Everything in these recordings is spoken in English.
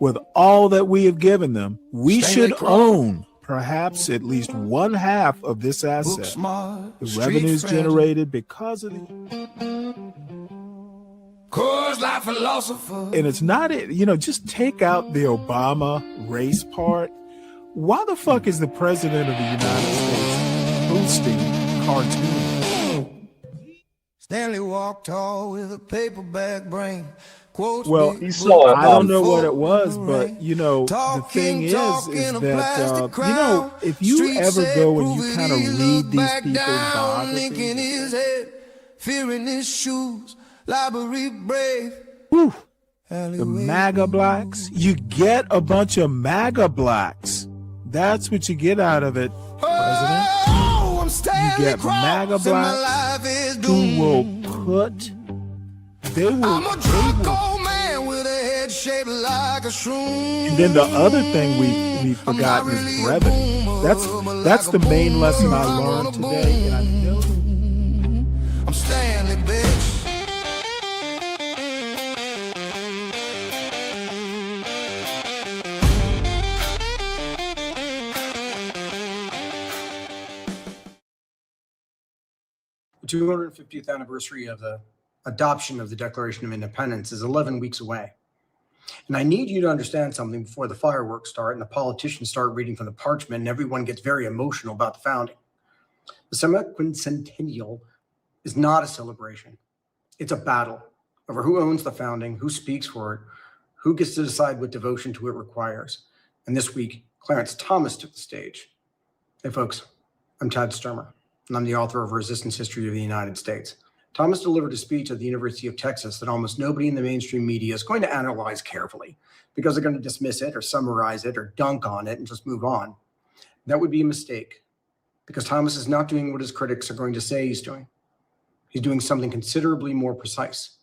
with all that we have given them, we Stanley should own perhaps at least one half of this asset. Smart, the revenues generated because of the Coors Light philosopher. And it's not it, just take out the Obama race part. Why the fuck is the president of the United States hosting cartoons? Stanley walked tall with a paperback brain. Quotes well, I don't know what it was, but the thing is that if you ever go and you kind of read these people's biographies, fearing his shoes, library brave. Whew, the MAGA blacks, you get a bunch of MAGA blacks. That's what you get out of it, President. You get MAGA blacks who will put. They will. Old man with a head shaped like a shroom. And then the other thing we've forgotten is brevity. That's the main lesson I learned today. And I know I'm Stanley, bitch. The 250th anniversary of the adoption of the Declaration of Independence is 11 weeks away. And I need you to understand something before the fireworks start and the politicians start reading from the parchment and everyone gets very emotional about the founding. The semi-quincentennial is not a celebration. It's a battle over who owns the founding, who speaks for it, who gets to decide what devotion to it requires. And this week, Clarence Thomas took the stage. Hey folks, I'm Tad Sturmer, and I'm the author of Resistance History of the United States. Thomas delivered a speech at the University of Texas that almost nobody in the mainstream media is going to analyze carefully because they're going to dismiss it or summarize it or dunk on it and just move on. That would be a mistake because Thomas is not doing what his critics are going to say he's doing. He's doing something considerably more precise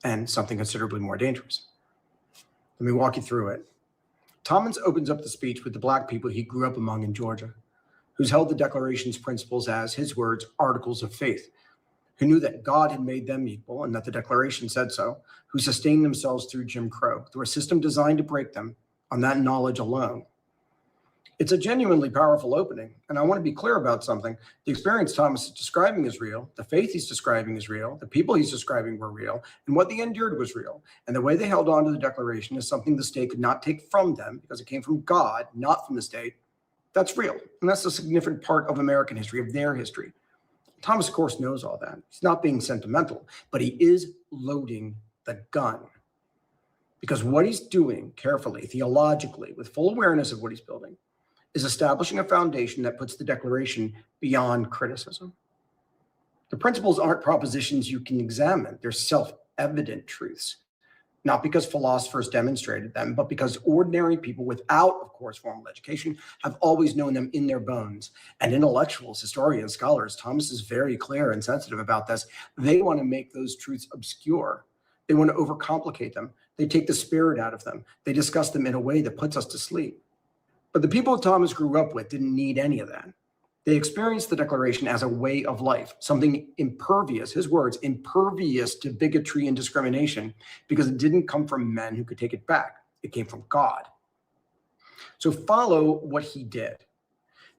and something considerably more dangerous. Let me walk you through it. Thomas opens up the speech with the black people he grew up among in Georgia, who's held the Declaration's principles as, his words, articles of faith, who knew that God had made them equal and that the Declaration said so, who sustained themselves through Jim Crow, through a system designed to break them on that knowledge alone. It's a genuinely powerful opening, and I want to be clear about something. The experience Thomas is describing is real, the faith he's describing is real, the people he's describing were real, and what they endured was real. And the way they held on to the Declaration is something the state could not take from them because it came from God, not from the state. That's real, and that's a significant part of American history, of their history. Thomas, of course, knows all that. He's not being sentimental, but he is loading the gun. Because what he's doing carefully, theologically, with full awareness of what he's building, is establishing a foundation that puts the Declaration beyond criticism. The principles aren't propositions you can examine. They're self-evident truths. Not because philosophers demonstrated them, but because ordinary people without, of course, formal education have always known them in their bones. And intellectuals, historians, scholars, Thomas is very clear and sensitive about this. They want to make those truths obscure. They want to overcomplicate them. They take the spirit out of them. They discuss them in a way that puts us to sleep. But the people Thomas grew up with didn't need any of that. They experienced the Declaration as a way of life, something impervious, his words, impervious to bigotry and discrimination, because it didn't come from men who could take it back. It came from God. So follow what he did.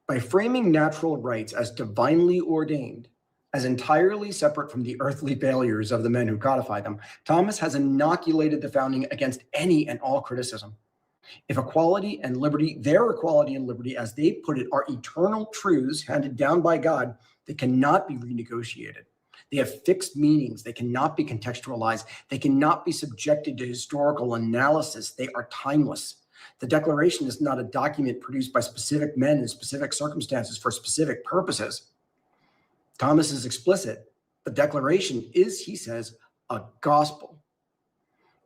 By framing natural rights as divinely ordained, as entirely separate from the earthly failures of the men who codified them, Thomas has inoculated the founding against any and all criticism. If equality and liberty, their equality and liberty, as they put it, are eternal truths handed down by God, they cannot be renegotiated. They have fixed meanings. They cannot be contextualized. They cannot be subjected to historical analysis. They are timeless. The Declaration is not a document produced by specific men in specific circumstances for specific purposes. Thomas is explicit. The Declaration is, he says, a gospel.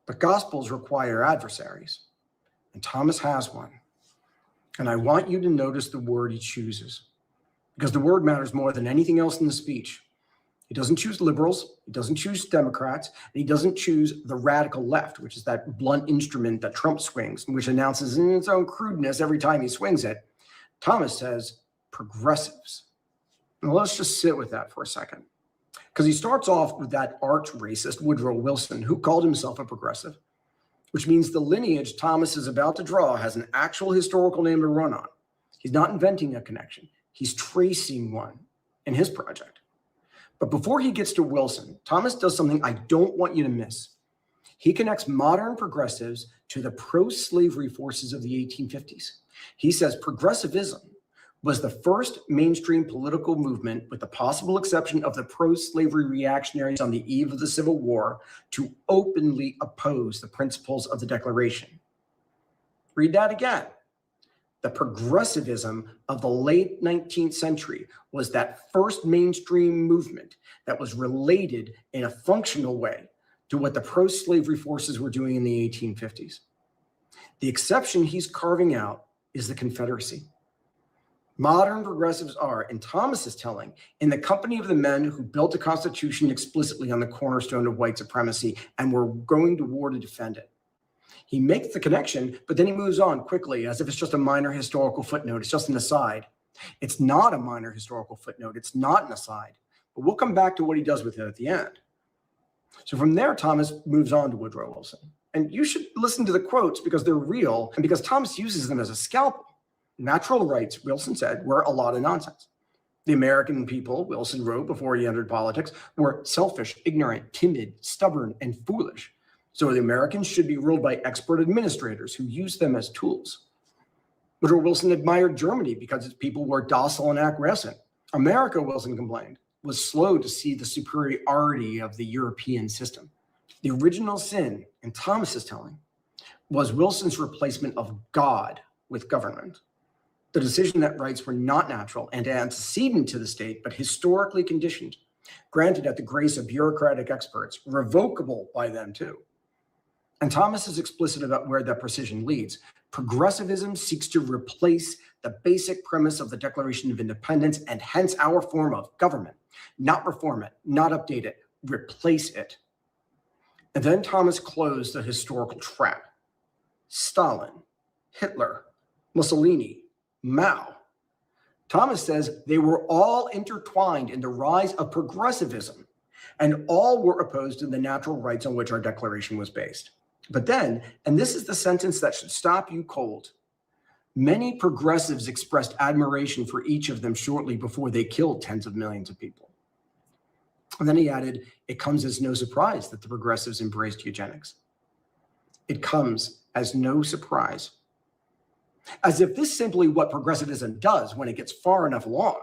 But gospels require adversaries. And Thomas has one. And I want you to notice the word he chooses, because the word matters more than anything else in the speech. He doesn't choose liberals, he doesn't choose Democrats, and he doesn't choose the radical left, which is that blunt instrument that Trump swings, which announces in its own crudeness every time he swings it. Thomas says progressives. Now let's just sit with that for a second, because he starts off with that arch racist Woodrow Wilson, who called himself a progressive. which means the lineage Thomas is about to draw has an actual historical name to run on. He's not inventing a connection. He's tracing one in his project. But before he gets to Wilson, Thomas does something I don't want you to miss. He connects modern progressives to the pro-slavery forces of the 1850s. He says progressivism was the first mainstream political movement, with the possible exception of the pro-slavery reactionaries on the eve of the Civil War, to openly oppose the principles of the Declaration. Read that again. The progressivism of the late 19th century was that first mainstream movement that was related in a functional way to what the pro-slavery forces were doing in the 1850s. The exception he's carving out is the Confederacy. Modern progressives are, in Thomas's telling, in the company of the men who built the Constitution explicitly on the cornerstone of white supremacy and were going to war to defend it. He makes the connection, but then he moves on quickly as if it's just a minor historical footnote. It's just an aside. It's not a minor historical footnote. It's not an aside. But we'll come back to what he does with it at the end. So from there, Thomas moves on to Woodrow Wilson. And you should listen to the quotes because they're real and because Thomas uses them as a scalpel. Natural rights, Wilson said, were a lot of nonsense. The American people, Wilson wrote before he entered politics, were selfish, ignorant, timid, stubborn, and foolish. So the Americans should be ruled by expert administrators who used them as tools. Woodrow Wilson admired Germany because its people were docile and acquiescent. America, Wilson complained, was slow to see the superiority of the European system. The original sin, in Thomas's telling, was Wilson's replacement of God with government. The decision that rights were not natural and antecedent to the state, but historically conditioned, granted at the grace of bureaucratic experts, revocable by them too. And Thomas is explicit about where that precision leads. Progressivism seeks to replace the basic premise of the Declaration of Independence and hence our form of government, not reform it, not update it, replace it. And then Thomas closed the historical trap. Stalin, Hitler, Mussolini, Mao. Thomas says they were all intertwined in the rise of progressivism, and all were opposed to the natural rights on which our Declaration was based. But then, and this is the sentence that should stop you cold, many progressives expressed admiration for each of them shortly before they killed tens of millions of people. And then he added, it comes as no surprise that the progressives embraced eugenics. It comes as no surprise. As if this is simply what progressivism does when it gets far enough along.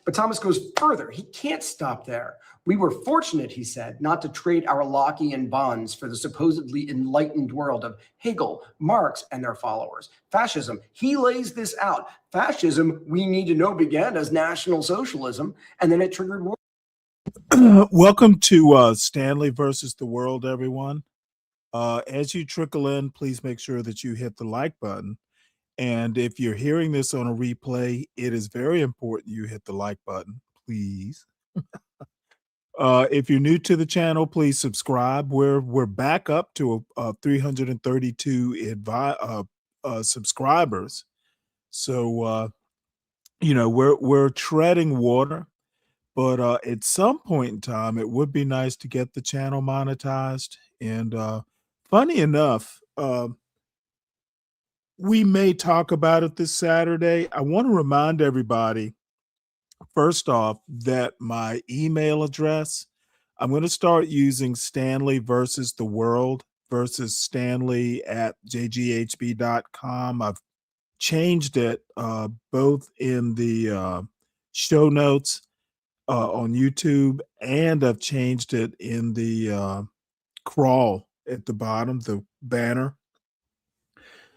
But Thomas goes further. He can't stop there. We were fortunate, he said, not to trade our Lockean bonds for the supposedly enlightened world of Hegel, Marx, and their followers. Fascism, he lays this out. Fascism, we need to know, began as National Socialism, and then it triggered war. Welcome to Stanley versus the World, everyone. As you trickle in, please make sure that you hit the like button. And if you're hearing this on a replay, it is very important you hit the like button, please. If you're new to the channel, please subscribe. We're back up to 332 subscribers. So we're treading water, but at some point in time, it would be nice to get the channel monetized. And funny enough, we may talk about it this Saturday. I want to remind everybody, first off, that my email address, I'm going to start using Stanley versus the World versus Stanley at jghb.com. I've changed it both in the show notes on YouTube, and I've changed it in the crawl at the bottom, the banner.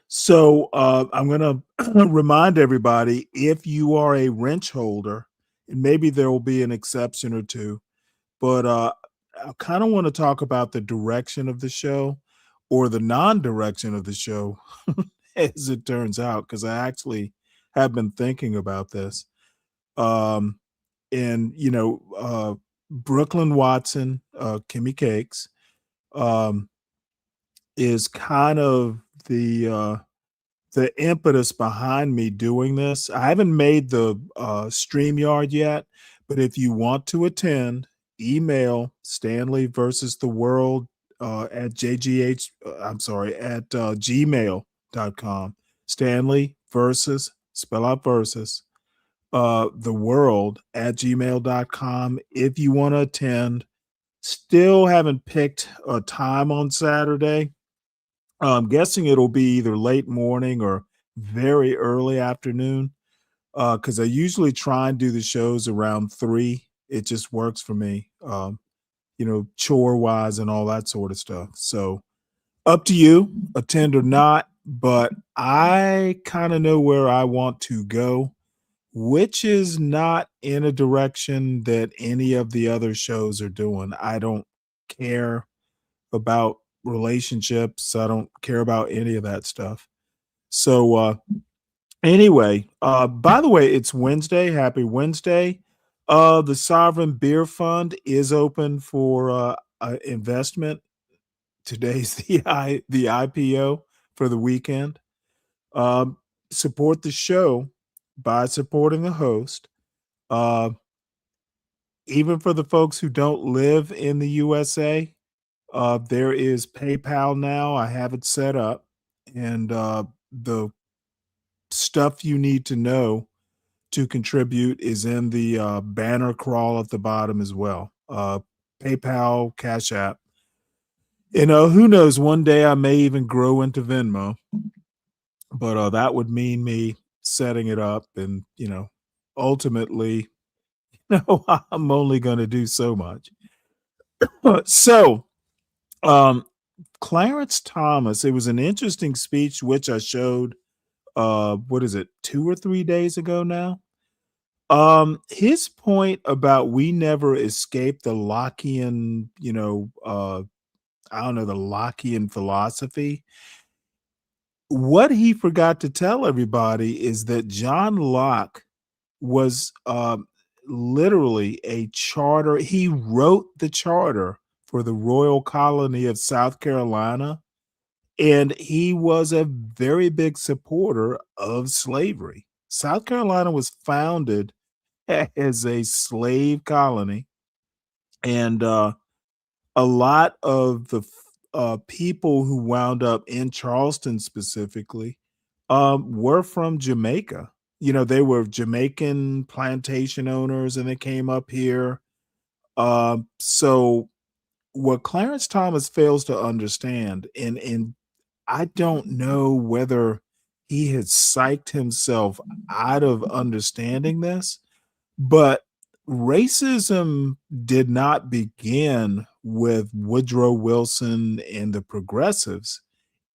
So I'm going to remind everybody, if you are a wrench holder, and maybe there will be an exception or two, but I kind of want to talk about the direction of the show, or the non-direction of the show, as it turns out, because I actually have been thinking about this. And, Brooklyn Watson, Kimmy Cakes, is kind of the impetus behind me doing this. I haven't made the StreamYard yet, but if you want to attend, email Stanley versus the World at JGH, I'm sorry, at gmail.com. Stanley versus, spell out versus, the world at gmail.com. If you want to attend, still haven't picked a time on Saturday. I'm guessing it'll be either late morning or very early afternoon, because I usually try and do the shows around 3. It just works for me, chore wise and all that sort of stuff. So up to you, attend or not, but I kind of know where I want to go, which is not in a direction that any of the other shows are doing. I don't care about relationships. I don't care about any of that stuff. So anyway, by the way, it's Wednesday. Happy Wednesday. The Sovereign Beer Fund is open for investment. Today's the IPO for the weekend. Um, Support the show by supporting the host. Uh, Even for the folks who don't live in the USA, there is PayPal now. I have it set up, and the stuff you need to know to contribute is in the banner crawl at the bottom as well. PayPal, Cash App. Who knows? One day I may even grow into Venmo, but that would mean me setting it up, and ultimately, I'm only going to do so much. So, Clarence Thomas, it was an interesting speech which I showed. What is it? 2 or 3 days ago now. His point about we never escaped the Lockean, I don't know, the Lockean philosophy. What he forgot to tell everybody is that John Locke was literally a charter. He wrote the charter for the Royal Colony of South Carolina, and he was a very big supporter of slavery. South Carolina was founded as a slave colony, and a lot of the people who wound up in Charleston specifically were from Jamaica. They were Jamaican plantation owners, and they came up here. So what Clarence Thomas fails to understand, and I don't know whether he had psyched himself out of understanding this, but racism did not begin with Woodrow Wilson and the progressives.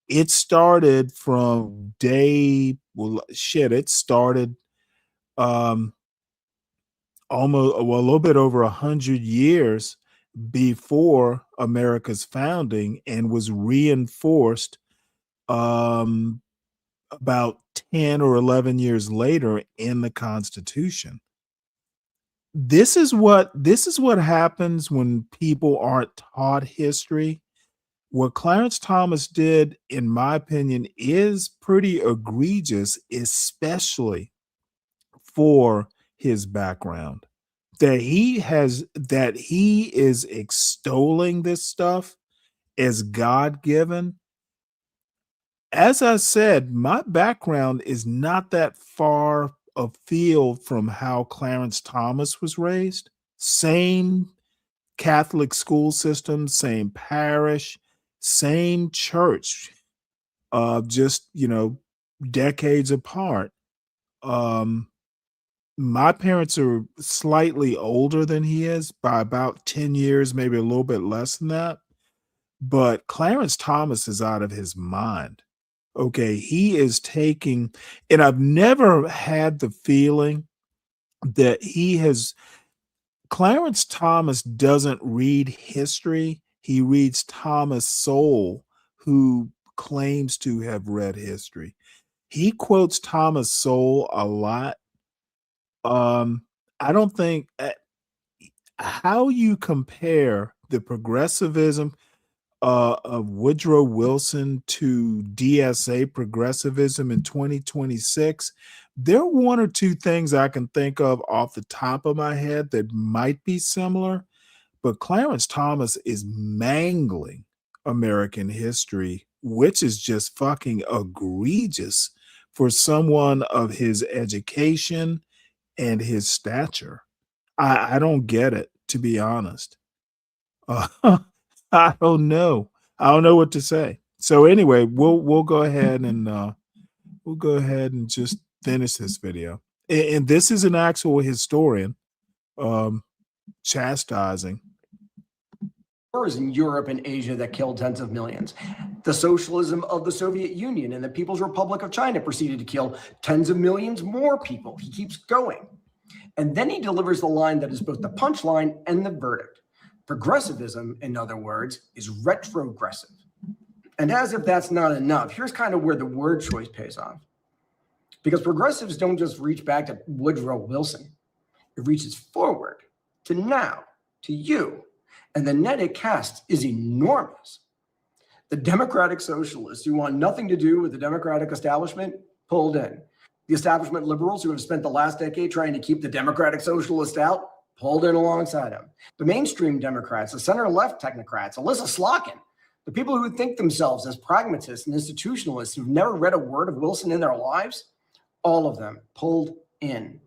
It started from it started almost, a little bit over 100 years before America's founding, and was reinforced about 10 or 11 years later in the Constitution. This is what happens when people aren't taught history. What Clarence Thomas did, in my opinion, is pretty egregious, especially for his background. That he is extolling this stuff as God-given. As I said, my background is not that far afield from how Clarence Thomas was raised. Same Catholic school system, same parish, same church, just, decades apart. My parents are slightly older than he is by about 10 years, maybe a little bit less than that. But Clarence Thomas is out of his mind. Okay, he is taking, and I've never had the feeling that Clarence Thomas doesn't read history. He reads Thomas Sowell, who claims to have read history. He quotes Thomas Sowell a lot. I don't think how you compare the progressivism of Woodrow Wilson to DSA progressivism in 2026, there are one or two things I can think of off the top of my head that might be similar, but Clarence Thomas is mangling American history, which is just fucking egregious for someone of his education and his stature. I don't get it, to be honest. Uh, I don't know. I don't know what to say. So anyway, we'll go ahead and just finish this video. And this is an actual historian chastising. Wars in Europe and Asia that killed tens of millions. The socialism of the Soviet Union and the People's Republic of China proceeded to kill tens of millions more people. He keeps going. And then he delivers the line that is both the punchline and the verdict. Progressivism, in other words, is retrogressive. And as if that's not enough, here's kind of where the word choice pays off. Because progressives don't just reach back to Woodrow Wilson. It reaches forward to now, to you. And the net it casts is enormous. The democratic socialists who want nothing to do with the democratic establishment pulled in. The establishment liberals who have spent the last decade trying to keep the democratic socialists out pulled in alongside them. The mainstream Democrats, the center-left technocrats, Alyssa Slotkin, the people who think themselves as pragmatists and institutionalists who've never read a word of Wilson in their lives, all of them pulled in.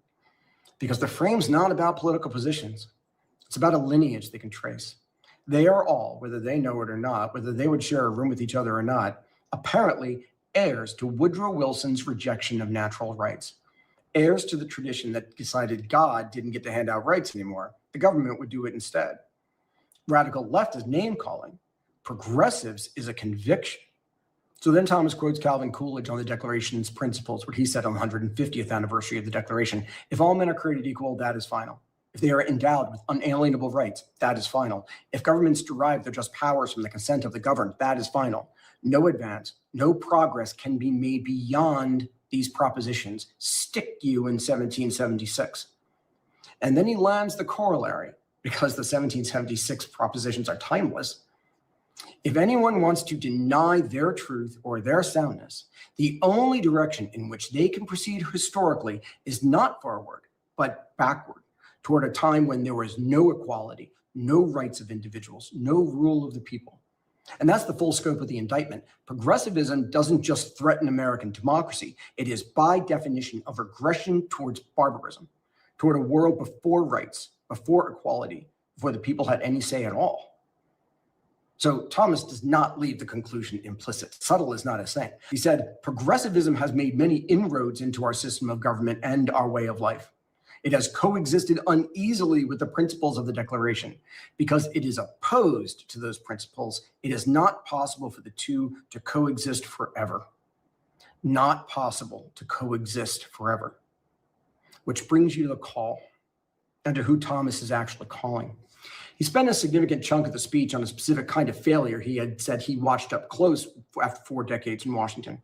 Because the frame's not about political positions. It's about a lineage they can trace. They are all, whether they know it or not, whether they would share a room with each other or not, apparently heirs to Woodrow Wilson's rejection of natural rights. Heirs to the tradition that decided God didn't get to hand out rights anymore. The government would do it instead. Radical left is name-calling. Progressives is a conviction. So then Thomas quotes Calvin Coolidge on the Declaration's principles, what he said on the 150th anniversary of the Declaration. If all men are created equal, that is final. If they are endowed with unalienable rights, that is final. If governments derive their just powers from the consent of the governed, that is final. No advance, no progress can be made beyond these propositions. Stick you in 1776. And then he lands the corollary, because the 1776 propositions are timeless. If anyone wants to deny their truth or their soundness, the only direction in which they can proceed historically is not forward, but backward, toward a time when there was no equality, no rights of individuals, no rule of the people. And that's the full scope of the indictment. Progressivism doesn't just threaten American democracy. It is by definition a regression towards barbarism, toward a world before rights, before equality, before the people had any say at all. So Thomas does not leave the conclusion implicit. Subtle is not a saying. He said, progressivism has made many inroads into our system of government and our way of life. It has coexisted uneasily with the principles of the Declaration. Because it is opposed to those principles, it is not possible for the two to coexist forever. Not possible to coexist forever. Which brings you to the call and to who Thomas is actually calling. He spent a significant chunk of the speech on a specific kind of failure he had said he watched up close after 4 decades in Washington.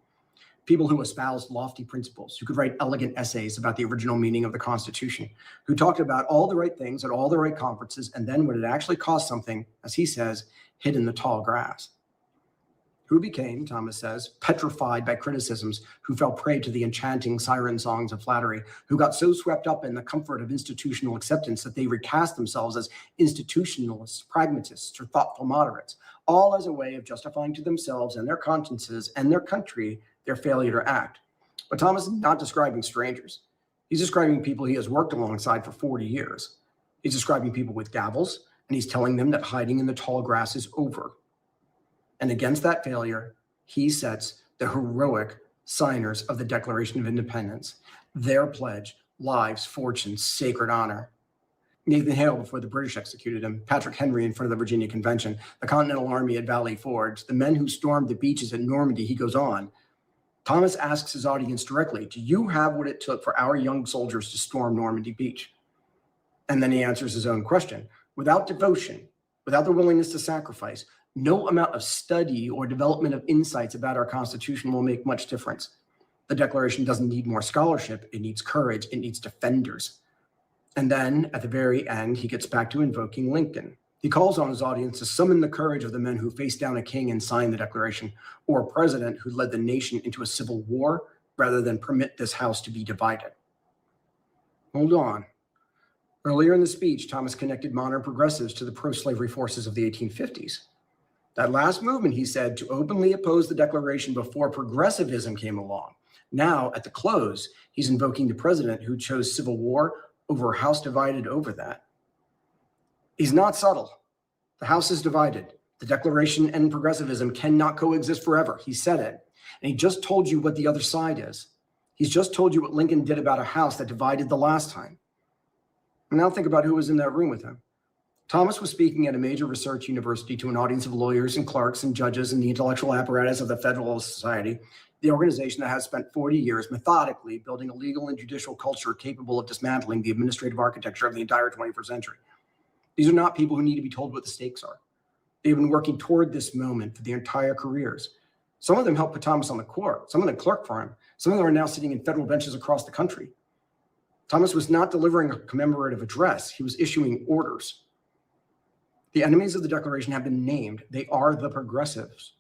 People who espoused lofty principles, who could write elegant essays about the original meaning of the Constitution, who talked about all the right things at all the right conferences, and then when it actually cost something, as he says, hid in the tall grass. Who became, Thomas says, petrified by criticisms, who fell prey to the enchanting siren songs of flattery, who got so swept up in the comfort of institutional acceptance that they recast themselves as institutionalists, pragmatists, or thoughtful moderates, all as a way of justifying to themselves and their consciences and their country their failure to act. But Thomas is not describing strangers. He's describing people he has worked alongside for 40 years. He's describing people with gavels, and he's telling them that hiding in the tall grass is over. And against that failure, he sets the heroic signers of the Declaration of Independence, their pledge, lives, fortunes, sacred honor. Nathan Hale before the British executed him, Patrick Henry in front of the Virginia Convention, the Continental Army at Valley Forge, the men who stormed the beaches at Normandy, he goes on. Thomas asks his audience directly, do you have what it took for our young soldiers to storm Normandy Beach? And then he answers his own question. Without devotion, without the willingness to sacrifice, no amount of study or development of insights about our Constitution will make much difference. The Declaration doesn't need more scholarship. It needs courage. It needs defenders. And then at the very end, he gets back to invoking Lincoln. He calls on his audience to summon the courage of the men who faced down a king and signed the Declaration, or a president who led the nation into a civil war rather than permit this house to be divided. Hold on. Earlier in the speech, Thomas connected modern progressives to the pro-slavery forces of the 1850s. That last movement, he said, to openly oppose the Declaration before progressivism came along. Now, at the close, he's invoking the president who chose civil war over a House divided over that. He's not subtle. The House is divided. The Declaration and progressivism cannot coexist forever. He said it. And he just told you what the other side is. He's just told you what Lincoln did about a House that divided the last time. And now think about who was in that room with him. Thomas was speaking at a major research university to an audience of lawyers and clerks and judges and the intellectual apparatus of the Federalist Society, the organization that has spent 40 years methodically building a legal and judicial culture capable of dismantling the administrative architecture of the entire 21st century. These are not people who need to be told what the stakes are. They've been working toward this moment for their entire careers. Some of them helped put Thomas on the court. Some of them clerked for him. Some of them are now sitting in federal benches across the country. Thomas was not delivering a commemorative address. He was issuing orders. The enemies of the Declaration have been named. They are the progressives.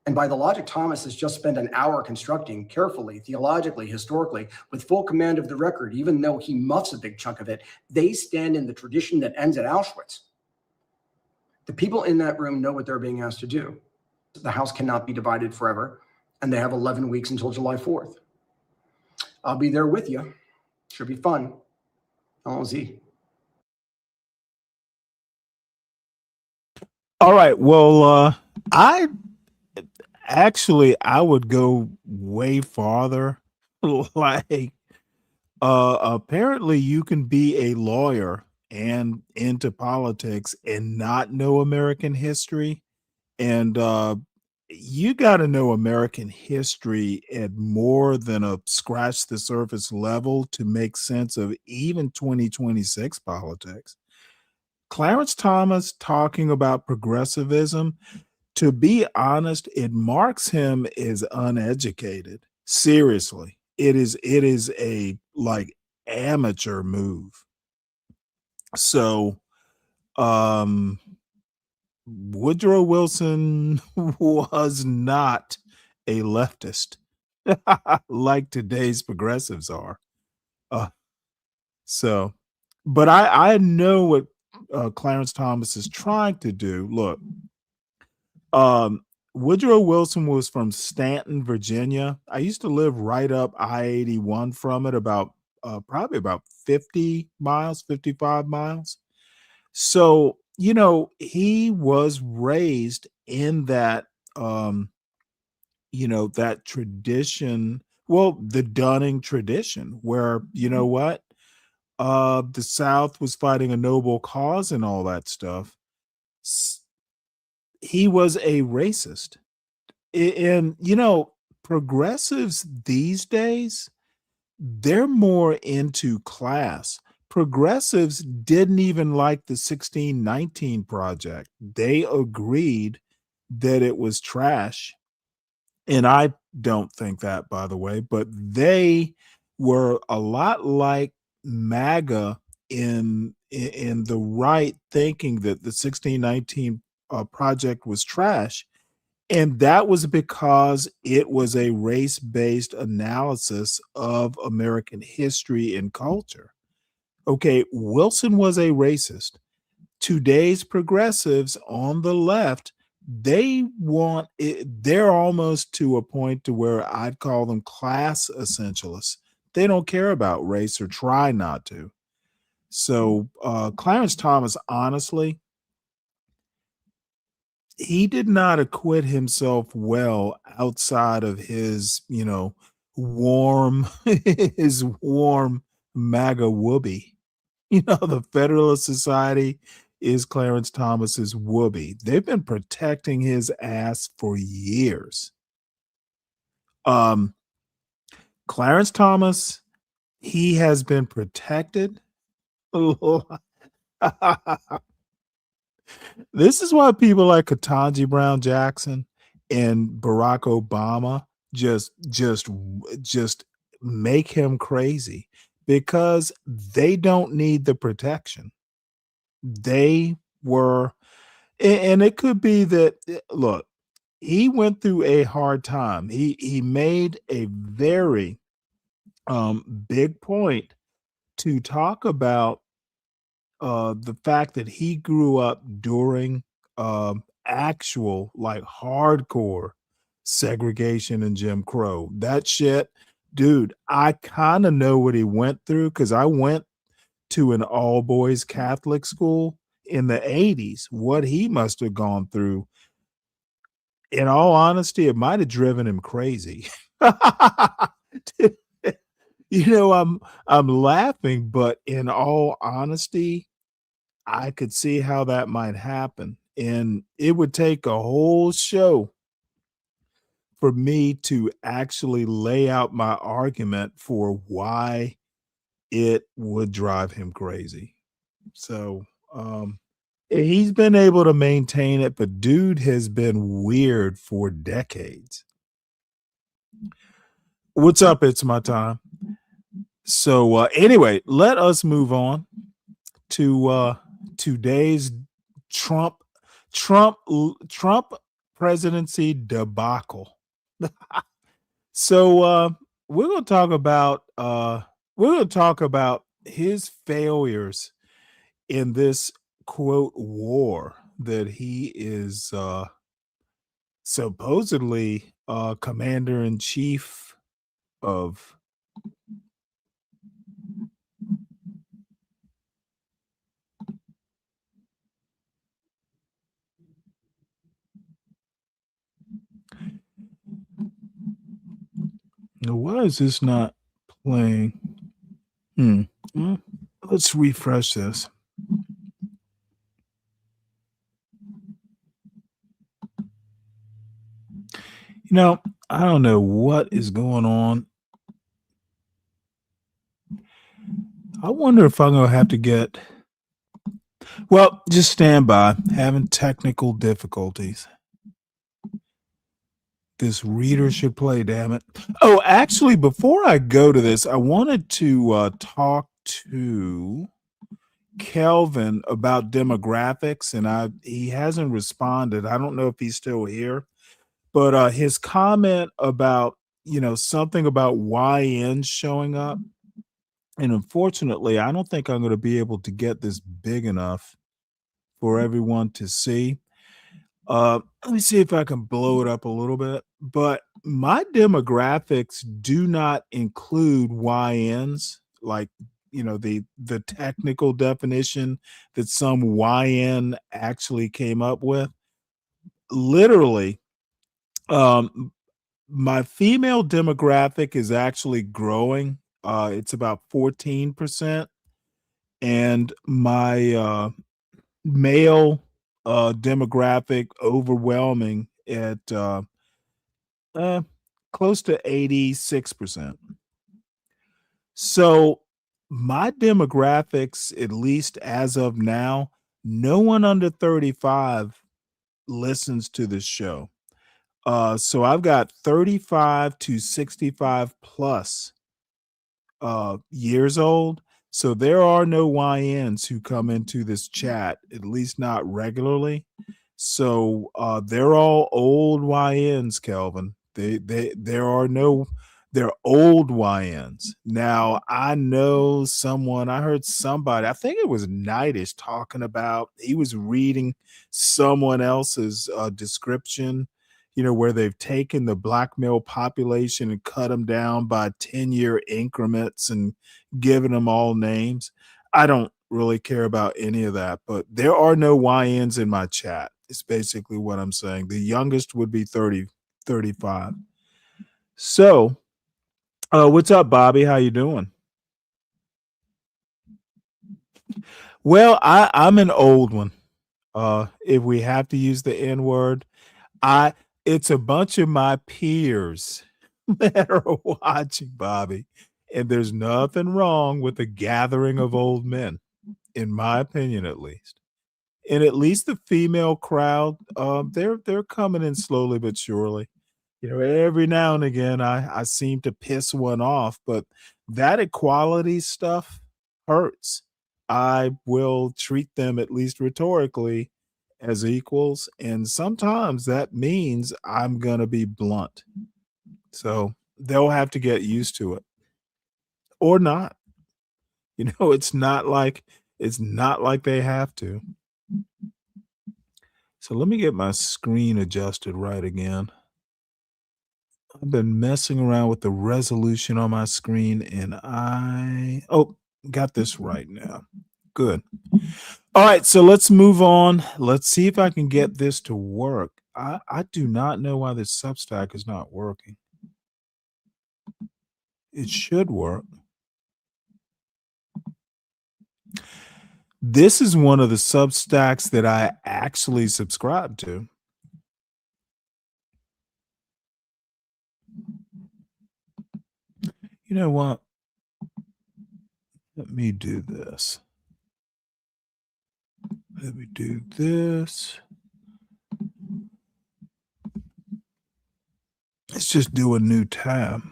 And by the logic Thomas has just spent an hour constructing carefully, theologically, historically, with full command of the record, even though he muffs a big chunk of it, they stand in the tradition that ends at Auschwitz. The people in that room know what they're being asked to do. The House cannot be divided forever, and they have 11 weeks until July 4th. I'll be there with you. Should be fun. Allons-y. All right. Well, I would go way farther. Like, apparently you can be a lawyer and into politics and not know American history. And you got to know American history at more than a scratch the surface level to make sense of even 2026 politics. Clarence Thomas talking about progressivism, to be honest, it marks him as uneducated. Seriously. It is a like amateur move. So Woodrow Wilson was not a leftist like today's progressives are. So, but I know what Clarence Thomas is trying to do. Look, Woodrow Wilson was from Stanton, Virginia. I used to live right up I-81 from it, about probably about 50 miles, 55 miles. So, you know, he was raised in that, that tradition, well, the Dunning tradition, where, you know what, the South was fighting a noble cause and all that stuff. He was a racist. And, progressives these days, they're more into class. Progressives didn't even like the 1619 project. They agreed that it was trash. And I don't think that, by the way, but they were a lot like MAGA in the right, thinking that the 1619 project was trash. And that was because it was a race-based analysis of American history and culture. Okay, Wilson was a racist. Today's progressives on the left, they're almost to a point to where I'd call them class essentialists. They don't care about race or try not to. So Clarence Thomas, honestly, he did not acquit himself well outside of his, warm, his warm MAGA whoopee. The Federalist Society is Clarence Thomas's whoopee. They've been protecting his ass for years. Clarence Thomas, he has been protected. This is why people like Ketanji Brown Jackson and Barack Obama just make him crazy, because they don't need the protection. They were, and it could be that, look, he went through a hard time. He made a very big point to talk about the fact that he grew up during actual, like hardcore segregation and Jim Crow. That shit, dude, I kind of know what he went through because I went to an all boys Catholic school in the 80s. What he must have gone through, in all honesty, it might have driven him crazy. I'm laughing, but in all honesty, I could see how that might happen. And it would take a whole show for me to actually lay out my argument for why it would drive him crazy. So, he's been able to maintain it, but dude has been weird for decades. What's up? It's my time. So, anyway, let us move on to today's Trump Trump Trump presidency debacle. So we're going to talk about his failures in this quote war that he is supposedly commander in chief of. Now, why is this not playing? Well, let's refresh this. I don't know what is going on. I wonder if I'm going to have to get. Well, just stand by. Having technical difficulties. This reader should play, damn it. Oh, actually, before I go to this, I wanted to talk to Kelvin about demographics, and he hasn't responded. I don't know if he's still here, but his comment about something about YNs showing up, and unfortunately, I don't think I'm going to be able to get this big enough for everyone to see. Let me see if I can blow it up a little bit. But my demographics do not include YNs, like the technical definition that some YN actually came up with. Literally, my female demographic is actually growing. It's about 14%, and my male demographic overwhelming at close to 86%. So my demographics, at least as of now, no one under 35 listens to this show. So I've got 35 to 65 plus years old. So there are no YNs who come into this chat, at least not regularly. So they're all old YNs, Kelvin. They're old YNs. Now I know someone, I heard somebody, I think it was Nightish talking about, he was reading someone else's description, where they've taken the black male population and cut them down by 10-year increments and given them all names. I don't really care about any of that, but there are no YNs in my chat. It's basically what I'm saying. The youngest would be 30, 35. So, what's up, Bobby? How you doing? Well, I'm an old one. If we have to use the N word, it's a bunch of my peers that are watching, Bobby, and there's nothing wrong with a gathering of old men, in my opinion, at least. And at least the female crowd, they're coming in slowly but surely. Every now and again, I seem to piss one off, but that equality stuff hurts. I will treat them, at least rhetorically, as equals, and sometimes that means I'm gonna be blunt. So they'll have to get used to it, or not. It's not like they have to. So let me get my screen adjusted right again. I've been messing around with the resolution on my screen and got this right now. Good. All right, so let's move on. Let's see if I can get this to work. I do not know why this Substack is not working. It should work. This is one of the Substacks that I actually subscribe to. You know what? Let me do this. Let me do this. Let's just do a new tab.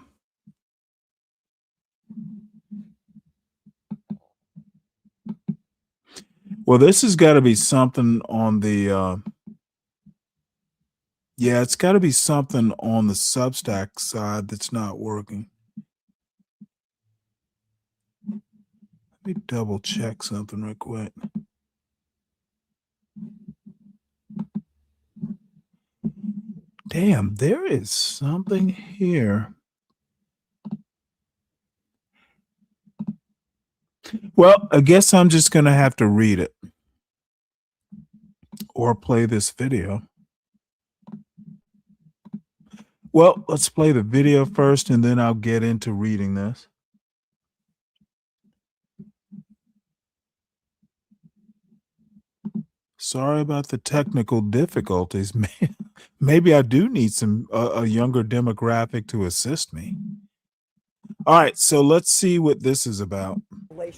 Well, this has got to be something on the yeah, it's got to be something on the Substack side that's not working. Let me double check something real quick. Damn, there is something here. Well, I guess I'm just going to have to read it or play this video. Well, let's play the video first, and then I'll get into reading this. Sorry about the technical difficulties. Maybe I do need a younger demographic to assist me. All right, so let's see what this is about.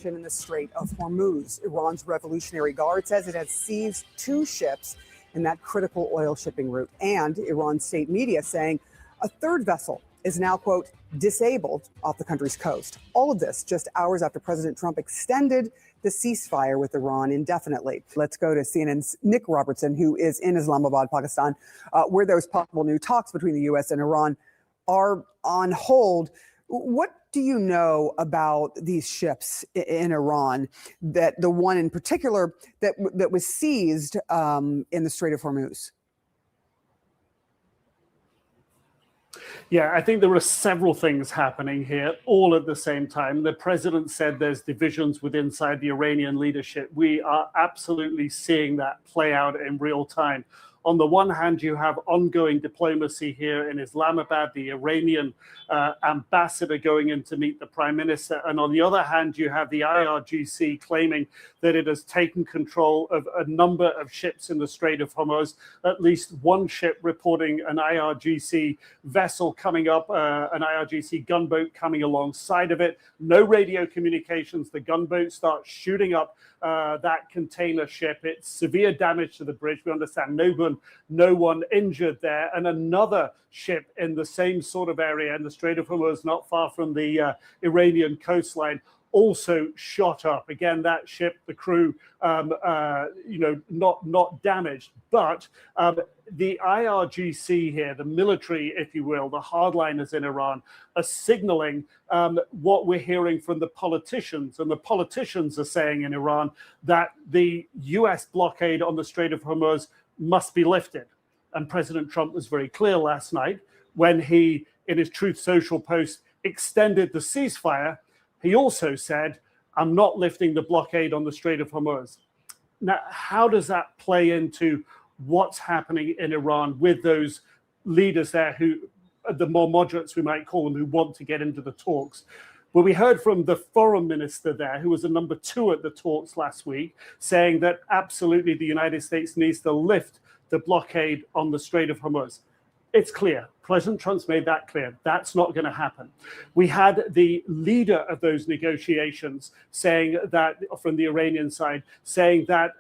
In the Strait of Hormuz, Iran's Revolutionary Guard says it has seized 2 ships in that critical oil shipping route, and Iran state media saying a 3rd vessel is now, quote, disabled off the country's coast. All of this just hours after President Trump extended the ceasefire with Iran indefinitely. Let's go to CNN's Nick Robertson, who is in Islamabad, Pakistan, where those possible new talks between the U.S. and Iran are on hold. What do you know about these ships in Iran, that the one in particular that was seized in the Strait of Hormuz? Yeah, I think there are several things happening here all at the same time. The president said there's divisions inside the Iranian leadership. We are absolutely seeing that play out in real time. On the one hand, you have ongoing diplomacy here in Islamabad, the Iranian ambassador going in to meet the prime minister. And on the other hand, you have the IRGC claiming that it has taken control of a number of ships in the Strait of Hormuz, at least one ship reporting an IRGC vessel coming up, an IRGC gunboat coming alongside of it. No radio communications. The gunboat starts shooting up that container ship. It's severe damage to the bridge. We understand no one injured there. And another ship in the same sort of area in the Strait of Hormuz, not far from the Iranian coastline, also shot up. Again, that ship, the crew, not damaged, but the IRGC here, the military, if you will, the hardliners in Iran, are signaling what we're hearing from the politicians. And the politicians are saying in Iran that the US blockade on the Strait of Hormuz must be lifted. And President Trump was very clear last night when he, in his Truth Social post, extended the ceasefire. He also said, I'm not lifting the blockade on the Strait of Hormuz. Now, how does that play into what's happening in Iran with those leaders there who, the more moderates we might call them, who want to get into the talks? Well, we heard from the foreign minister there, who was the number 2 at the talks last week, saying that absolutely the United States needs to lift the blockade on the Strait of Hormuz. It's clear. President Trump's made that clear. That's not going to happen. We had the leader of those negotiations saying that, from the Iranian side, saying that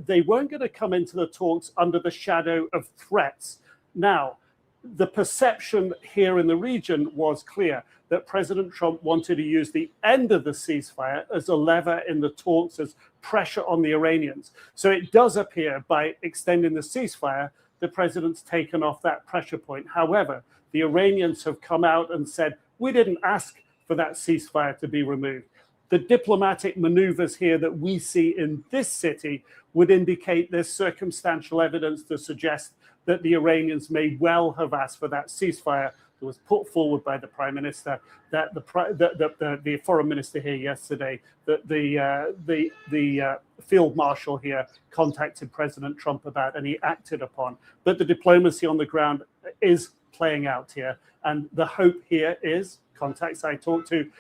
they weren't going to come into the talks under the shadow of threats. Now, the perception here in the region was clear that President Trump wanted to use the end of the ceasefire as a lever in the talks, as pressure on the Iranians. So it does appear, by extending the ceasefire, the president's taken off that pressure point. However, the Iranians have come out and said, we didn't ask for that ceasefire to be removed. The diplomatic maneuvers here that we see in this city would indicate there's circumstantial evidence to suggest that the Iranians may well have asked for that ceasefire that was put forward by the Prime Minister, that the Foreign Minister here yesterday, that the Field Marshal here contacted President Trump about and he acted upon. But the diplomacy on the ground is playing out here. And the hope here is, contacts I talked to,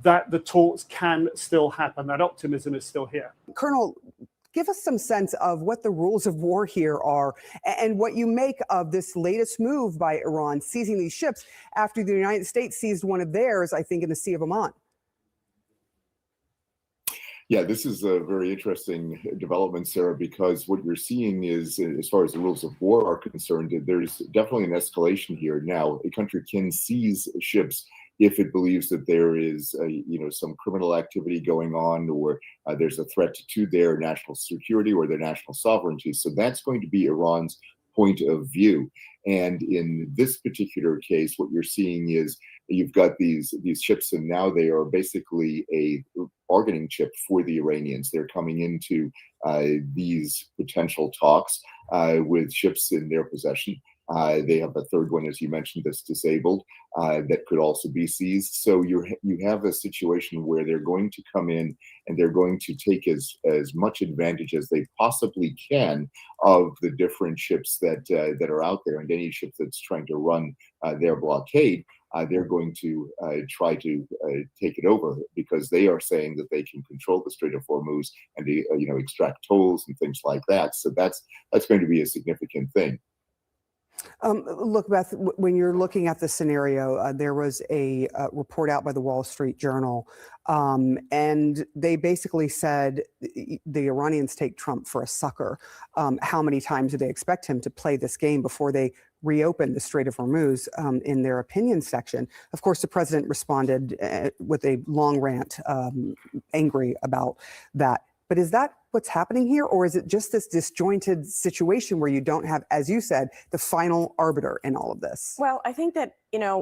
that the talks can still happen. That optimism is still here. Colonel, give us some sense of what the rules of war here are and what you make of this latest move by Iran seizing these ships after the United States seized one of theirs, I think, in the Sea of Oman. Yeah, this is a very interesting development, Sarah, because what you're seeing is, as far as the rules of war are concerned, there's definitely an escalation here. Now, a country can seize ships if it believes that there is, some criminal activity going on, or there's a threat to their national security or their national sovereignty. So that's going to be Iran's point of view. And in this particular case, what you're seeing is you've got these ships, and now they are basically a bargaining chip for the Iranians. They're coming into these potential talks with ships in their possession. They have a third one, as you mentioned, that's disabled, that could also be seized. So you have a situation where they're going to come in and they're going to take as much advantage as they possibly can of the different ships that are out there, and any ship that's trying to run their blockade. They're going to try to take it over, because they are saying that they can control the Strait of Hormuz and extract tolls and things like that. So that's going to be a significant thing. Look, Beth, when you're looking at the scenario, there was a report out by the Wall Street Journal, and they basically said the Iranians take Trump for a sucker. How many times do they expect him to play this game before they reopen the Strait of Hormuz, in their opinion section? Of course, the president responded with a long rant, angry about that. But is that what's happening here? Or is it just this disjointed situation where you don't have, as you said, the final arbiter in all of this? Well, I think that,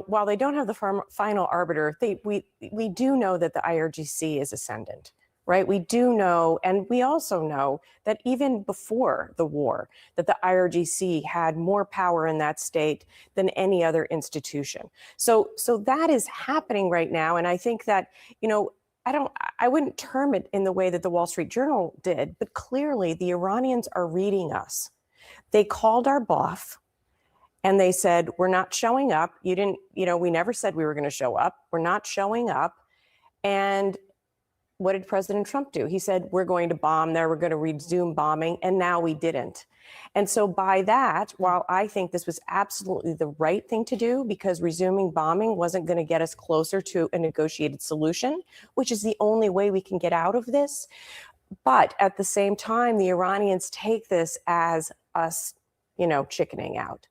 while they don't have the final arbiter, we do know that the IRGC is ascendant, right? We do know, and we also know that even before the war, that the IRGC had more power in that state than any other institution. So that is happening right now. And I think that, I wouldn't term it in the way that the Wall Street Journal did, but clearly the Iranians are reading us. They called our bluff and they said, we're not showing up. You didn't, we never said we were going to show up. We're not showing up. And what did President Trump do? He said, we're going to bomb there. We're going to resume bombing. And now we didn't. And so by that, while I think this was absolutely the right thing to do, because resuming bombing wasn't going to get us closer to a negotiated solution, which is the only way we can get out of this. But at the same time, the Iranians take this as us, chickening out.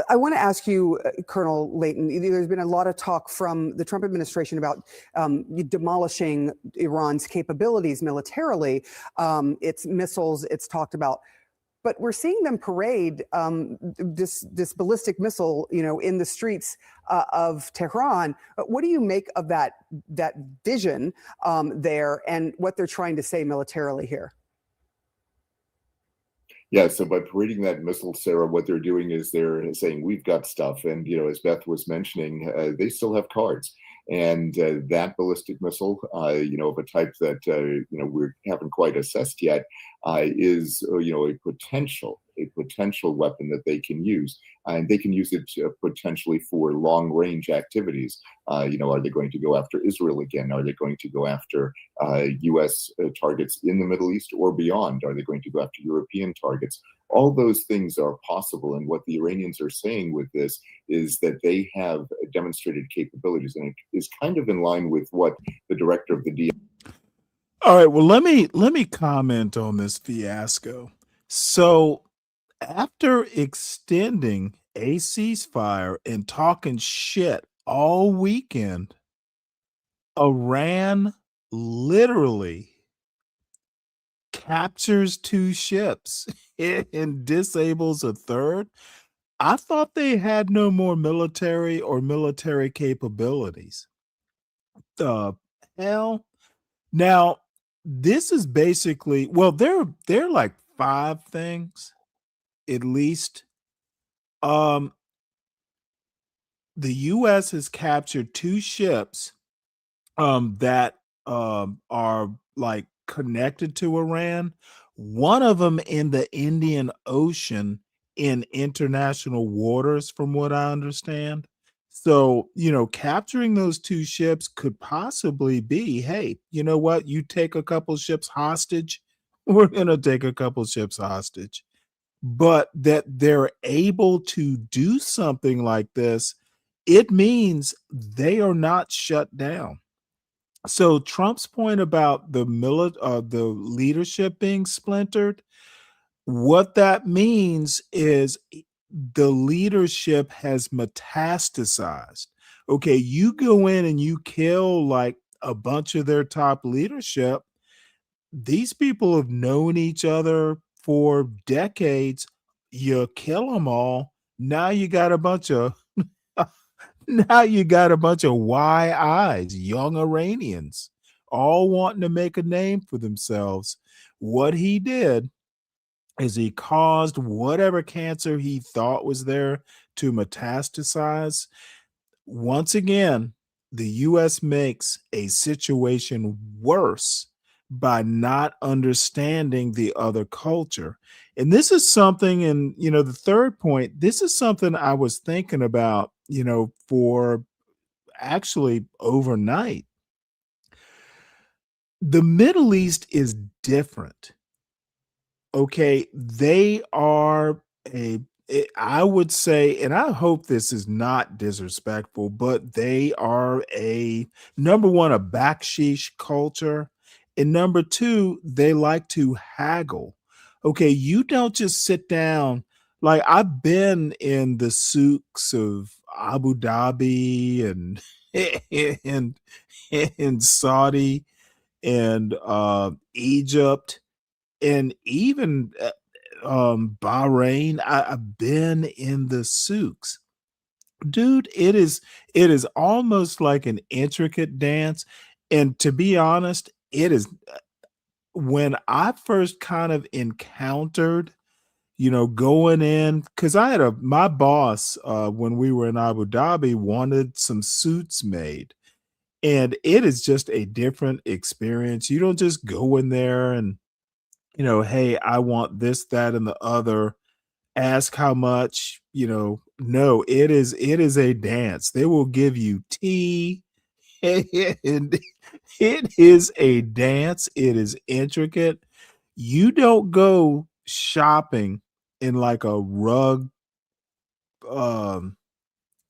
I want to ask you, Colonel Layton, there's been a lot of talk from the Trump administration about demolishing Iran's capabilities militarily, its missiles, it's talked about. But we're seeing them parade this ballistic missile, in the streets of Tehran. What do you make of that vision there and what they're trying to say militarily here? Yeah, so by parading that missile, Sarah, what they're doing is they're saying, we've got stuff. And, as Beth was mentioning, they still have cards. And that ballistic missile, of a type that, we haven't quite assessed yet, is, a potential weapon that they can use. And they can use it potentially for long-range activities. Are they going to go after Israel again? Are they going to go after U.S. targets in the Middle East or beyond? Are they going to go after European targets? All those things are possible. And what the Iranians are saying with this is that they have demonstrated capabilities. And it is kind of in line with what the director of the DIA. All right, well, let me comment on this fiasco. So after extending a ceasefire and talking shit all weekend, Iran literally captures 2 ships and disables a third. I thought they had no more military capabilities. The hell? Now, this is basically, well, there are like 5 things at least. Um, the US has captured 2 ships that are like connected to Iran. One of them in the Indian Ocean in international waters, from what I understand. So, capturing those 2 ships could possibly be, hey, you know what? You take a couple ships hostage. We're going to take a couple ships hostage. But that they're able to do something like this, it means they are not shut down. So Trump's point about the leadership being splintered, what that means is the leadership has metastasized. Okay, you go in and you kill like a bunch of their top leadership. These people have known each other for decades. You kill them all. Now you got a bunch of now you got a bunch of eyes, young Iranians, all wanting to make a name for themselves. What he did is he caused whatever cancer he thought was there to metastasize. Once again, the US makes a situation worse by not understanding the other culture. And this is something, and the third point, this is something I was thinking about, for actually overnight. The Middle East is different. Okay, they are I would say, and I hope this is not disrespectful, but they are number one, a backsheesh culture. And number two, they like to haggle. Okay, you don't just sit down. Like, I've been in the souks of Abu Dhabi and and Saudi and Egypt and even Bahrain. I've been in the souks. Dude, it is almost like an intricate dance. And to be honest, it is when I first kind of encountered, going in, because I had my boss when we were in Abu Dhabi wanted some suits made. And it is just a different experience. You don't just go in there and hey, I want this, that, and the other. Ask how much, no, it is a dance. They will give you tea. And it is a dance. It is intricate. You don't go shopping in um,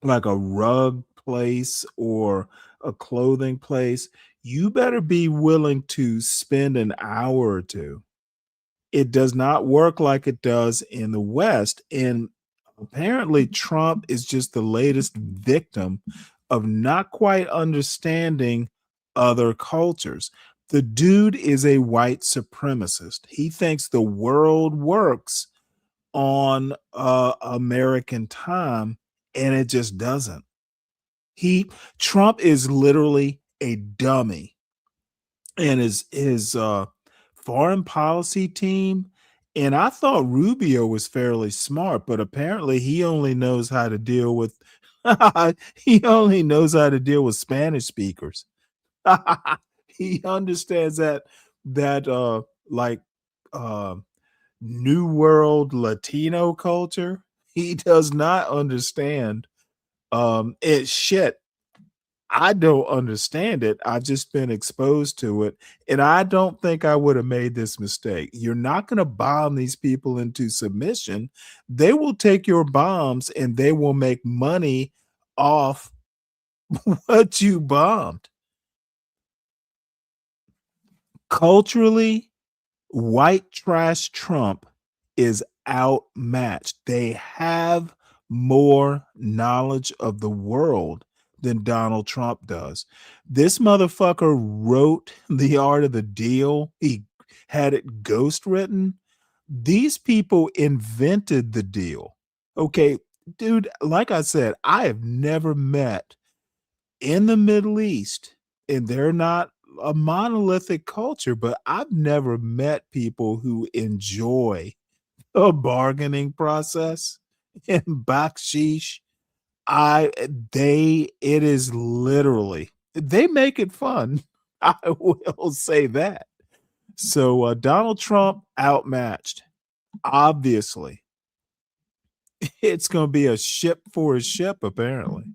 like a rug place or a clothing place. You better be willing to spend an hour or two. It does not work like it does in the West. And apparently, Trump is just the latest victim of not quite understanding other cultures. The dude is a white supremacist. He thinks the world works on American time, and it just doesn't. Trump is literally a dummy, and his foreign policy team. And I thought Rubio was fairly smart, but apparently he only knows how to deal with he only knows how to deal with Spanish speakers. He understands that like uh new world Latino culture. He does not understand it shit. I don't understand it. I've just been exposed to it. And I don't think I would have made this mistake. You're not going to bomb these people into submission. They will take your bombs and they will make money off what you bombed. Culturally, white trash Trump is outmatched. They have more knowledge of the world than Donald Trump does. This motherfucker wrote The Art of the Deal. He had it ghost written. These people invented the deal. Okay, dude, like I said, I have never met in the Middle East, and they're not a monolithic culture, but I've never met people who enjoy a bargaining process in baksheesh. It is literally, they make it fun. I will say that. So Donald Trump outmatched, obviously. It's going to be a ship for a ship, apparently.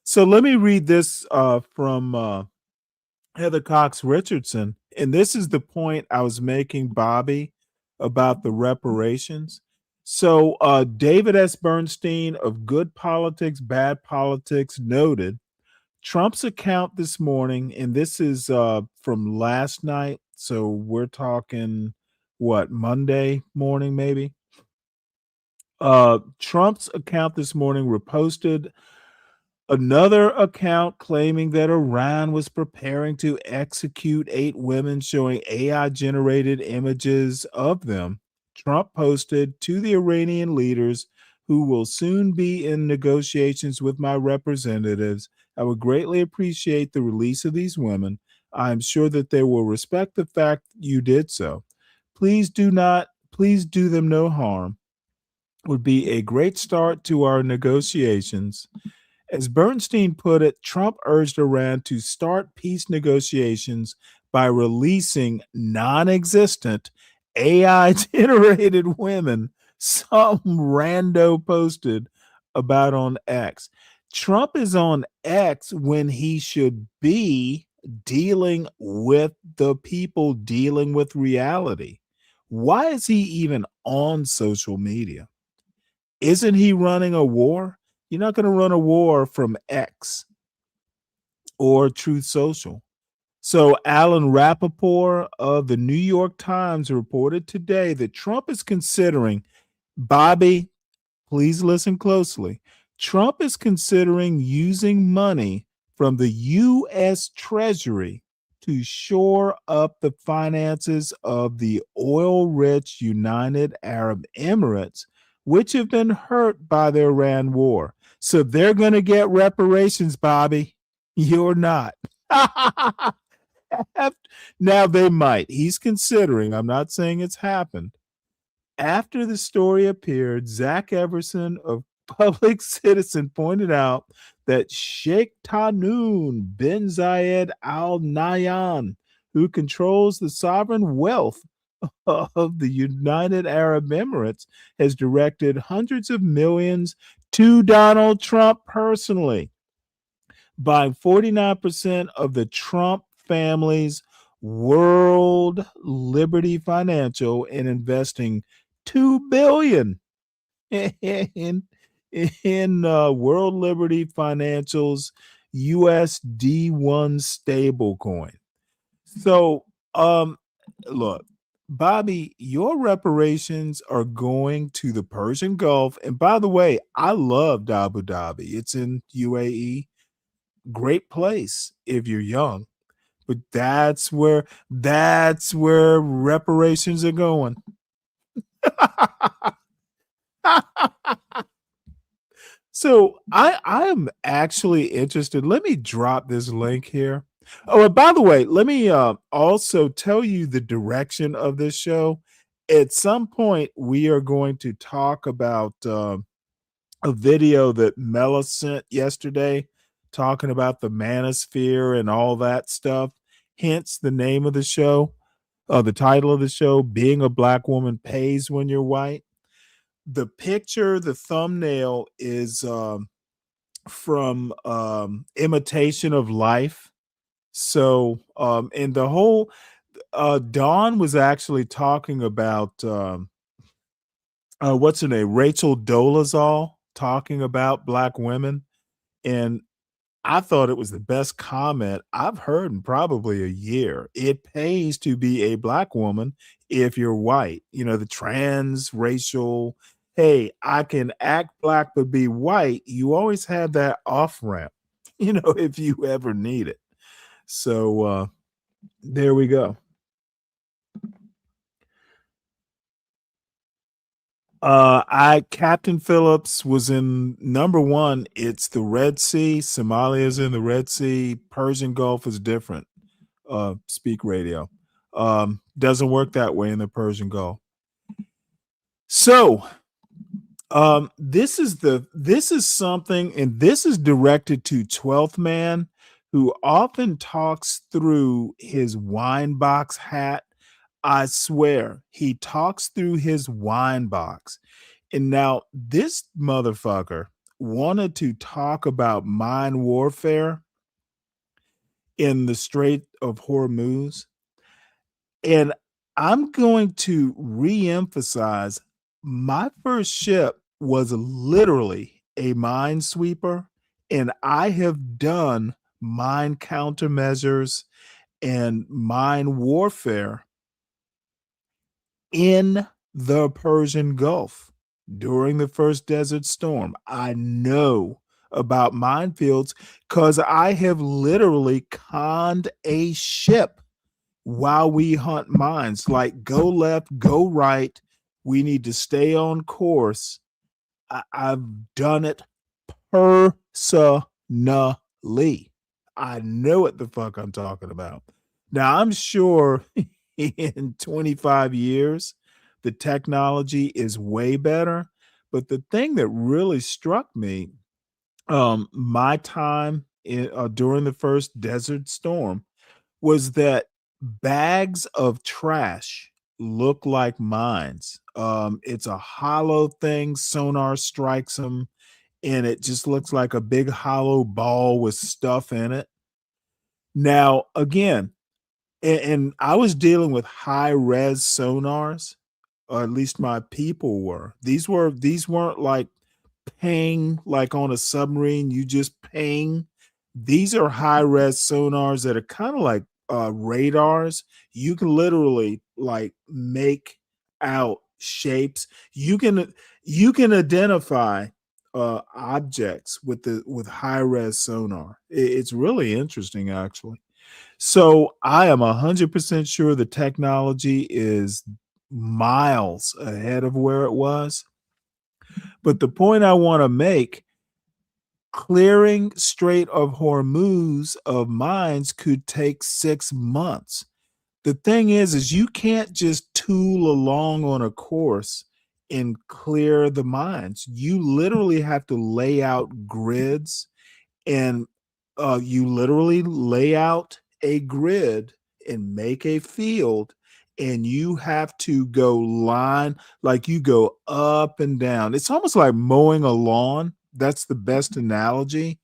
So let me read this from Heather Cox Richardson. And this is the point I was making, Bobby, about the reparations. So David S. Bernstein of Good Politics, Bad Politics noted Trump's account this morning, and this is from last night. So we're talking, what, Monday morning, maybe? Trump's account this morning reposted another account claiming that Iran was preparing to execute 8 women, showing AI generated images of them. Trump posted to the Iranian leaders, who will soon be in negotiations with my representatives. I would greatly appreciate the release of these women. I am sure that they will respect the fact you did so. Please do them no harm. Would be a great start to our negotiations. As Bernstein put it, Trump urged Iran to start peace negotiations by releasing non existent AI generated women, some rando posted about on X. Trump is on X when he should be dealing with the people, dealing with reality. Why is he even on social media? Isn't he running a war? You're not going to run a war from X or Truth Social. So Alan Rappaport of the New York Times reported today that Trump is considering, Bobby, please listen closely. Trump is considering using money from the U.S. Treasury to shore up the finances of the oil-rich United Arab Emirates, which have been hurt by the Iran war. So they're going to get reparations, Bobby. You're not. Now they might. He's considering. I'm not saying it's happened. After the story appeared, Zach Everson of Public Citizen pointed out that Sheikh Tahnoon bin Zayed Al Nahyan, who controls the sovereign wealth of the United Arab Emirates, has directed hundreds of millions to Donald Trump personally, buying 49% of the Trump family's World Liberty Financial and investing $2 billion in World Liberty Financial's USD1 stablecoin. So, look, Bobby, your reparations are going to the Persian Gulf. And by the way, I loved Abu Dhabi. It's in UAE. Great place if you're young. But that's where reparations are going. So I am actually interested. Let me drop this link here. Oh, and by the way, let me also tell you the direction of this show. At some point, we are going to talk about a video that Mela sent yesterday, talking about the manosphere and all that stuff. Hence the name of the show, the title of the show, Being a Black Woman Pays When You're White. The picture, the thumbnail is from Imitation of Life. So, and the whole, Dawn was actually talking about, what's her name? Rachel Dolezal, talking about Black women. And I thought it was the best comment I've heard in probably a year. It pays to be a Black woman if you're white. You know, the transracial, hey, I can act Black but be white. You always have that off ramp, you know, if you ever need it. So there we go. Captain Phillips was in number one. It's the Red Sea. Somalia is in the Red Sea. Persian Gulf is different. speak radio. Doesn't work that way in the Persian Gulf. So this is something, and this is directed to 12th Man, who often talks through his wine box hat. I swear, he talks through his wine box. And now this motherfucker wanted to talk about mine warfare in the Strait of Hormuz. And I'm going to re-emphasize, my first ship was literally a minesweeper, and I have done mine countermeasures and mine warfare in the Persian Gulf during the first Desert Storm. I know about minefields because I have literally conned a ship while we hunt mines, like go left, go right. We need to stay on course. I've done it personally. I know what the fuck I'm talking about. Now, I'm sure in 25 years, the technology is way better. But the thing that really struck me, my time during the first Desert Storm, was that bags of trash look like mines. It's a hollow thing. Sonar strikes them, and it just looks like a big hollow ball with stuff in it. Now, again, and I was dealing with high res sonars, or at least my people were. These weren't like ping, like on a submarine, you just ping. These are high res sonars that are kind of like radars. You can literally like make out shapes. You can identify objects with high res sonar. It's really interesting, actually. So I am 100% sure the technology is miles ahead of where it was. But the point I want to make, clearing Strait of Hormuz of mines could take 6 months. The thing is you can't just tool along on a course and clear the mines. You literally have to lay out grids, and you literally lay out a grid and make a field, and you have to go line, like you go up and down. It's almost like mowing a lawn. That's the best analogy.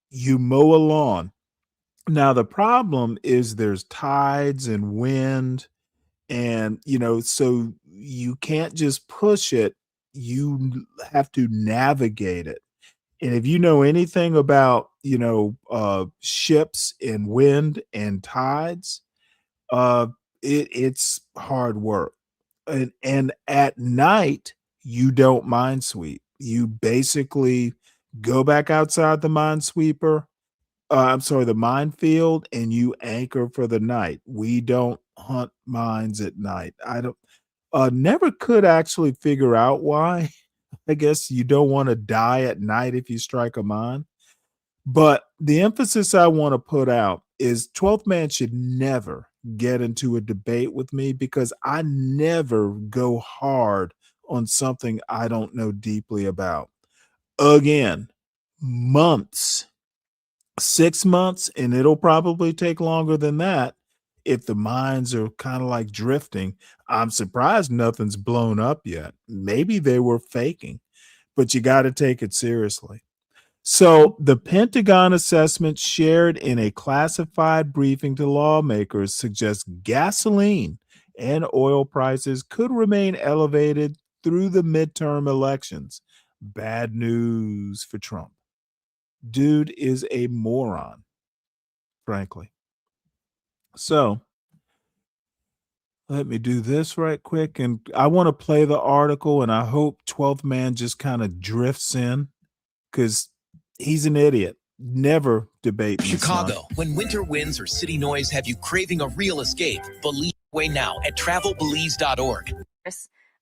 You mow a lawn. Now, the problem is there's tides and wind, and, so you can't just push it. You have to navigate it. And if you know anything about, ships and wind and tides, it's hard work. And at night, you don't minesweep. You basically go back outside the minesweeper. The minefield, and you anchor for the night. We don't hunt mines at night. I don't never could actually figure out why. I guess you don't want to die at night if you strike a mine. But the emphasis I want to put out is 12th Man should never get into a debate with me, because I never go hard on something I don't know deeply about. Again, months. 6 months, and it'll probably take longer than that if the mines are kind of like drifting. I'm surprised nothing's blown up yet. Maybe they were faking, but you got to take it seriously. So the Pentagon assessment shared in a classified briefing to lawmakers suggests gasoline and oil prices could remain elevated through the midterm elections. Bad news for Trump. Dude is a moron, frankly. So let me do this right quick. And I want to play the article, and I hope 12th Man just kind of drifts in, because he's an idiot. Never debate me, Chicago, son. when winter winds or city noise have you craving a real escape, believe way now at travelbelize.org.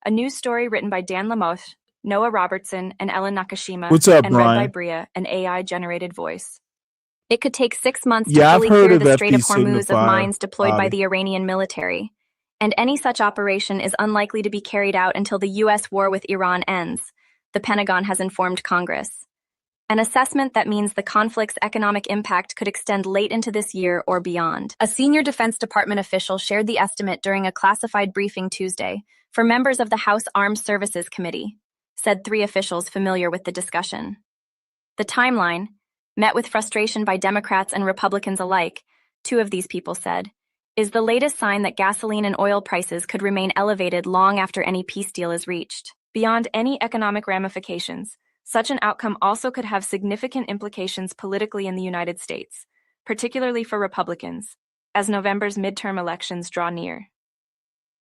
A news story written by Dan Lamoth, Noah Robertson, and Ellen Nakashima. What's up, and Brian? read by Bria, an AI-generated voice. It could take 6 months Yeah, to I've fully heard clear of the Strait of FD Hormuz of signifier, mines deployed by Bobby. the Iranian military, and any such operation is unlikely to be carried out until the U.S. war with Iran ends, the Pentagon has informed Congress. An assessment that means the conflict's economic impact could extend late into this year or beyond. A senior Defense Department official shared the estimate during a classified briefing Tuesday for members of the House Armed Services Committee, said 3 officials familiar with the discussion. The timeline, met with frustration by Democrats and Republicans alike, 2 of these people said, is the latest sign that gasoline and oil prices could remain elevated long after any peace deal is reached. Beyond any economic ramifications, such an outcome also could have significant implications politically in the United States, particularly for Republicans, as November's midterm elections draw near.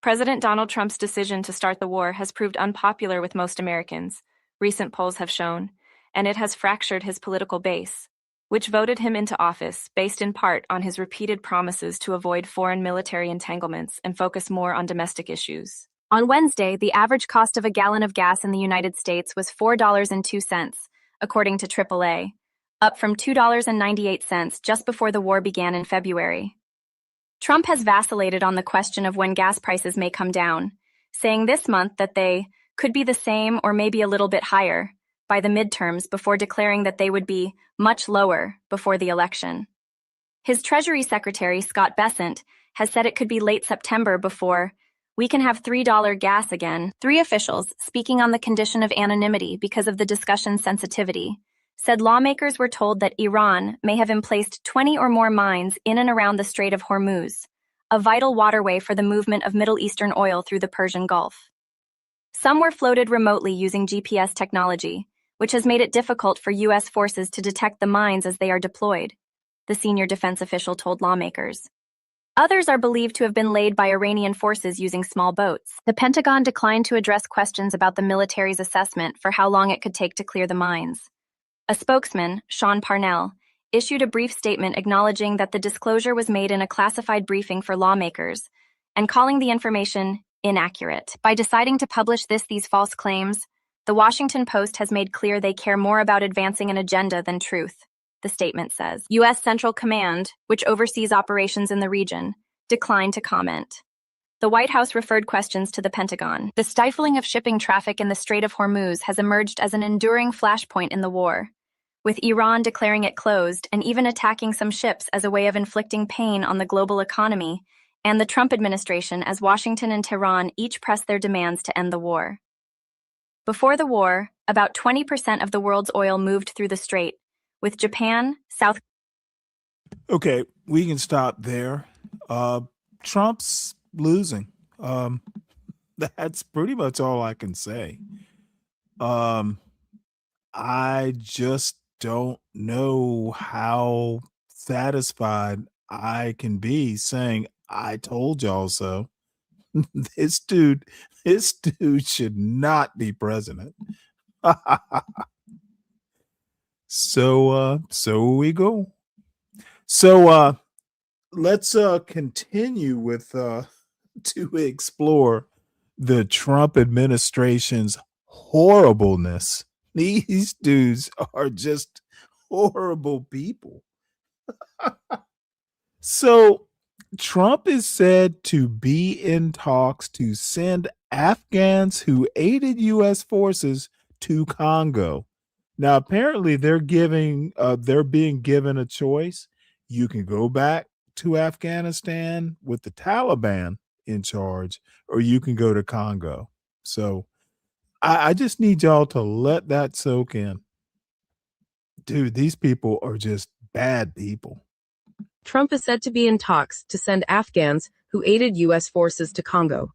President Donald Trump's decision to start the war has proved unpopular with most Americans, recent polls have shown, and it has fractured his political base, which voted him into office based in part on his repeated promises to avoid foreign military entanglements and focus more on domestic issues. On Wednesday, the average cost of a gallon of gas in the United States was $4.02, according to AAA, up from $2.98 just before the war began in February. Trump has vacillated on the question of when gas prices may come down, saying this month that they could be the same or maybe a little bit higher by the midterms before declaring that they would be much lower before the election. His Treasury Secretary, Scott Bessent, has said it could be late September before we can have $3 gas again. 3 officials, speaking on the condition of anonymity because of the discussion's sensitivity, said lawmakers were told that Iran may have emplaced 20 or more mines in and around the Strait of Hormuz, a vital waterway for the movement of Middle Eastern oil through the Persian Gulf. Some were floated remotely using GPS technology, which has made it difficult for U.S. forces to detect the mines as they are deployed, the senior defense official told lawmakers. Others are believed to have been laid by Iranian forces using small boats. The Pentagon declined to address questions about the military's assessment for how long it could take to clear the mines. A spokesman, Sean Parnell, issued a brief statement acknowledging that the disclosure was made in a classified briefing for lawmakers and calling the information inaccurate. By deciding to publish these false claims, the Washington Post has made clear they care more about advancing an agenda than truth, the statement says. U.S. Central Command, which oversees operations in the region, declined to comment. The White House referred questions to the Pentagon. The stifling of shipping traffic in the Strait of Hormuz has emerged as an enduring flashpoint in the war, with Iran declaring it closed and even attacking some ships as a way of inflicting pain on the global economy, and the Trump administration as Washington and Tehran each press their demands to end the war. Before the war, about 20% of the world's oil moved through the strait, with Japan, South. Okay, we can stop there. Trump's losing. That's pretty much all I can say. I just don't know how satisfied I can be saying I told y'all so. This dude should not be president. So we go. So let's continue with to explore the Trump administration's horribleness. These dudes are just horrible people. So Trump is said to be in talks to send Afghans who aided U.S. forces to Congo. Now, apparently, they're being given a choice. You can go back to Afghanistan with the Taliban in charge, or you can go to Congo. So I just need y'all to let that soak in. Dude, these people are just bad people. Trump is said to be in talks to send Afghans who aided U.S. forces to Congo.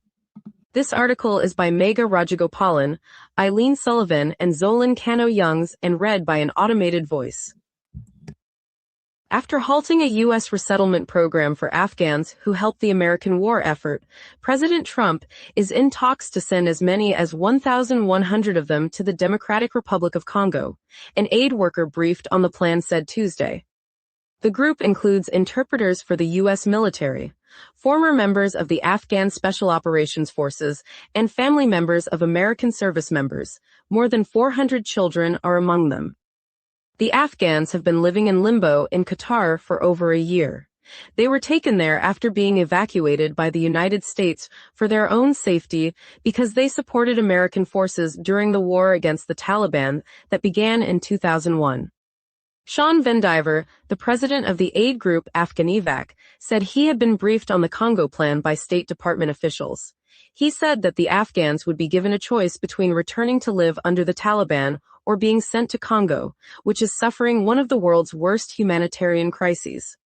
This article is by Megha Rajagopalan, Eileen Sullivan, and Zolan Kano-Youngs, and read by an automated voice. After halting a U.S. resettlement program for Afghans who helped the American war effort, President Trump is in talks to send as many as 1,100 of them to the Democratic Republic of Congo, an aid worker briefed on the plan said Tuesday. The group includes interpreters for the U.S. military, former members of the Afghan Special Operations Forces, and family members of American service members. More than 400 children are among them. The Afghans have been living in limbo in Qatar for over a year. They were taken there after being evacuated by the United States for their own safety because they supported American forces during the war against the Taliban that began in 2001. Sean Vendiver, the president of the aid group Afghanivac, said he had been briefed on the Congo plan by State Department officials. He said that the Afghans would be given a choice between returning to live under the Taliban or being sent to Congo, which is suffering one of the world's worst humanitarian crises.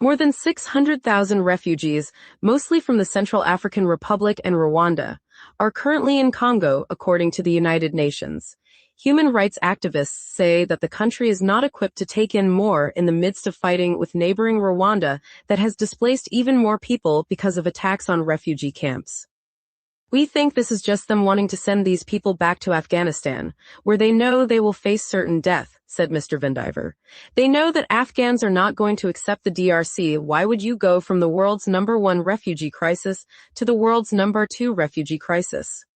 More than 600,000 refugees, mostly from the Central African Republic and Rwanda, are currently in Congo, according to the United Nations. Human rights activists say that the country is not equipped to take in more in the midst of fighting with neighboring Rwanda that has displaced even more people because of attacks on refugee camps. We think this is just them wanting to send these people back to Afghanistan, where they know they will face certain death, said Mr. Vendiver. They know that Afghans are not going to accept the DRC. Why would you go from the world's #1 refugee crisis to the world's #2 refugee crisis?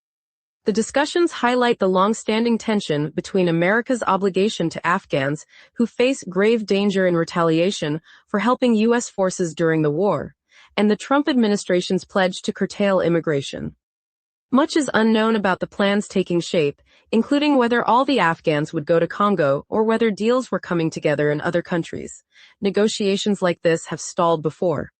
The discussions highlight the long-standing tension between America's obligation to Afghans who face grave danger in retaliation for helping U.S. forces during the war, and the Trump administration's pledge to curtail immigration. Much is unknown about the plans taking shape, including whether all the Afghans would go to Congo or whether deals were coming together in other countries. Negotiations like this have stalled before.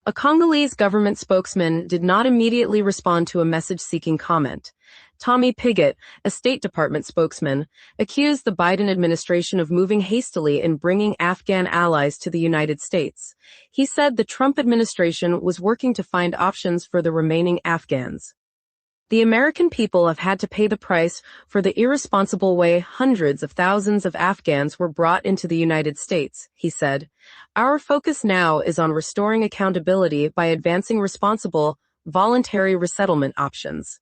A Congolese government spokesman did not immediately respond to a message-seeking comment. Tommy Pigott, a State Department spokesman, accused the Biden administration of moving hastily in bringing Afghan allies to the United States. He said the Trump administration was working to find options for the remaining Afghans. The American people have had to pay the price for the irresponsible way hundreds of thousands of Afghans were brought into the United States, he said. Our focus now is on restoring accountability by advancing responsible, voluntary resettlement options.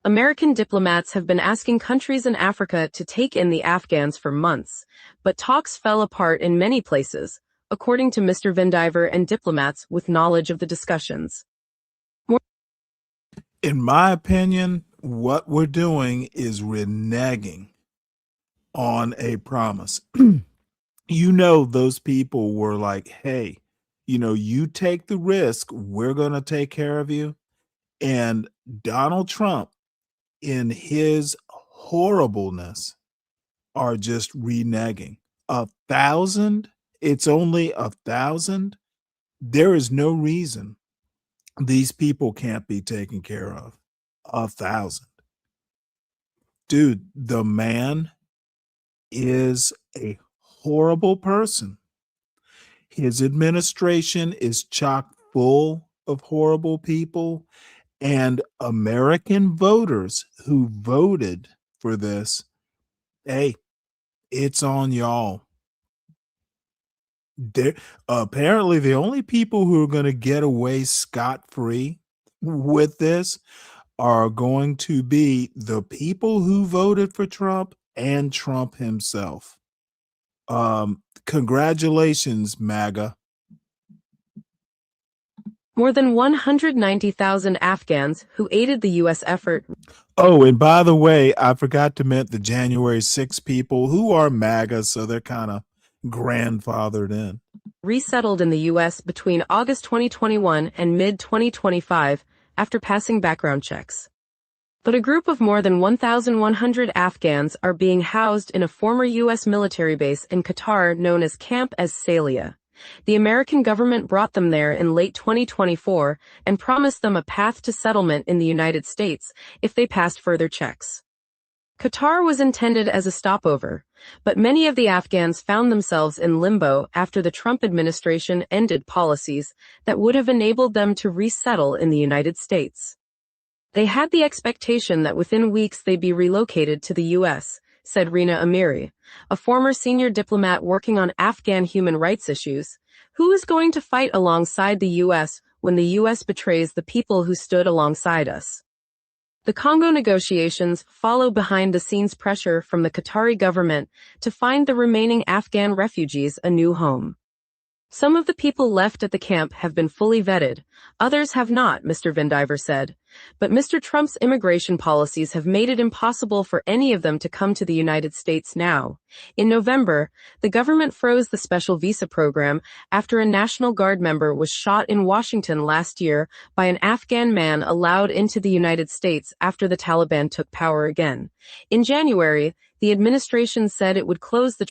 American diplomats have been asking countries in Africa to take in the Afghans for months, but talks fell apart in many places, according to Mr. Vendiver and diplomats with knowledge of the discussions. In my opinion, what we're doing is reneging on a promise. Those people were like, hey, you take the risk, we're going to take care of you. And Donald Trump, in his horribleness, are just reneging. 1,000, it's only 1,000. There is no reason these people can't be taken care of. 1,000. Dude, the man is a horrible person. His administration is chock full of horrible people, and American voters who voted for this, hey, it's on y'all. Apparently, the only people who are going to get away scot-free with this are going to be the people who voted for Trump and Trump himself. Congratulations, MAGA. More than 190,000 Afghans who aided the U.S. effort. Oh, and by the way, I forgot to mention the January 6 people who are MAGA, so they're kind of grandfathered in. Resettled in the U.S. between August 2021 and mid-2025 after passing background checks. But a group of more than 1,100 Afghans are being housed in a former U.S. military base in Qatar known as Camp Salia. The American government brought them there in late 2024 and promised them a path to settlement in the United States if they passed further checks. Qatar was intended as a stopover, but many of the Afghans found themselves in limbo after the Trump administration ended policies that would have enabled them to resettle in the United States. They had the expectation that within weeks they'd be relocated to the U.S., said Rina Amiri, a former senior diplomat working on Afghan human rights issues. Who is going to fight alongside the U.S. when the U.S. betrays the people who stood alongside us? The Congo negotiations follow behind-the-scenes pressure from the Qatari government to find the remaining Afghan refugees a new home. Some of the people left at the camp have been fully vetted. Others have not, Mr. Vandiver said. But Mr. Trump's immigration policies have made it impossible for any of them to come to the United States now. In November, the government froze the special visa program after a National Guard member was shot in Washington last year by an Afghan man allowed into the United States after the Taliban took power again. In January, the administration said it would close the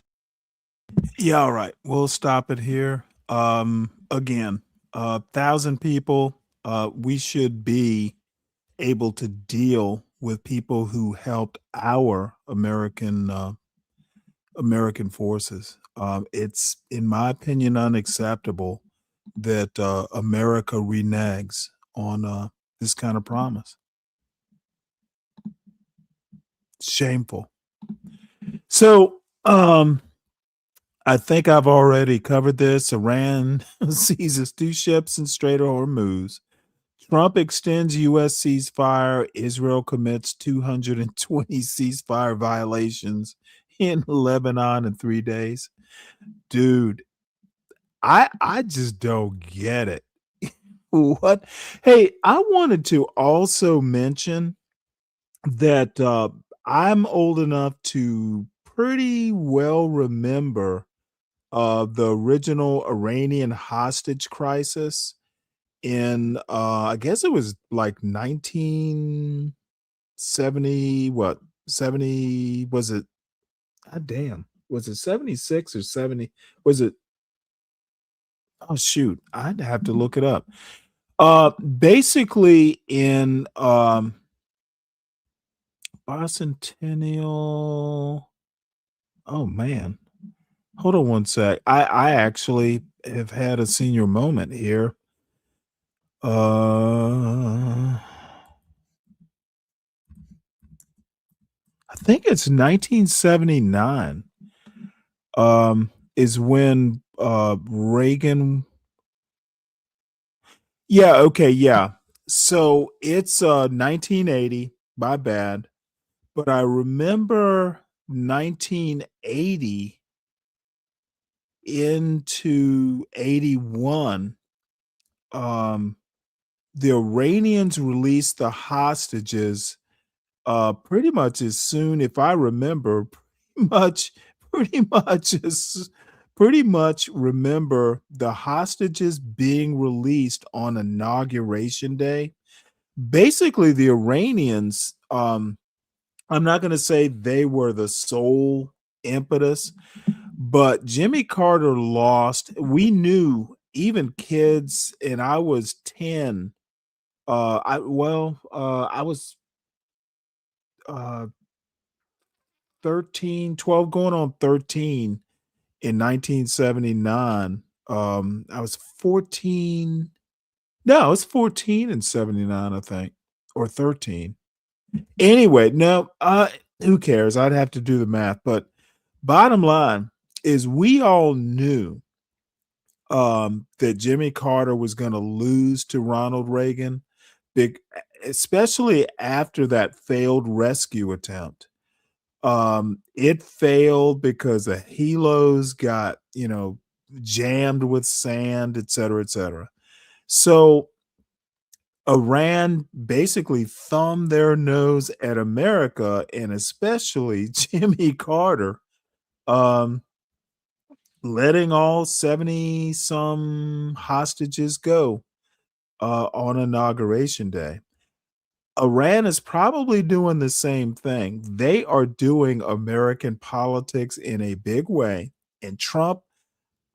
Yeah, all right. We'll stop it here. Again, 1,000 people. We should be able to deal with people who helped our American forces. It's, in my opinion, unacceptable that America reneges on this kind of promise. Shameful. So, I think I've already covered this. Iran seizes 2 ships in Strait of Hormuz. Trump extends U.S. ceasefire. Israel commits 220 ceasefire violations in Lebanon in 3 days. Dude, I just don't get it. What? Hey, I wanted to also mention that I'm old enough to pretty well remember the original Iranian hostage crisis in I guess it was like 1970, what, 70, was it, god damn, was it 76 or 70, was it, oh shoot, I'd have to look it up. Basically in bicentennial, oh man, hold on one sec. I actually have had a senior moment here. I think it's 1979. Is when Reagan. Yeah, okay, yeah. So it's 1980. My bad, but I remember 1980 into 81. The Iranians released the hostages pretty much as soon, if I remember, pretty much as pretty much remember the hostages being released on inauguration day. Basically, the Iranians, I'm not going to say they were the sole impetus, but Jimmy Carter lost. We knew, even kids, and I was 10. I was uh 13, 12, going on 13 in 1979. I was 14. No, I was 14 in 79, I think, or 13. Anyway, no, who cares? I'd have to do the math, but bottom line is we all knew that Jimmy Carter was going to lose to Ronald Reagan, big, especially after that failed rescue attempt. It failed because the helos got, jammed with sand, et cetera, et cetera. So Iran basically thumbed their nose at America and especially Jimmy Carter, um, letting all 70 some hostages go on inauguration day. Iran is probably doing the same thing. They are doing American politics in a big way. And Trump,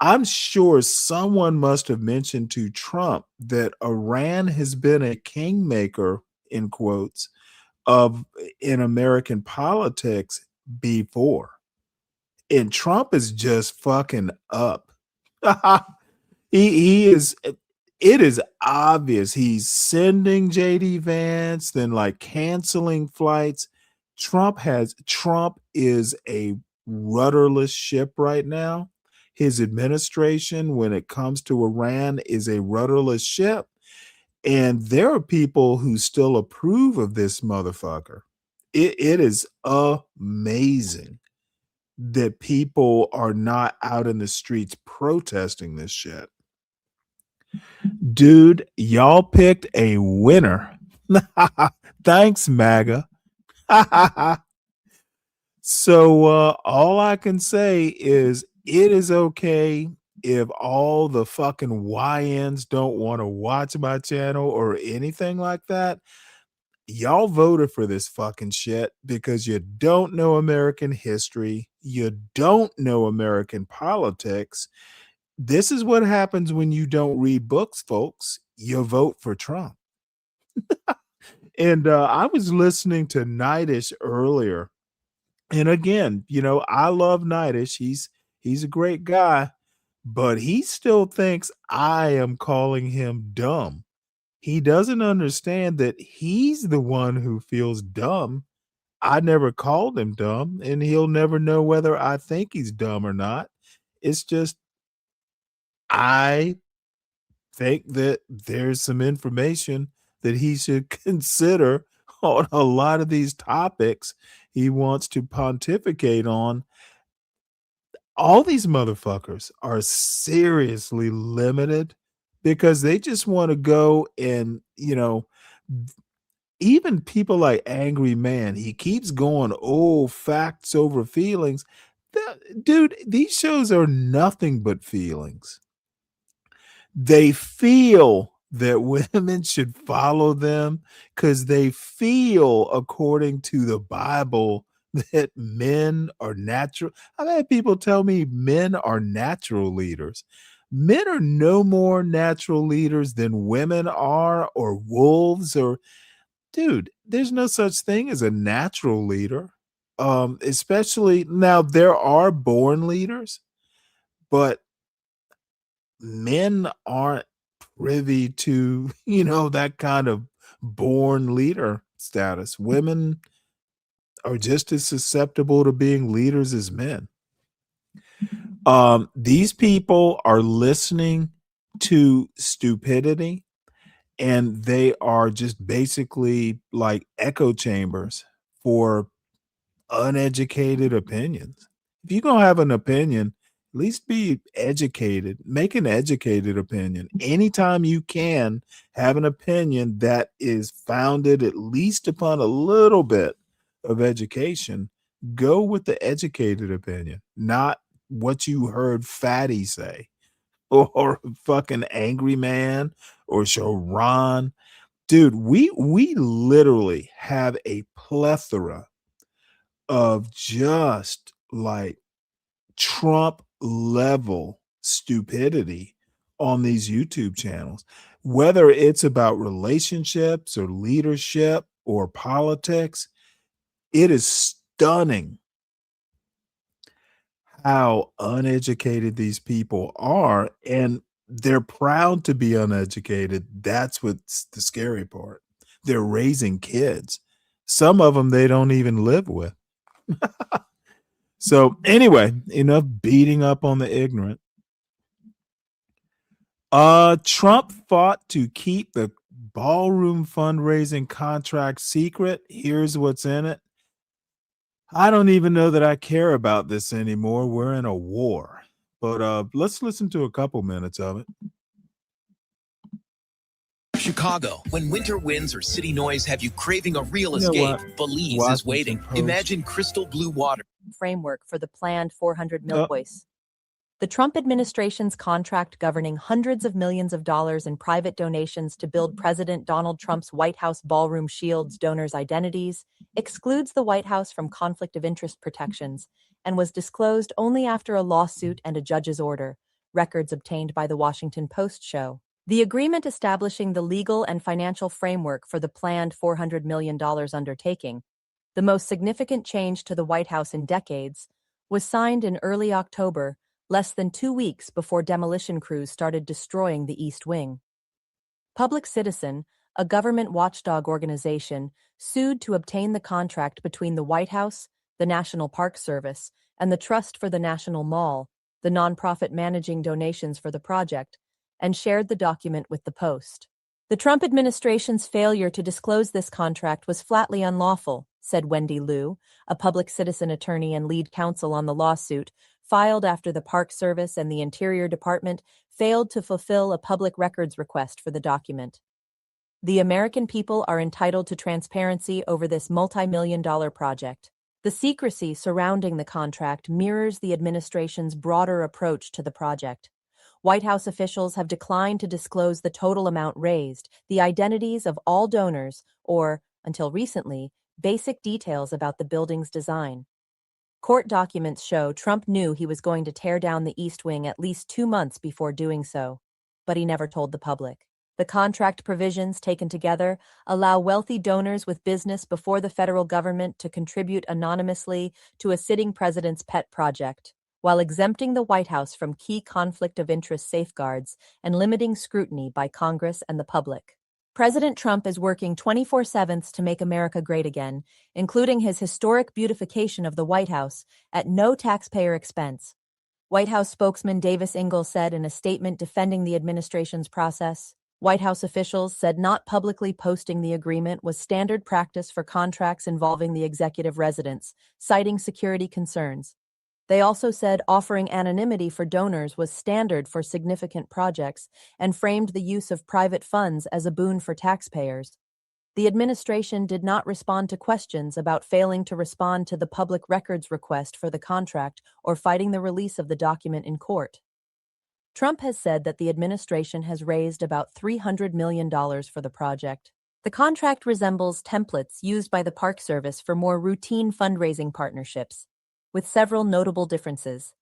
I'm sure someone must have mentioned to Trump that Iran has been a kingmaker, in quotes, of in American politics before. And Trump is just fucking up. He is, it is obvious he's sending JD Vance, then like canceling flights. Trump is a rudderless ship right now. His administration, when it comes to Iran, is a rudderless ship. And there are people who still approve of this motherfucker. It is amazing. that people are not out in the streets protesting this shit. Dude, y'all picked a winner. Thanks, MAGA. So all I can say is it is okay if all the fucking YNs don't want to watch my channel or anything like that. Y'all voted for this fucking shit because you don't know American history. You don't know American politics. This is what happens when you don't read books, folks. You vote for Trump. And I was listening to Nightish earlier. And again, I love Nightish. He's a great guy, but he still thinks I am calling him dumb. He doesn't understand that he's the one who feels dumb. I never called him dumb, and he'll never know whether I think he's dumb or not. It's just I think that there's some information that he should consider on a lot of these topics he wants to pontificate on. All these motherfuckers are seriously limited because they just want to go and, even people like Angry Man, he keeps going, oh, facts over feelings. Dude, these shows are nothing but feelings. They feel that women should follow them because they feel, according to the Bible, that men are natural. I've had people tell me men are natural leaders. Men are no more natural leaders than women are, or wolves, or dude, there's no such thing as a natural leader. Especially now, there are born leaders, but men aren't privy to, that kind of born leader status. Women are just as susceptible to being leaders as men. These people are listening to stupidity, and they are just basically like echo chambers for uneducated opinions. If you're going to have an opinion, at least be educated. Make an educated opinion. Anytime you can have an opinion that is founded at least upon a little bit of education, go with the educated opinion, not what you heard Fatty say or fucking Angry Man or Sharon. Dude, we literally have a plethora of just like Trump level stupidity on these YouTube channels, whether it's about relationships or leadership or politics. It is stunning how uneducated these people are, and they're proud to be uneducated. That's what's the scary part. They're raising kids. Some of them they don't even live with. So anyway, enough beating up on the ignorant. Trump fought to keep the ballroom fundraising contract secret. Here's what's in it. I don't even know that I care about this anymore. We're in a war. But let's listen to a couple minutes of it. Chicago, when winter winds or city noise have you craving a real You know escape, what? Belize is Washington waiting. Post. Imagine crystal blue water. Framework for the planned 400 mil voice. The Trump administration's contract governing hundreds of millions of dollars in private donations to build President Donald Trump's White House ballroom shields donors' identities, excludes the White House from conflict of interest protections, and was disclosed only after a lawsuit and a judge's order, records obtained by the Washington Post show. The agreement establishing the legal and financial framework for the planned $400 million undertaking, the most significant change to the White House in decades, was signed in early October, less than 2 weeks before demolition crews started destroying the East Wing. Public Citizen, a government watchdog organization, sued to obtain the contract between the White House, the National Park Service, and the Trust for the National Mall, the nonprofit managing donations for the project, and shared the document with the Post. The Trump administration's failure to disclose this contract was flatly unlawful, said Wendy Liu, a public citizen attorney and lead counsel on the lawsuit, filed after the Park Service and the Interior Department failed to fulfill a public records request for the document. The American people are entitled to transparency over this multi-million-dollar project. The secrecy surrounding the contract mirrors the administration's broader approach to the project. White House officials have declined to disclose the total amount raised, the identities of all donors, or, until recently, basic details about the building's design. Court documents show Trump knew he was going to tear down the East Wing at least 2 months before doing so, but he never told the public. The contract provisions, taken together, allow wealthy donors with business before the federal government to contribute anonymously to a sitting president's pet project, while exempting the White House from key conflict of interest safeguards and limiting scrutiny by Congress and the public. President Trump is working 24/7 to make America great again, including his historic beautification of the White House at no taxpayer expense. White House spokesman Davis Ingalls said in a statement defending the administration's process, White House officials said not publicly posting the agreement was standard practice for contracts involving the executive residence, citing security concerns. They also said offering anonymity for donors was standard for significant projects and framed the use of private funds as a boon for taxpayers. The administration did not respond to questions about failing to respond to the public records request for the contract or fighting the release of the document in court. Trump has said that the administration has raised about $300 million for the project. The contract resembles templates used by the Park Service for more routine fundraising partnerships, with several notable differences.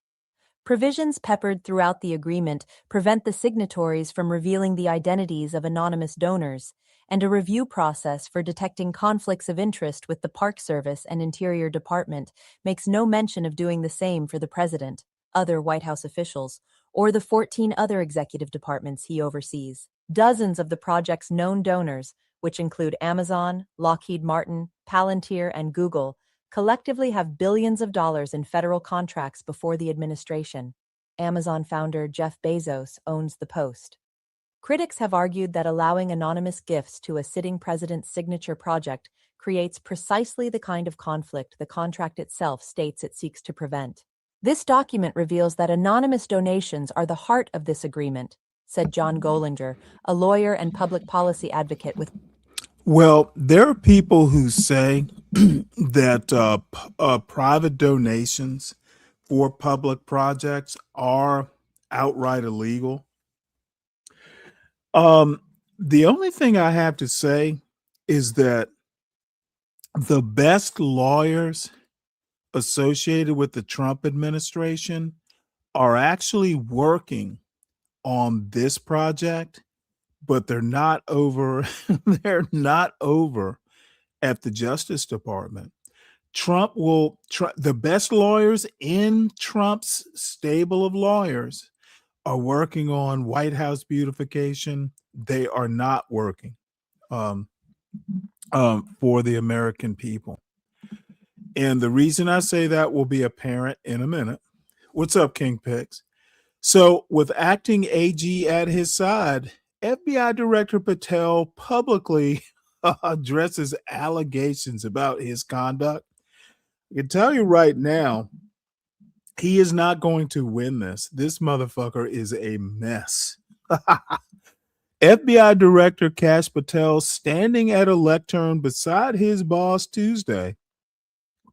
Provisions peppered throughout the agreement prevent the signatories from revealing the identities of anonymous donors, and a review process for detecting conflicts of interest with the Park Service and Interior Department makes no mention of doing the same for the president, other White House officials, or the 14 other executive departments he oversees. Dozens of the project's known donors, which include Amazon, Lockheed Martin, Palantir, and Google, collectively have billions of dollars in federal contracts before the administration. Amazon founder Jeff Bezos owns the Post. Critics have argued that allowing anonymous gifts to a sitting president's signature project creates precisely the kind of conflict the contract itself states it seeks to prevent. This document reveals that anonymous donations are the heart of this agreement, said John Gollinger, a lawyer and public policy advocate with. Well, there are people who say that private donations for public projects are outright illegal. The only thing I have to say is that the best lawyers associated with the Trump administration are actually working on this project, but they're not over they're not over at the Justice Department. The best lawyers in Trump's stable of lawyers are working on White House beautification. They are not working for the American people. And the reason I say that will be apparent in a minute. What's up, King Pix? So, with acting AG at his side, FBI Director Patel publicly addresses allegations about his conduct. I can tell you right now, he is not going to win this. This motherfucker is a mess. FBI Director Kash Patel, standing at a lectern beside his boss Tuesday,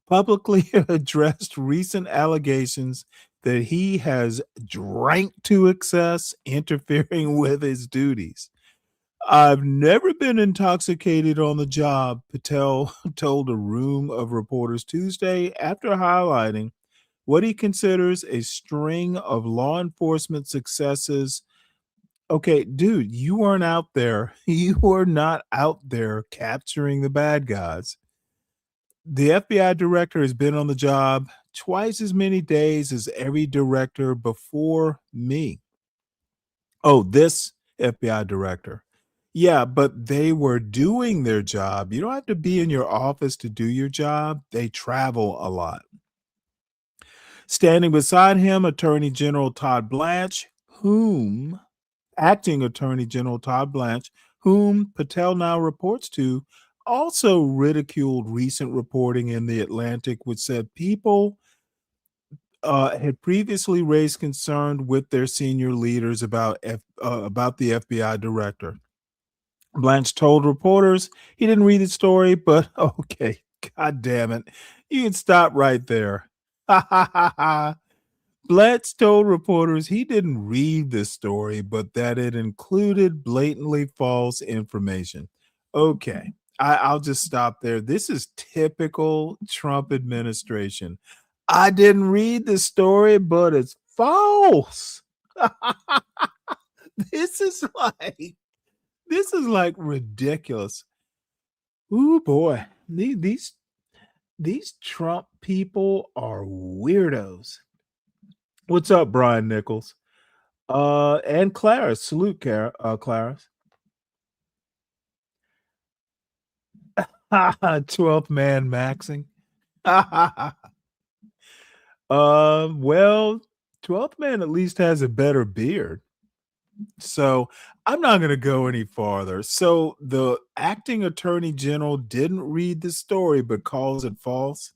publicly addressed recent allegations that he has drank to excess, interfering with his duties. I've never been intoxicated on the job, Patel told a room of reporters Tuesday after highlighting what he considers a string of law enforcement successes. Okay, dude, you weren't out there. You were not out there capturing the bad guys. The FBI director has been on the job twice as many days as every director before me. Oh, this FBI director. Yeah, but they were doing their job. You don't have to be in your office to do your job. They travel a lot. Standing beside him, Attorney General Todd Blanche, acting Attorney General Todd Blanche, whom Patel now reports to, also ridiculed recent reporting in The Atlantic, which said people had previously raised concern with their senior leaders about the FBI director. Blanche told reporters he didn't read the story, but okay, god damn it, you can stop right there. Ha ha ha ha. Blanche told reporters he didn't read the story, but that it included blatantly false information. Okay, I'll just stop there. This is typical Trump administration. I didn't read the story, but it's false. this is like this is like ridiculous. Ooh boy, these Trump people are weirdos. What's up, Brian Nichols? And Claris, salute, Claris. 12th man maxing. Well, 12th man at least has a better beard. So I'm not going to go any farther. So the acting attorney general didn't read the story but calls it false.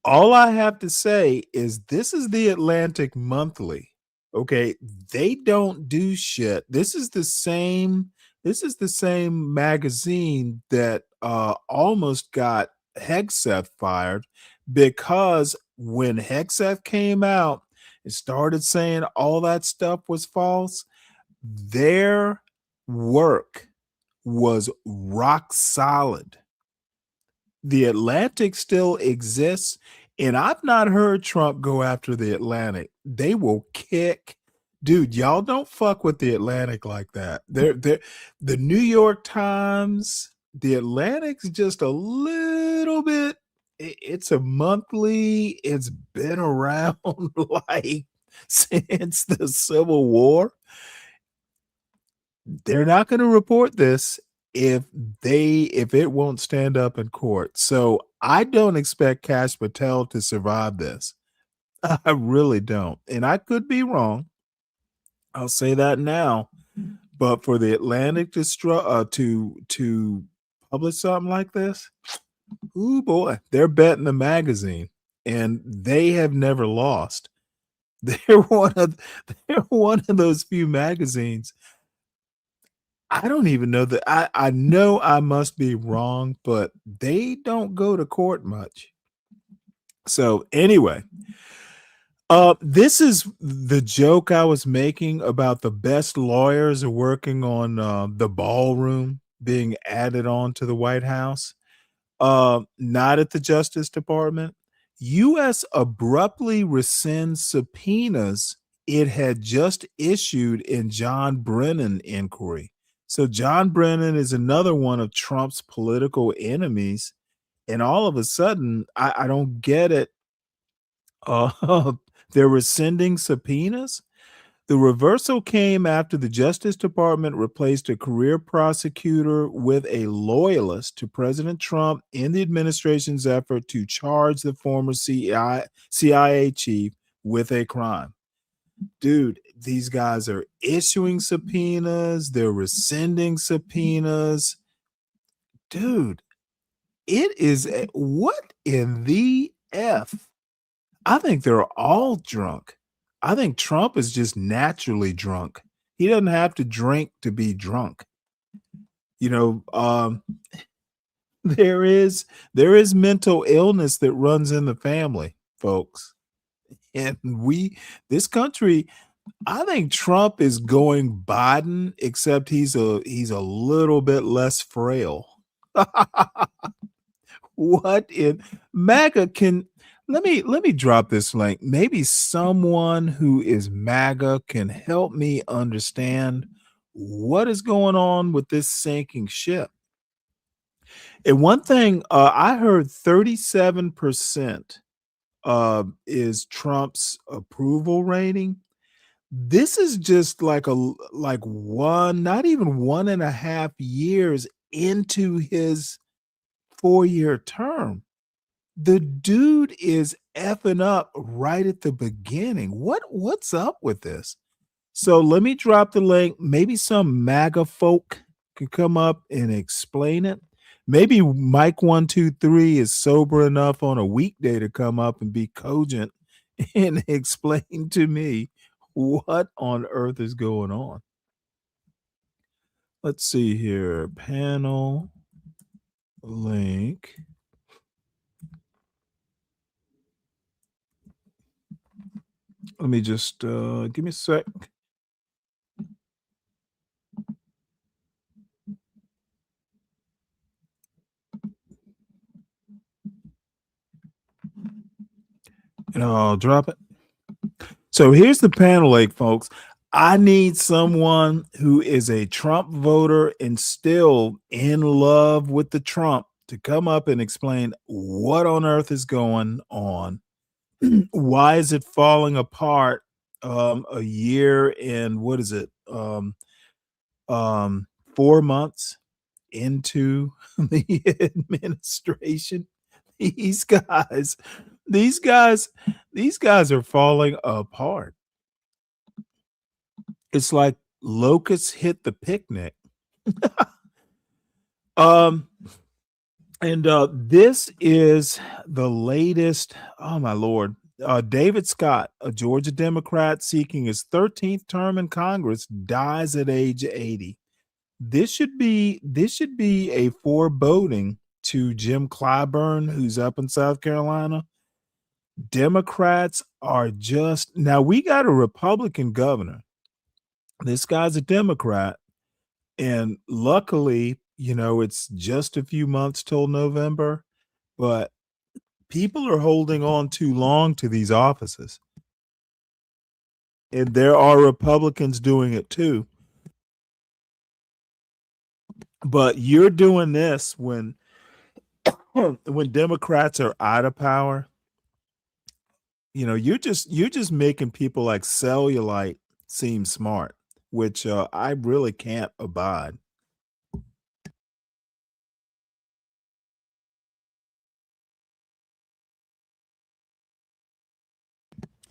All I have to say is this is the Atlantic Monthly. Okay, they don't do shit. This is the same magazine that almost got Hegseth fired because when Hegseth came out and started saying all that stuff was false, their work was rock solid. The Atlantic still exists, and I've not heard Trump go after the Atlantic. They will kick. Dude, y'all don't fuck with the Atlantic like that. They're the New York Times, the Atlantic's just a little bit. It's a monthly. It's been around like since the Civil War. They're not going to report this if it won't stand up in court. So I don't expect Kash Patel to survive this. I really don't. And I could be wrong. I'll say that now. But for the Atlantic to publish something like this, ooh boy, they're betting the magazine, and they have never lost. They're one of those few magazines. I don't even know that. I know I must be wrong, but they don't go to court much. So anyway, this is the joke I was making about the best lawyers are working on the ballroom being added on to the White House. Not at the Justice Department. U.S. abruptly rescinds subpoenas it had just issued in John Brennan inquiry. So John Brennan is another one of Trump's political enemies. And all of a sudden, I don't get it. They're rescinding subpoenas. The reversal came after the Justice Department replaced a career prosecutor with a loyalist to President Trump in the administration's effort to charge the former CIA chief with a crime. Dude, these guys are issuing subpoenas, they're rescinding subpoenas. Dude, it is what in the F? I think they're all drunk. I think Trump is just naturally drunk. He doesn't have to drink to be drunk. You know, there is mental illness that runs in the family, folks. And this country, I think Trump is going Biden, except he's a little bit less frail. What in MAGA can let me drop this link. Maybe someone who is MAGA can help me understand what is going on with this sinking ship. And one thing I heard 37% is Trump's approval rating. This is just like one, not even 1.5 years into his 4-year term. The dude is effing up right at the beginning. What's up with this? So let me drop the link. Maybe some MAGA folk can come up and explain it. Maybe Mike 123 is sober enough on a weekday to come up and be cogent and explain to me what on earth is going on. Let's see here. Panel link. Let me just give me a sec. And I'll drop it. So here's the panel link, folks. I need someone who is a Trump voter and still in love with the Trump to come up and explain what on earth is going on. Why is it falling apart a year and what is it? 4 months into the administration. These guys, these guys, these guys are falling apart. It's like locusts hit the picnic. This is the latest. Oh my Lord. David Scott, a Georgia Democrat seeking his 13th term in Congress, dies at age 80. This should be a foreboding to Jim Clyburn, who's up in South Carolina. Democrats are just now. We got a Republican governor. This guy's a Democrat, and luckily, it's just a few months till November, but people are holding on too long to these offices. And there are Republicans doing it too. But you're doing this when Democrats are out of power. You're just making people like Cellulite seem smart, which I really can't abide.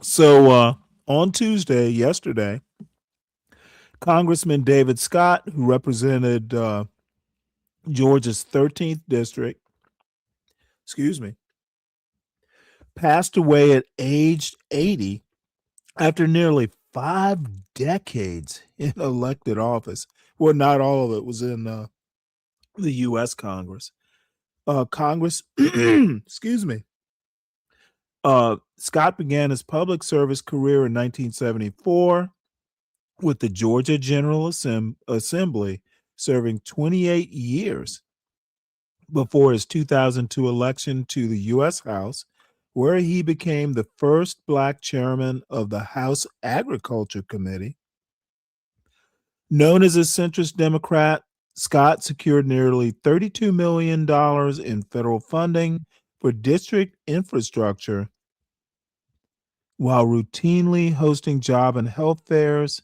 So on yesterday, Congressman David Scott, who represented Georgia's 13th district, passed away at age 80 after nearly 5 decades in elected office. Well, not all of it was in the U.S. Congress. Scott began his public service career in 1974 with the Georgia General Assembly, serving 28 years before his 2002 election to the U.S. House, where he became the first Black chairman of the House Agriculture Committee. Known as a centrist Democrat, Scott secured nearly $32 million in federal funding for district infrastructure while routinely hosting job and health fairs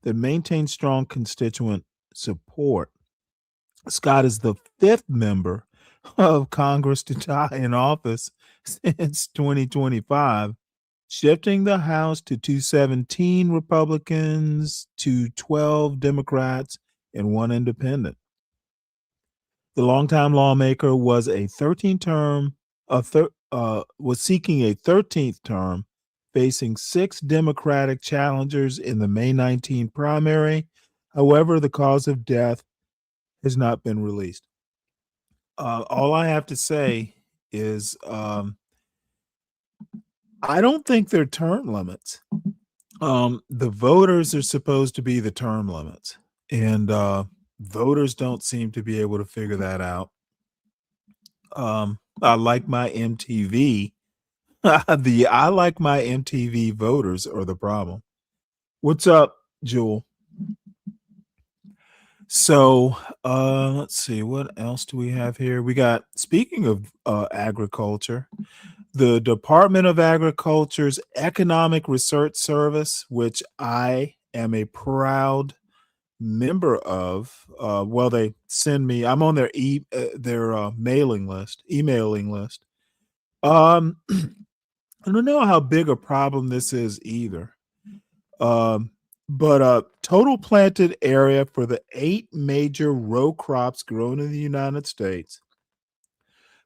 that maintain strong constituent support. Scott is the 5th member of Congress to die in office since 2025, shifting the House to 217 Republicans to 12 Democrats and 1 independent. The longtime lawmaker was seeking a 13th term, facing 6 Democratic challengers in the May 19 primary. However, the cause of death has not been released. All I have to say is I don't think they're term limits. The voters are supposed to be the term limits, and voters don't seem to be able to figure that out. I like my MTV. I like my MTV voters are the problem. What's up, Jewel? So let's see, what else do we have here? We got, speaking of agriculture, the Department of Agriculture's Economic Research Service, which I am a proud member of. Well, they send me, I'm on their emailing list. I don't know how big a problem this is either. But total planted area for the 8 major row crops grown in the United States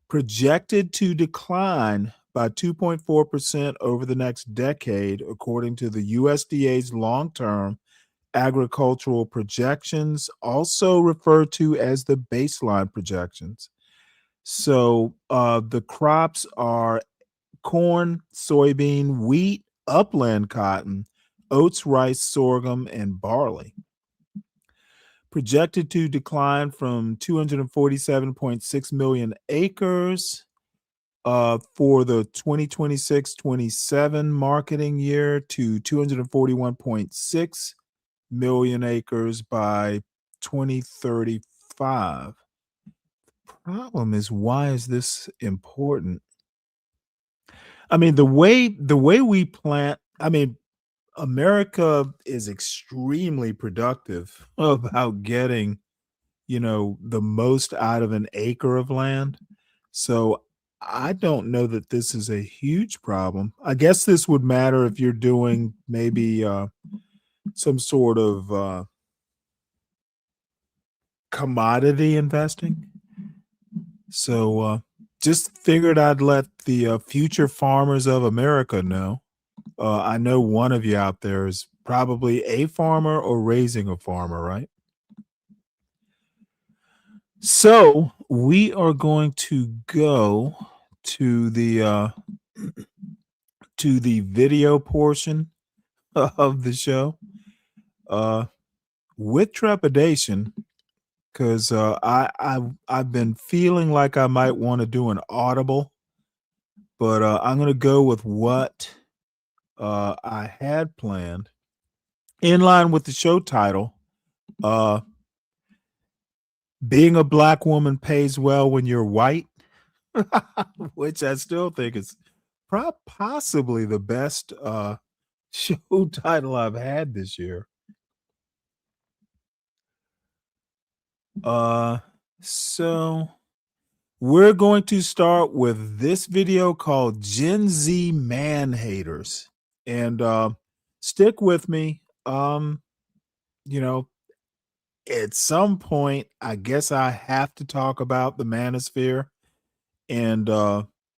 projected to decline by 2.4% over the next decade, according to the USDA's long-term agricultural projections, also referred to as the baseline projections. So the crops are corn, soybean, wheat, upland cotton, oats, rice, sorghum, and barley. Projected to decline from 247.6 million acres for the 2026-27 marketing year to 241.6 million acres by 2035. Problem is, why is this important? I mean, the way we plant, I mean, America is extremely productive about getting, the most out of an acre of land. So I don't know that this is a huge problem. I guess this would matter if you're doing maybe some sort of commodity investing. So just figured I'd let the future farmers of America know. I know one of you out there is probably a farmer or raising a farmer, right? So we are going to go to the video portion of the show with trepidation, because I've been feeling like I might want to do an audible, but I'm going to go with what I had planned in line with the show title. Being a black woman pays well when you're white, which I still think is possibly the best show title I've had this year. So we're going to start with this video called Gen Z Man Haters. And stick with me. At some point, I guess I have to talk about the manosphere and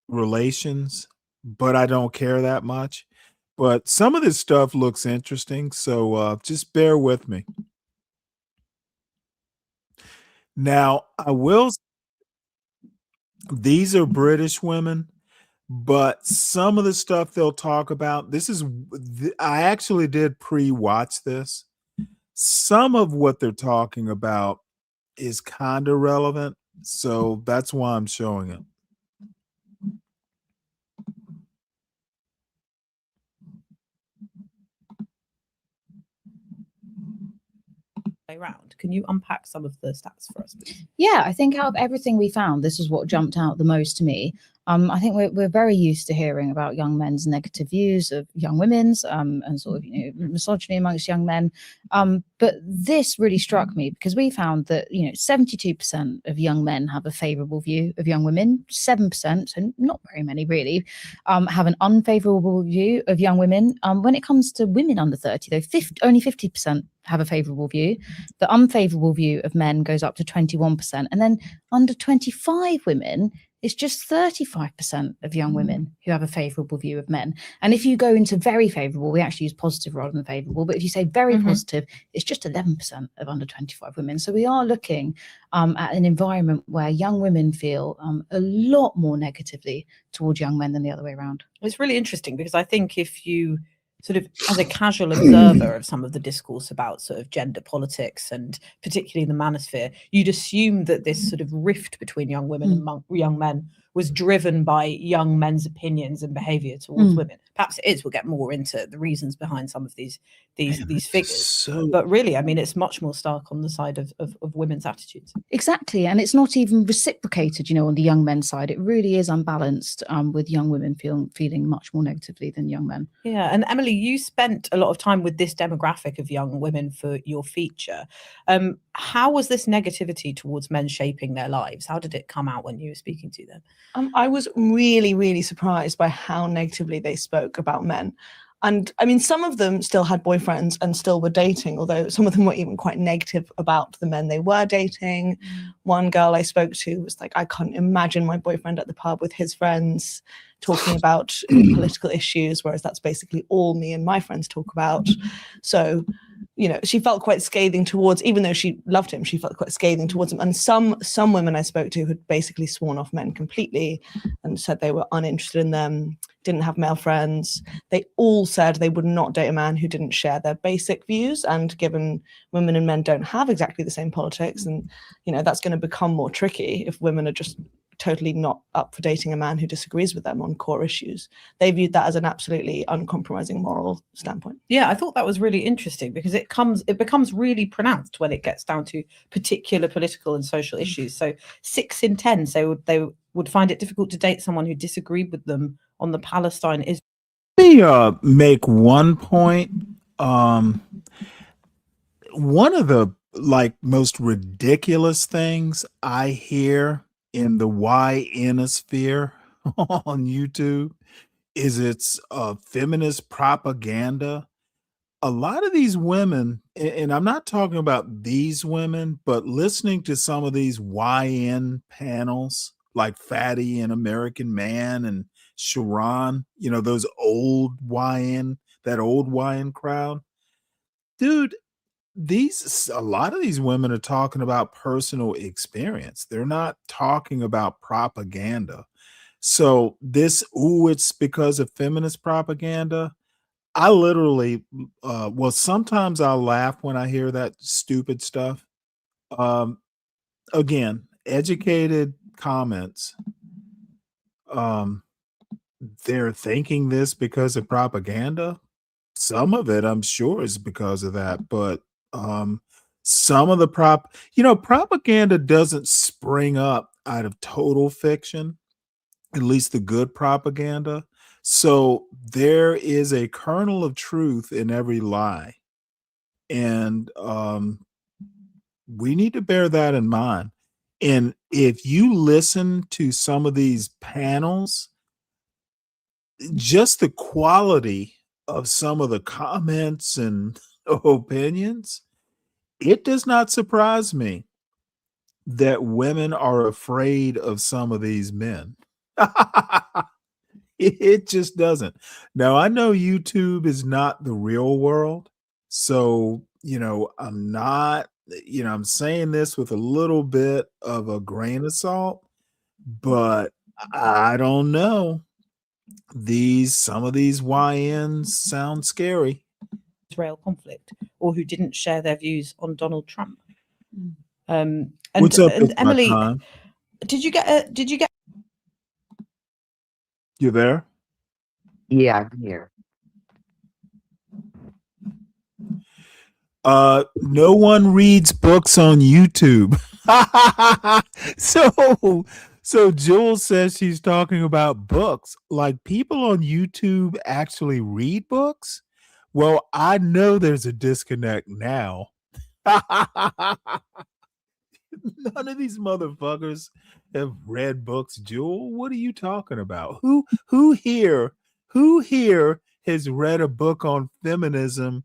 relations, but I don't care that much. But some of this stuff looks interesting, so just bear with me. Now, these are British women, but some of the stuff they'll talk about, I actually did pre-watch this. Some of what they're talking about is kind of relevant, so that's why I'm showing it. Around. Can you unpack some of the stats for us, please? Yeah, I think out of everything we found, this is what jumped out the most to me. I think we're very used to hearing about young men's negative views of young women's and sort of misogyny amongst young men. But this really struck me because we found that 72% of young men have a favourable view of young women. 7%, so not very many really, have an unfavourable view of young women. When it comes to women under 30, though, only 50% have a favourable view. The unfavourable view of men goes up to 21%, and then under 25 women, it's just 35% of young women who have a favourable view of men. And if you go into very favourable, we actually use positive rather than favourable. But if you say very positive, it's just 11% of under 25 women. So we are looking at an environment where young women feel a lot more negatively towards young men than the other way around. It's really interesting because I think if you sort of, as a casual observer of some of the discourse about sort of gender politics and particularly the manosphere, you'd assume that this sort of rift between young women and young men was driven by young men's opinions and behavior towards women. Perhaps it is. We'll get more into the reasons behind some of these figures. But really, I mean, it's much more stark on the side of women's attitudes. Exactly. And it's not even reciprocated, on the young men's side. It really is unbalanced with young women feeling much more negatively than young men. Yeah. And Emily, you spent a lot of time with this demographic of young women for your feature. How was this negativity towards men shaping their lives? How did it come out when you were speaking to them? I was really, really surprised by how negatively they spoke about men. And I mean, some of them still had boyfriends and still were dating, although some of them were even quite negative about the men they were dating. One girl I spoke to was like, I can't imagine my boyfriend at the pub with his friends talking about political issues, whereas that's basically all me and my friends talk about. So, you know, she felt quite scathing towards, even though she loved him, she felt quite scathing towards him. And some women I spoke to had basically sworn off men completely and said they were uninterested in them, didn't have male friends. They all said they would not date a man who didn't share their basic views. And given women and men don't have exactly the same politics, and, you know, that's going to become more tricky if women are just totally not up for dating a man who disagrees with them on core issues. They viewed that as an absolutely uncompromising moral standpoint. Yeah, I thought that was really interesting because it becomes really pronounced when it gets down to particular political and social issues. So 6 in 10 say they would find it difficult to date someone who disagreed with them on the Palestine Israel. Let me make one point. One of the most ridiculous things I hear in the YNosphere on YouTube is it's feminist propaganda. A lot of these women, and I'm not talking about these women, but listening to some of these YN panels like Fatty and American Man and Sharon, you know, those old YN, that old YN crowd. Dude, a lot of these women are talking about personal experience. They're not talking about propaganda. So it's because of feminist propaganda. I literally, sometimes I'll laugh when I hear that stupid stuff. Again, educated comments. They're thinking this because of propaganda. Some of it, I'm sure, is because of that, but some of the propaganda doesn't spring up out of total fiction, at least the good propaganda. So there is a kernel of truth in every lie. And we need to bear that in mind. And if you listen to some of these panels, just the quality of some of the comments and opinions, it does not surprise me that women are afraid of some of these men. It just doesn't. Now, I know YouTube is not the real world. So, I'm not, I'm saying this with a little bit of a grain of salt, but I don't know. Some of these YNs sound scary. Israel conflict, or who didn't share their views on Donald Trump. And, What's up, and with Emily, my time? did you get You there? Yeah, I'm here. No one reads books on YouTube. So Jules says she's talking about books. Like, people on YouTube actually read books? Well, I know there's a disconnect now. None of these motherfuckers have read books, Jewel. What are you talking about? Who here has read a book on feminism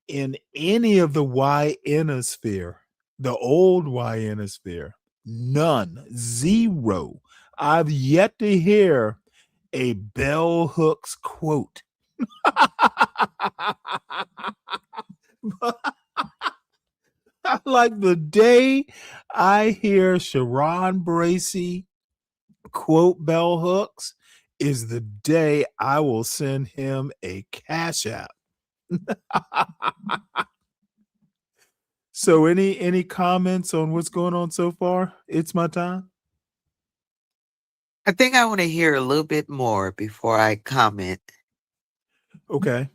in any of the YNosphere, the old YNosphere? None. Zero. I've yet to hear a bell hooks quote. Like, the day I hear Sharon Bracey quote bell hooks is the day I will send him a cash app. So any comments on what's going on so far? It's my time. I think I want to hear a little bit more before I comment. Okay.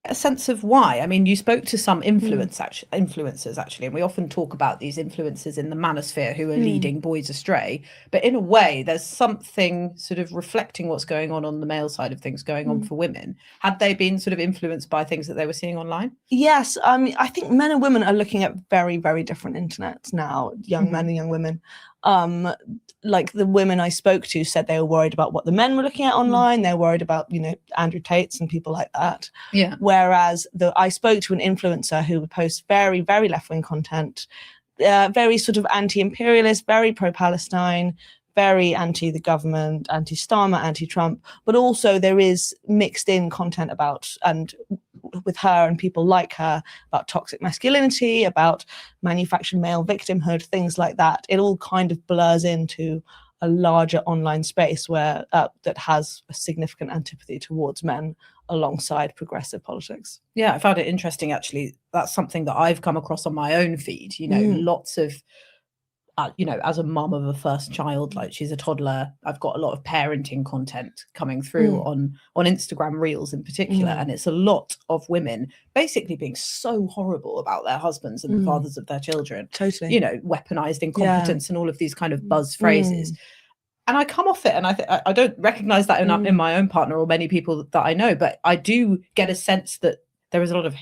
a sense of why? I mean, you spoke to some influencers actually, and we often talk about these influencers in the manosphere who are leading boys astray. But in a way, there's something sort of reflecting what's going on the male side of things going on for women. Had they been sort of influenced by things that they were seeing online? Yes, I mean, I think men and women are looking at very, very different internets now, young men and young women. Like the women I spoke to said they were worried about what the men were looking at online. They're worried about, Andrew Tates and people like that. Yeah. Whereas I spoke to an influencer who would post very, very left-wing content, very sort of anti-imperialist, very pro-Palestine, very anti the government, anti-Starmer, anti-Trump, but also there is mixed in content about, and with her and people like her, about toxic masculinity, about manufactured male victimhood, things like that. It all kind of blurs into a larger online space where that has a significant antipathy towards men alongside progressive politics. Yeah, I found it interesting, actually. That's something that I've come across on my own feed. Lots of as a mum of a first child, like she's a toddler, I've got a lot of parenting content coming through on Instagram Reels in particular, and it's a lot of women basically being so horrible about their husbands and the fathers of their children. Totally. Weaponized incompetence and all of these kind of buzz phrases. And I come off it, and I don't recognize that in my own partner or many people that I know, but I do get a sense that there is a lot of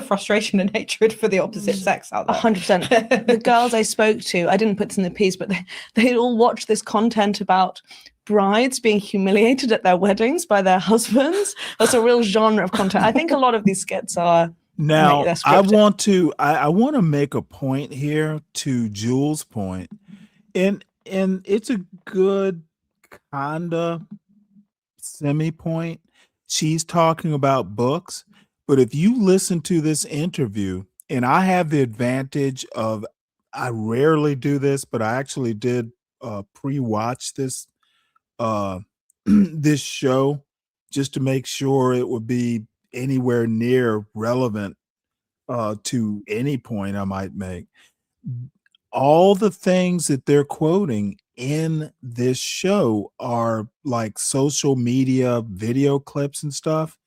frustration and hatred for the opposite sex out there. 100%. The girls I spoke to, I didn't put this in the piece, but they all watched this content about brides being humiliated at their weddings by their husbands. That's a real genre of content. I think a lot of these skits are. Now, I want to make a point here to Jules' point, and it's a good kinda semi point. She's talking about books. But if you listen to this interview, and I have the advantage of, I rarely do this, but I actually did pre-watch this this show just to make sure it would be anywhere near relevant to any point I might make. All the things that they're quoting in this show are like social media video clips and stuff.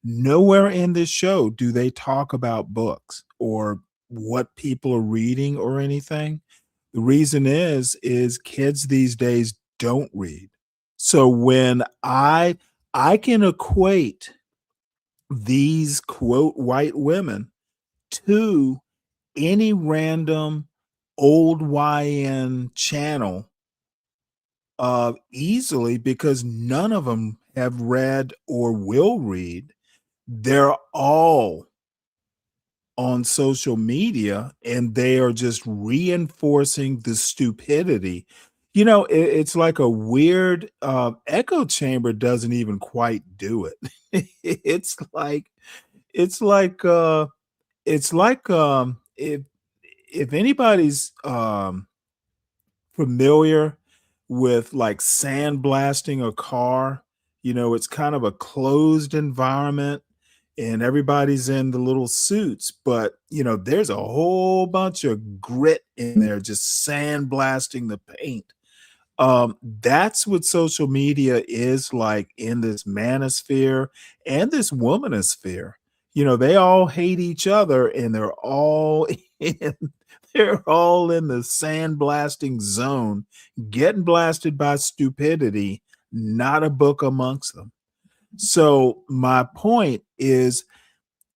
Nowhere in this show do they talk about books or what people are reading or anything. The reason is kids these days don't read. So when I can equate these quote white women to any random old YN channel easily, because none of them have read or will read. They're all on social media, and they are just reinforcing the stupidity. It's like a weird echo chamber doesn't even quite do it. It's like if anybody's familiar with like sandblasting a car, it's kind of a closed environment and everybody's in the little suits, but there's a whole bunch of grit in there just sandblasting the paint. That's what social media is like in this manosphere and this womanosphere. They all hate each other, and they're all in the sandblasting zone, getting blasted by stupidity, not a book amongst them. So my point is,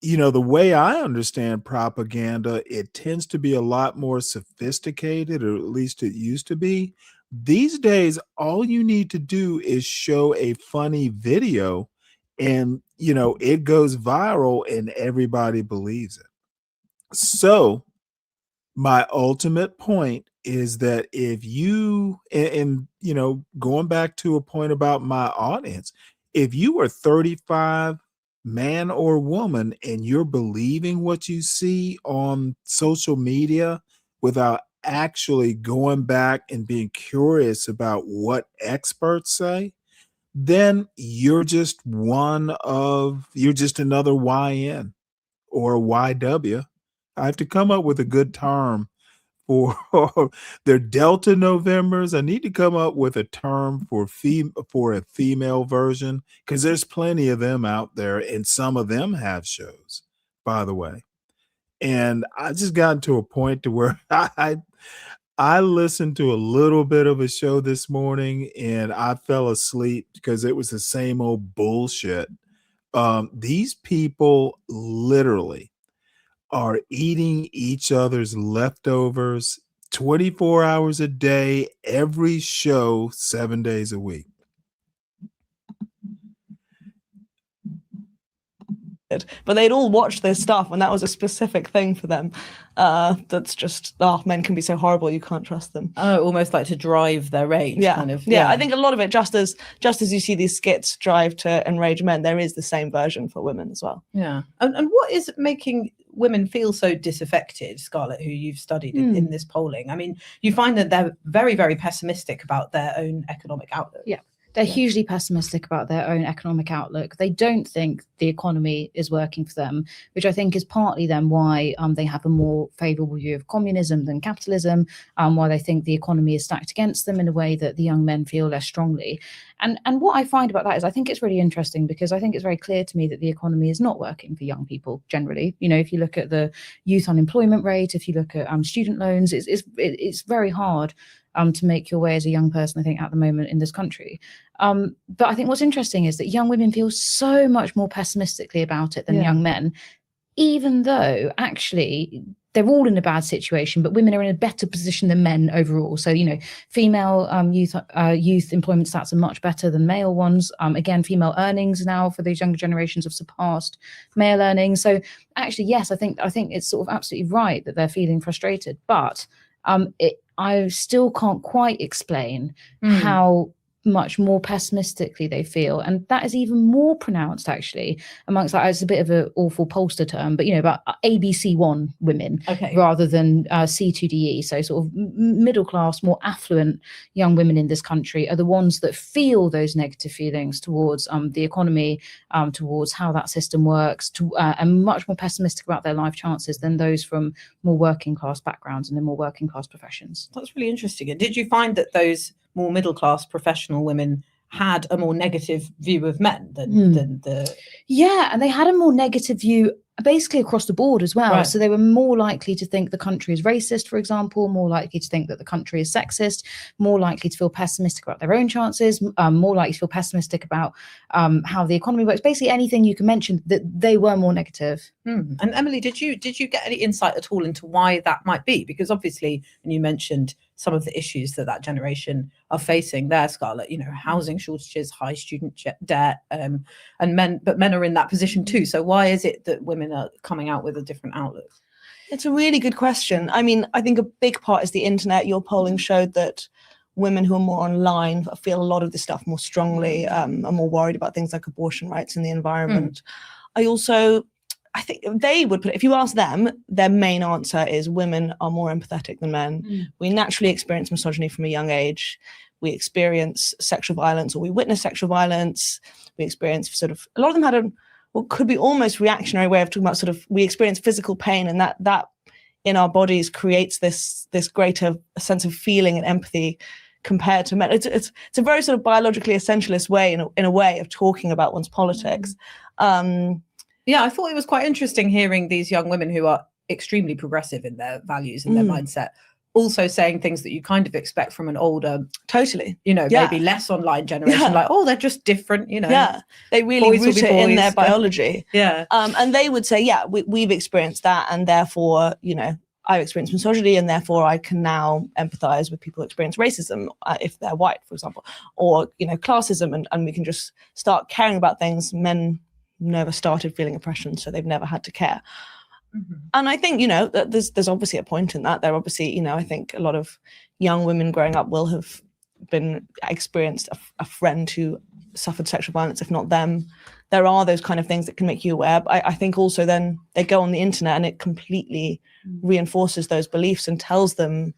the way I understand propaganda, it tends to be a lot more sophisticated, or at least it used to be. These days, all you need to do is show a funny video and, it goes viral and everybody believes it. So my ultimate point is that if you, and going back to a point about my audience, if you are 35, man or woman, and you're believing what you see on social media without actually going back and being curious about what experts say, then you're just another YN or a YW. I have to come up with a good term for their Delta Novembers. I need to come up with a term for a female version, because there's plenty of them out there, and some of them have shows, by the way. And I just gotten to a point to where I listened to a little bit of a show this morning and I fell asleep because it was the same old bullshit. These people literally are eating each other's leftovers, 24 hours a day, every show, 7 days a week. But they'd all watch this stuff, and that was a specific thing for them. That's just, men can be so horrible, you can't trust them. Oh, almost like to drive their rage, Yeah, kind of. yeah. I think a lot of it, just as you see these skits drive to enrage men, there is the same version for women as well. Yeah. And what is making women feel so disaffected, Scarlett, who you've studied in this polling? I mean, you find that they're very, very pessimistic about their own economic outlook. Yeah. They're hugely pessimistic about their own economic outlook. They don't think the economy is working for them, which I think is partly then why they have a more favourable view of communism than capitalism, why they think the economy is stacked against them in a way that the young men feel less strongly. And what I find about that is I think it's really interesting, because I think it's very clear to me that the economy is not working for young people generally. You know, if you look at the youth unemployment rate, if you look at student loans, it's very hard to make your way as a young person, I think, at the moment in this country. But I think what's interesting is that young women feel so much more pessimistically about it than young men, even though actually they're all in a bad situation, but women are in a better position than men overall. So, you know, female youth employment stats are much better than male ones. Again, female earnings now for these younger generations have surpassed male earnings. So actually, yes, I think it's sort of absolutely right that they're feeling frustrated, but I still can't quite explain how much more pessimistically they feel, and that is even more pronounced actually amongst, like, it's a bit of an awful pollster term, but you know, about ABC1 women, rather than C2DE. So sort of middle class, more affluent young women in this country are the ones that feel those negative feelings towards the economy, towards how that system works, and much more pessimistic about their life chances than those from more working class backgrounds and in more working class professions. That's really interesting. And did you find that those more middle class professional women had a more negative view of men than the... Yeah, and they had a more negative view basically across the board as well. Right. So they were more likely to think the country is racist, for example, more likely to think that the country is sexist, more likely to feel pessimistic about their own chances, more likely to feel pessimistic about how the economy works. Basically anything you can mention, that they were more negative. And Emily, did you get any insight at all into why that might be? Because obviously, and you mentioned some of the issues that generation are facing there, Scarlett, you know, housing shortages, high student debt, and men are in that position too. So why is it that women are coming out with a different outlook? It's a really good question. I mean, I think a big part is the internet. Your polling showed that women who are more online feel a lot of this stuff more strongly, are more worried about things like abortion rights and the environment. I think they would put it, if you ask them, their main answer is women are more empathetic than men. We naturally experience misogyny from a young age. We experience sexual violence, or we witness sexual violence. We experience a lot of them had what could be almost reactionary way of talking about we experience physical pain, and that in our bodies creates this greater sense of feeling and empathy compared to men. It's a very sort of biologically essentialist way in a way of talking about one's politics. Yeah, I thought it was quite interesting hearing these young women who are extremely progressive in their values and their mindset, also saying things that you kind of expect from an older, maybe less online generation, like, oh, they're just different, you know. Yeah, they really root it in their biology. Yeah. And they would say, yeah, we've experienced that, and therefore, you know, I've experienced misogyny, and therefore I can now empathize with people who experience racism, if they're white, for example, or, you know, classism, and we can just start caring about things. Men never started feeling oppression, so they've never had to care. And I think, you know, that there's obviously a point in that. There obviously, you know, I think a lot of young women growing up will have experienced a friend who suffered sexual violence, if not them. There are those kind of things that can make you aware. But I think also then they go on the internet and it completely reinforces those beliefs and tells them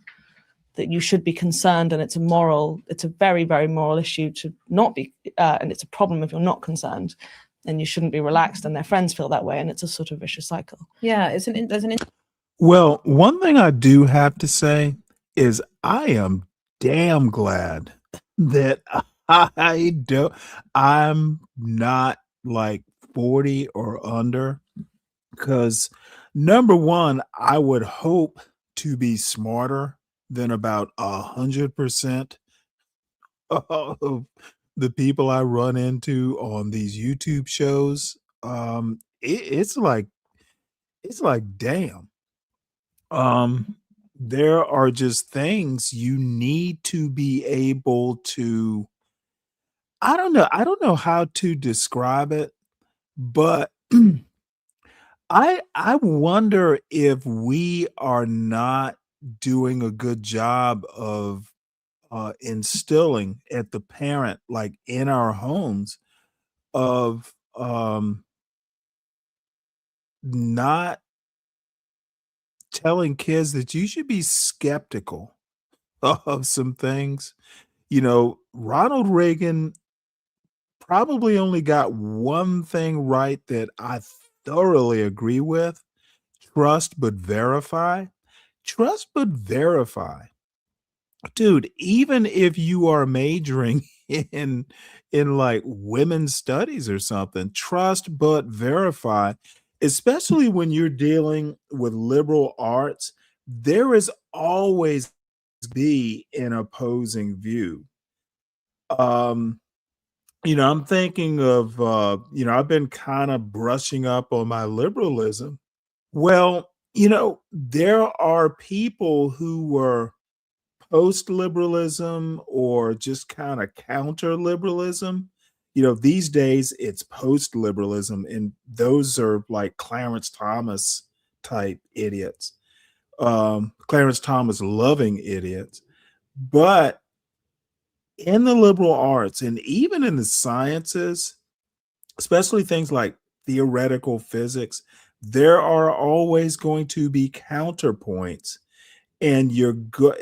that you should be concerned, and it's a very, very moral issue to not be, and it's a problem if you're not concerned. And you shouldn't be relaxed, and their friends feel that way, and it's a sort of vicious cycle. Yeah, Well, one thing I do have to say is I am damn glad that I'm not like 40 or under, because number one, I would hope to be smarter than about 100% of the people I run into on these YouTube shows. It's like, damn. there are just things you need to be able to, I don't know how to describe it, but I wonder if we are not doing a good job of instilling at the parent, like in our homes, of not telling kids that you should be skeptical of some things. You know, Ronald Reagan probably only got one thing right that I thoroughly agree with: trust but verify. Trust but verify. Dude, even if you are majoring in like women's studies or something, trust but verify, especially when you're dealing with liberal arts, there is always be an opposing view. Um, I'm thinking of I've been kind of brushing up on my liberalism. Well, there are people who were post liberalism or just kind of counter liberalism. These days it's post liberalism, and those are like Clarence Thomas type idiots, Clarence Thomas loving idiots. But in the liberal arts and even in the sciences, especially things like theoretical physics, there are always going to be counterpoints, and you're good,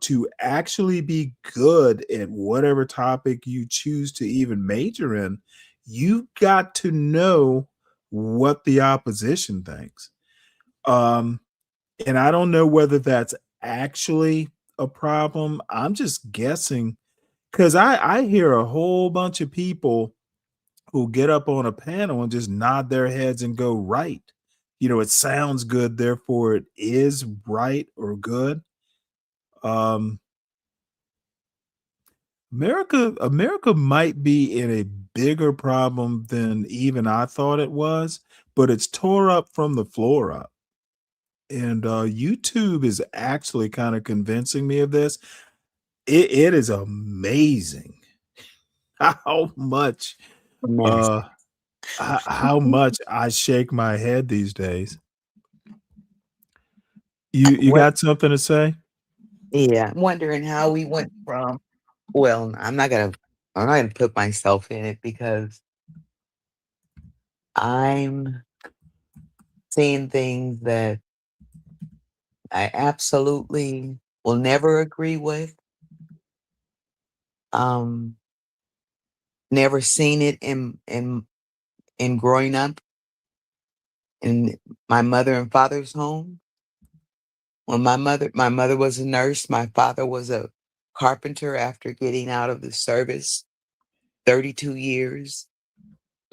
to actually be good at whatever topic you choose to even major in. You've got to know what the opposition thinks. um and I don't know whether that's actually a problem. I'm just guessing, because I hear a whole bunch of people who get up on a panel and just nod their heads and go, right. It sounds good, therefore it is right or good. Um, America might be in a bigger problem than even I thought it was, but it's tore up from the floor up. And YouTube is actually kind of convincing me of this. It is amazing how much Mess. uh how much I shake my head these days. You What? got something to say? Yeah, I'm wondering how we went from. Well, I'm not gonna put myself in it because I'm seeing things that I absolutely will never agree with. Um, Never seen it in growing up in my mother and father's home. When my mother was a nurse, my father was a carpenter after getting out of the service 32 years.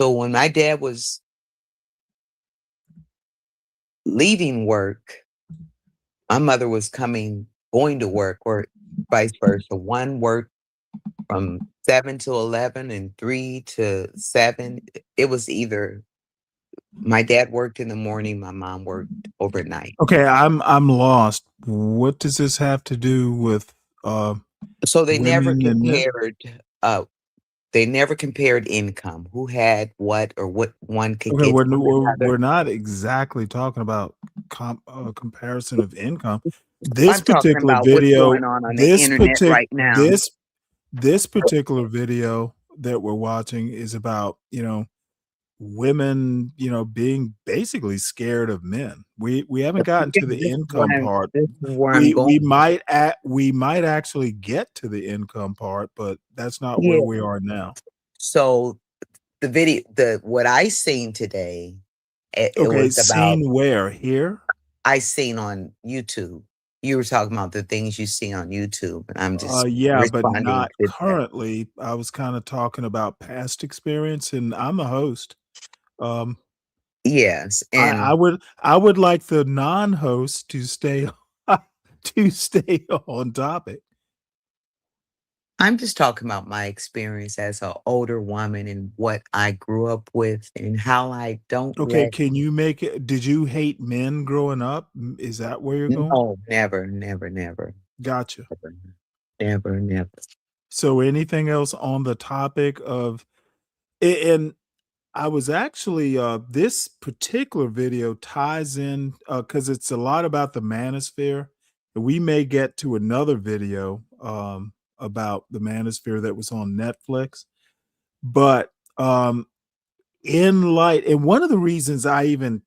So when my dad was leaving work, my mother was going to work, or vice versa. One worked from 7 to 11 and 3 to 7. It was either my dad worked in the morning, my mom worked overnight. Okay, I'm lost. What does this have to do with uh So women and men? uh they never compared income, who had what or what one could Okay, get we're, from we're another. not exactly talking about comparison of income. This I'm talking particular about what's video, going on the this internet partic right now. this particular video that we're watching is about, women, being basically scared of men. We haven't gotten to the income part. This is where I'm We going. might actually get to the income part, but that's not Yeah. where we are now. So what I seen today, it Okay, was about seen where? Here? I seen on YouTube. You were talking about the things you see on YouTube, and I'm just Yeah, but responding not to that. currently. I was kind of talking about past experience, and I'm a host. Um, Yes, I would like the non-host to stay to stay on topic. I'm just talking about my experience as an older woman and what I grew up with and how I don't Okay, let can you make it did you hate men growing up? Is that where you're going? no, never, never, never, Gotcha. never, never, never. So anything else on the topic of and I was actually this particular video ties in because it's a lot about the manosphere. And we may get to another video about the manosphere that was on Netflix. But in light, and one of the reasons I even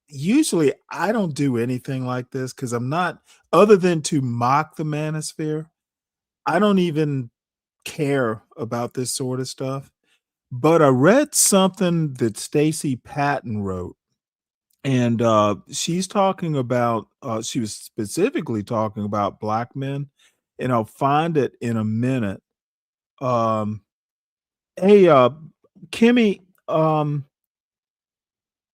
usually I don't do anything like this because I'm not, other than to mock the manosphere, I don't even care about this sort of stuff. But I read something that Stacey Patton wrote, and she's talking about, she was specifically talking about black men, and I'll find it in a minute. Um, hey, Kimmy,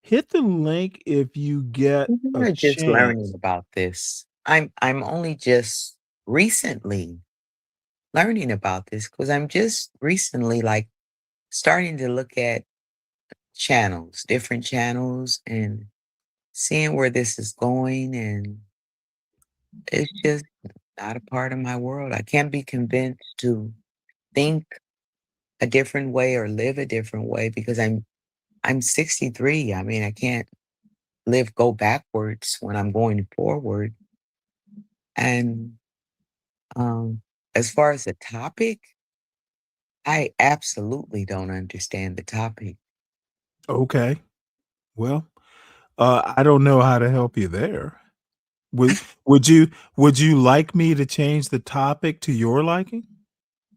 hit the link if you get a We're just learning chance. about this. I'm only just recently learning about this because I'm just recently like starting to look at channels, different channels, and seeing where this is going. And it's just not a part of my world. I can't be convinced to think a different way or live a different way because I'm 63. I mean, I can't go backwards when I'm going forward. And as far as the topic, I absolutely don't understand the topic. Okay. Well, I don't know how to help you there. Would would you would you like me to change the topic to your liking?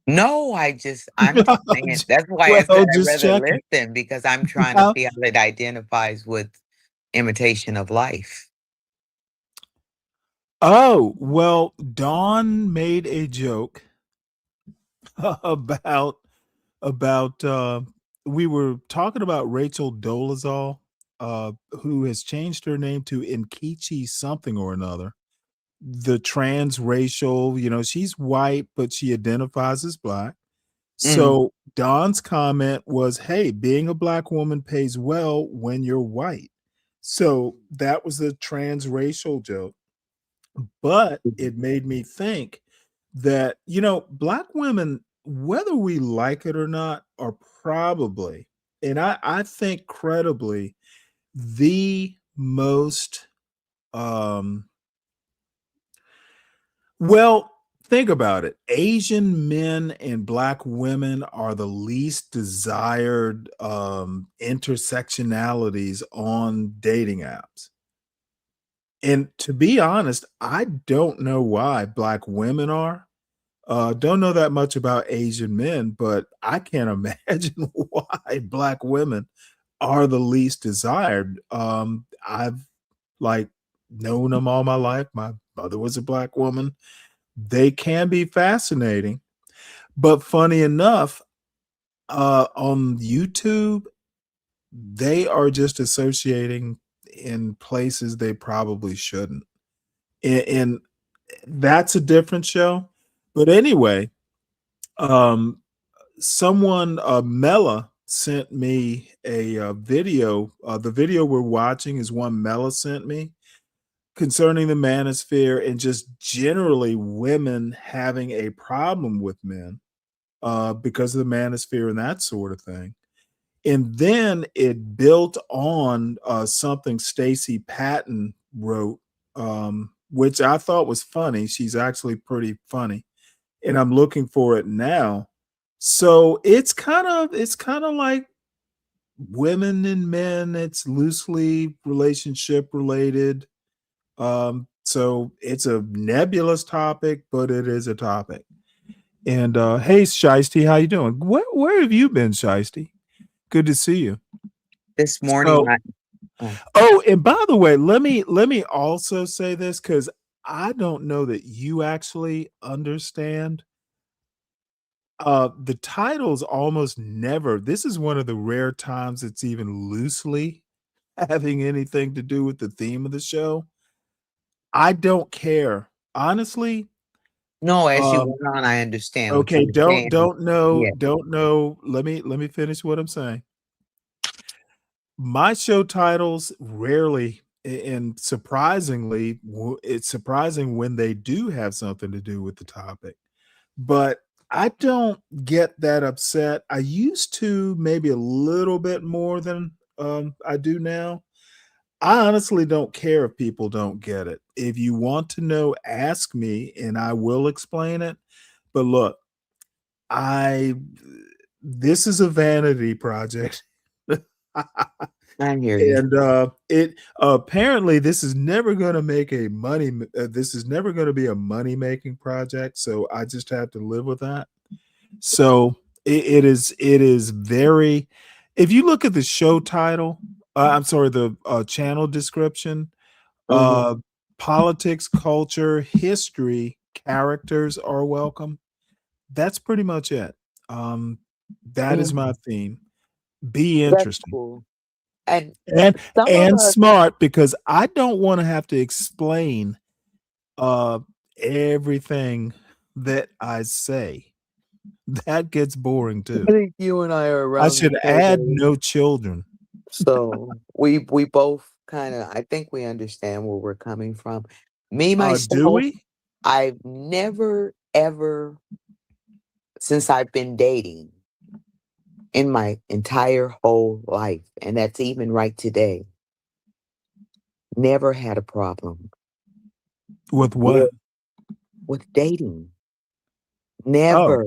No, I'm just saying that's why I said Well, I'd just rather checking. listen because I'm trying to Now see how it identifies with imitation of life. oh, well, Dawn made a joke about about we were talking about Rachel Dolezal, who has changed her name to Nkechi something or another. The transracial, she's white, but she identifies as black. Mm. So Don's comment was, "Hey, being a black woman pays well when you're white." So that was a transracial joke. But it made me think that, black women, whether we like it or not, are probably, and I think credibly, the most well, think about it. Asian men and black women are the least desired intersectionalities on dating apps. And to be honest, I don't know why black women are. Don't know that much about Asian men, but I can't imagine why black women are the least desired. I've like known them all my life. My mother was a black woman. They can be fascinating, but funny enough, on YouTube, they are just associating in places they probably shouldn't. And that's a different show. But anyway, um, someone, Mela, sent me a video. The video we're watching is one Mela sent me concerning the manosphere and just generally women having a problem with men because of the manosphere and that sort of thing. And then it built on something Stacey Patton wrote, which I thought was funny. She's actually pretty funny, and I'm looking for it now. So it's kind of like women and men. It's loosely relationship related. So it's a nebulous topic, but it is a topic. And hey, Shiesty, how you doing? Where have you been, Shiesty? Good to see you. This morning, So, and by the way, let me also say this because I don't know that you actually understand. The titles almost never. This is one of the rare times it's even loosely having anything to do with the theme of the show. I don't care. Honestly, No, as you Um, went on, I understand what you okay, were saying. don't know, Yeah. don't know. Let me finish what I'm saying. My show titles rarely, and surprisingly, it's surprising when they do have something to do with the topic. But I don't get that upset. I used to, maybe a little bit more than I do now. I honestly don't care if people don't get it. If you want to know, ask me and I will explain it. But look, I this is a vanity project. I hear you. And it apparently this is never going to make a this is never going to be a money making project, so I just have to live with that. So it is very, if you look at the show title, I'm sorry, the channel description, Mhm. uh politics, culture, history, characters are welcome. That's pretty much it. Um that is my Mhm. theme. Be That's interesting. cool. And And some of and us smart, because I don't wanna have to explain, uh, everything that I say. That gets boring I too. think you and I are I around the should same add age. no children. So we both kinda, I think we understand where we're coming from. Me, Do myself, we? I've never, ever, since I've been dating in my entire whole life, and that's even right today, never had a problem With what? with dating. Oh, Never,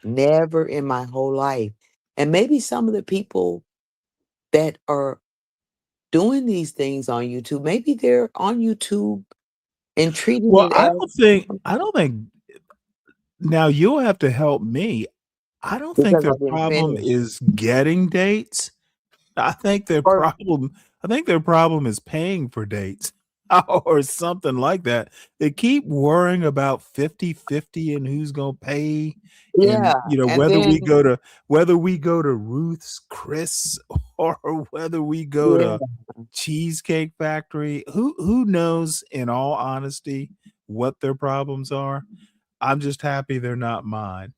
never in my whole life. And maybe some of the people that are doing these things on YouTube, maybe they're on YouTube and treating well, it I as don't think I don't think now you'll have to help me. I don't think because their I didn't problem finish. is getting dates. I think their Or problem I think their problem is paying for dates or something like that. They keep worrying about 50-50 and who's gonna pay, and, yeah, and then whether we go to Ruth's Chris or whether we go yeah, to Cheesecake Factory. Who knows, in all honesty, what their problems are? I'm just happy they're not mine.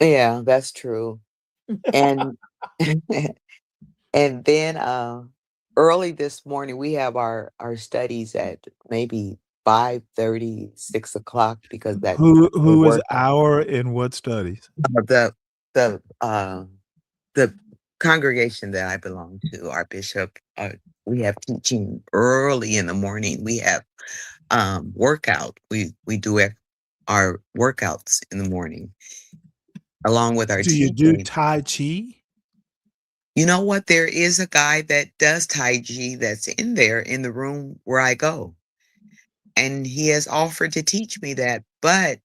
yeah, that's true. And and then early this morning we have our studies at maybe 5:30, 6 o'clock because that's the Who is work. our in what studies? The the, the congregation that I belong to, our bishop, we have teaching early in the morning. We have, workout. We do our workouts in the morning along with our Do you do teaching. Tai Chi? You know what? There is a guy that does Tai Chi that's in there in the room where I go, and he has offered to teach me that, but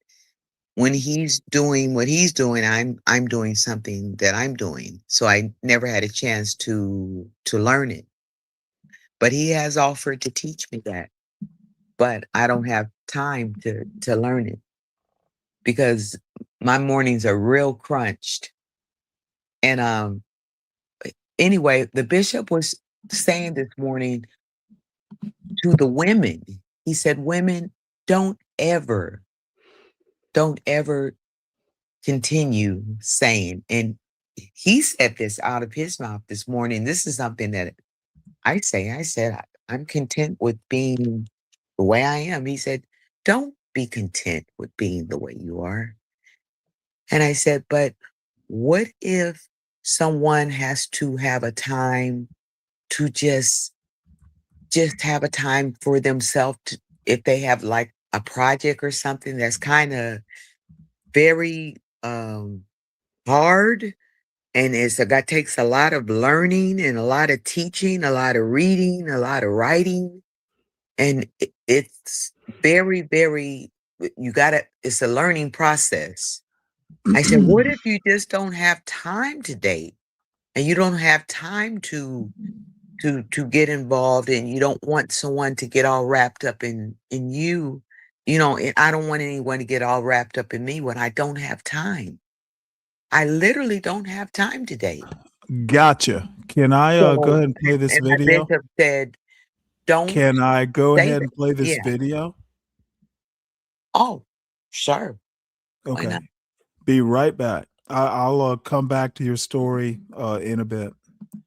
when he's doing what he's doing, I'm doing something that I'm doing. So I never had a chance to learn it. But he has offered to teach me that. But I don't have time to learn it because my mornings are real crunched. And anyway, the bishop was saying this morning to the women, he said, women, don't ever, don't ever continue saying, and he said this out of his mouth this morning. This is something that I said, I'm content with being the way I am. He said, don't be content with being the way you are. And I said, but what if someone has to have a time to just have a time for themselves to, if they have like a project or something that's kind of very hard, and that takes a lot of learning and a lot of teaching, a lot of reading, a lot of writing, and it's very, very, you gotta, it's a learning process. I said, what if you just don't have time to date and you don't have time to get involved, and you don't want someone to get all wrapped up in you, and I don't want anyone to get all wrapped up in me when I don't have time. I literally don't have time to date. Gotcha. Can I go So, ahead and play this and my video? bishop said, don't Can I go say ahead that. and play this Yeah. video? Oh, Sure. Why Okay. not? Be right back. I'll come back to your story in a bit.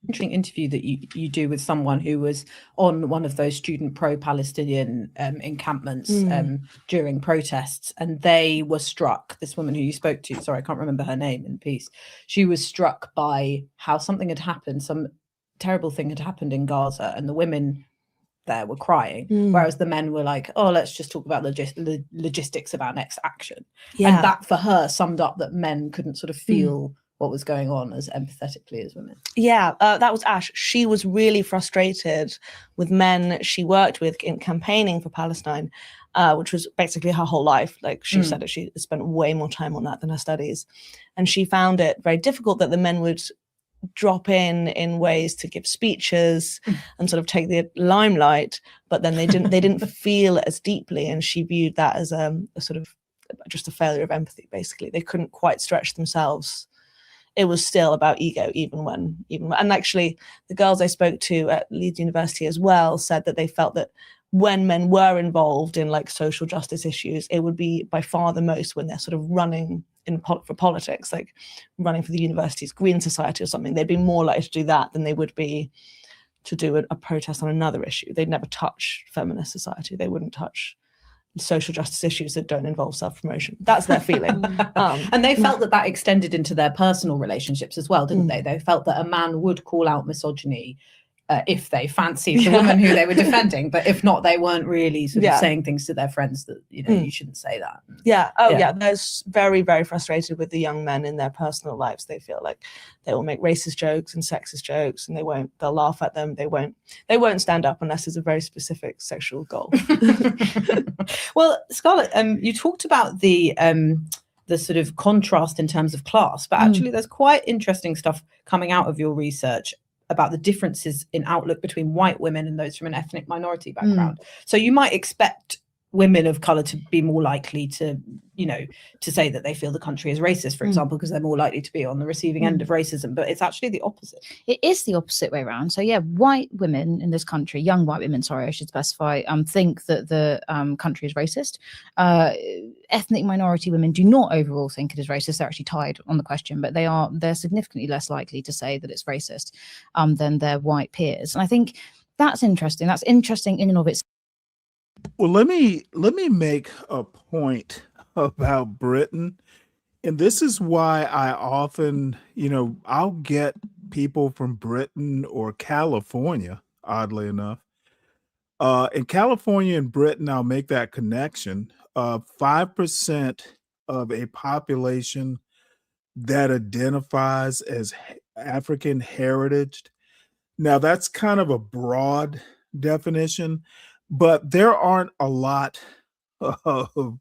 Interesting interview that you do with someone who was on one of those student pro-Palestinian encampments during protests, and they were struck. This woman who you spoke to, sorry, I can't remember her name in the piece. She was struck by how something had happened, some terrible thing had happened in Gaza, and the women there were crying, whereas the men were like, "Oh, let's just talk about logistics of our next action." Yeah. And that, for her, summed up that men couldn't sort of feel what was going on as empathetically as women. Yeah, that was Ash. She was really frustrated with men she worked with in campaigning for Palestine, which was basically her whole life. Like she said that she spent way more time on that than her studies. And she found it very difficult that the men would drop in ways to give speeches and sort of take the limelight, but then they didn't feel as deeply. And she viewed that as a sort of just a failure of empathy, basically. They couldn't quite stretch themselves. It was still about ego, even when, and actually the girls I spoke to at Leeds University as well said that they felt that when men were involved in like social justice issues, it would be by far the most when they're sort of running for politics, like running for the university's Green Society or something. They'd be more likely to do that than they would be to do a protest on another issue. They'd never touch feminist society. They wouldn't touch social justice issues that don't involve self-promotion. That's their feeling. And they felt that extended into their personal relationships as well, didn't they? They felt that a man would call out misogyny if they fancied the woman who they were defending, but if not, they weren't really sort of saying things to their friends that, you shouldn't say that. Yeah. They're very, very frustrated with the young men in their personal lives. They feel like they will make racist jokes and sexist jokes, and they'll laugh at them. They won't stand up unless there's a very specific sexual goal. Well, Scarlett, you talked about the sort of contrast in terms of class, but actually there's quite interesting stuff coming out of your research about the differences in outlook between white women and those from an ethnic minority background. So you might expect women of color to be more likely to, to say that they feel the country is racist, for example, because they're more likely to be on the receiving end of racism, but it's actually the opposite. It is the opposite way around. So yeah, white women in this country, young white women, sorry, I should specify, think that the country is racist. Ethnic minority women do not overall think it is racist. They're actually tied on the question, but they're significantly less likely to say that it's racist than their white peers. And I think that's interesting. That's interesting in and of itself. Well, let me make a point about Britain. And this is why I often, I'll get people from Britain or California, oddly enough. In California and Britain, I'll make that connection. 5% of a population that identifies as African heritage. Now, that's kind of a broad definition, but there aren't a lot of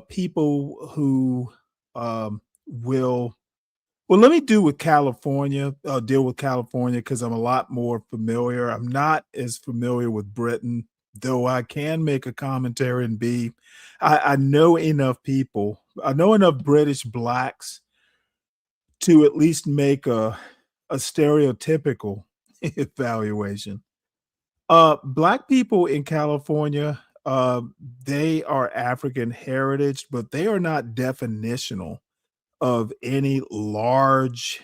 people who will. Well, let me deal with California because I'm a lot more familiar. I'm not as familiar with Britain, though I can make a commentary and I know enough people. I know enough British blacks to at least make a stereotypical evaluation. Black people in California, they are African heritage, but they are not definitional of any large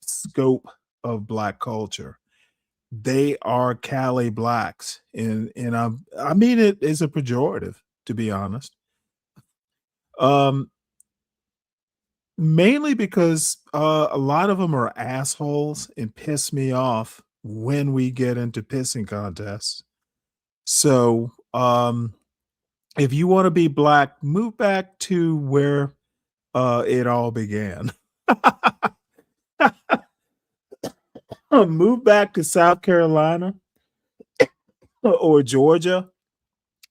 scope of Black culture. They are Cali Blacks, and I mean it as a pejorative, to be honest. Mainly because a lot of them are assholes and piss me off when we get into pissing contests. So if you want to be Black, move back to where it all began. Move back to South Carolina or Georgia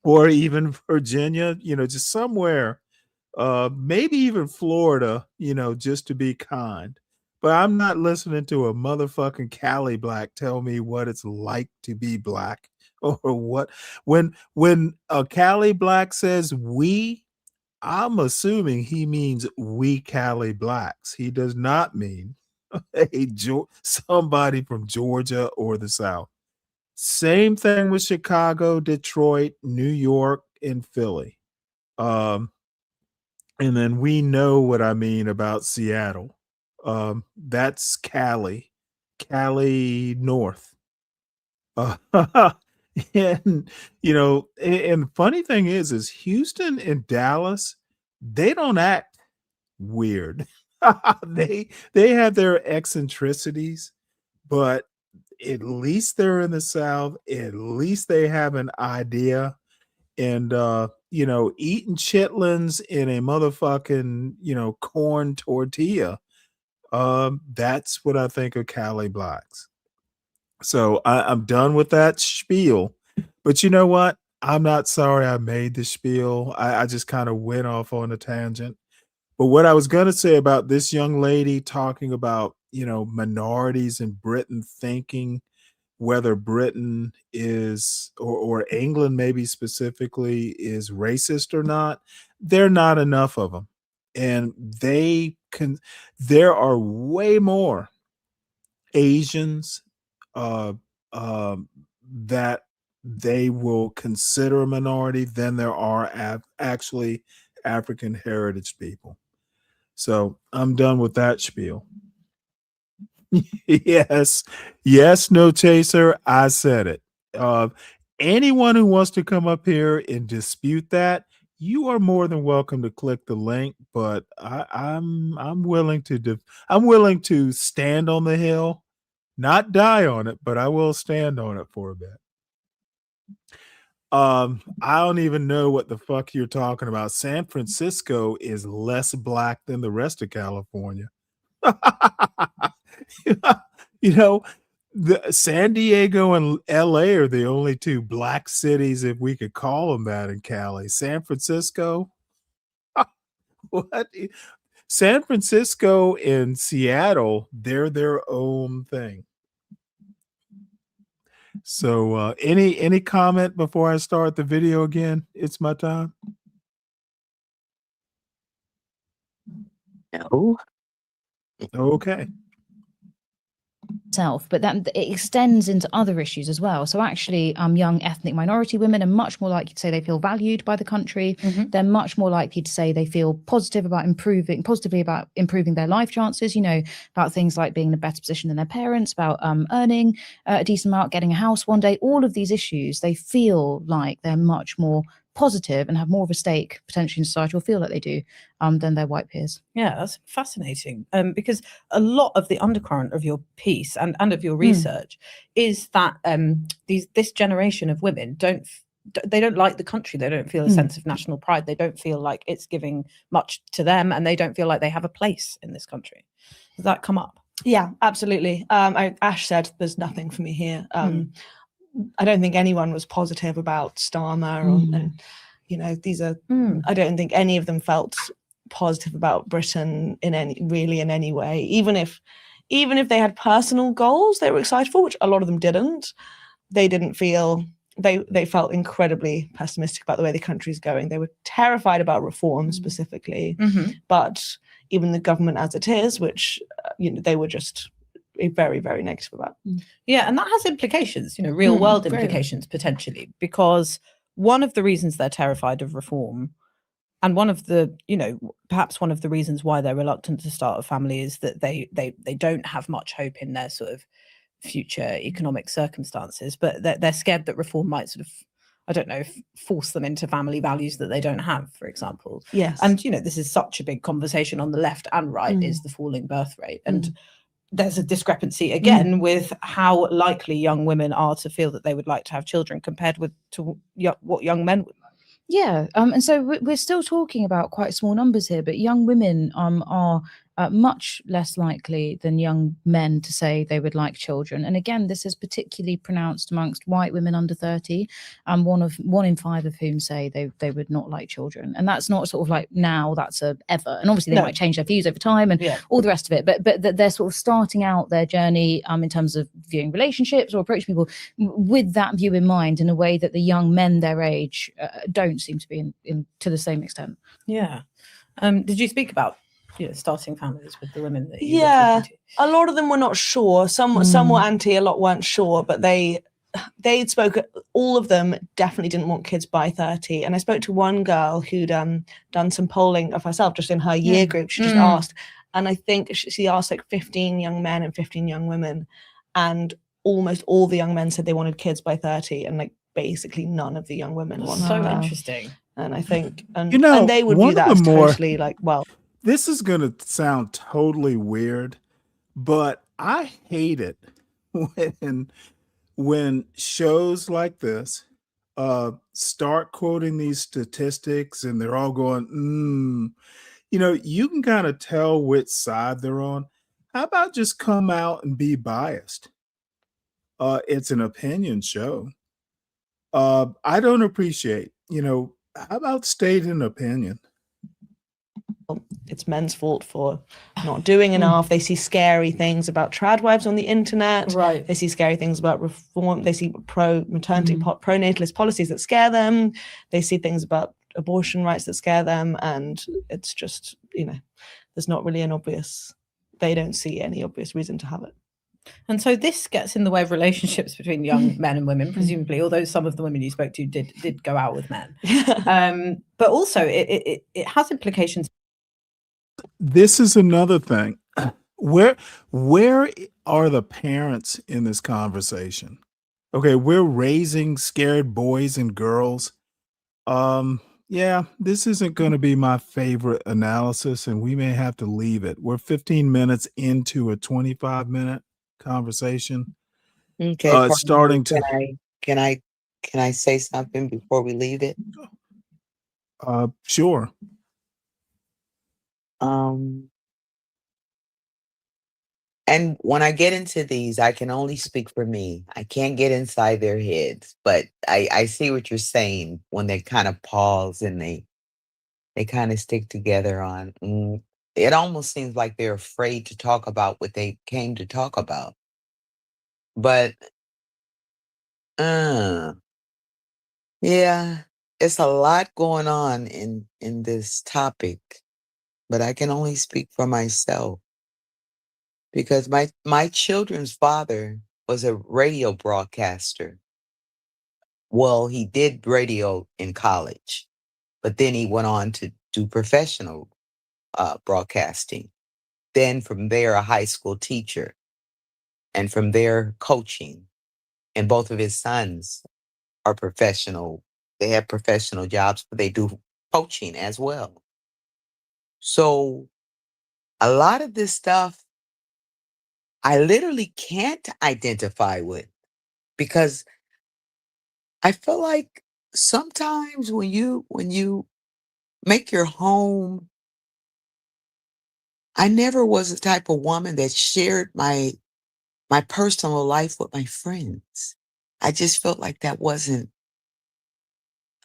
or even Virginia, just somewhere, maybe even Florida, just to be kind. But I'm not listening to a motherfucking Cali Black tell me what it's like to be Black or what. When a Cali Black says we, I'm assuming he means we Cali Blacks. He does not mean somebody from Georgia or the South. Same thing with Chicago, Detroit, New York, and Philly. Um, and then we know what I mean about Seattle. That's Cali, Cali North. Uh, and and the funny thing is Houston and Dallas, they don't act weird. They have their eccentricities, but at least they're in the South. At least they have an idea. And eating chitlins in a motherfucking, corn tortilla. That's what I think of Cali blacks. So I'm done with that spiel. But you know what? I'm not sorry I made the spiel. I just kind of went off on a tangent. But what I was going to say about this young lady talking about, minorities in Britain thinking whether Britain is, or England maybe specifically, is racist or not, there are not enough of them. And there are way more Asians uh, that they will consider a minority than there are actually African heritage people. So I'm done with that spiel. Yes, yes, no chaser. I said it. Anyone who wants to come up here and dispute that, you are more than welcome to click the link. But I'm willing to I'm willing to stand on the hill, not die on it, but I will stand on it for a bit. I don't even know what the fuck you're talking about. San Francisco is less black than the rest of California. The San Diego and LA are the only two black cities, if we could call them that, in Cali. San Francisco, what? San Francisco and Seattle, they're their own thing. So any comment before I start the video again? It's my time. No. Okay. But that it extends into other issues as well. So actually, young ethnic minority women are much more likely to say they feel valued by the country. They're much more likely to say they feel positively about improving their life chances. About things like being in a better position than their parents, about earning a decent amount, getting a house one day. All of these issues, they feel like they're much more positive and have more of a stake potentially in society, or feel like they do, than their white peers. Yeah, that's fascinating. Because a lot of the undercurrent of your piece and of your research is that this generation of women don't like the country. They don't feel a sense of national pride. They don't feel like it's giving much to them, and they don't feel like they have a place in this country. Does that come up? Yeah, absolutely. Ash said there's nothing for me here. I don't think anyone was positive about Starmer, and these are. I don't think any of them felt positive about Britain in any way. Even if they had personal goals they were excited for, which a lot of them didn't. They didn't feel. They felt incredibly pessimistic about the way the country's going. They were terrified about reform specifically, but even the government as it is, which they were just very, very negative about. Yeah, and that has implications, real world implications potentially, because one of the reasons they're terrified of reform, and one of the, perhaps one of the reasons why they're reluctant to start a family, is that they don't have much hope in their sort of future economic circumstances, but they're scared that reform might sort of, I don't know, force them into family values that they don't have, for example. Yes. And, this is such a big conversation on the left and right, is the falling birth rate. And there's a discrepancy again with how likely young women are to feel that they would like to have children compared with what young men would like. Yeah, and so we're still talking about quite small numbers here, but young women are much less likely than young men to say they would like children. And again, this is particularly pronounced amongst white women under 30, one in five of whom say they would not like children. And that's not sort of like now, that's a ever. And obviously they might change their views over time and all the rest of it. But they're sort of starting out their journey in terms of viewing relationships or approaching people with that view in mind, in a way that the young men their age don't seem to be in to the same extent. Yeah. Did you speak about starting families with the women that you were talking to? A lot of them were not sure. Some were anti, a lot weren't sure, but they they spoke, all of them definitely didn't want kids by 30. And I spoke to one girl who'd done some polling of herself just in her year group. She just asked, and I think she asked like 15 young men and 15 young women, and almost all the young men said they wanted kids by 30, and like basically none of the young women wanted So them. interesting. And I think, and, You know, and they would one view of that the as more- totally like, well, This is going to sound totally weird, but I hate it when shows like this start quoting these statistics and they're all going, you know, you can kind of tell which side they're on. How about just come out and be biased? It's an opinion show. I don't appreciate, you know, how about state an opinion? it's men's fault for not doing enough. They see scary things about trad wives on the internet. Right. They see scary things about reform. They see pro-maternity, pro-natalist policies that scare them. They see things about abortion rights that scare them. And it's just, you know, there's not really they don't see any obvious reason to have it. And so this gets in the way of relationships between young men and women, presumably, although some of the women you spoke to did go out with men. But also it has implications. This is another thing. Where are the parents in this conversation? Okay, we're raising scared boys and girls. Yeah, this isn't going to be my favorite analysis, and we may have to leave it. We're 15 minutes into a 25-minute conversation. Okay, Starting to can I say something before we leave it? Sure. And when I get into these, I can only speak for me. I can't get inside their heads, but I see what you're saying when they kind of pause and they kind of stick together on. It almost seems like they're afraid to talk about what they came to talk about. But yeah, it's a lot going on in this topic, but I can only speak for myself. Because my children's father was a radio broadcaster. Well, he did radio in college, but then he went on to do professional broadcasting. Then from there, a high school teacher, and from there, coaching. And both of his sons are professional. They have professional jobs, but they do coaching as well. So a lot of this stuff I literally can't identify with, because I feel like sometimes when you make your home, I never was the type of woman that shared my personal life with my friends. I just felt like that wasn't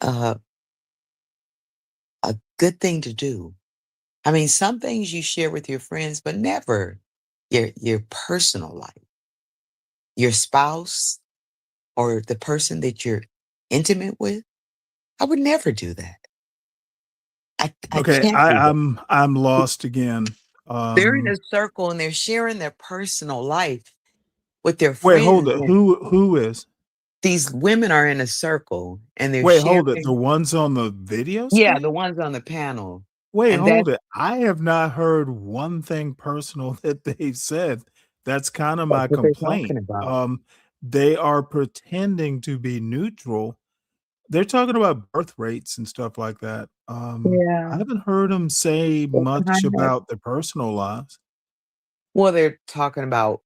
a good thing to do. I mean, some things you share with your friends, but never your personal life. Your spouse or the person that you're intimate with, I would never do that. I Okay, can't do that. I'm lost again. They're in a circle and they're sharing their personal life with their Wait, friends. hold it. Who is? These women are in a circle and they're Wait, sharing. hold it. The ones on the video Yeah, screen? the ones on the panel. Wait, And hold it. I have not heard one thing personal that they've said. That's kind of my what they're complaint. talking about. They are pretending to be neutral. They're talking about birth rates and stuff like that. Yeah. I haven't heard them say Well, much about their personal lives. Well, they're talking about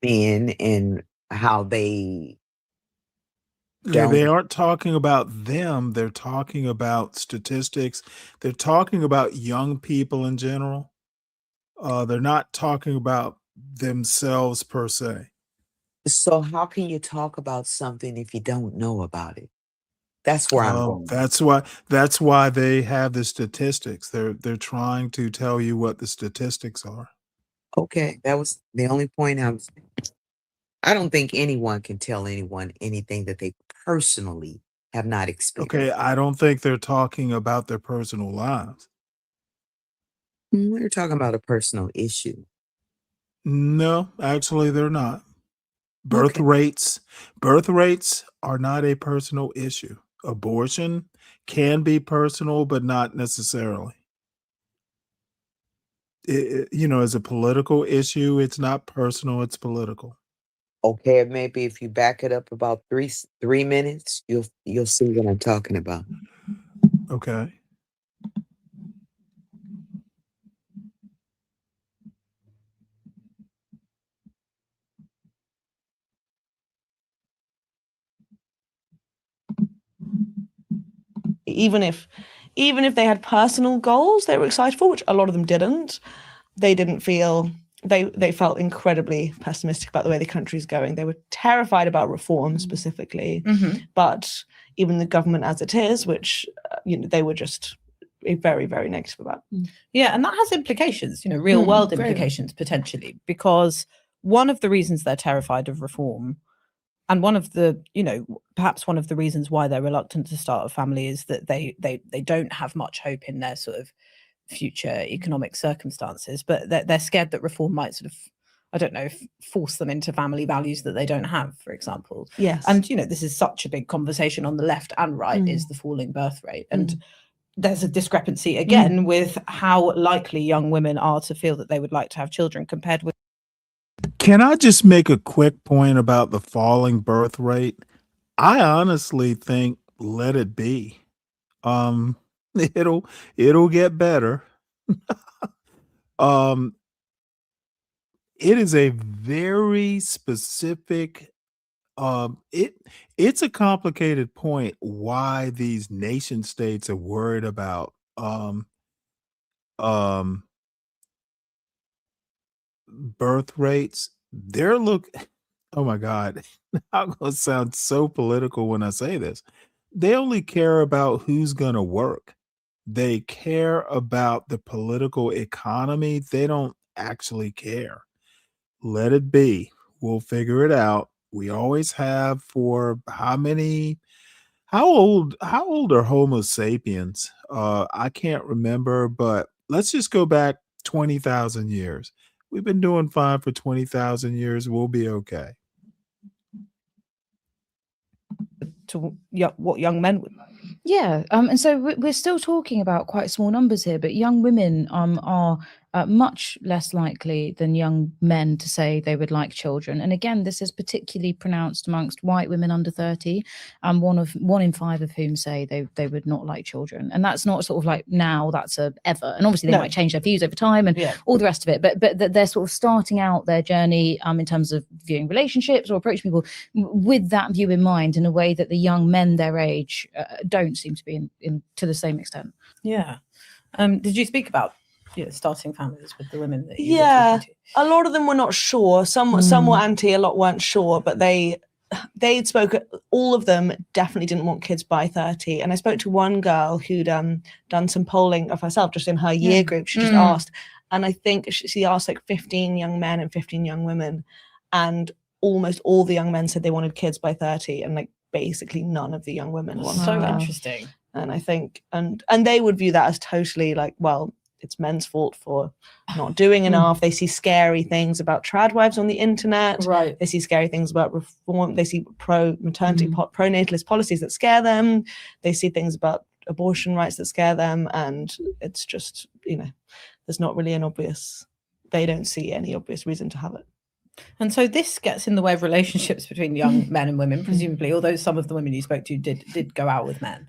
men and how they They don't. aren't talking about them. They're talking about statistics. They're talking about young people in general. They're not talking about themselves per se. So how can you talk about something if you don't know about it? That's where I'm going. That's why they have the statistics. They're trying to tell you what the statistics are. Okay, that was the only point I don't think anyone can tell anyone anything that they personally have not experienced. Okay, I don't think they're talking about their personal lives. We're talking about a personal issue. No, actually they're not. Birth rates, birth rates are not a personal issue. Abortion can be personal, but not necessarily. As a political issue, it's not personal, it's political. Okay, maybe if you back it up about 3 minutes, you'll see what I'm talking about. Okay. Even if they had personal goals they were excited for, which a lot of them didn't, they didn't feel they felt incredibly pessimistic about the way the country's going. They were terrified about reform specifically, but even the government as it is, which they were just very, very negative about. Yeah, and that has implications, real world implications potentially, because one of the reasons they're terrified of reform, and one of the, perhaps one of the reasons why they're reluctant to start a family, is that they don't have much hope in their sort of future economic circumstances, but they're scared that reform might sort of, I don't know, force them into family values that they don't have, for example. Yes. And, this is such a big conversation on the left and right, is the falling birth rate. And there's a discrepancy again with how likely young women are to feel that they would like to have children compared with. Can I just make a quick point about the falling birth rate? I honestly think let it be. It'll get better. It is a very specific it's a complicated point why these nation states are worried about um birth rates. Oh my God. I'm gonna sound so political when I say this. They only care about who's gonna work. They care about the political economy. They don't actually care. Let it be. We'll figure it out. We always have for how old are Homo sapiens? I can't remember, but let's just go back 20,000 years. We've been doing fine for 20,000 years. We'll be okay. To what young men would like. Yeah, and so we're still talking about quite small numbers here, but young women are much less likely than young men to say they would like children. And again, this is particularly pronounced amongst white women under 30, one in five of whom say they would not like children. And that's not sort of like now, that's a ever. And obviously they might change their views over time and all the rest of it. But they're sort of starting out their journey in terms of viewing relationships or approaching people with that view in mind, in a way that the young men their age don't seem to be in to the same extent. Yeah. Did you speak about starting families with the women that you were talking to? A lot of them were not sure. Some were anti, a lot weren't sure, but they'd spoken. All of them definitely didn't want kids by 30. And I spoke to one girl who'd done some polling of herself just in her year group. She just asked, and I think she asked like 15 young men and 15 young women, and almost all the young men said they wanted kids by 30, and like basically none of the young women wanted. So interesting. And I think and they would view that as totally like, well, it's men's fault for not doing enough. They see scary things about trad wives on the internet. Right. They see scary things about reform. They see pro-maternity, pro-natalist policies that scare them. They see things about abortion rights that scare them. And it's just, there's not really they don't see any obvious reason to have it. And so this gets in the way of relationships between young men and women, presumably, although some of the women you spoke to did go out with men.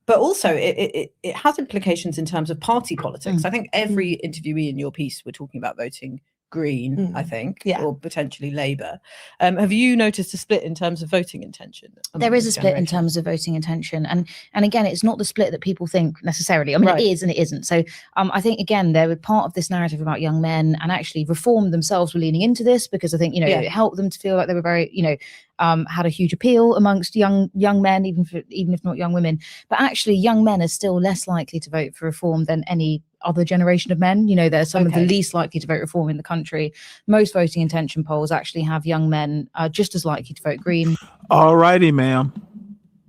But also it has implications in terms of party politics. I think every interviewee in your piece were talking about voting Green, I think, or potentially Labour. Have you noticed a split in terms of voting intention? There is a split in terms of voting intention. And again, it's not the split that people think necessarily. I mean, it is and it isn't. So I think, again, there were part of this narrative about young men, and actually Reform themselves were leaning into this because I think, it helped them to feel like they were very, had a huge appeal amongst young men, even if not young women. But actually, young men are still less likely to vote for Reform than any other generation of men. They're some of the least likely to vote Reform in the country. Most voting intention polls actually have young men just as likely to vote Green. All righty, ma'am.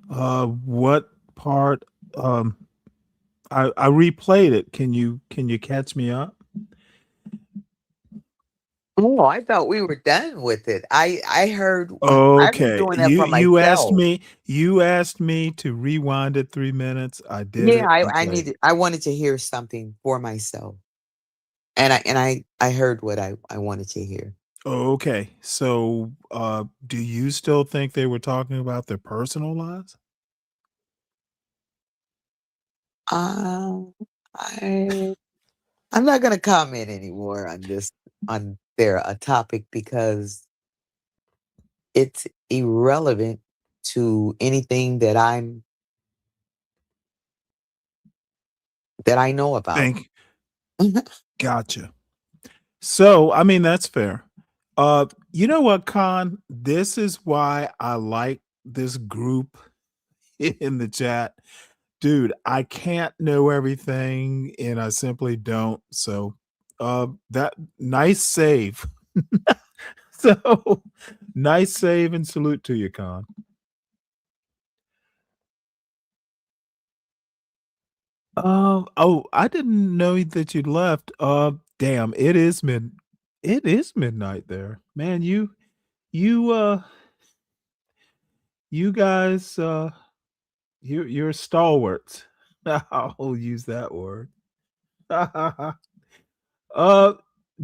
What part? I replayed it. Can you catch me up? Oh, I thought we were done with it. I heard I was Okay, doing that you for myself. you asked me to rewind it 3 minutes. I did Yeah, it and I played it. needed I wanted to hear something for myself. And I heard what I wanted to hear. Okay, so do you still think they were talking about their personal lives? Um, I I'm not gonna comment anymore on this on their topic because it's irrelevant to anything that I know about. Think Gotcha. So, I mean, that's fair. You know what, Con? This is why I like this group in the chat. Dude, I can't know everything and I simply don't. So, that nice save. So, nice save and salute to you, Con. Oh, I didn't know that you left. Damn, it is midnight there. Man, you you guys you're stalwarts. I'll use that word.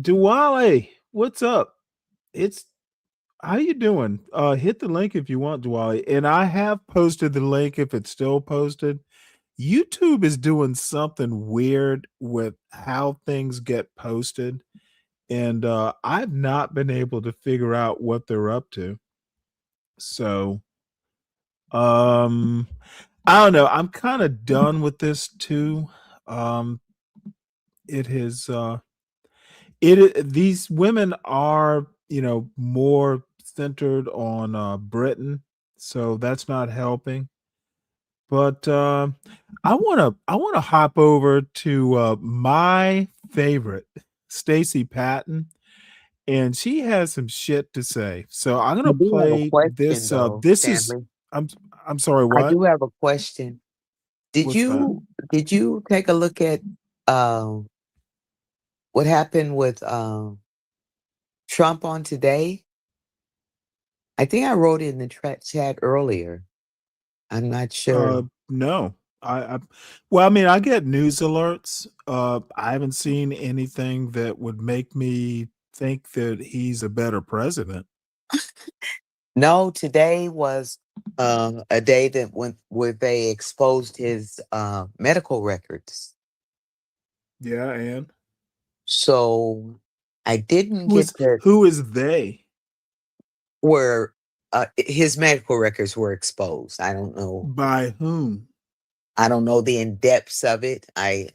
Duale, what's up? It's How you doing? Hit the link if you want, Duale. And I have posted the link if it's still posted. YouTube is doing something weird with how things get posted. And I've not been able to figure out what they're up to. So um I don't know. I'm kind of done with this too. Um it has these women are, more centered on Britain, so that's not helping. But I want to hop over to my favorite, Stacey Patton, and she has some shit to say. So I'm I gonna do have a play question this. though, This is Stanley. I'm I'm sorry. I What? do have a question. Did What's that? you did you take a look at what happened with Trump on today? I think I wrote it in the chat earlier. I'm not sure. No. I well, I mean, I get news alerts. I haven't seen anything that would make me think that he's a better president. No, today was a day that went where they exposed his medical records. Yeah, and So I didn't get to who is they? where his medical records were exposed. I don't know. By whom? I don't know the in depths of it. I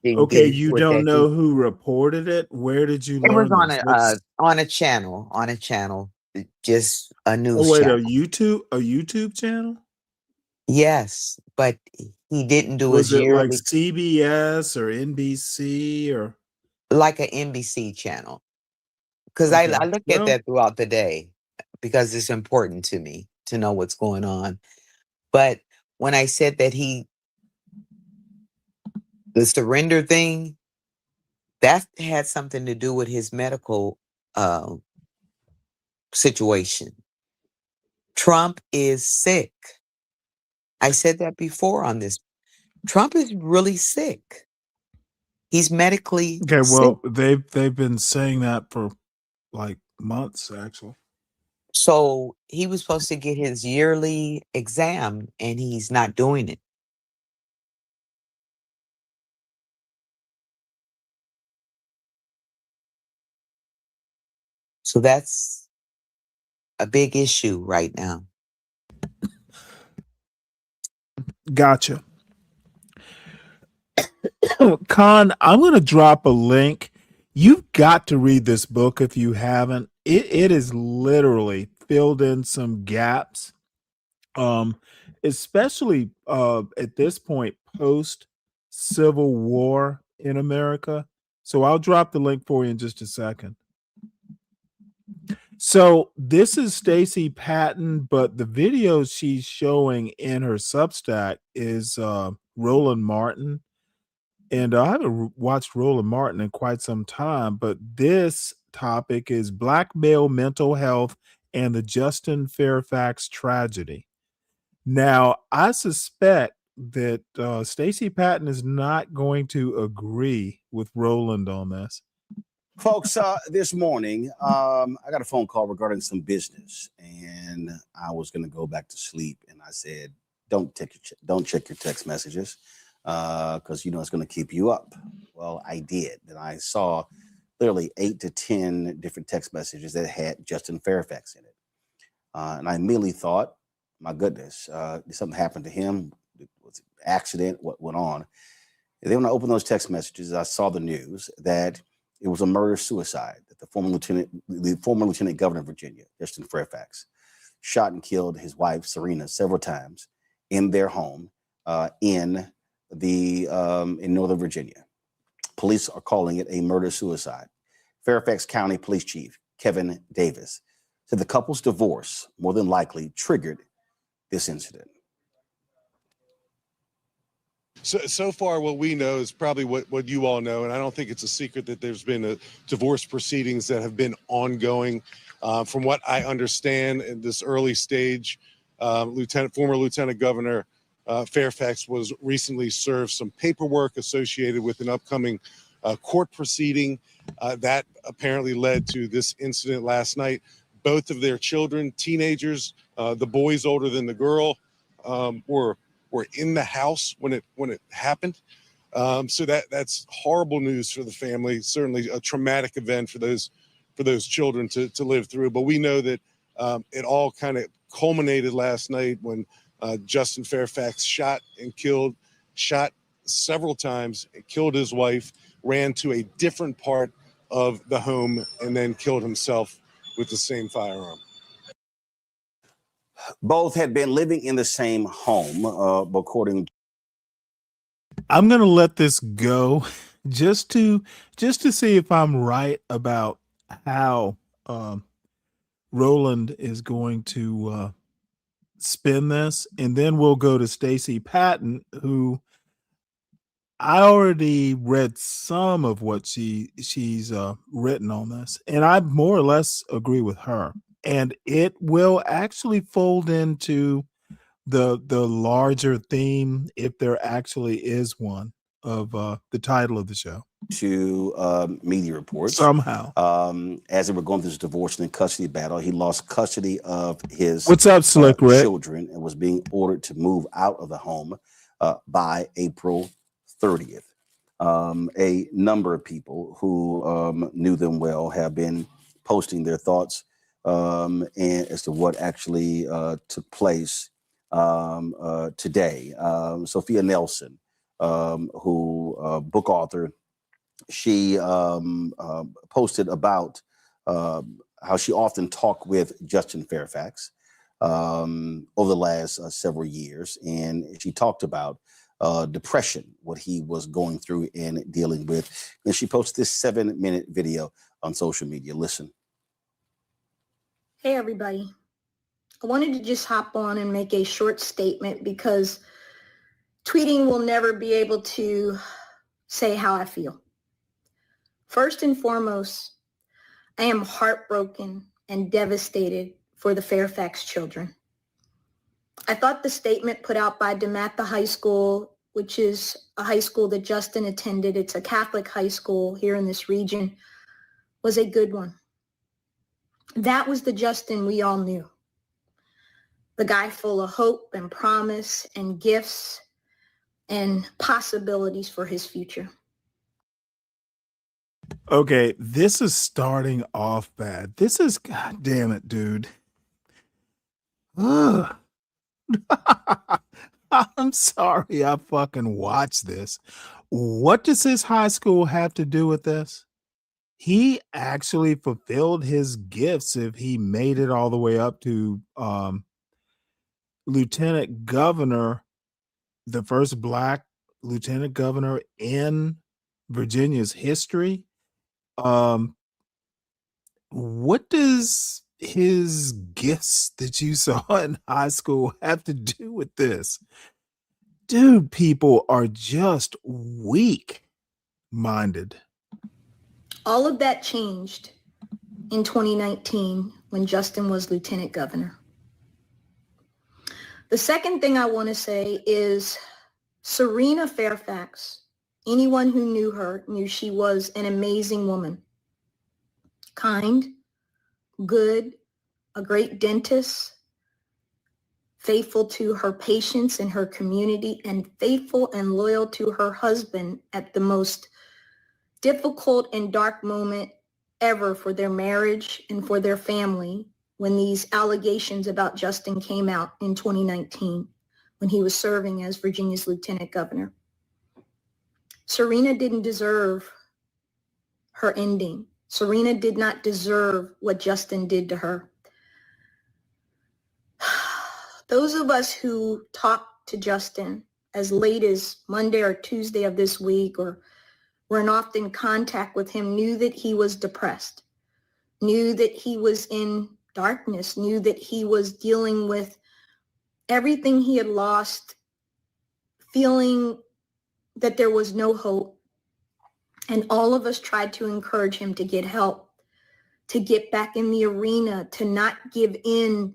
didn't get Okay, into you it don't that deep. know who reported it? Where did you It was learn this? What's on a channel, just a Oh news wait, channel. a YouTube channel? Yes, but he didn't do Was his it like yearly CBS or NBC or like an NBC channel. Because okay. I look at Well, that throughout the day because it's important to me to know what's going on. But when I said that the surrender thing, that had something to do with his medical uh, situation. Trump is sick. I said that before on this. Trump is really sick. He's medically okay, sick. well, they've been saying that for like months actually. So he was supposed to get his yearly exam and he's not doing it. So that's a big issue right now. Gotcha. Con, I'm going to drop a link. You've got to read this book if you haven't. It is literally filled in some gaps, especially at this point post Civil War in America. So I'll drop the link for you in just a second. So this is Stacey Patton, but the videos she's showing in her Substack is Roland Martin. And I haven't watched Roland Martin in quite some time, but this topic is Black male mental health and the Justin Fairfax tragedy. Now, I suspect that Stacey Patton is not going to agree with Roland on this. Folks, this morning, I got a phone call regarding some business, and I was going to go back to sleep, and I said, don't check your text messages because you know it's going to keep you up. Well, I did, and I saw literally 8 to 10 different text messages that had Justin Fairfax in it. And I immediately thought, my goodness, did something happen to him? Was it an accident? What went on? And then when I opened those text messages, I saw the news that it was a murder-suicide, that the former lieutenant governor of Virginia, Justin Fairfax, shot and killed his wife, Serena, several times in their home in Northern Virginia. Police are calling it a murder-suicide. Fairfax County Police Chief Kevin Davis said the couple's divorce more than likely triggered this incident. So far, what we know is probably what you all know, and I don't think it's a secret that there's been a divorce proceedings that have been ongoing. From what I understand in this early stage, former Lieutenant Governor Fairfax was recently served some paperwork associated with an upcoming court proceeding that apparently led to this incident last night. Both of their children, teenagers, the boys older than the girl, were in the house when it happened. So that's horrible news for the family. Certainly a traumatic event for those children to live through. But we know that it all kind of culminated last night when Justin Fairfax shot several times, and killed his wife, ran to a different part of the home, and then killed himself with the same firearm. Both had been living in the same home, according. I'm going to let this go just to see if I'm right about how Roland is going to spin this, and then we'll go to Stacey Patton, who I already read some of what she's written on this, and I more or less agree with her. And it will actually fold into the larger theme, if there actually is one, of the title of the show. To media reports. Somehow. As they were going through this divorce and custody battle, he lost custody of his What's up, Slick Rick? Children and was being ordered to move out of the home by April 30th. A number of people who knew them well have been posting their thoughts and as to what actually took place today. Sophia Nelson, who book author, she posted about how she often talked with Justin Fairfax over the last several years, and she talked about depression, what he was going through and dealing with. And she posted this 7-minute video on social media. Listen. Hey, everybody. I wanted to just hop on and make a short statement because tweeting will never be able to say how I feel. First and foremost, I am heartbroken and devastated for the Fairfax children. I thought the statement put out by DeMatha High School, which is a high school that Justin attended, it's a Catholic high school here in this region, was a good one. That was the Justin we all knew. The guy full of hope and promise and gifts and possibilities for his future. Okay, this is starting off bad. This is, God damn it, dude. Ugh. I'm sorry I fucking watched this. What does his high school have to do with this? He actually fulfilled his gifts if he made it all the way up to lieutenant governor, the first Black lieutenant governor in Virginia's history. What does his gifts that you saw in high school have to do with this? Dude, people are just weak-minded. All of that changed in 2019 when Justin was lieutenant governor. The second thing I want to say is Serena Fairfax. Anyone who knew her knew she was an amazing woman. Kind, good, a great dentist, faithful to her patients and her community, and faithful and loyal to her husband at the most difficult and dark moment ever for their marriage and for their family when these allegations about Justin came out in 2019 when he was serving as Virginia's lieutenant governor. Serena didn't deserve her ending. Serena did not deserve what Justin did to her. Those of us who talked to Justin as late as Monday or Tuesday of this week or were in often contact with him knew that he was depressed, knew that he was in darkness, knew that he was dealing with everything he had lost, feeling that there was no hope. And all of us tried to encourage him to get help, to get back in the arena, to not give in,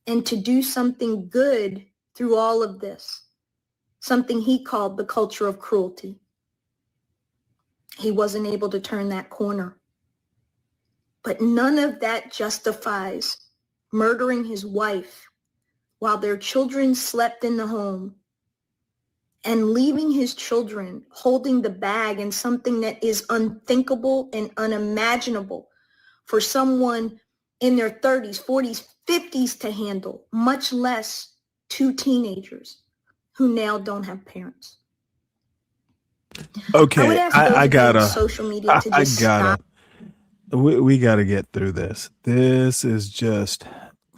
and to do something good through all of this, something he called the culture of cruelty. He wasn't able to turn that corner. But none of that justifies murdering his wife while their children slept in the home and leaving his children holding the bag in something that is unthinkable and unimaginable for someone in their 30s, 40s, 50s to handle, much less two teenagers who now don't have parents. Okay, I gotta, social media to I just gotta, stop. we gotta get through this. This is just,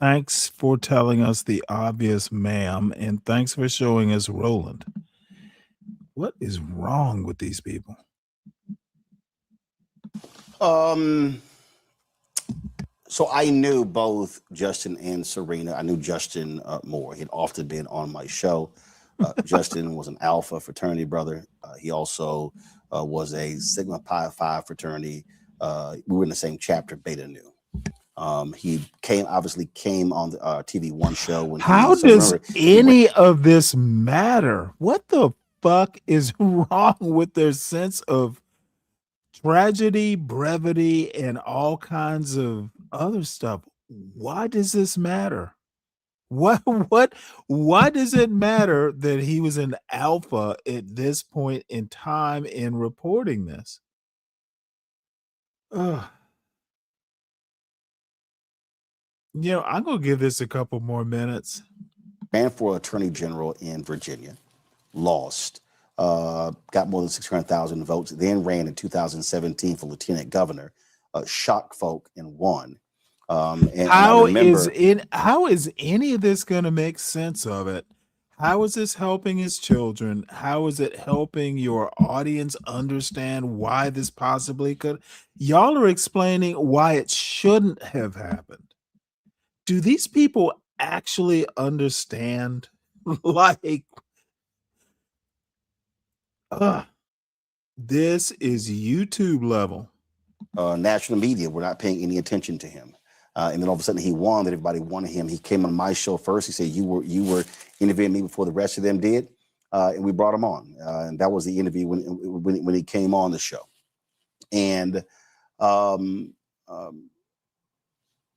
thanks for telling us the obvious, ma'am, and thanks for showing us Roland. What is wrong with these people? So I knew both Justin and Serena. I knew Justin more. He'd often been on my show. Justin was an Alpha fraternity brother. He also was a Sigma Pi Phi fraternity. We were in the same chapter, Beta Nu. He obviously came on the TV One show. When How does any of this matter? What the fuck is wrong with their sense of tragedy, brevity, and all kinds of other stuff? Why does this matter? Why does it matter that he was an alpha at this point in time in reporting this? Ugh. You know, I'm gonna give this a couple more minutes. Ran for attorney general in Virginia, lost, got more than 600,000 votes, then ran in 2017 for lieutenant governor, shocked folk and won. How is any of this going to make sense of it? How is this helping his children? How is it helping your audience understand why this possibly could? Y'all are explaining why it shouldn't have happened. Do these people actually understand? Like, this is YouTube level. National media were not paying any attention to him. And then all of a sudden he won, that everybody wanted him. He came on my show first. He said, you were interviewing me before the rest of them did. And we brought him on. And that was the interview when he came on the show. And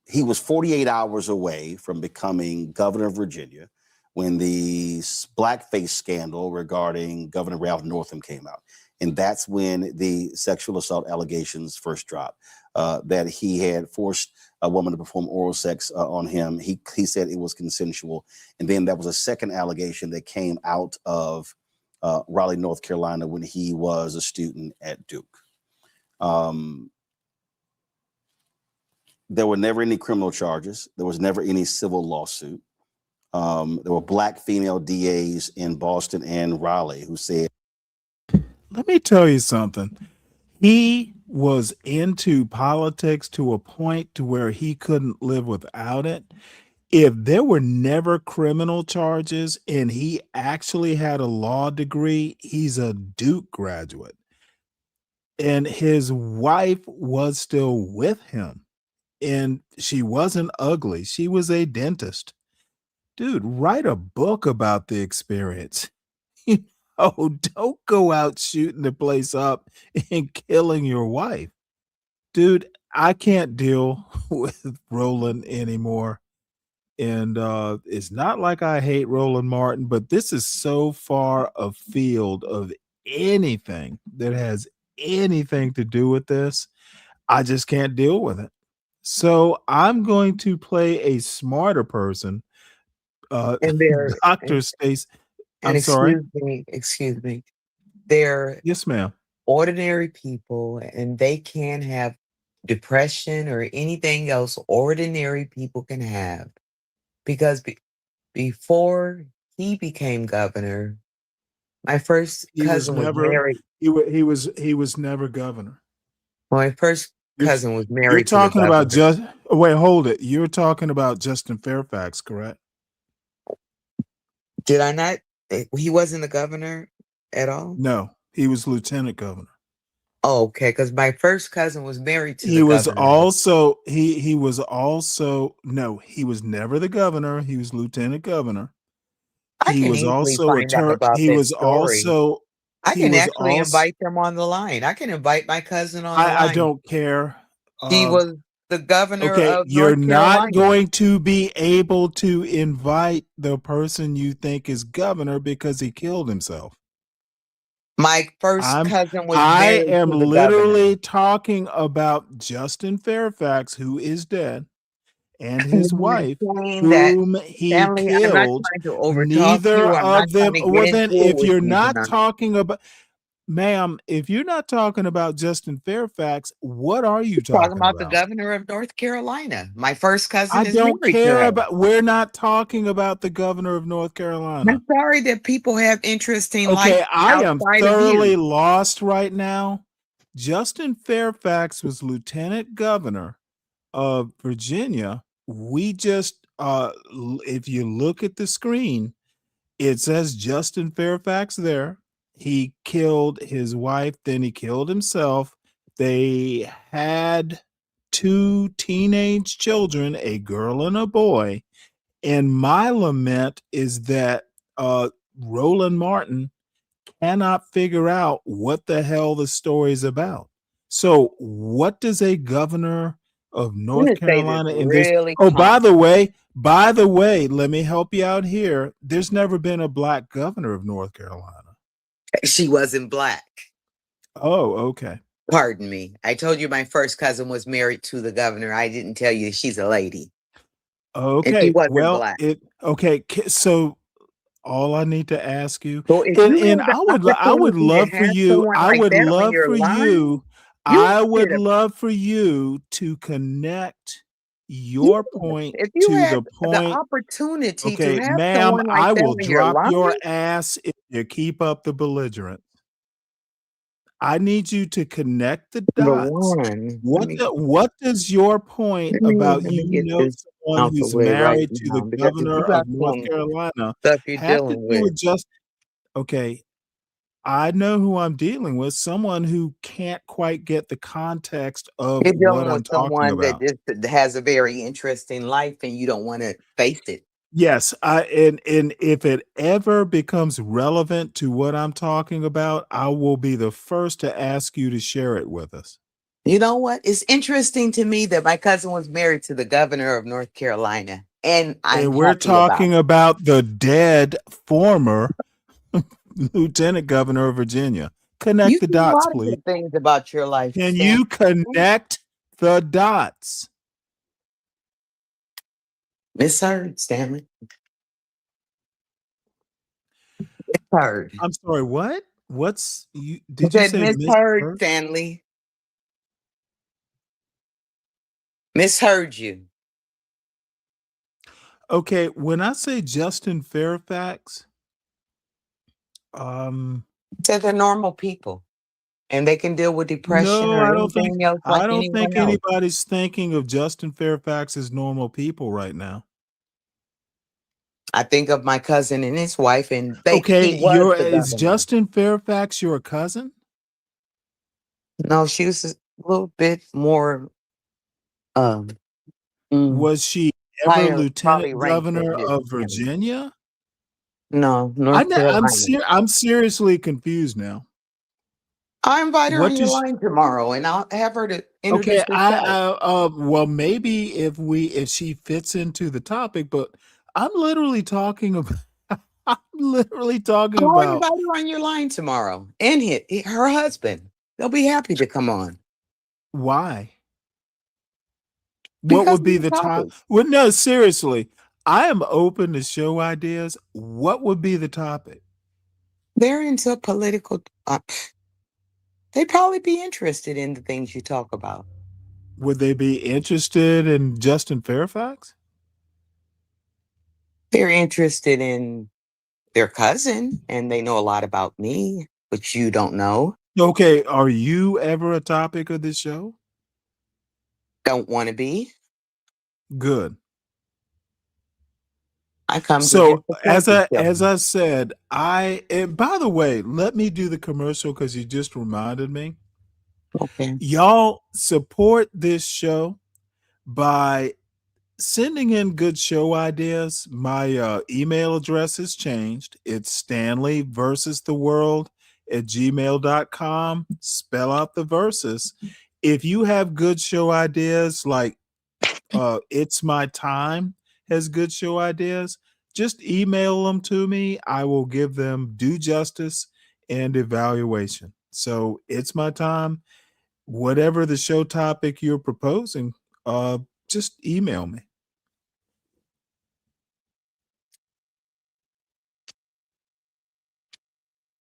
he was 48 hours away from becoming governor of Virginia when the blackface scandal regarding Governor Ralph Northam came out. And that's when the sexual assault allegations first dropped, that he had forced a woman to perform oral sex on him. He said it was consensual. And then there was a second allegation that came out of Raleigh, North Carolina, when he was a student at Duke. There were never any criminal charges. There was never any civil lawsuit. There were black female DAs in Boston and Raleigh who said, let me tell you something. He was into politics to a point to where he couldn't live without it. If there were never criminal charges and he actually had a law degree, he's a Duke graduate. And his wife was still with him. and she wasn't ugly. She was a dentist. Dude, write a book about the experience. Oh, don't go out shooting the place up and killing your wife. Dude, I can't deal with Roland anymore. And it's not like I hate Roland Martin, but this is so far afield of anything that has anything to do with this. I just can't deal with it. So I'm going to play a smarter person. And they're Dr. Stace, and I'm sorry. excuse me. They're Yes, ma'am. ordinary people and they can have depression or anything else ordinary people can have. Because before he became governor, my first He was cousin was never married. he was never governor. My first You're cousin was you're married to the talking about governor. just wait, hold it. You're talking about Justin Fairfax, correct? Did I not? He wasn't the governor at all? No, he was lieutenant governor. Oh, okay, because my first cousin was married to He the was governor. also he was also no, he was never the governor. He was lieutenant governor. I He can was easily also find out about he this was story. also I he can was actually also invite them on the line. I can invite my cousin on the I line. don't care. He was the governor Okay, of you're North not Carolina. going to be able to invite the person you think is governor because he killed himself. My first cousin was I married am to the governor. literally talking about Justin Fairfax, who is dead, and his wife, Saying that, whom he Stanley, I'm not killed. trying to overtalk Neither you. I'm not of trying them. to get Well, then, into it if with you're you not tonight. talking about, ma'am, if you're not talking about Justin Fairfax, what are you Talking talking about the about? governor of North Carolina. My first cousin I is don't married to care her. about. We're not talking about the governor of North I'm Carolina. sorry that people have interesting life Okay, I am outside of thoroughly you. lost right now. Justin Fairfax was lieutenant governor of Virginia. We just if you look at the screen, it says Justin Fairfax there. He killed his wife, then he killed himself. They had two teenage children, a girl and a boy. And my lament is that Roland Martin cannot figure out what the hell the story is about. So, what does a governor of I'm North going to say this Carolina in this? really Oh, calm. by the way, let me help you out here. There's never been a black governor of North Carolina. She wasn't black. Oh, okay. Pardon me. I told you my first cousin was married to the governor. I didn't tell you she's a lady. And she Okay. wasn't Well, black. so all I need to ask you, So if you and have the I would opportunity to love for have you, someone like that on your line, you I should would have. love for you to connect Yes. your point If you to had the the point. opportunity to Okay, have ma'am, someone like I that will on your drop line, your ass if you keep up the belligerence. I need you to connect the number dots. one, What does your point about let me you get know this someone out the who's way right married to the now because if governor you of got North some Carolina stuff you're have to dealing do with, with just okay, I know who I'm dealing with, someone who can't quite get the context of you're what dealing I'm with talking someone that about. just has a very interesting life and you don't want to face it. Yes, and if it ever becomes relevant to what I'm talking about, I will be the first to ask you to share it with us. You know what? It's interesting to me that my cousin was married to the governor of North Carolina, and I'm And we're happy about talking it. about the dead former lieutenant governor of Virginia. You Connect the see a dots, lot of please. good things about your life, Can Stan. you connect the dots? Misheard, Stanley. Misheard. I'm sorry, what? What's you I did you said say misheard, misheard? Stanley. Misheard you. Okay, when I say Justin Fairfax, Said they're normal people, and they can deal with depression no, or anything else like I don't anyone think else. anybody's thinking of Justin Fairfax as normal people right now. I think of my cousin and his wife, and he Okay, was the is governor. Justin Fairfax your cousin? No, she was a little bit more Was she ever Higher, lieutenant probably ranked than governor this. of Virginia? No, North Carolina. I'm seriously confused now. I invite her What on your does line tomorrow, and I'll have her to introduce okay? herself. Well, maybe if she fits into the topic, but I'm literally talking about I'm literally talking I'll about invite her on your line tomorrow, and her husband. They'll be happy to come on why. What because would of be the the top? topic. Well, no, seriously. I am open to show ideas. What would be the topic? They're into political. They'd probably be interested in the things you talk about. Would they be interested in Justin Fairfax? They're interested in their cousin, and they know a lot about me, which you don't know. Okay, are you ever a topic of this show? Don't want to be. Good. I come to So disappoint the show. as I said, and by the way, let me do the commercial because you just reminded me. Okay. Y'all support this show by sending in good show ideas. My email address has changed. It's Stanley versus the world at gmail.com. Spell out the verses. If you have good show ideas like It's My Time has good show ideas, just email them to me. I will give them due justice and evaluation. So It's My Time, whatever the show topic you're proposing, just email me.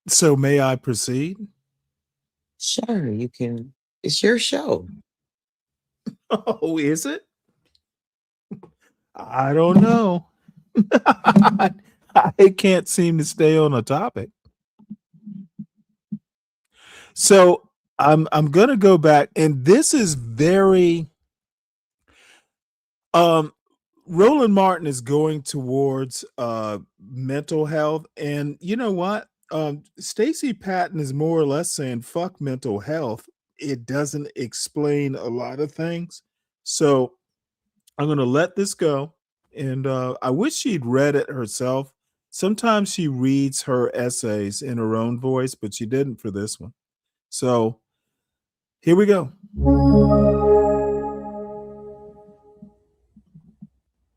So may I proceed? Sure, you can. It's your show. Oh, is it? I don't know. I can't seem to stay on a topic. So I'm gonna go back, and this is very Roland Martin is going towards mental health, and you know what? Stacey Patton is more or less saying fuck mental health. It doesn't explain a lot of things. So I'm gonna let this go. And I wish she'd read it herself. Sometimes she reads her essays in her own voice, but she didn't for this one. So here we go.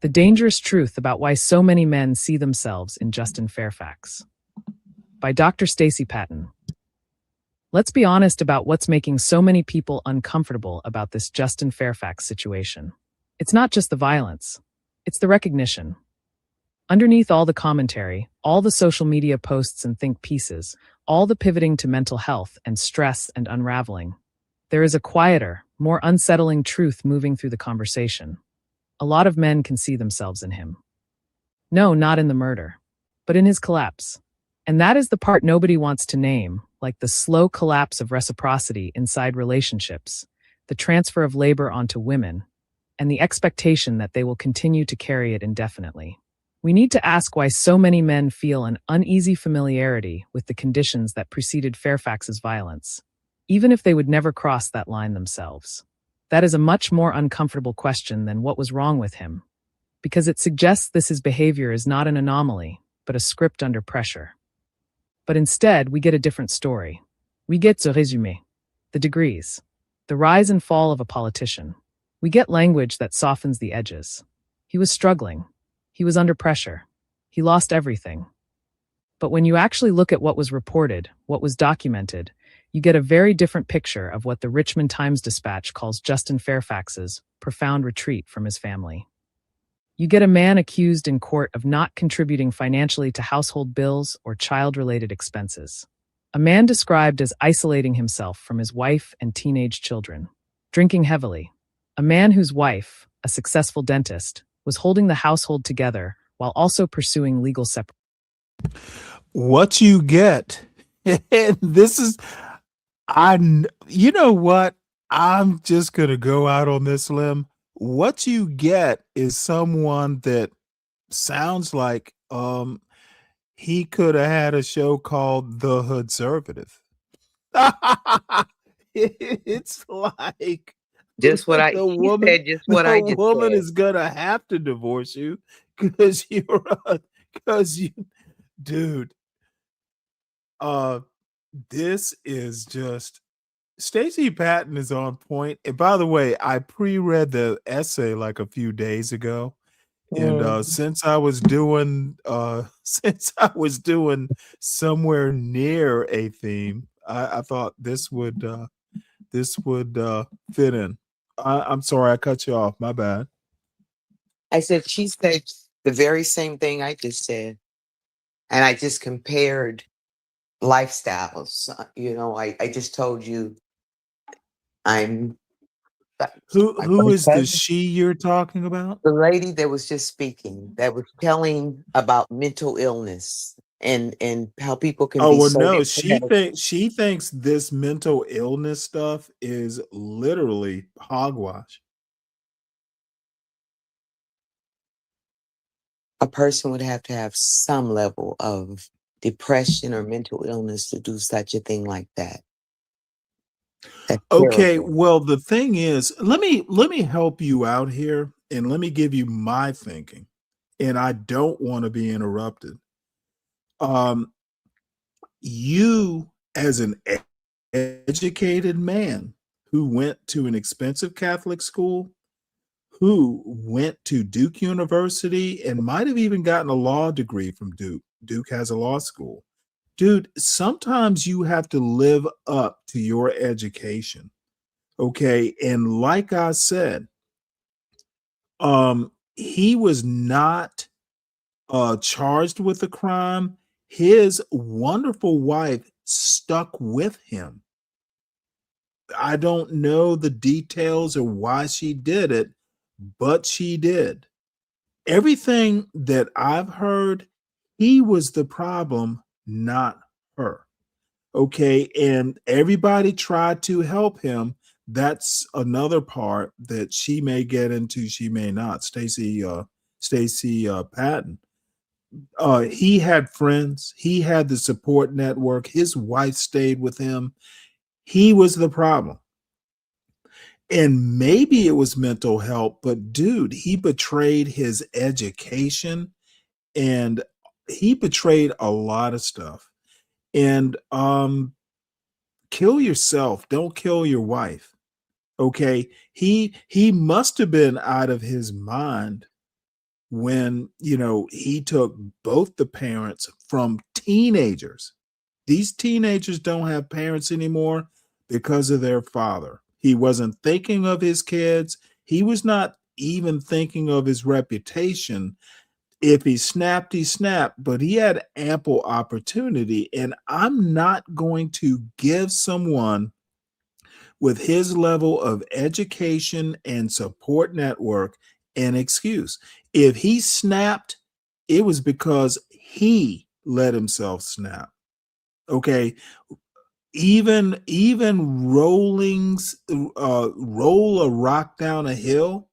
The Dangerous Truth About Why So Many Men See Themselves in Justin Fairfax by Dr. Stacey Patton. Let's be honest about what's making so many people uncomfortable about this Justin Fairfax situation. It's not just the violence, it's the recognition. Underneath all the commentary, all the social media posts and think pieces, all the pivoting to mental health and stress and unraveling, there is a quieter, more unsettling truth moving through the conversation. A lot of men can see themselves in him. No, not in the murder, but in his collapse. And that is the part nobody wants to name, like the slow collapse of reciprocity inside relationships, the transfer of labor onto women, and the expectation that they will continue to carry it indefinitely. We need to ask why so many men feel an uneasy familiarity with the conditions that preceded Fairfax's violence, even if they would never cross that line themselves. That is a much more uncomfortable question than what was wrong with him, because it suggests his behavior is not an anomaly, but a script under pressure. But instead, we get a different story. We get ce résumé, the degrees, the rise and fall of a politician. We get language that softens the edges. He was struggling. He was under pressure. He lost everything. But when you actually look at what was reported, what was documented, you get a very different picture of what the Richmond Times-Dispatch calls Justin Fairfax's profound retreat from his family. You get a man accused in court of not contributing financially to household bills or child-related expenses. A man described as isolating himself from his wife and teenage children, drinking heavily. A man whose wife, a successful dentist, was holding the household together while also pursuing legal separation. What you get, and this is, you know what? I'm just going to go out on this limb. What you get is someone that sounds like he could have had a show called The Hoodservative. It's like Just what The she woman, said, just what I the just woman said. is gonna have to divorce you because because you, dude. Uh, this is just Stacey Patton is on point. And by the way, I pre-read the essay like a few days ago. And Mm. since I was doing since I was doing somewhere near a theme, I thought this would fit in. I'm sorry I cut you off. My bad. I said she said the very same thing I just said. And I just compared lifestyles. I just told you I'm my Who first is the cousin. she you're talking about? The lady that was just speaking, that was telling about mental illness and how people can Oh, be well, so no, depressed. she thinks this mental illness stuff is literally hogwash. A person would have to have some level of depression or mental illness to do such a thing like that. That's Okay, terrible. well, the thing is, let me help you out here and let me give you my thinking. And I don't want to be interrupted. Um, you as an educated man who went to an expensive Catholic school, who went to Duke University and might have even gotten a law degree from Duke. Duke has a law school. Dude, sometimes you have to live up to your education. Okay. And like I said, he was not charged with a crime. His wonderful wife stuck with him. I don't know the details or why she did it, but she did. Everything that I've heard, he was the problem, not her. Okay, and everybody tried to help him. That's another part that she may get into, she may not. Stacey Patton. He had friends, he had the support network, his wife stayed with him. He was the problem. And maybe it was mental health, but dude, he betrayed his education and he betrayed a lot of stuff. And kill yourself, don't kill your wife. Okay? He must have been out of his mind when, he took both the parents from teenagers. These teenagers don't have parents anymore because of their father. He wasn't thinking of his kids. He was not even thinking of his reputation. If he snapped, he snapped, but he had ample opportunity. And I'm not going to give someone with his level of education and support network an excuse. If he snapped, it was because he let himself snap. Okay. Even roll a rock down a hill,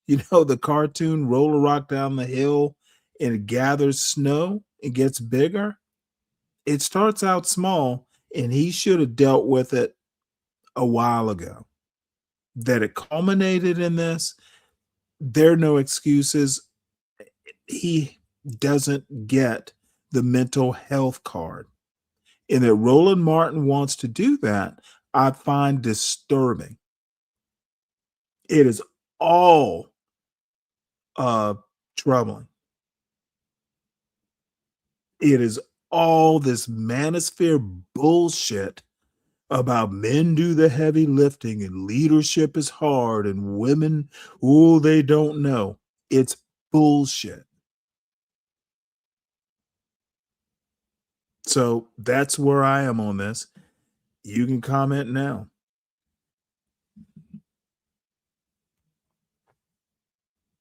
the cartoon Roll a Rock Down the Hill and it gathers snow, it gets bigger. It starts out small, and he should have dealt with it a while ago. That it culminated in this, there are no excuses. He doesn't get the mental health card. And that Roland Martin wants to do that, I find disturbing. It is all troubling. It is all this manosphere bullshit about men do the heavy lifting and leadership is hard and women, oh, they don't know. It's bullshit. So that's where I am on this. You can comment now.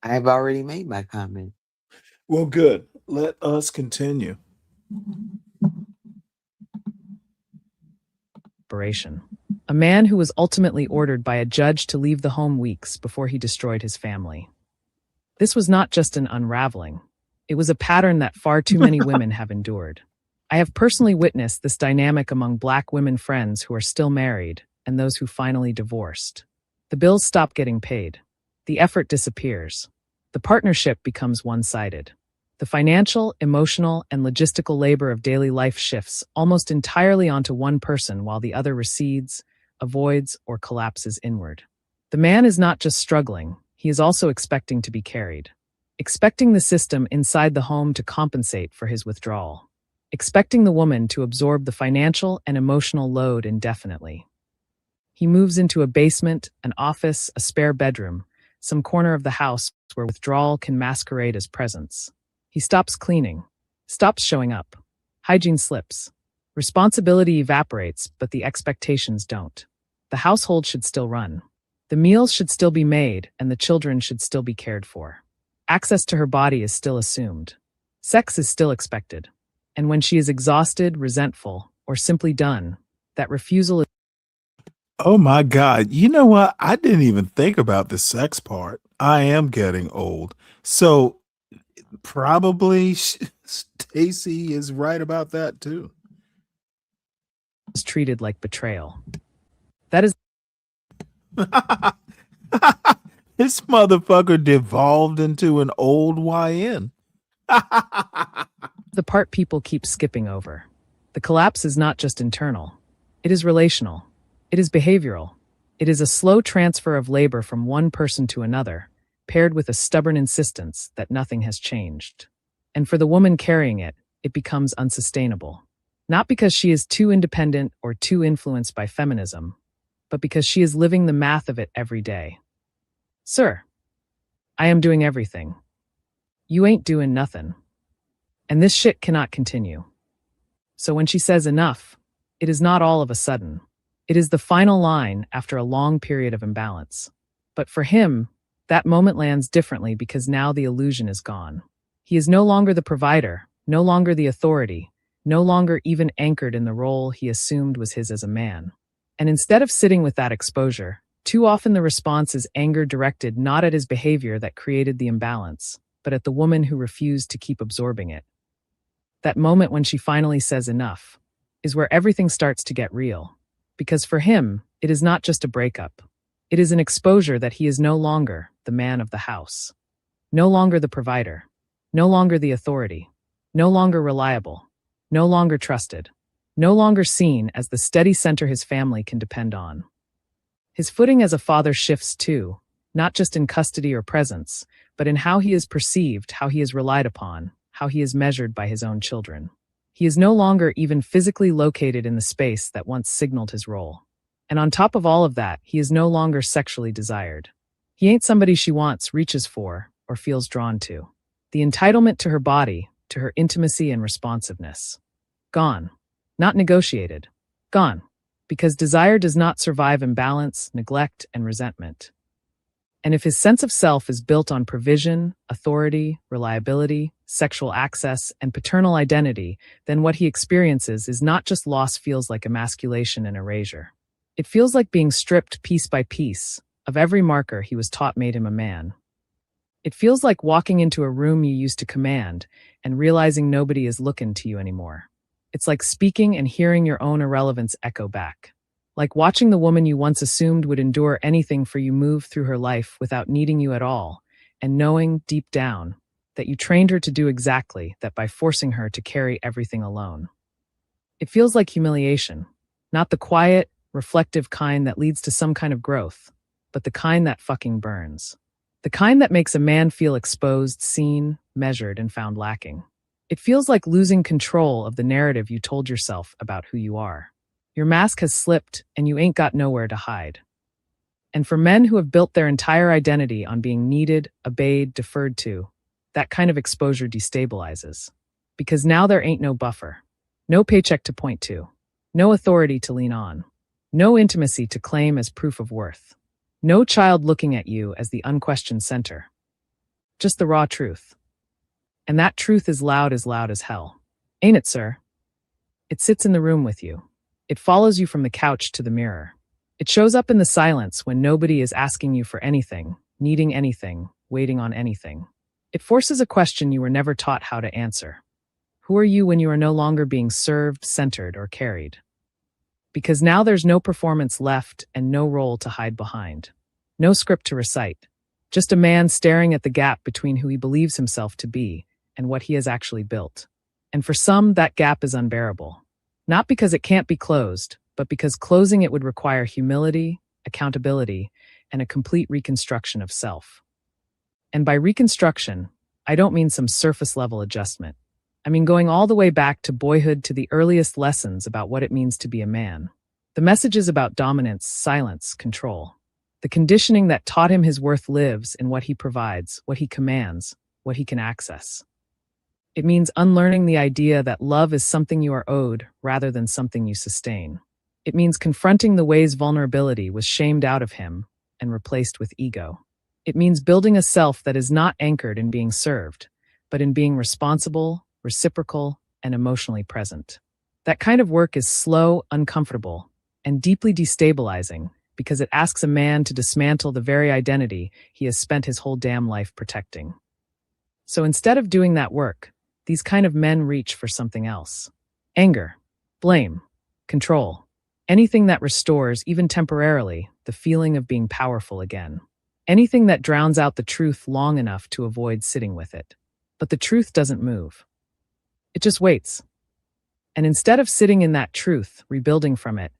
I've already made my comment. Well, good. Let us continue. A man who was ultimately ordered by a judge to leave the home weeks before he destroyed his family. This was not just an unraveling. It was a pattern that far too many women have endured. I have personally witnessed this dynamic among Black women friends who are still married and those who finally divorced. The bills stop getting paid. The effort disappears. The partnership becomes one-sided. The financial, emotional, and logistical labor of daily life shifts almost entirely onto one person while the other recedes, avoids, or collapses inward. The man is not just struggling, he is also expecting to be carried. Expecting the system inside the home to compensate for his withdrawal. Expecting the woman to absorb the financial and emotional load indefinitely. He moves into a basement, an office, a spare bedroom, some corner of the house where withdrawal can masquerade as presence. He stops cleaning, stops showing up. Hygiene slips. Responsibility evaporates, but the expectations don't. The household should still run. The meals should still be made, and the children should still be cared for. Access to her body is still assumed. Sex is still expected. And when she is exhausted, resentful, or simply done, that refusal is. Oh my God. You know what? I didn't even think about the sex part. I am getting old. So probably Stacy is right about that too. Is treated like betrayal. That is. This motherfucker devolved into an old YN. The part people keep skipping over. The collapse is not just internal. It is relational. It is behavioral. It is a slow transfer of labor from one person to another, paired with a stubborn insistence that nothing has changed. And for the woman carrying it, it becomes unsustainable. Not because she is too independent or too influenced by feminism, but because she is living the math of it every day. Sir, I am doing everything. You ain't doing nothing. And this shit cannot continue. So when she says enough, it is not all of a sudden. It is the final line after a long period of imbalance. But for him, that moment lands differently because now the illusion is gone. He is no longer the provider, no longer the authority, no longer even anchored in the role he assumed was his as a man. And instead of sitting with that exposure, too often the response is anger directed not at his behavior that created the imbalance, but at the woman who refused to keep absorbing it. That moment when she finally says enough is where everything starts to get real. Because for him, it is not just a breakup. It is an exposure that he is no longer the man of the house, no longer the provider, no longer the authority, no longer reliable, no longer trusted, no longer seen as the steady center his family can depend on. His footing as a father shifts too, not just in custody or presence, but in how he is perceived, how he is relied upon, how he is measured by his own children. He is no longer even physically located in the space that once signaled his role. And on top of all of that, he is no longer sexually desired. He ain't somebody she wants, reaches for, or feels drawn to. The entitlement to her body, to her intimacy and responsiveness. Gone. Not negotiated. Gone. Because desire does not survive imbalance, neglect, and resentment. And if his sense of self is built on provision, authority, reliability, sexual access, and paternal identity, then what he experiences is not just loss, feels like emasculation and erasure. It feels like being stripped piece by piece of every marker he was taught made him a man. It feels like walking into a room you used to command and realizing nobody is looking to you anymore. It's like speaking and hearing your own irrelevance echo back. Like watching the woman you once assumed would endure anything for you move through her life without needing you at all, and knowing deep down that you trained her to do exactly that by forcing her to carry everything alone. It feels like humiliation, not the quiet, reflective kind that leads to some kind of growth, but the kind that fucking burns. The kind that makes a man feel exposed, seen, measured, and found lacking. It feels like losing control of the narrative you told yourself about who you are. Your mask has slipped, and you ain't got nowhere to hide. And for men who have built their entire identity on being needed, obeyed, deferred to, that kind of exposure destabilizes. Because now there ain't no buffer, no paycheck to point to, no authority to lean on, no intimacy to claim as proof of worth, no child looking at you as the unquestioned center. Just the raw truth. And that truth is loud as hell. Ain't it, sir? It sits in the room with you. It follows you from the couch to the mirror. It shows up in the silence when nobody is asking you for anything, needing anything, waiting on anything. It forces a question you were never taught how to answer. Who are you when you are no longer being served, centered, or carried? Because now there's no performance left and no role to hide behind. No script to recite. Just a man staring at the gap between who he believes himself to be and what he has actually built. And for some, that gap is unbearable. Not because it can't be closed, but because closing it would require humility, accountability, and a complete reconstruction of self. And by reconstruction, I don't mean some surface-level adjustment. I mean going all the way back to boyhood to the earliest lessons about what it means to be a man. The messages about dominance, silence, control. The conditioning that taught him his worth lives in what he provides, what he commands, what he can access. It means unlearning the idea that love is something you are owed rather than something you sustain. It means confronting the ways vulnerability was shamed out of him and replaced with ego. It means building a self that is not anchored in being served, but in being responsible, reciprocal, and emotionally present. That kind of work is slow, uncomfortable, and deeply destabilizing because it asks a man to dismantle the very identity he has spent his whole damn life protecting. So instead of doing that work, these kind of men reach for something else. Anger, blame, control, anything that restores, even temporarily, the feeling of being powerful again. Anything that drowns out the truth long enough to avoid sitting with it. But the truth doesn't move. It just waits. And instead of sitting in that truth, rebuilding from it,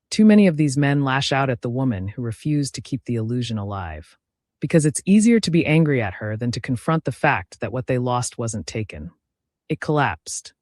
too many of these men lash out at the woman who refused to keep the illusion alive. Because it's easier to be angry at her than to confront the fact that what they lost wasn't taken. It collapsed.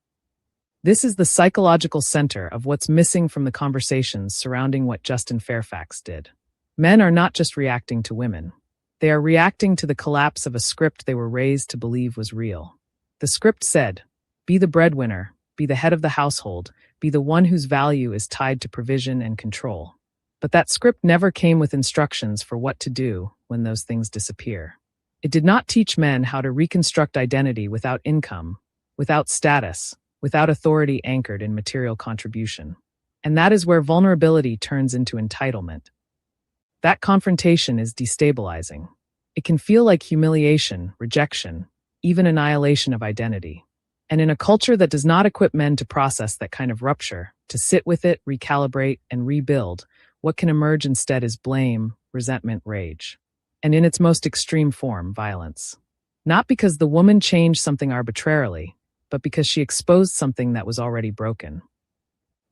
This is the psychological center of what's missing from the conversations surrounding what Justin Fairfax did. Men are not just reacting to women. They are reacting to the collapse of a script they were raised to believe was real. The script said, be the breadwinner, be the head of the household, be the one whose value is tied to provision and control. But that script never came with instructions for what to do when those things disappear. It did not teach men how to reconstruct identity without income, without status, without authority anchored in material contribution. And that is where vulnerability turns into entitlement. That confrontation is destabilizing. It can feel like humiliation, rejection, even annihilation of identity. And in a culture that does not equip men to process that kind of rupture, to sit with it, recalibrate, and rebuild, what can emerge instead is blame, resentment, rage. And in its most extreme form, violence. Not because the woman changed something arbitrarily, but because she exposed something that was already broken.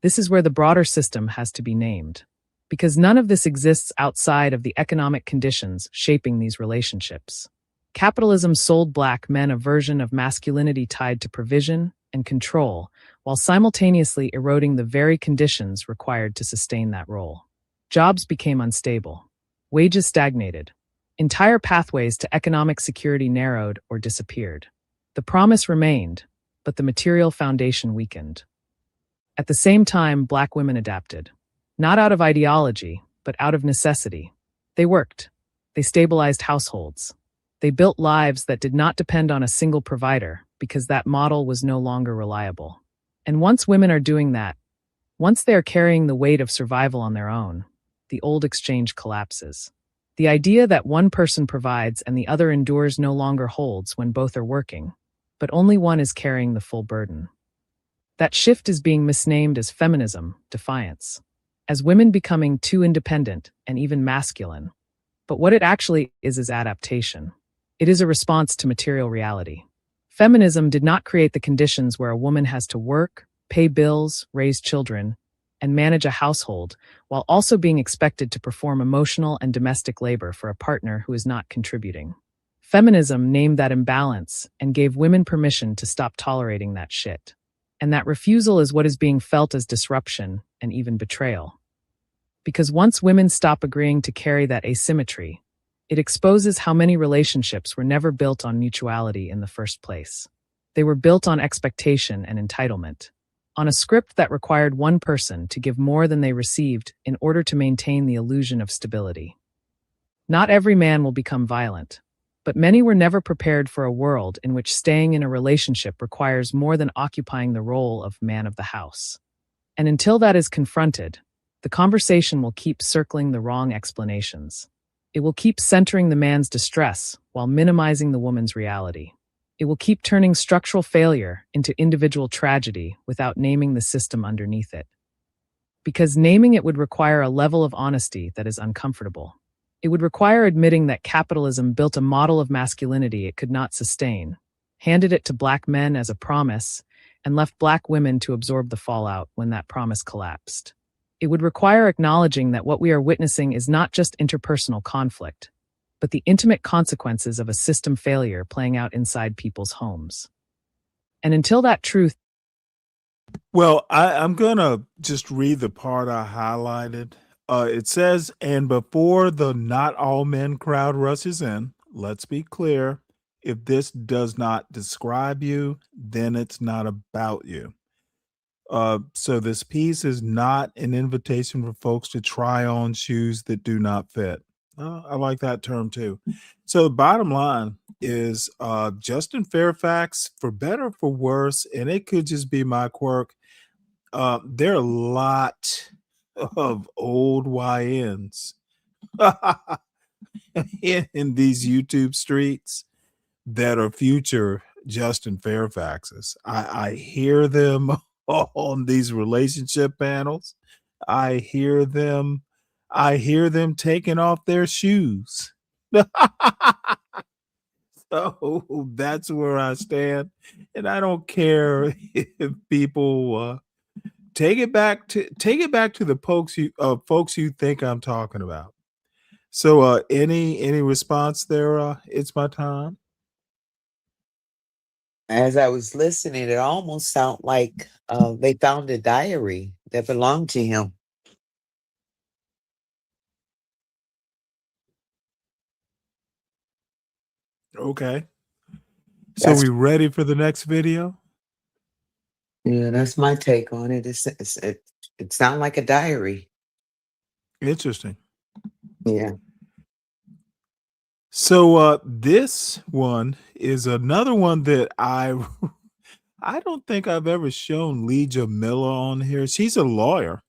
This is where the broader system has to be named. Because none of this exists outside of the economic conditions shaping these relationships. Capitalism sold Black men a version of masculinity tied to provision and control, while simultaneously eroding the very conditions required to sustain that role. Jobs became unstable. Wages stagnated. Entire pathways to economic security narrowed or disappeared. The promise remained, but the material foundation weakened. At the same time, Black women adapted. Not out of ideology, but out of necessity. They worked. They stabilized households. They built lives that did not depend on a single provider because that model was no longer reliable. And once women are doing that, once they are carrying the weight of survival on their own, the old exchange collapses. The idea that one person provides and the other endures no longer holds when both are working, but only one is carrying the full burden. That shift is being misnamed as feminism, defiance, as women becoming too independent and even masculine. But what it actually is adaptation. It is a response to material reality. Feminism did not create the conditions where a woman has to work, pay bills, raise children, and manage a household, while also being expected to perform emotional and domestic labor for a partner who is not contributing. Feminism named that imbalance and gave women permission to stop tolerating that shit. And that refusal is what is being felt as disruption and even betrayal. Because once women stop agreeing to carry that asymmetry, it exposes how many relationships were never built on mutuality in the first place. They were built on expectation and entitlement, on a script that required one person to give more than they received in order to maintain the illusion of stability. Not every man will become violent, but many were never prepared for a world in which staying in a relationship requires more than occupying the role of man of the house. And until that is confronted, the conversation will keep circling the wrong explanations. It will keep centering the man's distress while minimizing the woman's reality. It will keep turning structural failure into individual tragedy without naming the system underneath it. Because naming it would require a level of honesty that is uncomfortable. It would require admitting that capitalism built a model of masculinity it could not sustain, handed it to Black men as a promise, and left Black women to absorb the fallout when that promise collapsed. It would require acknowledging that what we are witnessing is not just interpersonal conflict, but the intimate consequences of a system failure playing out inside people's homes. And until that truth. Well, I'm going to just read the part I highlighted. It says, and before the not all men crowd rushes in, let's be clear. If this does not describe you, then it's not about you. So this piece is not an invitation for folks to try on shoes that do not fit. I like that term too. So the bottom line is Justin Fairfax, for better or for worse, and it could just be my quirk, there are a lot of old YNs in these YouTube streets that are future Justin Fairfaxes. I hear them on these relationship panels. I hear them taking off their shoes. So that's where I stand. And I don't care if people take it back to the folks you think I'm talking about. So any response there? It's my time. As I was listening, it almost sounded like they found a diary that belonged to him. Okay. So That's we ready for the next video? yeah, that's my take on it. It sounds like a diary. Interesting. Yeah. So this one is another one that I don't think I've ever shown Lee Jamila on here. She's a lawyer.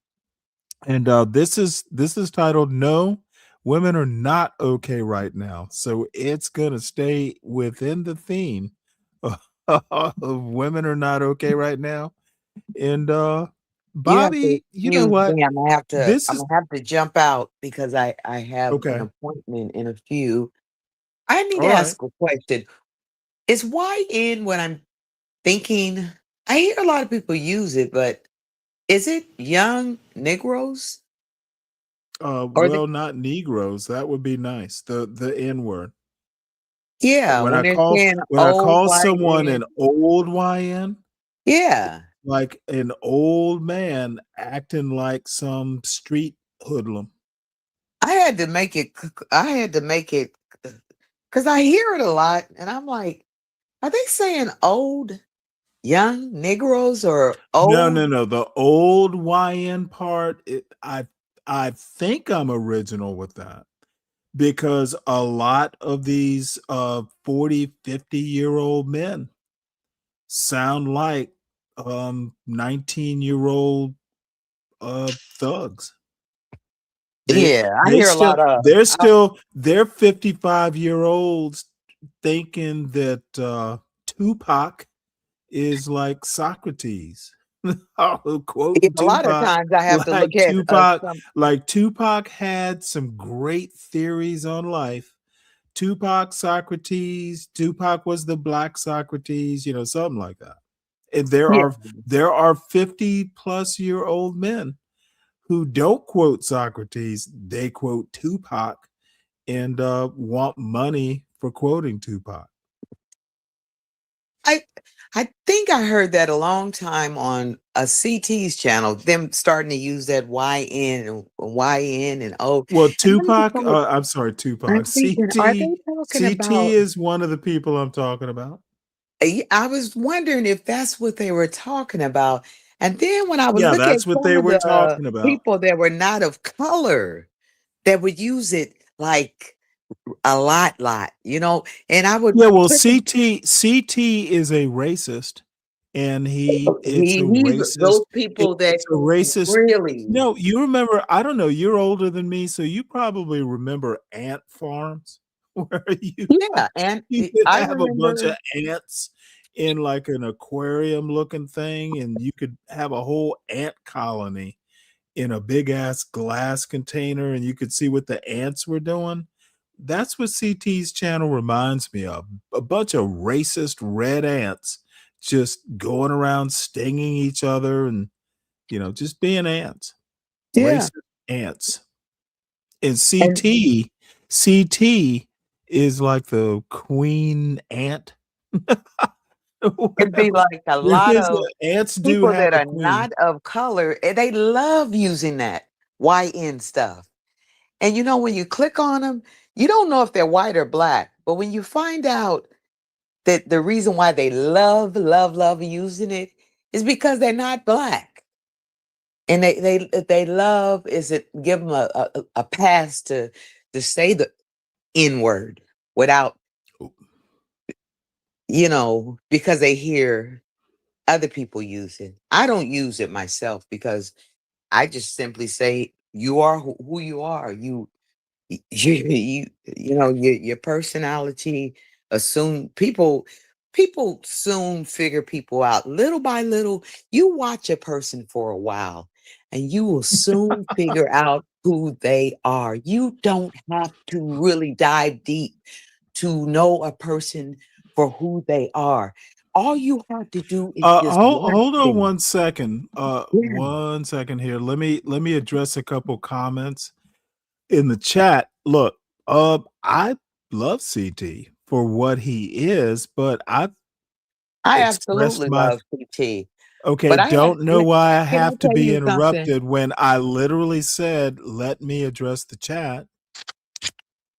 And this is titled No, Women Are Not Okay Right Now. So it's gonna stay within the theme of women are not okay right now. And You have to Bobby, you know excuse what? me. I'm gonna have to. This I'm is gonna have to jump out because I have an okay. appointment in a few. I need to All right. ask a question. Is YN what I'm thinking? I hear a lot of people use it, but is it young Negroes or the Well, not Negroes. That would be nice. The N word. yeah when they're saying When I old call someone YN? an old YN, Yeah, like an old man acting like some street hoodlum. I had to make it. I had to make it because I hear it a lot, and I'm like, are they saying old young Negroes or No, old? no, no. The old YN part, I think I'm original with that because a lot of these 40, 50-year-old men sound like 19-year-old thugs. Yeah, I hear a lot of. They're 55-year-olds thinking that Tupac is like Socrates. Yeah, Quoting a lot of Tupac times I have to look at some. like Tupac had some great theories on life. Tupac, Socrates, Tupac was the black Socrates, something like that. And Yeah, there are 50 plus year old men who don't quote Socrates, they quote Tupac and want money for quoting Tupac. I I think I heard that a long time on a CT's channel. Them starting to use that YN and O. Well, And I'm just Tupac, like, I'm sorry, Tupac. I'm thinking, are they talking CT about? is one of the people I'm talking about. I was wondering if that's what they were talking about. And then when I would Yeah, look at that's what some they of were the talking about. people that were not of color that would use it like a lot, and I would Yeah, well, click CT is a racist, and it's a he's racist. those people that It's a racist. really, No, you remember? I don't know. You're older than me, so you probably remember ant farms where yeah, and you could I have a bunch remember of ants in like an aquarium looking thing, and you could have a whole ant colony in a big ass glass container and you could see what the ants were doing. That's what CT's channel reminds me of. A bunch of racist red ants just going around stinging each other and, just being ants. Yeah. Racist ants. And And CT is like the queen ant. it'd be like a There lot is of ants do people have that a are queen. not of color, they love using that YN stuff. And when you click on them, you don't know if they're white or black. But when you find out that the reason why they love using it is because they're not black. And they love is it give them a pass to say the N word without, because they hear other people use it. I don't use it myself because I just simply say you are who you are. Your personality assume people soon figure people out little by little. You watch a person for a while and you will soon figure out who they are. You don't have to really dive deep to know a person for who they are. All you have to do is just watch Hold on them. 1 second. Yeah. 1 second here. Let me address a couple comments in the chat. Look, I love CT for what he is, but I've I expressed absolutely my love PT. okay, But don't know why I can I have to tell be you something? interrupted when I literally said, "Let me address the chat."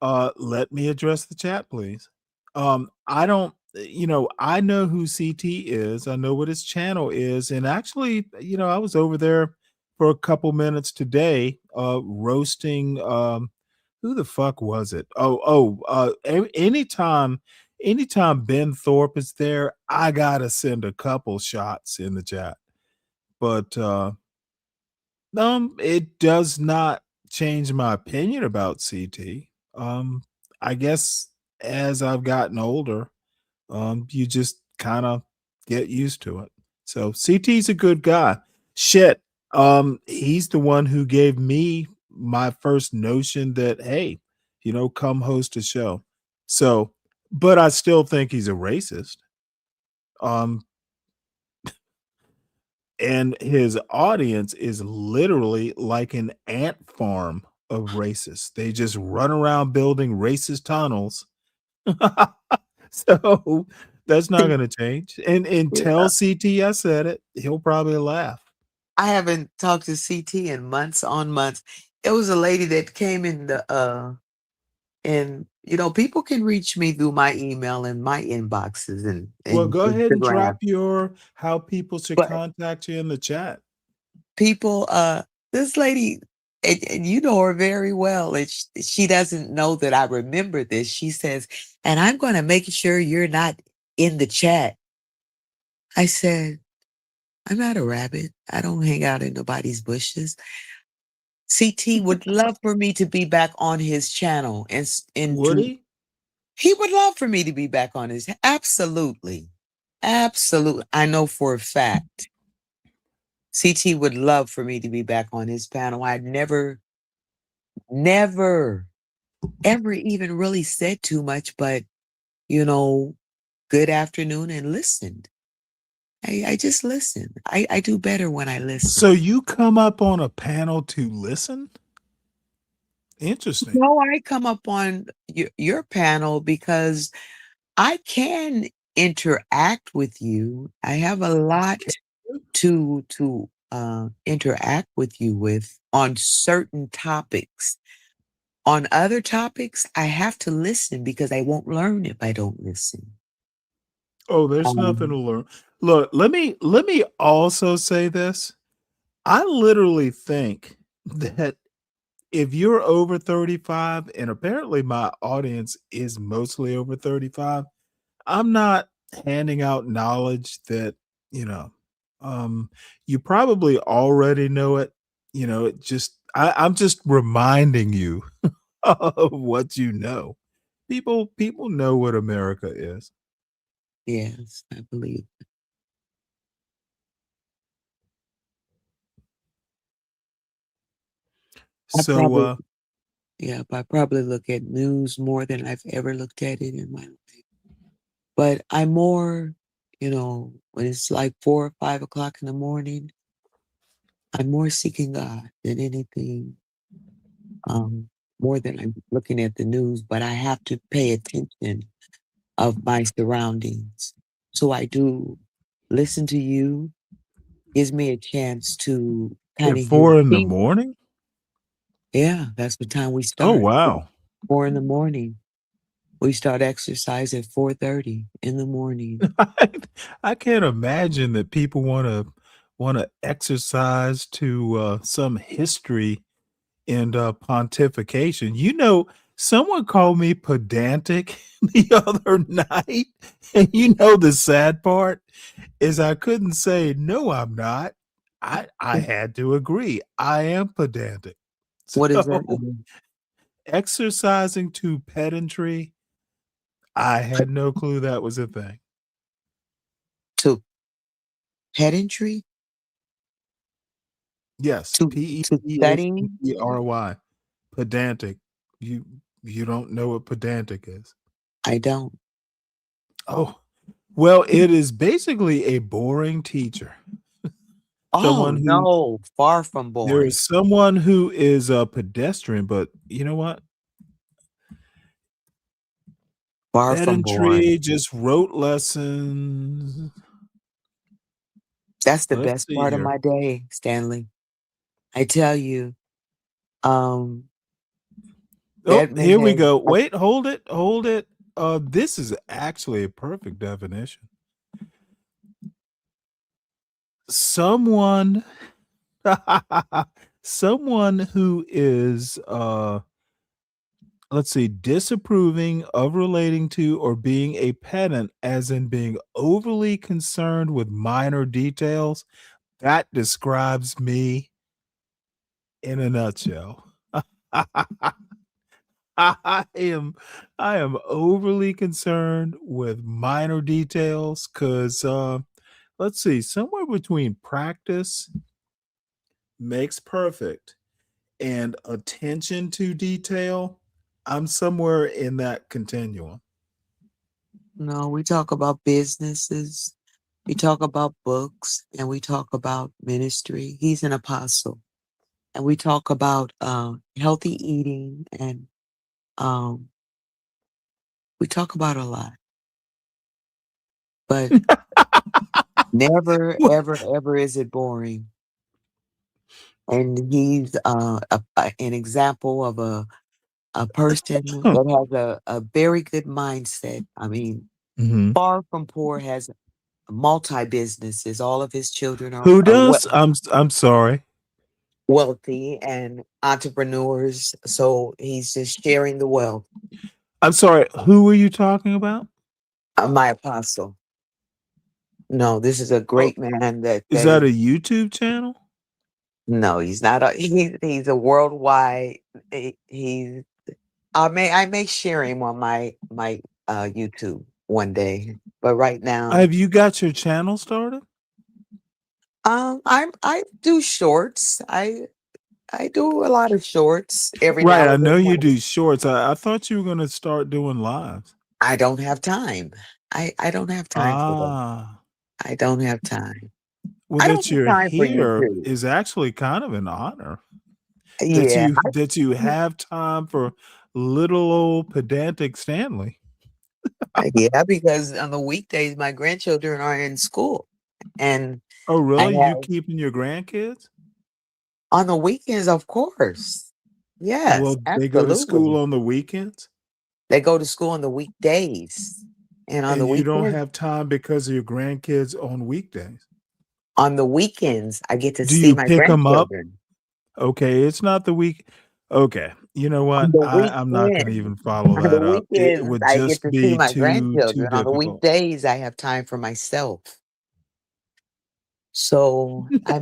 Let me address the chat, please. I don't, I know who CT is. I know what his channel is, and actually, I was over there for a couple minutes today, roasting. Who the fuck was it? Anytime Ben Thorpe is there, I gotta send a couple shots in the chat. But it does not change my opinion about CT. I guess as I've gotten older, you just kind of get used to it. So CT's a good guy. Shit. He's the one who gave me my first notion that, hey, come host a show. So, but I still think he's a racist. Um, and his audience is literally like an ant farm of racists. They just run around building racist tunnels. So that's not going to change. And tell Yeah. CT I said it. He'll probably laugh. I haven't talked to CT in months on months. It was a lady that came in and people can reach me through my email and my inboxes Well, and go ahead and Instagram. drop your how people should But contact you in the chat. people, this lady, and you know her very well, and she doesn't know that I remember this. She says, and I'm going to make sure you're not in the chat. I said, I'm not a rabbit. I don't hang out in nobody's bushes. CT would love for me to be back on his channel and Would he? he would love for me to be back on his. Absolutely. Absolutely. I know for a fact. CT would love for me to be back on his panel. I never, ever even really said too much, but good afternoon and listened. I just listen. I do better when I listen. So you come up on a panel to listen? Interesting. No, I come up on your panel because I can interact with you. I have a lot to interact with you with on certain topics. On other topics, I have to listen because I won't learn if I don't listen. Oh, there's nothing to learn. Look, let me also say this. I literally think that if you're over 35, and apparently my audience is mostly over 35, I'm not handing out knowledge that, you know, you probably already know it. I'm just reminding you of what you know. People know what America is. Yes, I believe. So I probably look at news more than I've ever looked at it in my life. But I'm more, when it's like 4 or 5 o'clock in the morning, I'm more seeking God than anything, more than I'm looking at the news. But I have to pay attention of my surroundings. So I do listen to you. Gives me a chance to kind at of hear 4 in the things. morning? Yeah, that's the time we Oh, start. wow. 4 in the morning. We start exercise at 4:30 in the morning. I can't imagine that people wanna exercise to some history and pontification. Someone called me pedantic the other night, and the sad part is I couldn't say no, I'm not. I had to agree. I am pedantic. What does that So mean? exercising to pedantry, I had no clue that was a thing. To pedantry? Yes, To studying? Pedantry. Pedantic. You don't know what pedantic is? I don't. Oh, well, it is basically a boring teacher. Oh, Someone who no, far from There boring. is someone who is a pedestrian, but you know what? Far from boring. Pedantry, just rote lessons. That's the Let's best see part of here. my day, Stanley. I tell you, um, Oh, that here we man go. has Wait, hold it, hold it. This is actually a perfect definition. Someone someone who is let's see, disapproving of relating to or being a pedant, as in being overly concerned with minor details. That describes me in a nutshell. I am I am overly concerned with minor details because let's see, somewhere between practice makes perfect and attention to detail, I'm somewhere in that continuum. No, we talk about businesses, we talk about books, and we talk about ministry. He's an apostle. And we talk about healthy eating and um, we talk about a lot. But never, What? ever, ever is it boring. And he's an example of a person that has a very good mindset. I mean, Mhm. far from poor, has multi businesses. All of his children Who are does? I'm sorry. wealthy and entrepreneurs. So he's just sharing the wealth. I'm sorry. Who are you talking about? My apostle. No, this is a Oh, great man that is that a YouTube channel? no, he's not. He's a worldwide. He's. I may share him on my YouTube one day, but right now, Have you got your channel started? I do shorts. I do a lot of shorts every Right, now I and know you then. do shorts. I thought you were gonna start doing lives. I don't have time. I don't have time for that. Ah. I don't have time. Well, I don't that have you're time for here YouTube. is actually kind of an honor. That Yeah, you that you have time for little old pedantic Stanley. yeah, because on the weekdays my grandchildren are in school, and Oh, I really? You have keeping your grandkids? on the weekends, of course. Yes, Well, they go to school absolutely. on the weekends? They go to school on the weekdays, and And you don't have time because of your grandkids on weekdays? on the weekends, I get to Do see you my pick them up? grandchildren. Okay, it's not the week. Okay, you know On what? the I'm not gonna weekends even follow on the that up. It weekends, would I get just to see be my too grandchildren. On the difficult. weekdays, I have time for myself. So, I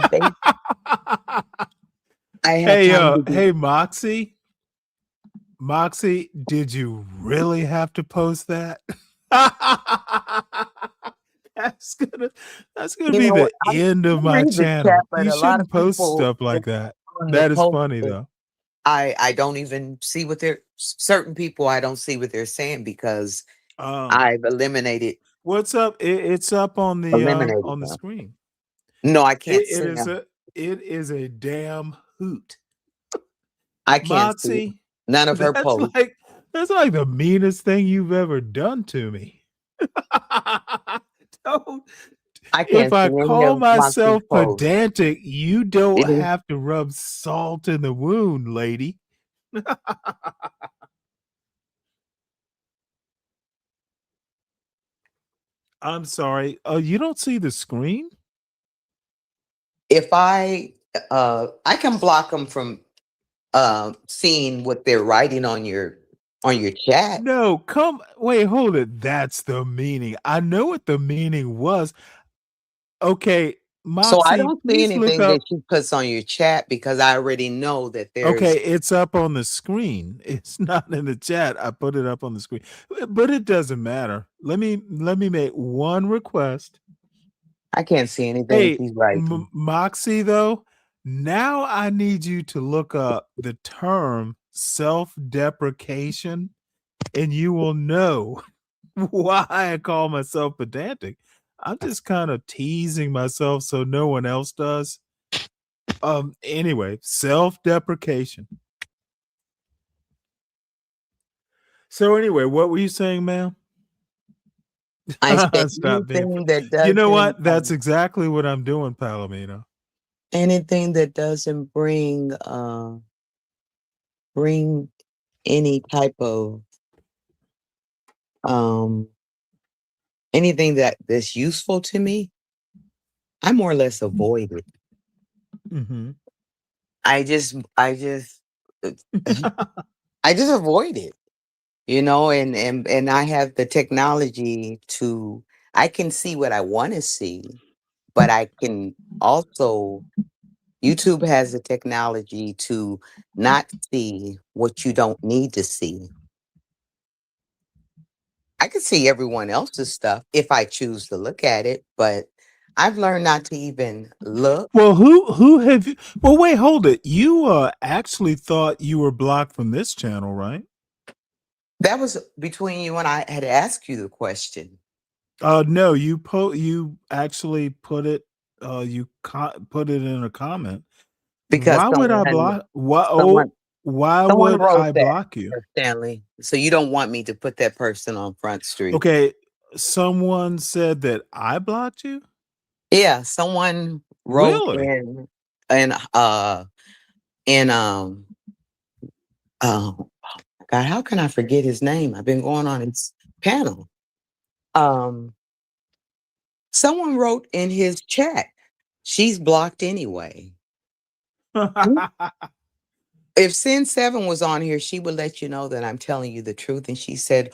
have Hey, time to be hey, Moxie. Moxie, did you really have to post that? That's gonna that's gonna be the I end of my read the chat, channel. but You a lot of shouldn't post people stuff like that. on the That is post funny though. I don't even see what they're certain people. I don't see what they're saying because Oh, I've eliminated what's up? It's up on eliminated the them. screen. No, I can't It see is them. a damn hoot. I can't see Moxie, none of her that's posts. like the meanest thing you've ever done to me. Don't, I if can't I see any call of Moxie's myself posts. pedantic, you don't It is have to rub salt in the wound, lady. I'm sorry. You don't see the screen? if I can block them from seeing what they're writing on your chat. No, wait, hold it. That's the meaning. I know what the meaning was. Okay, So I Moxie, don't see please look anything that up. she puts on your chat because I already know that Okay, there's it's up on the screen. It's not in the chat. I put it up on the screen. But it doesn't matter. Let me make one request. I can't see anything Hey, she's writing. Moxie, though, now I need you to look up the term self-deprecation, and you will know why I call myself pedantic. I'm just kind of teasing myself so no one else does. Anyway, self-deprecation. So anyway, what were you saying, ma'am? I said Stop being. anything that You know doesn't what? That's exactly what I'm doing, Palomino. anything that doesn't bring any type of um anything that's useful to me, I more or less avoid it. Mm-hmm. I just I just avoid it, and I have the technology to I can see what I want to see, but I can also YouTube has the technology to not see what you don't need to see. I can see everyone else's stuff if I choose to look at it, but I've learned not to even look. Well, who have you? Well, wait, hold it. You actually thought you were blocked from this channel, right? That was between you and I had asked you the question. No, you actually put it. Put it in a comment. Because Why would I block? Why? someone Oh, why someone would wrote I that, block you? Stanley. So you don't want me to put that person on Front Street. Okay, someone said that I blocked you. Yeah, someone wrote Really? in in oh God, how can I forget his name? I've been going on his panel. Someone wrote in his chat, she's blocked anyway. If Sin 7 was on here, she would let you know that I'm telling you the truth. And she said,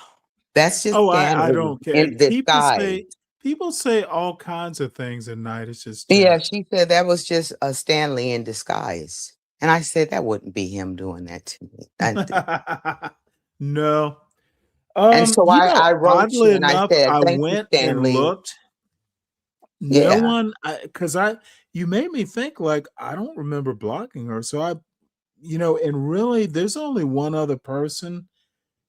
that's just Oh, I Stanley don't care. in disguise. People say all kinds of things at night. It's just Yeah, chat. she said that was just a Stanley in disguise. And I said, that wouldn't be him doing that to me. No. And so I wrote Oddly you and I enough, said, I thank you, went and Stanley. looked. No Yeah. one, because you made me think like I don't remember blocking her. So and really, there's only one other person,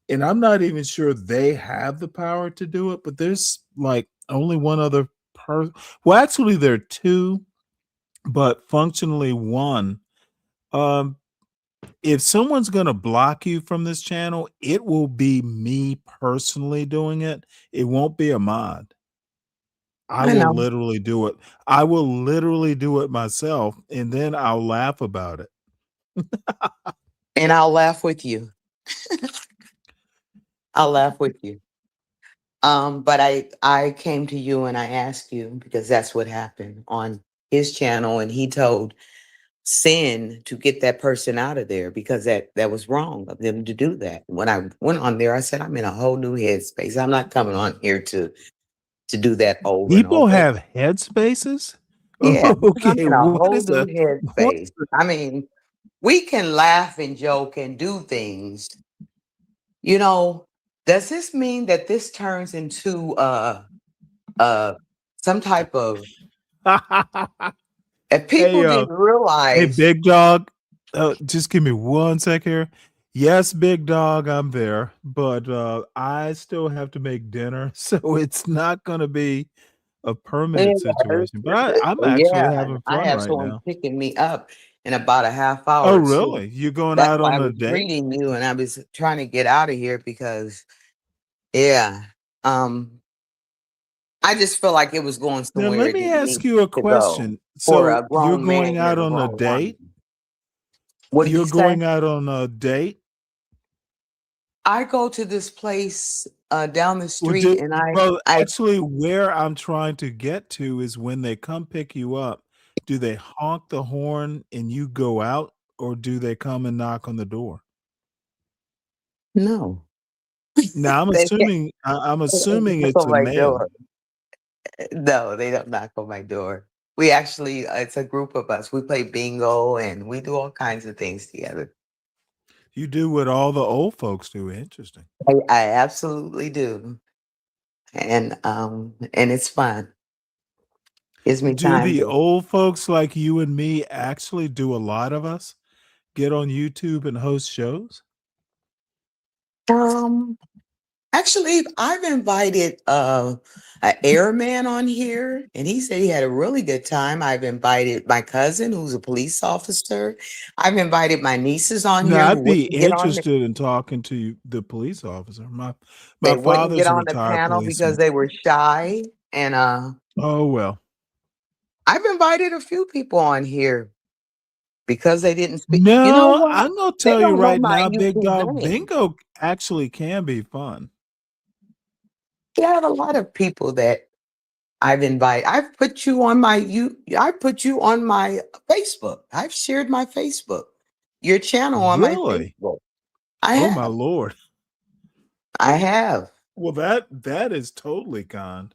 and I'm not even sure they have the power to do it. But there's like only one other person. Well, actually, there are two, but functionally one. Um, if someone's going to block you from this channel, it will be me personally doing it. It won't be a mod. I I will know. literally do it. I will literally do it myself, and then I'll laugh about it. And I'll laugh with you. I'll laugh with you. But I came to you and I asked you because that's what happened on his channel, and he told Sin to get that person out of there because that was wrong of them to do that. When I went on there, I said, I'm in a whole new headspace. I'm not coming on here to do that over and People over. have headspaces. Yeah, I'm Okay, in a what whole is new what? headspace. I mean, we can laugh and joke and do things. Does this mean that this turns into some type of if people Hey, didn't hey, realize big dog. Just give me one sec here. Yes, big dog, I'm there, but I still have to make dinner, so it's not going to be a Yeah, permanent situation. But I'm actually yeah, and having I fun have right someone now. picking me up in about a half Oh, hour too. really? You going That's out why I on a was date? reading you, and I was trying to get out of here because, yeah, um, I just feel like it was going Now, somewhere let it me didn't ask need you a to go question. for So a you're grown man going out and a on a grown woman. date? What did you You're say? going out on a date? I go to this place down the Well, street, and well, I actually, where I'm trying to get to is when they come pick you up, do they honk the horn and you go out, or do they come and knock on the door? no, Now, I'm they can't assuming I'm assuming knock it's on a my male. door. No, they don't knock on my door. We actually, it's a group of us. We play bingo and we do all kinds of things together. You do what all the old folks do. Interesting. I absolutely do, and it's fun. Gives me Do time the to. old folks like you and me actually do a lot of us get on YouTube and host shows? Um, Actually, I've invited an airman on here, and he said he had a really good time. I've invited my cousin, who's a police officer. I've invited my nieces on No, here who I'd be wouldn't get on. interested in talking to the police officer. My They wouldn't get father's a on the retired panel because policeman. they were shy. And Oh, well. I've invited a few people on here because they didn't speak. You know No, what? I'm gonna They tell you don't know right my now, big YouTube dog, name. bingo actually can be fun. Yeah, I have a lot of people that I've invited. I put you on my Facebook. I've shared my Facebook, your channel on my Really? Facebook. I Oh my have. lord. I have. Well, that is totally kind.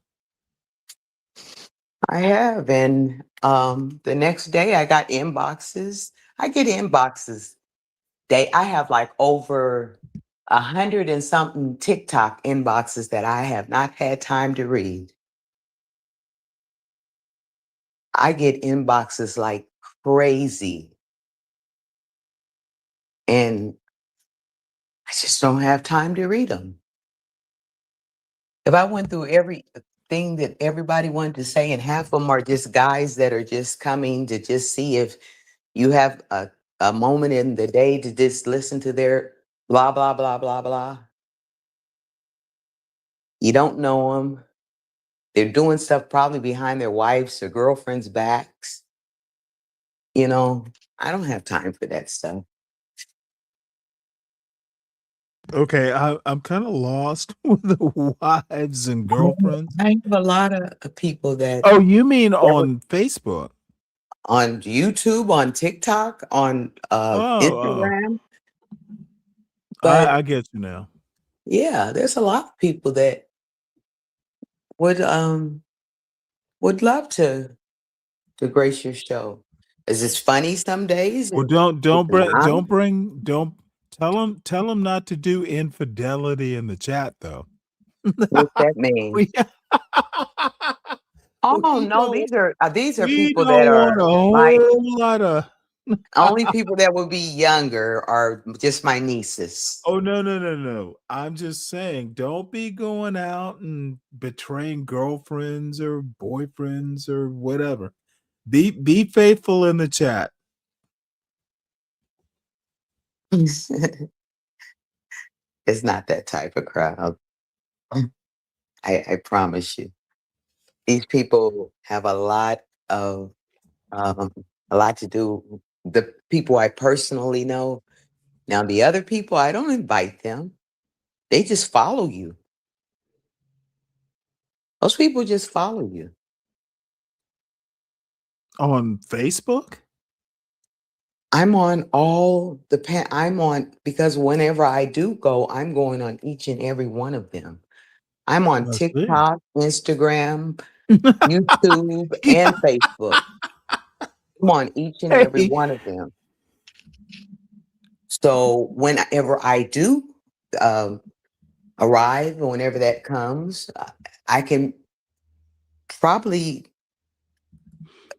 I have. And the next day I got inboxes. I get inboxes. I have like over 100 and something TikTok inboxes that I have not had time to read. I get inboxes like crazy. And I just don't have time to read them. If I went through everything that everybody wanted to say, and half of them are just guys that are just coming to just see if you have a moment in the day to just listen to their blah, blah, blah, blah, blah. You don't know them. They're doing stuff probably behind their wives' or girlfriends' backs. You know, I don't have time for that stuff. Okay, I'm kind of lost with the wives and girlfriends. I have a lot of people Oh, you mean that were on Facebook? on YouTube, on TikTok, on Oh, Instagram. I But get you now. yeah, there's a lot of people that would love to grace your show. Is this funny some days? Well, And it's not. don't tell them not to do infidelity in the chat though. What's that mean? we Oh we no, don't these are we people that don't are want a like whole lot of only people that would be younger are just my nieces. Oh, no, no, no, no. I'm just saying, don't be going out and betraying girlfriends or boyfriends or whatever. Be faithful in the chat. It's not that type of crowd. I promise you. These people have of a lot to do. The people I personally know. Now the other people, I don't invite them. They just follow you. Those people just follow you. On Facebook? I'm on because whenever I do go, I'm going on each and every one of them. I'm on I see. TikTok, Instagram, YouTube, Yeah. and Facebook. I'm on each and every Hey. one of them. So whenever I do um, arrive, or whenever that comes, I can probably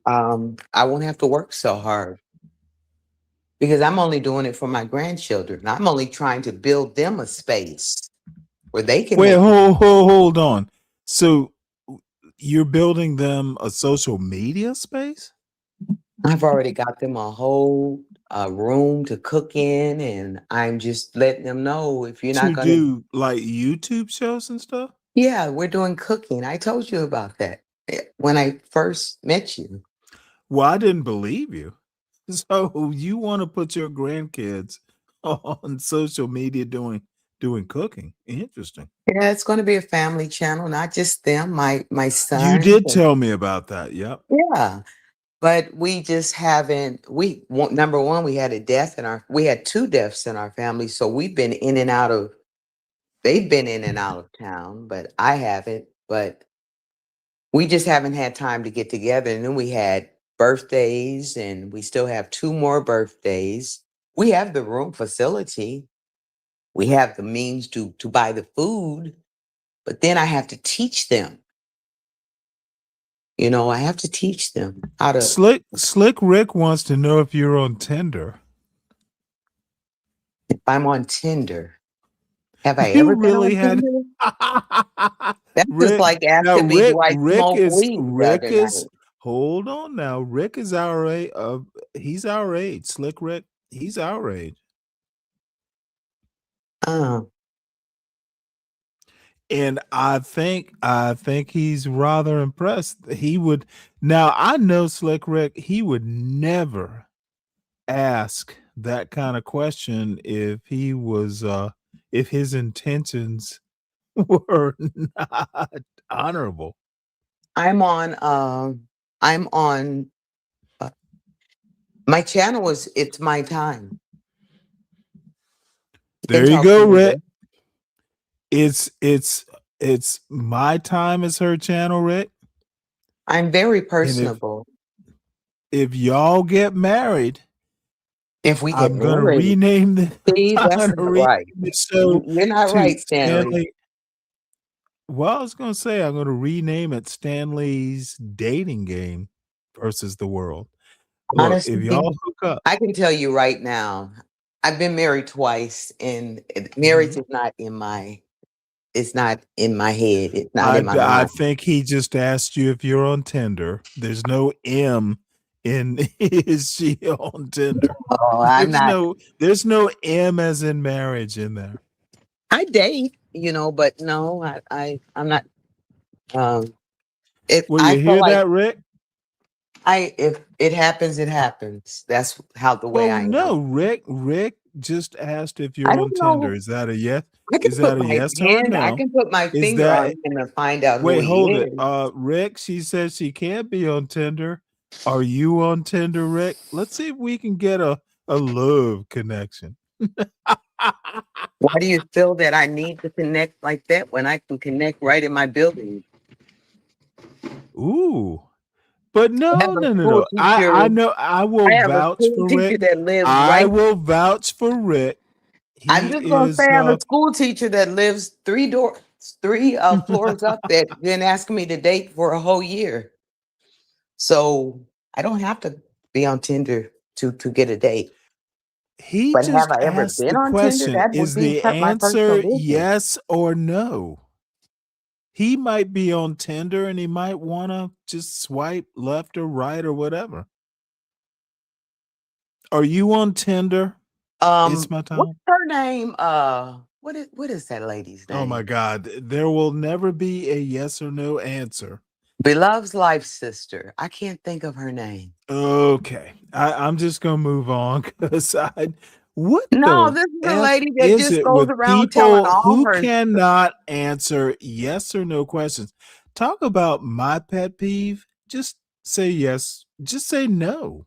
I won't have to work so hard because I'm only doing it for my grandchildren. I'm only trying to build them a space where they can Wait, make. hold on. So you're building them a social media space? I've already got them a whole room to cook in, and I'm just letting them know if you're not To going to. do like YouTube shows and stuff? Yeah, we're doing cooking. I told you about that when I first met you. Well, I didn't believe you. So you want to put your grandkids on social media doing cooking? Interesting. Yeah, it's going to be a family channel, not just them. My You son. did tell me about that. Yep. Yeah, but we just haven't. Number one, we had a death we had 2 deaths in our family, so we've been in and out of. They've been in and out of town, but I haven't. But we just haven't had time to get together. And then we had birthdays, and we still have 2 more birthdays. We have the room facility. We have the means to buy the food, but then I have to teach them. I have to teach them how to. Slick Rick wants to know if you're on Tinder. If I'm on Tinder, have I You ever been really on had Tinder? That's just Rick. like Now asking me, do I smoke weed the Rick other is night? hold on now. Rick is our age. He's our age. Slick Rick. He's our age. And I think he's rather impressed. He would now I know Slick Rick, he would never ask that kind of question if he was if his intentions were not honorable. I'm on my channel is It's My Time. There you go, Rick. It's My Time is her channel, Rick. I'm very And personable. if y'all get married, If we get I'm gonna married. rename the See, I'm that's gonna not rename right. the show You're not to right, Stanley. Stanley. Well, I was gonna say I'm gonna rename it Stanley's Dating Game versus the World. Look, if Honestly, y'all hook up. I can tell you right now, I've been married twice, and marriage is not in my. It's not in my head. It's not in my I mind. think he just asked you if you're on Tinder. There's no M in is she on Tinder? Oh, I'm not. There's no M as in marriage in there. I date, but no, I'm not. If Well, I you feel hear like that, Rick? if it happens, it happens. That's how the way Well, I am. no, Rick just asked if I you're don't on Tinder. know. Is that a yes? I can Is put that a my yes or a hand. I no? can put my Is finger on that him and find out who wait, he hold it. is. Rick, she says she can't be on Tinder. Are you on Tinder, Rick? Let's see if we can get a love connection. Why do you feel that I need to connect like that when I can connect right in my building? Ooh. But I have a school no. teacher. I know I will I have a vouch school for teacher Rick. that lives I right. will vouch for Rick. I'm He just gonna is say I have a school teacher that lives 3 floors up that been asking me to date for a whole year. So I don't have to be on Tinder to get a date. He But have just I ever asked been the on Tinder? question. That would Is be the my personal answer business. yes or no? He might be on Tinder and he might want to just swipe left or right or whatever. Are you on Tinder? It's my time. What's her name? What is that lady's name? Oh my God. There will never be a yes or no answer. Beloved's life sister. I can't think of her name. Okay. I'm just gonna move on because what No, the this is a F lady that is just it goes with around telling people all who her. cannot answer yes or no questions? Talk about my pet peeve. Just say yes. Just say no.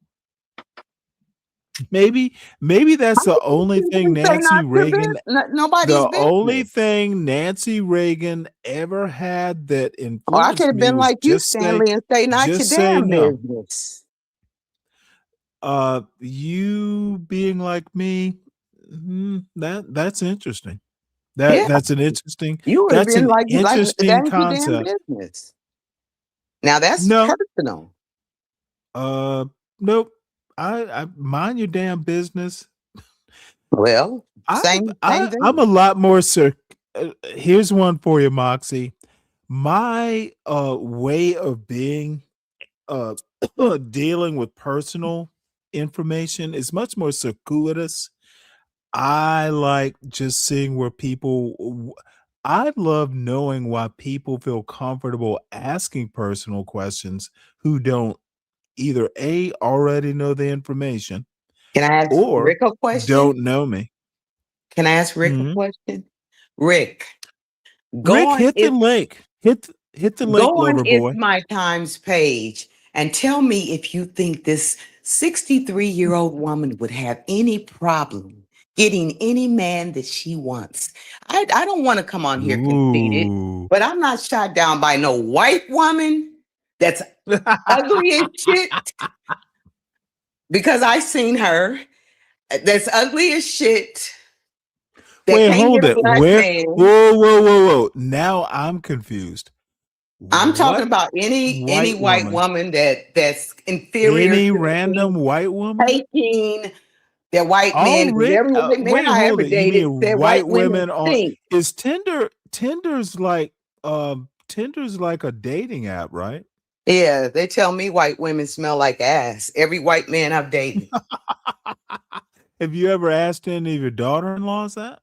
Maybe that's the only thing Nancy Reagan Nobody's the only business. thing Nancy Reagan ever had that Or I could influenced have me been was like you, Stanley, and say not your just say damn no. business. You being like me, that's interesting. Yeah. That's an interesting You would have that's been an like that interesting ain't your damn concept. business. Now that's No. personal. Nope. I mind your damn business. Well, same I'm thing. a lot more here's one for you, Moxie. My way of being uh dealing with personal information is much more circuitous. I like just seeing where I love knowing why people feel comfortable asking personal questions who don't either A, already know the information Can I ask or Rick a question? don't know me. Can I ask Rick a Mhm. question? Rick, go Rick, on hit the if link. Hit the link, go on lover It's boy. My Times page and tell me if you think this 63-year-old woman would have any problem getting any man that she wants. I don't want to come on here conceited, Ooh. but I'm not shot down by no white woman that's ugly as shit because I seen her that's ugly as shit that Wait, can't get hold a it. black Where? man. Whoa. Now I'm confused. I'm talking What about any white white woman? woman that's inferior Any to random me, white woman? taking that white men, because Already? every white man Wait, I hold ever it. You dated mean said white white women women on stink. is Tinder's like a dating app, right? Yeah, they tell me white women smell like ass. Every white man I've dated. Have you ever asked any of your daughter-in-laws that?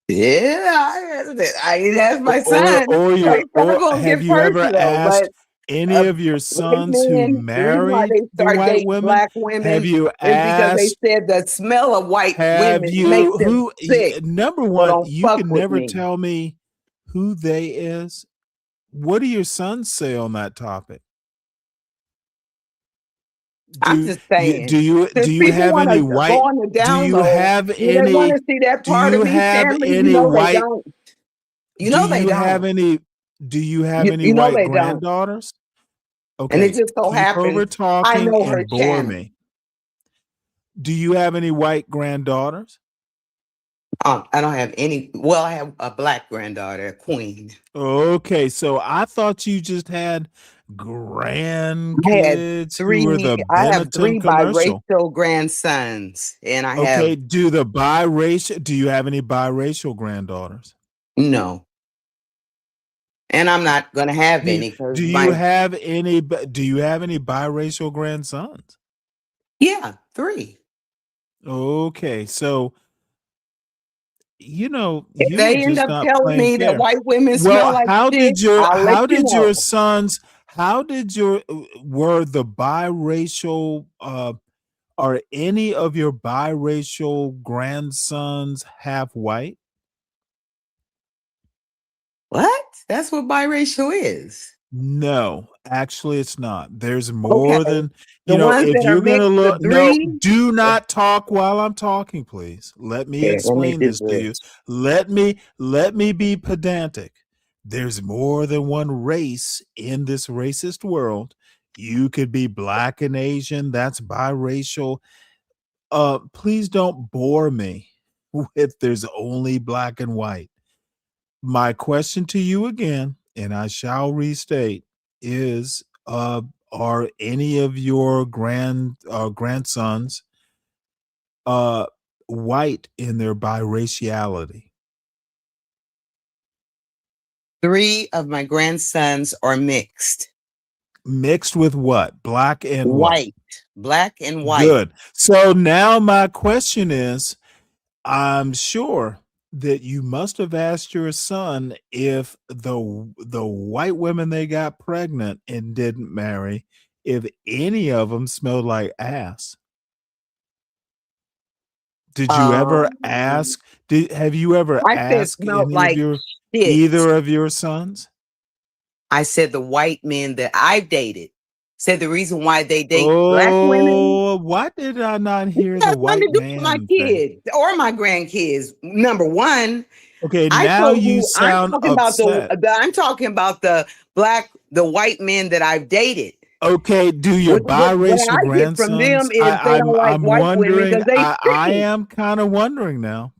Yeah, I didn't ask my son. So it's not Or gonna have get you ever personal, but asked any of your white sons who men, the reason why married they the start white dating women? black Have women you is because they asked said the smell of white have women makes you them sick. number So one, don't you fuck can with never me. tell me who they is. What do your sons say on that topic? I'm Do just you saying, do you do since you people have want any to go white on the do down you low, have do they want to see that do part of you me, have Stanley? You any know they white don't. You do know they you have don't. any You know white they don't. granddaughters? And it Okay, just so keep happens over I talking know her and bore channel. me. Do you have any white granddaughters? I don't have any. Well, I have a black granddaughter, a queen. Okay, so I thought you just had I had grandkids who were three. the I have Benetton three commercial. biracial grandsons, and I have Okay, do you have any biracial granddaughters? no. And I'm not going to have any because Do you my have any biracial grandsons? yeah, three. Okay, so If you're they end just up not telling playing me that fair. white women smell Well, like shit, I'll let you know. how did your were the biracial are any of your biracial grandsons half white? What? That's what biracial is. No, actually it's not. There's Okay. more than, The ones if that are you're going to mixed, the look, no, three. do not talk while I'm talking, please. Let me Okay, let me explain do this to you. this. Let me be pedantic. There's more than one race in this racist world. You could be black and Asian, that's biracial. Please don't bore me with there's only black and white. My question to you again, and I shall restate, is are any of your grandsons uh white in their biraciality? Three of my grandsons are mixed. Mixed with what? Black and what? White. Black and white. Good. So now my question is, I'm sure that you must have asked your son if the white women they got pregnant and didn't marry, if any of them smelled like ass. Did you ever Um, ask? Have you ever I said asked smelled like shit. either of your sons? I said the white men that I've dated said the reason why they date black women Oh, why did I not hear the has nothing white to do with my man thing? kids or my grandkids. Number one, Okay, I now told you you I'm sound talking about upset. the white men that I've dated. Okay, do your What biracial I get from them grandsons? is they don't like I'm white women wondering. because they I stink. am kind of wondering now.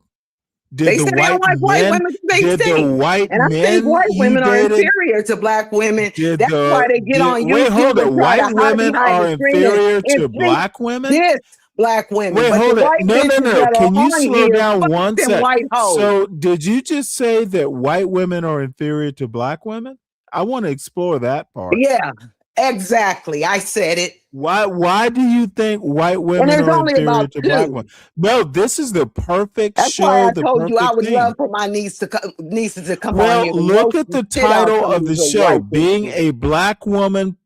Did They the say they don't white like white men? women because they Did the stink. white And I think men white you women are dated? inferior to black women. Did That's why the they get did on wait? Hold YouTube it. and try to White hide women behind are the screen inferior and to think black women. this black women. Wait, But the hold it. white No, no, bitches no. that are Can you on slow here, down fuck one them sec? white hoes. So, did you just say that white women are inferior to black women? I want to explore that part. Yeah, exactly. I said it. Why do you think white And women there's are only inferior about to black two. women? No, this is the perfect That's why show, I the told you I perfect would love thing. for my nieces to come on Well, here and look roast at the the shit out title some of of these the little show. white Being bitches. a black woman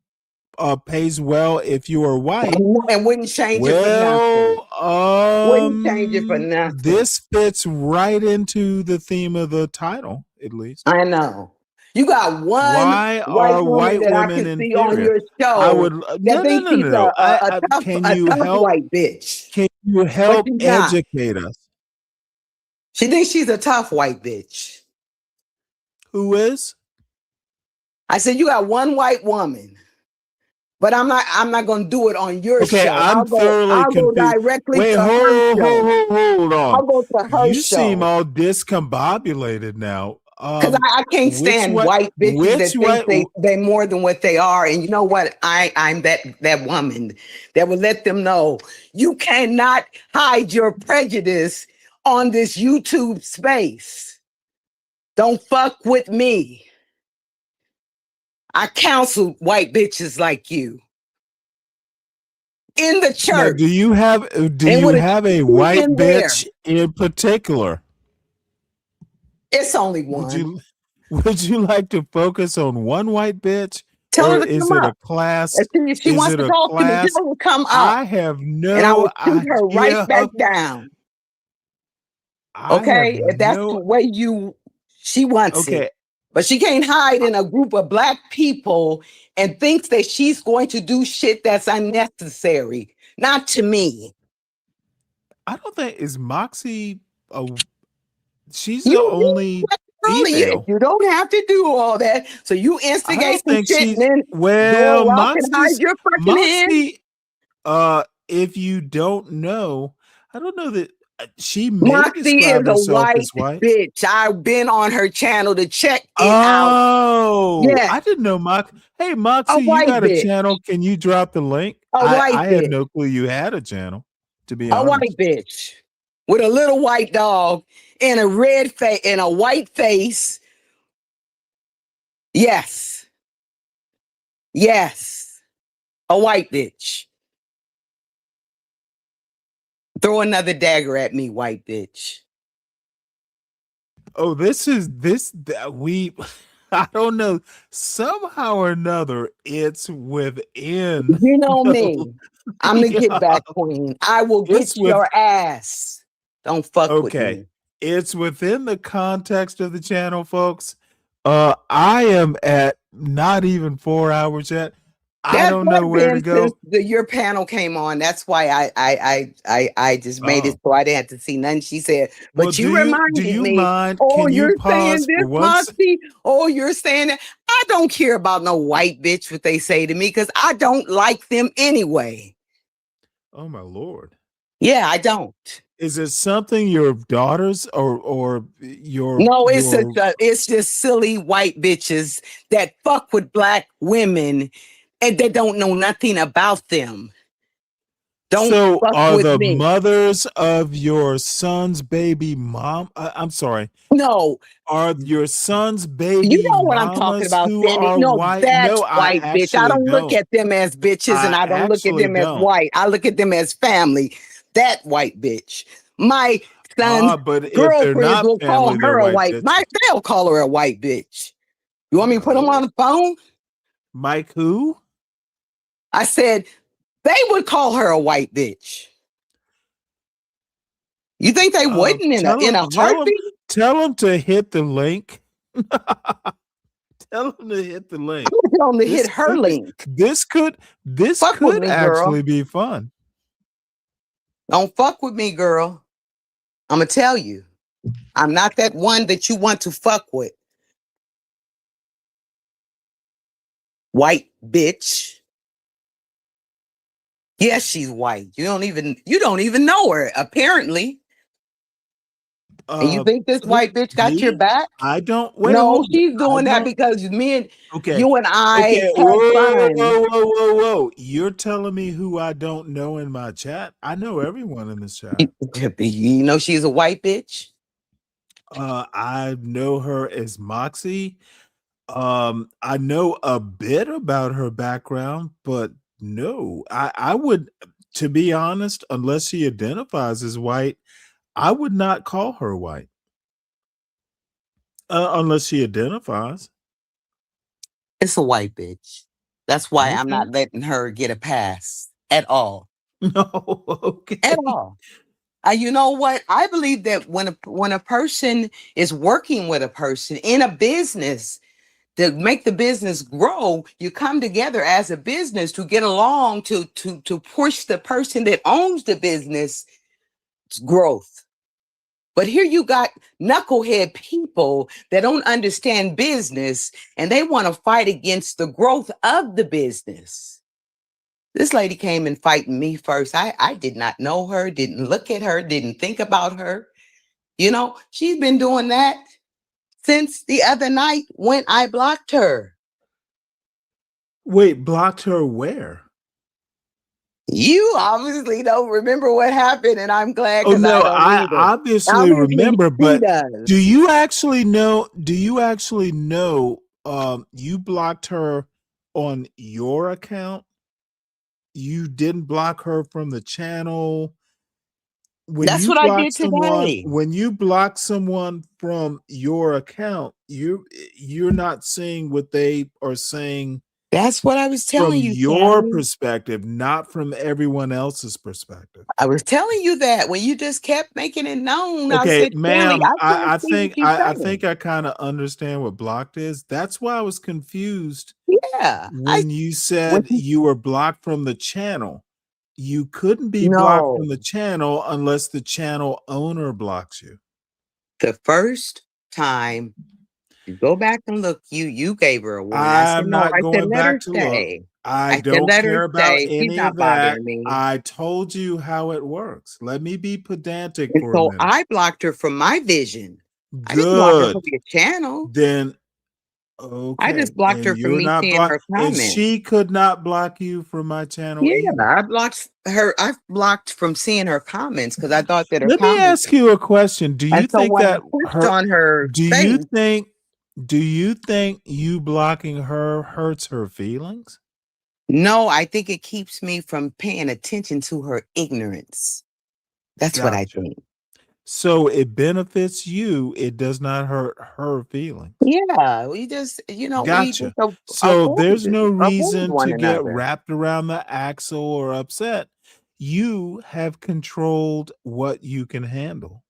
pays well if you are white. And wouldn't change it for nothing. Wouldn't change it for nothing. This fits right into the theme of the title, at least. I know. You got one Why white are woman white that I women can see on inferior? your I show would that thinks she's no. Can a you tough help? white bitch. Can you But help she's not. educate us? She thinks she's a tough white bitch. Who is? I said you got one white woman, but I'm not gonna do it on your Okay, show. I'm thoroughly I'll go confused. directly Wait, to her show. hold I'll on. go to her You seem show. all discombobulated now. Because I can't stand white bitches that think they more than what they are. And you know what? I'm that woman that will let them know you cannot hide your prejudice on this YouTube space. Don't fuck with me. I counsel white bitches like you in the church. Now, do you have a white in there. bitch in particular? It's only one. Would you like to focus on one white bitch? Tell Or her to is come it up. a class? If she Is wants it to a talk to me, class? tell her to come up. I have And I will no shoot her right idea. back down. I have Okay, if that's the way she wants Okay. it. But she can't hide in a group of black people and thinks that she's going to do shit that's unnecessary. Not to me. I don't think is Moxie she's the You only earlier. female. You don't have to do all that. So you I instigate don't some think shit she's and then well, go off and hide your fucking hand. Moxie, if you don't know, I don't know that she may Moxie describe is a herself white as white. bitch. I've been on her channel to check it out. Oh, Yes. I didn't know Moxie. Hey, A Moxie, you white got a bitch. channel. Can you drop the link? A white I had bitch. no clue you had a channel, to be A honest. white bitch with a little white dog and a red face and a white face. Yes. Yes. A white bitch. Throw another dagger at me, white bitch. Oh, we I don't know. Somehow or another, it's within. You know me. I'm the get back Yeah. queen. I will It's get your ass. Don't fuck with Okay. me. It's within the context of the channel, folks. I am at not even 4 hours yet. I That's don't know what where to been since go. your panel came on. That's why I just made it Oh. so I didn't have to see nothing she said. Well, But do you do reminded you me, mind? oh, Can you you're saying pause for this, once? Moxie. Oh, you're saying that. I don't care about no white bitch what they say to me because I don't like them anyway. Oh my Lord. Yeah, I don't. Is it something your daughters or your No, it's just silly white bitches that fuck with black women and they don't know nothing about them. Don't So fuck are with the me. mothers of your son's baby mom? I'm sorry. No. Are your son's You baby know what I'm talking mamas about, who Stanley. are No, white? that's No, I white bitch. I actually don't look don't. at them as bitches and I I don't look at actually them as don't. white. I look at them as family. That white bitch. My son's But if they're girlfriends not will call family, they're her a white white. bitches. They'll call her a white bitch. You want me to put them on the phone? Mike who? I said they would call her a white bitch. You think they wouldn't in a heartbeat? Tell them to hit the link. Tell them to hit the link. Tell them to hit her link. This could Fuck with me, actually girl. be fun. Don't fuck with me, girl. I'm gonna tell you. I'm not that one that you want to fuck with. White bitch. Yes, she's white. You don't even know her, apparently. And you think this white bitch got your me? back? I don't wait. No, Hold. she's I doing that don't. because Okay. you and I Okay. had Whoa, fun. whoa, whoa, whoa, whoa! You're telling me who I don't know in my chat? I know everyone in this chat. You know she's a white bitch. I know her as Moxie. I know a bit about her background, but no, I would, to be honest, unless she identifies as white, I would not call her white. Unless she identifies. It's a white bitch. That's why I'm Okay. not letting her get a pass at all. No, okay. At all. You know what? I believe that when a person is working with a person in a business to make the business grow, you come together as a business to get along to push the person that owns the business growth. But here you got knucklehead people that don't understand business and they want to fight against the growth of the business. This lady came and fighting me first. I did not know her, didn't look at her, didn't think about her. You know, she's been doing that since the other night when I blocked her. Wait, blocked her where? You obviously don't remember what happened, and I'm glad Oh because I no, don't I either. obviously Obviously, remember, he but does. do you actually know? You blocked her on your account? You didn't block her from the channel. That's what I did today. When you block someone from your account, you're not seeing what they are saying That's what I was from telling you, your Stanley. perspective, not from everyone else's perspective. I was telling you that when you just kept making it known. I Okay, said, Stanley, ma'am, I can't I see what think you're I saying. think I kind of understand what blocked is. That's why I was confused Yeah. when you said you were blocked from the channel. You couldn't be blocked No. from the channel unless the channel owner blocks you. The first time you go back and look, you gave her a warning. I said, I'm no, not I said, going let her back to look. stay. I I said, don't let her care about stay. She's any not of that. bothering me. I told you how it works. Let me be pedantic And for a so minute. I blocked her from my vision. I didn't block her Good. from your channel. Then I okay, just blocked and her from you're me not seeing blocked, her and comments. she could not block you from my channel Yeah, either. I blocked her. I blocked from seeing her comments because I thought that her Let me comments. ask you a question. Do you And so think when I that pushed on her do you face, think you blocking her hurts her feelings? no, I think it keeps me from paying attention to her ignorance. That's what I Gotcha. think. So it benefits you. It does not hurt her feelings. Yeah, we just, we Gotcha. just So there's no avoid reason one to get another. wrapped around the axle or upset. You have controlled what you can handle.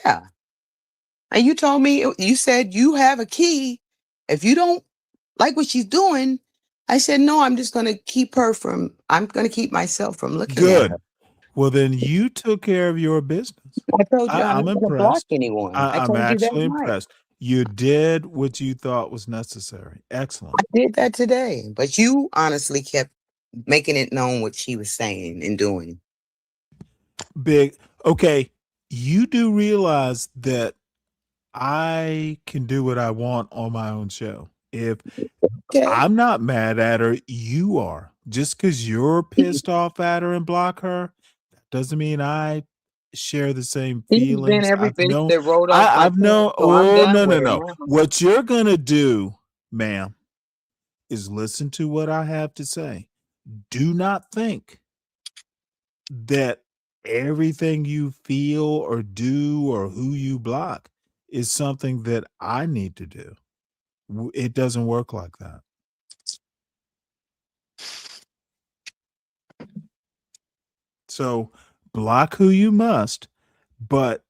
Yeah. And you told me, you said you have a key. If you don't like what she's doing, I said, no, I'm going to keep myself from looking at Good. her. Well, then you took care of your business. I told you I'm I'm not going to block impressed. anyone. I I'm told you that actually night. impressed. You did what you thought was necessary. Excellent. I did that today. But you honestly kept making it known what she was saying and doing. Big. Okay. You do realize that I can do what I want on my own show. If I'm not mad at her, you are. Just because you're pissed off at her and block her, that doesn't mean I share the same He's been feelings. every bitch that wrote off my I've known, pants, so I'm oh, done no, with no, her no. now. What you're going to do, ma'am, is listen to what I have to say. Do not think that everything you feel or do or who you block is something that I need to do. It doesn't work like that. So block who you must, but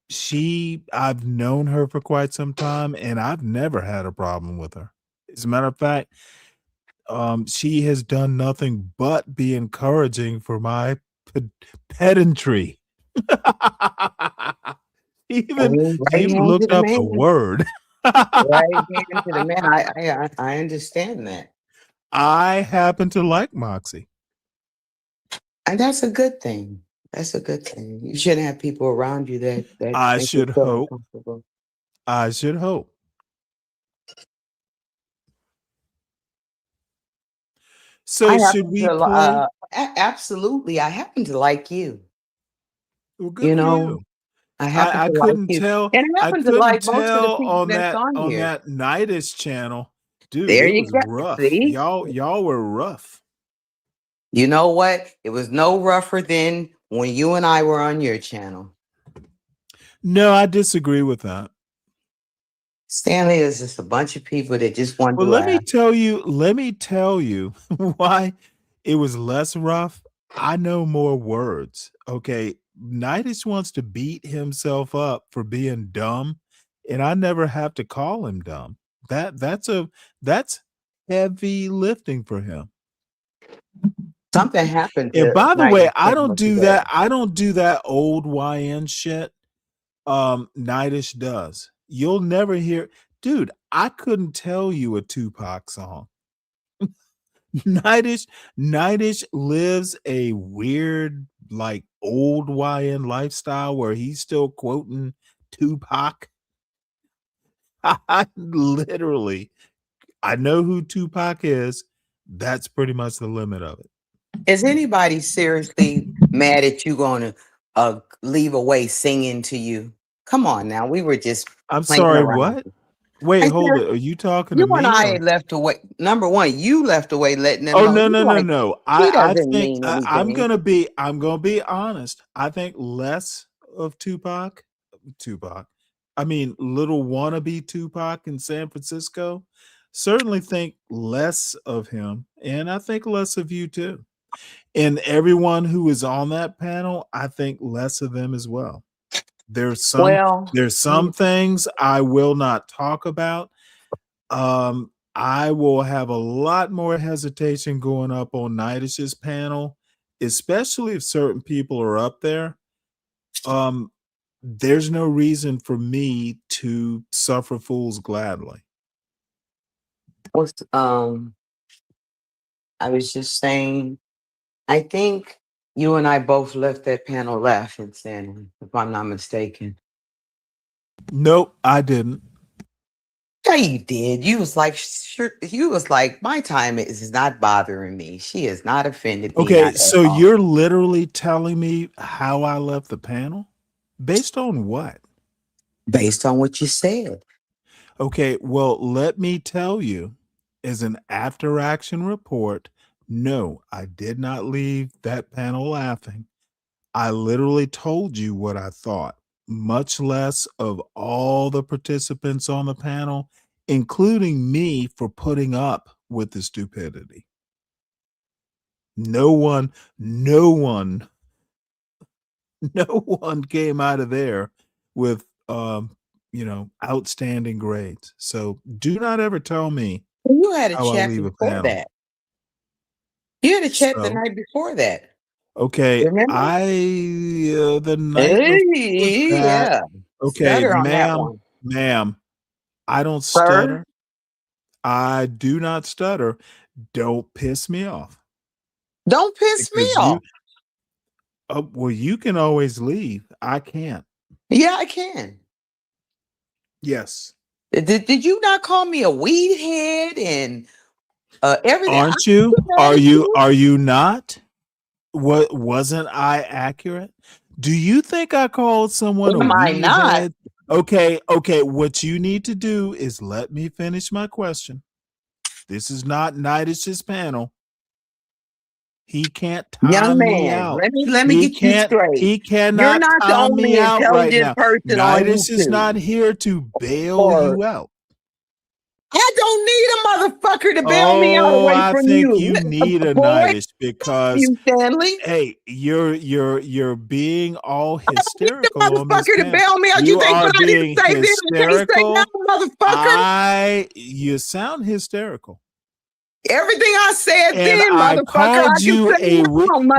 I've known her for quite some time and I've never had a problem with her. As a matter of fact, she has done nothing but be encouraging for my pedantry. Even Right hand to looked the up the man. word. Right hand to the man. I understand that. I happen to like Moxie. And that's a good thing. That's a good thing. You shouldn't have people around you that I make you should feel hope. uncomfortable. I should hope. So I should happen we to play? absolutely. I happen to like you. Well, good You for know, you. I happen I to like couldn't you, tell. and I I happen to couldn't like most of the tell people that's on on here. that Nidus channel, dude. There It you was go. rough. See, Y'all were rough. you know what? It was no rougher than when you and I were on your channel. No, I disagree with that. Stanley is just a bunch of people that just want Well, to let me laugh. tell you why it was less rough. I know more words. Okay. Nidus wants to beat himself up for being dumb, and I never have to call him dumb. That's heavy lifting for him. Something happened And to by the way, Nigel Channel today. I don't do that old YN shit. Nidus does. You'll never hear, dude, I couldn't tell you a Tupac song. Nidus lives a weird, like old YN lifestyle where he's still quoting Tupac. I literally, I know who Tupac is. That's pretty much the limit of it. Is anybody seriously mad at you going to leave away singing to you? Come on now, we were just I'm playing sorry, around. what? Wait, I hold said, it. Are you talking to you and me I or? left away. Number one, you left away letting them Oh know. no, You no, no, like, no. he I doesn't think mean I'm anything. gonna be honest. I think less of Tupac. I mean, little wannabe Tupac in San Francisco. Certainly think less of him, and I think less of you too. And everyone who is on that panel, I think less of them as well. There's Well, some things I will not talk about. I will have a lot more hesitation going up on Nidus's panel, especially if certain people are up there. There's no reason for me to suffer fools gladly. I was just saying, I think you and I both left that panel laughing, Stanley, if I'm not mistaken. Nope, I didn't. Yeah, you did. You was like, sure, you was like, my time is not bothering me. She is not offended me. Okay, Not at so all. you're literally telling me how I left the panel? Based on what? Based on what you said. Okay, well, let me tell you, as an after action report, no, I did not leave that panel laughing. I literally told you what I thought, much less of all the participants on the panel, including me for putting up with the stupidity. No one came out of there with outstanding grades. So do not ever tell me You had a how I chat leave a before panel. that. You had a chat the So night before that. okay, Remember? the night before that. Yeah. Okay, Stutter on that one. ma'am, I don't Sir? stutter. I do not stutter. Don't piss me off. Don't piss me Because off. well, you can always leave. I can't. Yeah, I can. Yes. Did you not call me a weed head and everything? Aren't you? Are you not? What, wasn't I accurate? Do you think I called someone a Am I weed not? head? Okay, what you need to do is let me finish my question. This is not Nidus's panel. He can't Young time me man, out. let me get you straight. He You're cannot not the time me only out right intelligent now. person on Nidus is not YouTube. here to bail Or you out. I don't need a motherfucker to bail me out Oh, away I from think you. you need a Boy, Nidus because you, Stanley. hey, you're being all I don't need the hysterical on this motherfucker to panel. bail me out. You You think are what I didn't being say then I can't say now, hysterical. motherfucker? You sound hysterical. Everything I said And then, I motherfucker, I called can you say a now,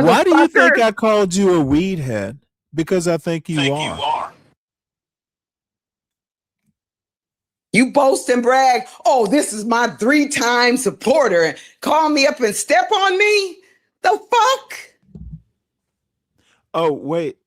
why do you think motherfucker. I called you a weed head? Because I think you are. You boast and brag, oh, this is my 3-time supporter, and call me up and step on me? The fuck? Oh, wait.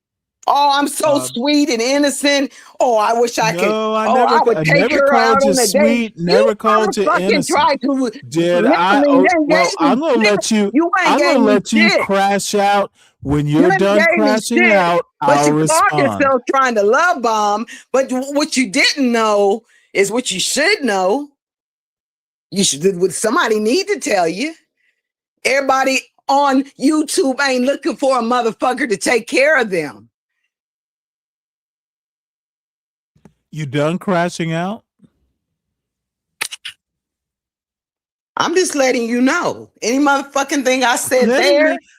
Oh, I'm so sweet and innocent. Oh, I wish I could. No, Oh, I would I take never her out called you on a date. sweet, You never called you motherfucking innocent. tried to Did marry I? me. Oh, You ain't well, gave I'm me gonna shit. let you. You ain't I'm gave gonna me let you shit. crash out. When You you're ain't done gave me crashing shit. out, But I'll you called respond. yourself trying to love bomb. But what you didn't know is what you should know. You should. Somebody need to tell you. Everybody on YouTube ain't looking for a motherfucker to take care of them. You done crashing out? I'm just letting you know. Any motherfucking thing I said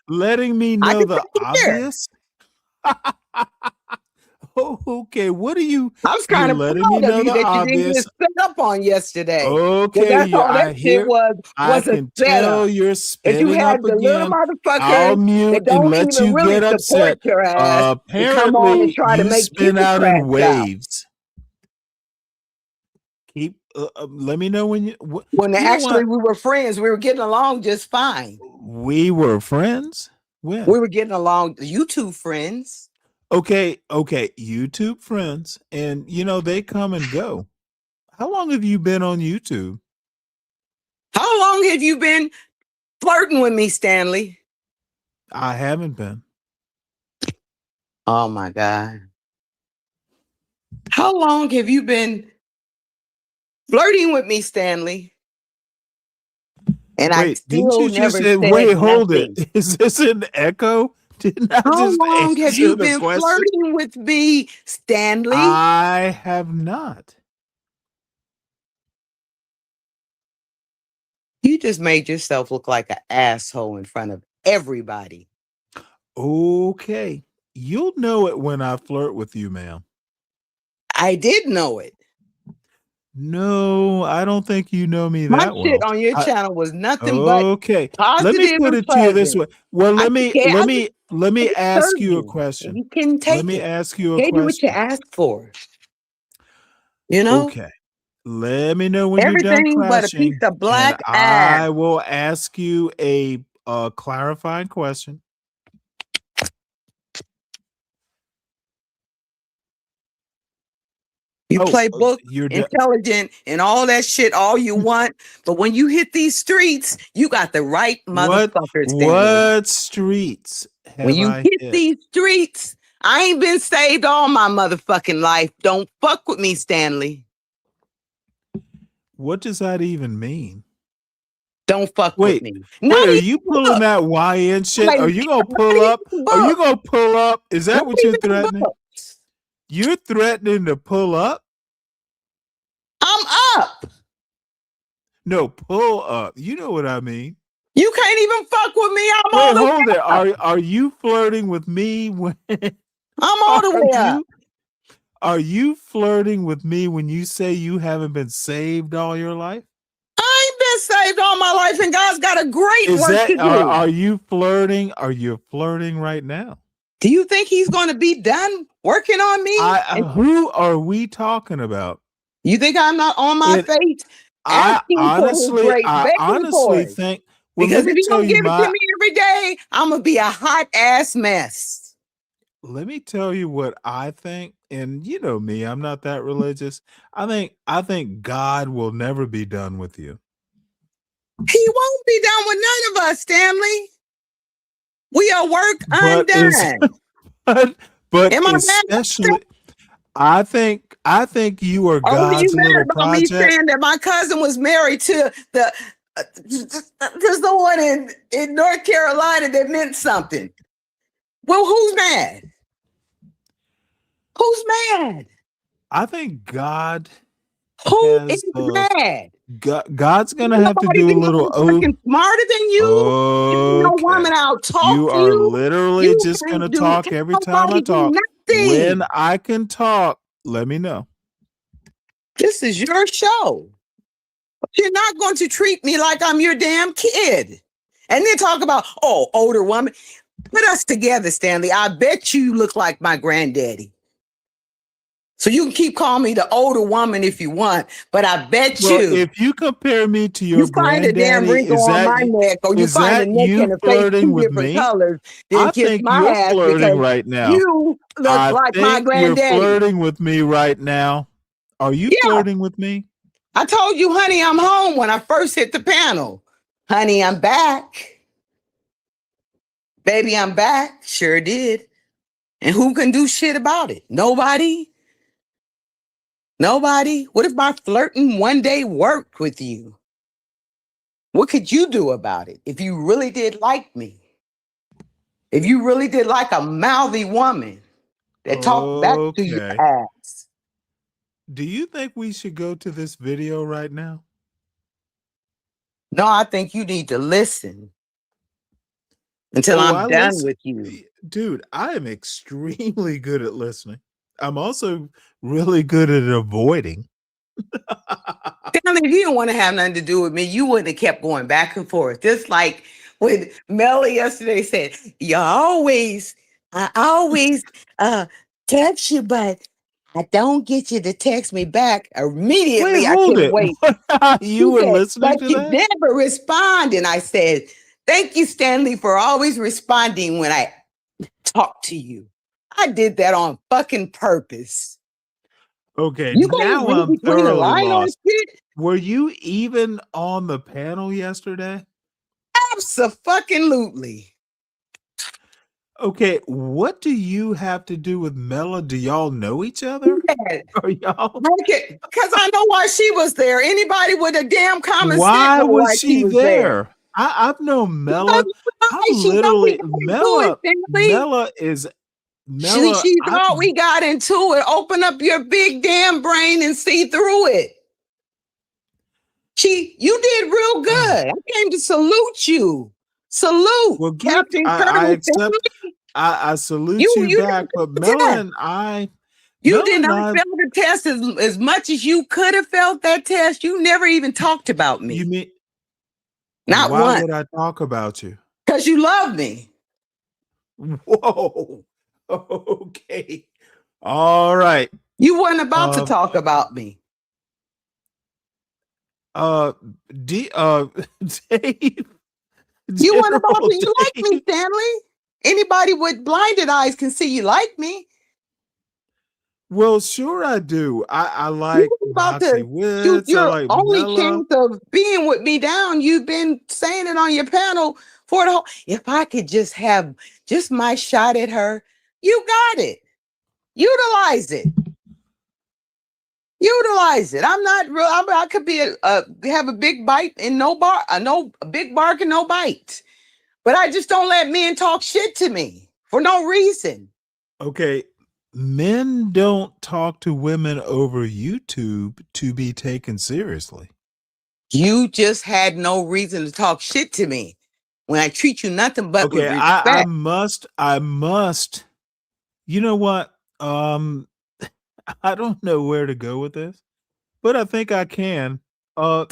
letting me I know can the take care. obvious. Oh, okay. What are you? I was You're kind of letting me proud of know you the that you didn't get obvious. set up on yesterday. Because Okay, that's yeah, all that I shit hear. I was a can tell setup. you're That you spinning had up the little again. I'll motherfuckers mute that and don't let even you really get support upset. your ass and come on and Apparently, try to you make you spin out in crash out. waves. Keep. Let me know when you. When You know actually what? we were friends, we were getting along just fine. We were friends. When? We were getting along, YouTube friends. Okay, YouTube friends, and they come and go. How long have you been on YouTube? How long have you been flirting with me, Stanley? I haven't been. Oh my God. How long have you been flirting with me, Stanley? And I Wait, didn't still you just never say, said wait, hold it. nothing. Is this an echo? Didn't I How just long have answer you the been question? flirting with me, Stanley? I have not. You just made yourself look like an asshole in front of everybody. Okay. You'll know it when I flirt with you, ma'am. I did know it. No, I don't think you know me My that shit well. on your channel was nothing but Okay. Let me positive put and it to you this pleasant. way. Well, I let didn't me care. let I me let me just ask served you a you. question. You couldn't Let take me it. ask you a Gave you what you question. asked for. You know? Okay. Let me know when you're done Everything but a piece crashing, of and black ass. I will ask you a clarifying question. You play book, You're done. intelligent, and all that shit all you want. But when you hit these streets, you got the right motherfucker, Stanley. What streets When have you I hit hit? these streets, I ain't been saved all my motherfucking life. Don't fuck with me, Stanley. What does that even mean? Don't fuck with Wait, me. wait, Not are even you the pulling book. that YN shit? Like, Are you gonna not pull even up? the Are you book. gonna pull up? Is that Not what you're even the threatening? books. You're threatening to pull up? I'm up. No, pull up. You know what I mean. You can't even fuck with me. I'm Wait, all the hold way it. up. Are you flirting with me when I'm all the way up. are you flirting with me when you say you haven't been saved all your life? I ain't been saved all my life, and God's got a great Is work that to do. are you flirting? Are you flirting right now? Do you think he's going to be done working on me? Who are we talking about? You think I'm not on my face asking for his grace, I begging for honestly it? think. Well, Because let if me he tell don't you give it to me every day, I'm gonna be a hot ass mess. let me tell you what I think. And you know me, I'm not that religious. I think God will never be done with you. He won't be done with none of us, Stanley. We are work But is undone. but Am I bad? especially I think you are Or were you God's little mad about me project. saying that my cousin was married to the one in North Carolina that meant something? Well, who's mad? Who's mad? I think God Who has is mad? God's gonna have to Nobody do a be little motherfucking smarter than you. Ain't no Okay. woman out talk You are you. literally You just gonna can't do. talk Can't every time I nobody do talk. When nothing. I can talk, let me know. This is your show. You're not going to treat me like I'm your damn kid. And then talk about, oh, older woman. Put us together, Stanley. I bet you look like my granddaddy. So you can keep calling me the older woman if you want, but I bet Well, you if you compare me to your you find a damn granddaddy, wrinkle on my neck, or you is find a that neck you and a face flirting two with different me? colors, then I kiss think my you're ass flirting because right now. you look I like my think you're granddaddy. flirting with me right now. Are you Yeah. flirting with me? I told you, honey, I'm home when I first hit the panel. Honey, I'm back. Baby, I'm back. Sure did. And who can do shit about it? Nobody. Nobody. What if my flirting one day worked with you? What could you do about it if you really did like me? If you really did like a mouthy woman that talked back to your Okay. ass? Do you think we should go to this video right now? No, I think you need to listen until Oh, I'm I done listen. with you. Dude, I am extremely good at listening. I'm also really good at avoiding. Stanley, if you didn't want to have nothing to do with me, you wouldn't have kept going back and forth. Just like when Melly yesterday said, I always text you, but I don't get you to text me back. Wait, Immediately, I hold couldn't it. wait. You He were said, listening but to you that? never respond. And I said, thank you, Stanley, for always responding when I talk to you. I did that on fucking purpose. Okay, You gonna now read I'm between the thoroughly lines on lost. shit? Were you even on the panel yesterday? Abso-fucking-lutely. Okay, what do you have to do with Mela? Do y'all know each other? Are y'all? Because I know why she was there. Anybody with a damn common sense Why know was why she she was there. there? I've known Because Mela. you know I'm she thought we literally got into it, Stanley. Mela. She thought we got into it. Open up your big damn brain and see through it. You did real good. I came to salute you. Salute, Well, good. Captain I Colonel accept. Stanley. I salute you back. But Mela and I, You did not fail the test as much as you could have felt that test. You never even talked about me. You mean? Not Why once. would I talk about you? Because you love me. Whoa. Okay. All right. You weren't about to talk about me. Dave. You weren't about General to. You like me, Stanley. Anybody with blinded eyes can see you like me. Well, sure I do. I like You were about Moxie to shoot Woods. I your like only Mela. chance of being with me down. You've been saying it on your panel for the whole. If I could just have just my shot at her, you got it. Utilize it. Utilize it. I'm not real. I could be have a big bite and no bar, a big bark and no bite. But I just don't let men talk shit to me for no reason. Okay. Men don't talk to women over YouTube to be taken seriously. You just had no reason to talk shit to me when I treat you nothing but with Okay, respect. I must. You know what? I don't know where to go with this, but I think I can. You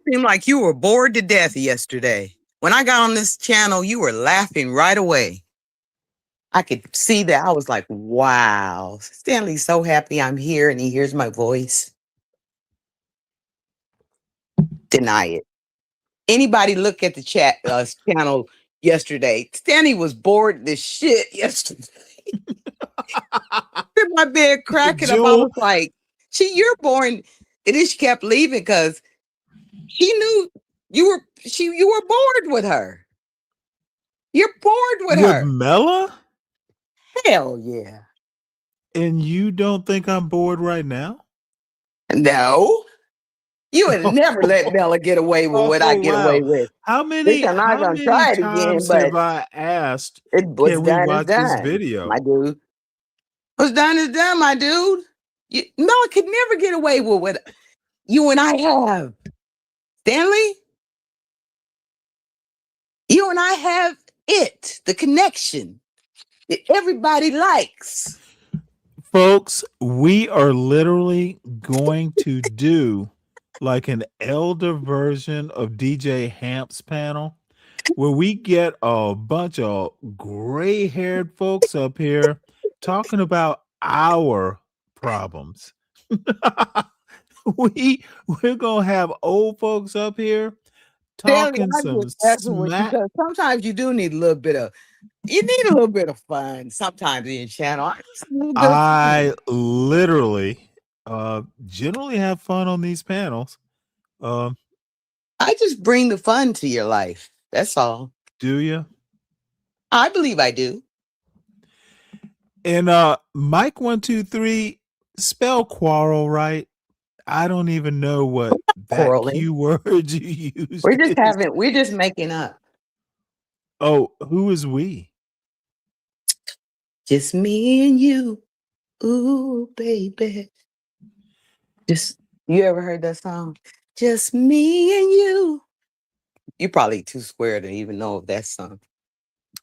seem like you were bored to death yesterday. When I got on this channel, you were laughing right away. I could see that. I was like, wow, Stanley's so happy I'm here and he hears my voice. Deny it. Anybody look at the chat channel yesterday? Stanley was bored this shit yesterday. In my bed cracking up. I was like, you're boring. And then she kept leaving because she knew you were bored with her. You're bored with her. With Mela? Hell yeah. And you don't think I'm bored right now? No. You would never let Mela get away with what I get away with. How many I'm not gonna try it again, times but have I asked, it was can we done is watch this done, video? my dude. What's done is done, my dude. Mela could never get away with what you and I have. Stanley, you and I have the connection that everybody likes. Folks, we are literally going to do like an elder version of DJ Hamp's panel. where we get a bunch of gray-haired folks up here talking about our problems. We're gonna have old folks up here Stanley, talking I'm some just messing with you smack. because sometimes you do need a little bit of you need a little bit of fun sometimes in your channel. Just a little bit of I fun. literally generally have fun on these panels. Um, I just bring the fun to your life. That's all. do you? I believe I do. And Mike 123, spell quarrel right. I don't even know what that Quarreling. keyword you used is. We're just making up. Oh, who is we? Just me and you. Ooh, baby. You ever heard that song? Just me and you. You're probably too square to even know of that song.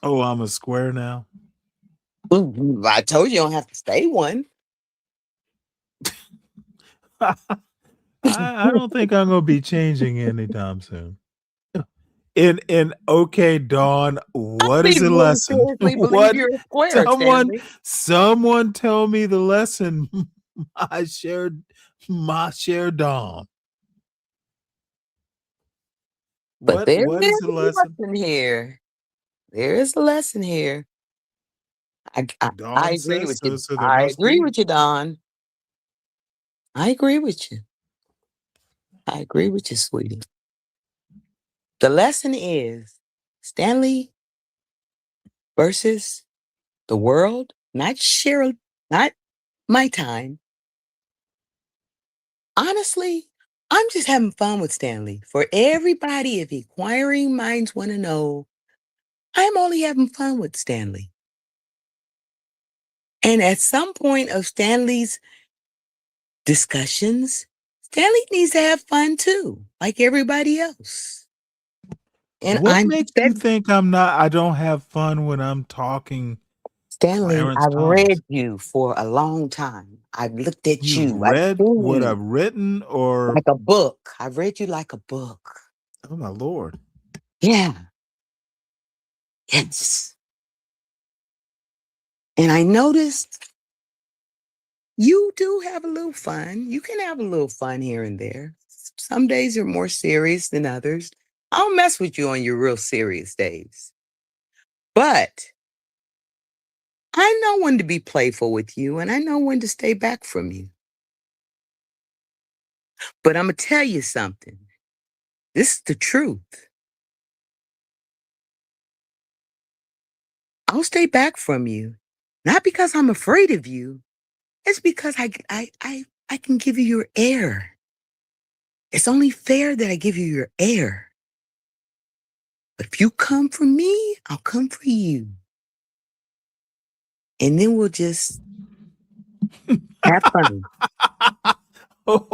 Oh, I'm a square now. Ooh, I told you don't have to stay one. I don't think I'm gonna be changing anytime soon. In okay, Dawn, what is Please the really lesson? seriously believe What you're a square, Stanley. someone tell me the lesson. My share Dawn. But What is there's the a lesson? lesson here. There is a lesson here. I Dawn agree says with so, you. so there I must agree be. with you, Don. I agree with you. I agree with you, sweetie. The lesson is Stanley versus the world, not Cheryl, not my time. Honestly, I'm just having fun with Stanley. For everybody, if inquiring minds want to know, I'm only having fun with Stanley. And at some point of Stanley's discussions, Stanley needs to have fun too, like everybody else. And What I'm makes you think I don't have fun when I'm talking Stanley, Clarence I've Thomas? read you for a long time. I've looked at You've you. I've read seen what you I've written or like a book. I've read you like a book. oh my lord. Yeah. Yes. And I noticed you do have a little fun. You can have a little fun here and there. Some days are more serious than others. I'll mess with you on your real serious days. But I know when to be playful with you and I know when to stay back from you. But I'm going to tell you something. This is the truth. I'll stay back from you. Not because I'm afraid of you. It's because I can give you your air. It's only fair that I give you your air. But if you come for me, I'll come for you. And then we'll just have fun. Who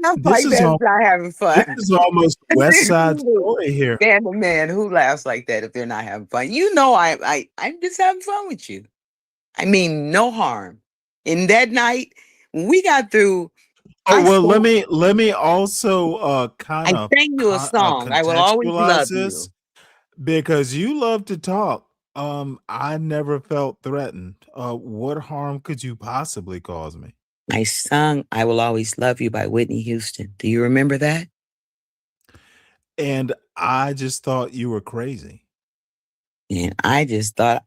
laughs This like is that if all not having this fun? is almost West Side Story here. Stand the man who laughs like that if they're not having fun. You know I'm just having fun with you. I mean, no harm. And that night, we got through. Oh well, let me also I kind of sang you a song. I will always contextualize love this you. because you love to talk. I never felt threatened. What harm could you possibly cause me? I sung I Will Always Love You by Whitney Houston. Do you remember that? And I just thought you were crazy. And I just thought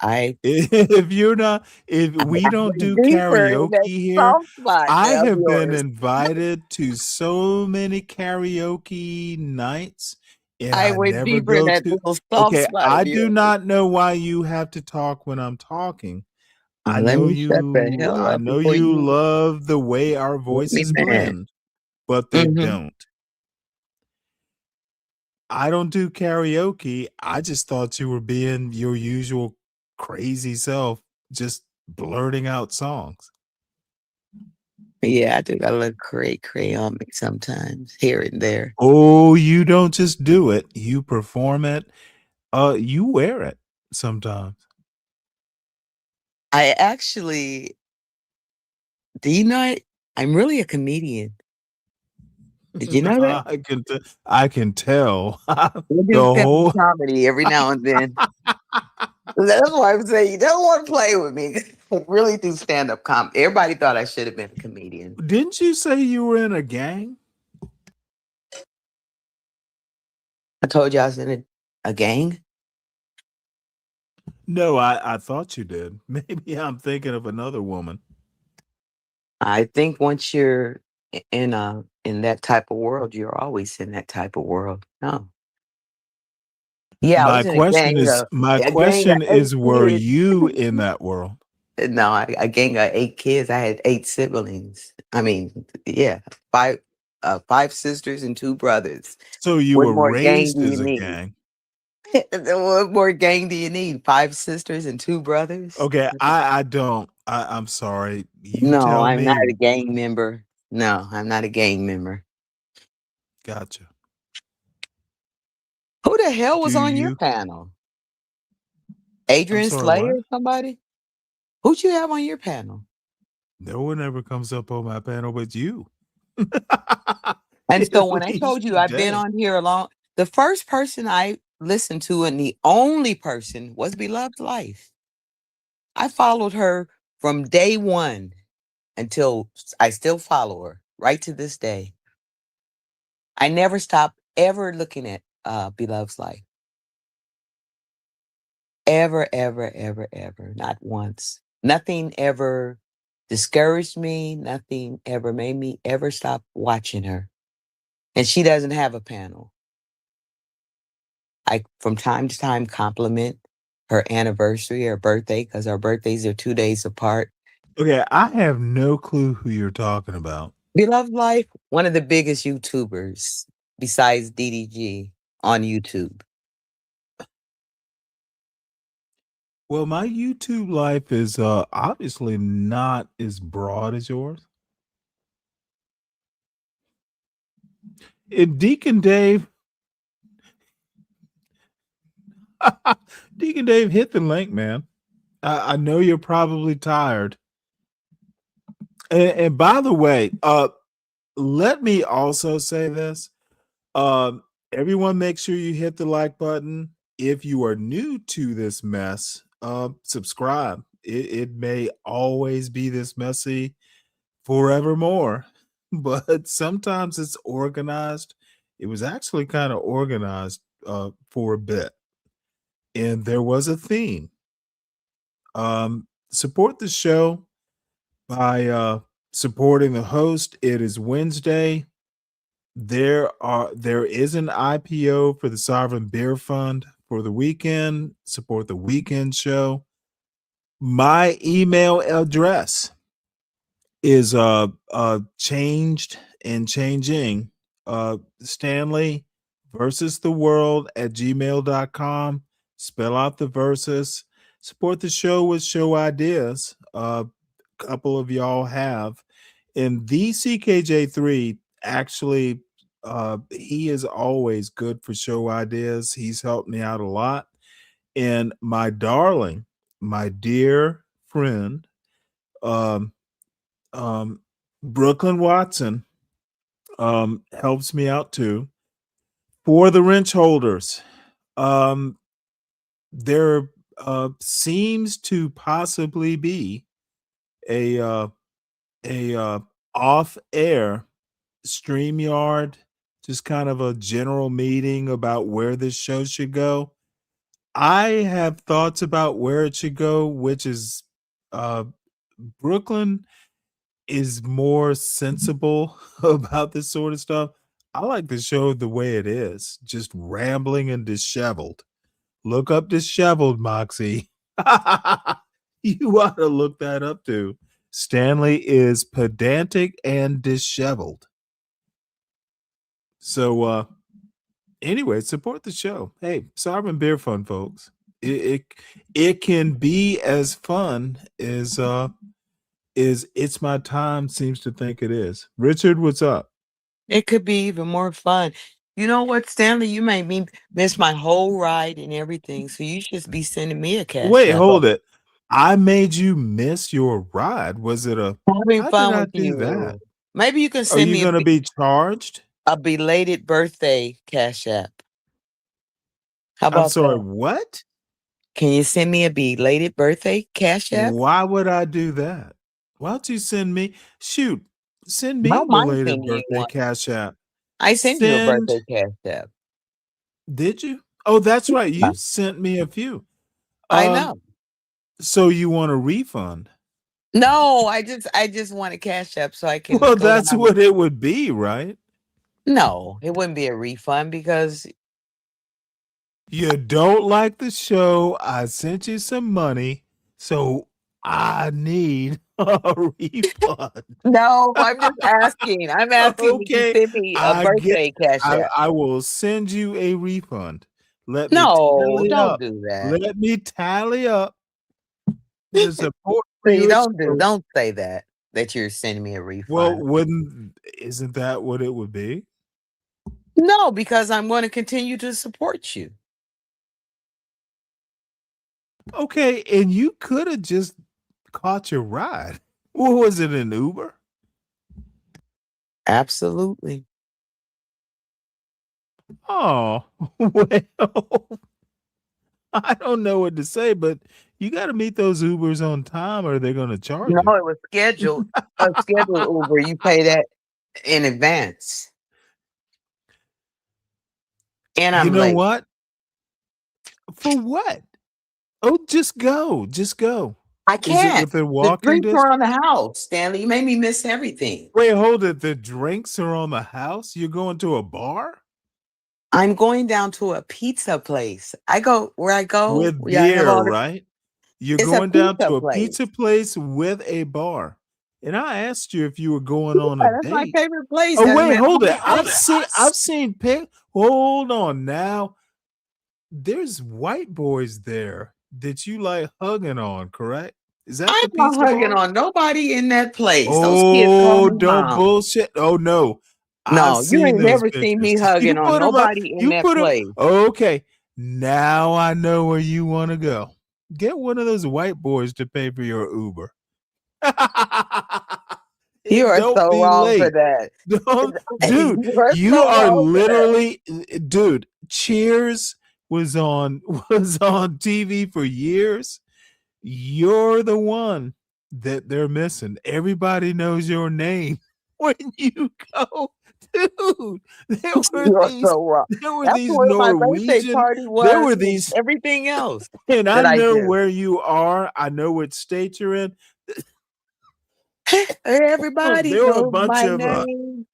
If we don't went do deeper in that karaoke here, soft spot I of have been yours. invited to so many karaoke nights and I I went never deeper in go that to. little soft Okay, spot of I do yours. not know why you have to talk when I'm talking. Let me shut the hell I up know before you you love the way our make me voices mad. blend, but they Mm-hmm. don't. I don't do karaoke. I just thought you were being your usual crazy self, just blurting out songs. Yeah, I do got a little cray on me sometimes, here and there. Oh, you don't just do it, you perform it. You wear it sometimes. I actually, do you know I'm really a comedian. Did you know that? I can tell. We The do stand-up whole comedy every now and then. That's why I'm saying you don't want to play with me. I really do stand-up comedy. Everybody thought I should have been a comedian. Didn't you say you were in a gang? I told you I was in a gang. No, I thought you did. Maybe I'm thinking of another woman. I think once you're in that type of world, you're always in that type of world. No. Yeah, I My was in a gang question of 8 is, were kids. you in that world? No, a gang of 8 kids. I had 8 siblings. I mean, yeah, 5 sisters and 2 brothers. So you What were more gang raised do you as a need? gang. What more gang do you need? 5 sisters and 2 brothers? Okay, I don't. I'm sorry. You No, tell I'm me. not a gang member. No, I'm not a gang member. Gotcha. Who the hell was Do on your you? panel? I'm Adrian sorry, Slay what? or somebody? Who'd you have on your panel? No one ever comes up on my panel but you. And so At when I least told you I've been today. on here along, the first person I listened to and the only person was Beloved Life. I followed her from day one until I still follow her right to this day. I never stopped ever looking at Beloved's Life. Ever, ever, ever, ever. Not once. Nothing ever discouraged me. Nothing ever made me ever stop watching her. And she doesn't have a panel. I, from time to time, compliment her anniversary, her birthday, because our birthdays are 2 days apart. Okay, I have no clue who you're talking about. Beloved Life, one of the biggest YouTubers besides DDG on YouTube. Well, my YouTube life is obviously not as broad as yours. And Deacon Dave, Deacon Dave, hit the link, man. I know you're probably tired. And by the way, let me also say this. Everyone make sure you hit the like button. If you are new to this mess, subscribe. It may always be this messy forevermore, but sometimes it's organized. It was actually kind of organized for a bit, and there was a theme. Support the show by supporting the host. It is Wednesday. There is an IPO for the Sovereign Beer Fund for the weekend. Support the weekend show. My email address is changed and changing. Stanley versus the world at gmail.com. Spell out the versus. Support the show with show ideas. A couple of y'all have. And the CKJ3 actually he is always good for show ideas. He's helped me out a lot. And my darling, my dear friend, um, Brooklyn Watson, helps me out too. For the wrench holders, there seems to possibly be a off air StreamYard, just kind of a general meeting about where this show should go. I have thoughts about where it should go, which is Brooklyn is more sensible about this sort of stuff. I like the show the way it is, just rambling and disheveled. Look up disheveled, Moxie. You ought to look that up too. Stanley is pedantic and disheveled. So anyway, support the show. Hey, Sovereign Beer Fund, folks. It can be as fun as It's My Time seems to think it is. Richard, what's up? It could be even more fun. You know what, Stanley? You made me miss my whole ride and everything. So you should be sending me a cash Wait, app. hold it. I made you miss your ride. Was it Having how did fun I with do that? you. Maybe you can Are send you me a gonna be charged? A belated birthday Cash App. How I'm about sorry, that? what? Can you send me a belated birthday Cash App? Why would I do that? Why don't you send me send I me a don't mind belated sending you birthday one. Cash App. I sent you a Send birthday Cash App. Did you? Oh, that's right. Yeah, You sent me a few. I Um, know. so you want a refund? No, I just want a Cash App so I can Well, go that's down. what it would be, right? No, it wouldn't be a refund because You don't like the show. I sent you some money, so I need a refund. no, I'm just asking. I'm asking that you Okay, send me a I get birthday Cash App. I will send you a refund. Let me No, tally don't up. do that. Let me tally up the support for See, your show. don't say that you're sending me a Well, refund. isn't that what it would be? No, because I'm going to continue to support you. Okay, and you could have just caught your ride. What was it, an Uber? Absolutely. Oh, well, I don't know what to say, but you got to meet those Ubers on time or they're going to charge No, you. it was scheduled. A scheduled Uber. You pay that in advance. And You I'm know late. what? For what? Oh, just go. Just go. I Is it can't. within The walking drinks are on distance? the house, Stanley. You made me miss everything. Wait, hold it. The drinks are on the house? You're going to a bar? I'm going down to a pizza place. I go where I go. With Yeah, I have beer, all the. right? You're It's a going down pizza to a place. pizza place with a bar. And I asked you if you were going on a Yeah, that's my date. favorite place. Oh, As a wait, matter hold of it. fact, I've seen pic. Hold on now. There's white boys there that you like hugging on, correct? Is that I'm the not pizza hugging bar? on nobody in that place. Those kids call Oh, me don't mom. bullshit. Oh no. I've No, you seen ain't those never seen me pictures. You hugging on put them up. nobody in You that put them. place. Okay. Now I know where you want to go. Get one of those white boys to pay for your Uber. You And are don't so be wrong for late. that. Don't, dude, You are you so are wrong for that. literally dude, Cheers was on TV for years. You're the one that they're missing. Everybody knows your name when you go. Dude, You are so wrong. there were That's these where my birthday Norwegian, party there was were and these, everything else and I that I know do. where you are. I know what state you're in. Everybody There were a knows bunch my of name.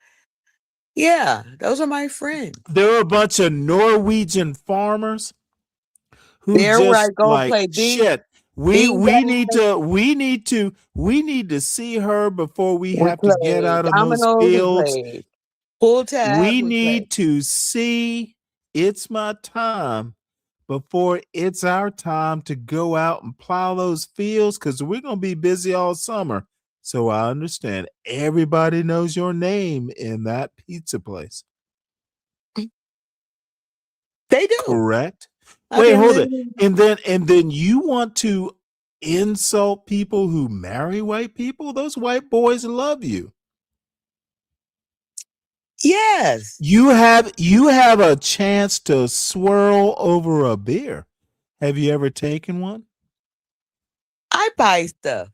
Yeah, those are my friends. there were a bunch of Norwegian farmers who There where I just go like play shit. beanbag. We need to see her before we We have to get play out in those dominoes. We fields. play pull tab. We We play. need to see it's my time before it's our time to go out and plow those fields because we're going to be busy all summer. So I understand everybody knows your name in that pizza place. They do. Correct? I've Wait, been hold it. living. And then you want to insult people who marry white people? Those white boys love you. Yes, You have a chance to swirl over a beer. Have you ever taken one? I buy stuff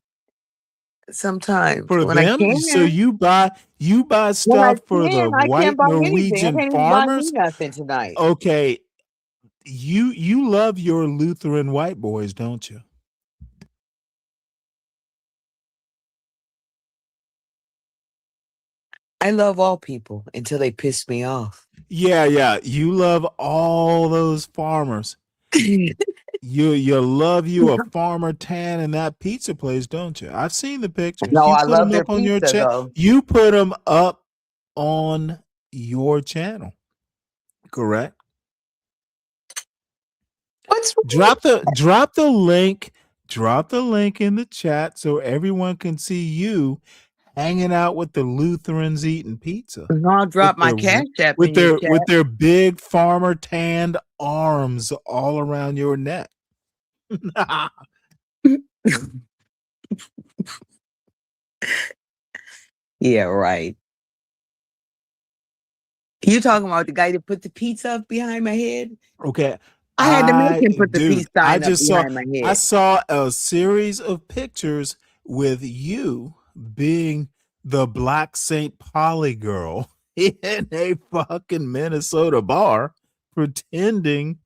sometimes For when I them? So can. you buy When I stuff for the can, I can't white buy anything. I Norwegian can't even buy me farmers? nothing tonight. Okay, you love your Lutheran white boys, don't you? I love all people until they piss me off. Yeah. You love all those farmers. You love you a farmer tan in that pizza place, don't you? I've seen the pictures. No, You I put love them their up on your pizza chat. though. You put them up on your channel, correct? What's Drop the link. Drop the link in the chat so everyone can see you hanging out with the Lutherans eating pizza I'll with drop my cash app with in your their with chat. their big farmer tanned arms all around your neck. Yeah, right. You talking about the guy that put the pizza up behind my head? Okay. I had to make him put the Dude, peace I sign up just saw behind my I head. saw a series of pictures with you being the Black St. Polly girl in a fucking Minnesota bar pretending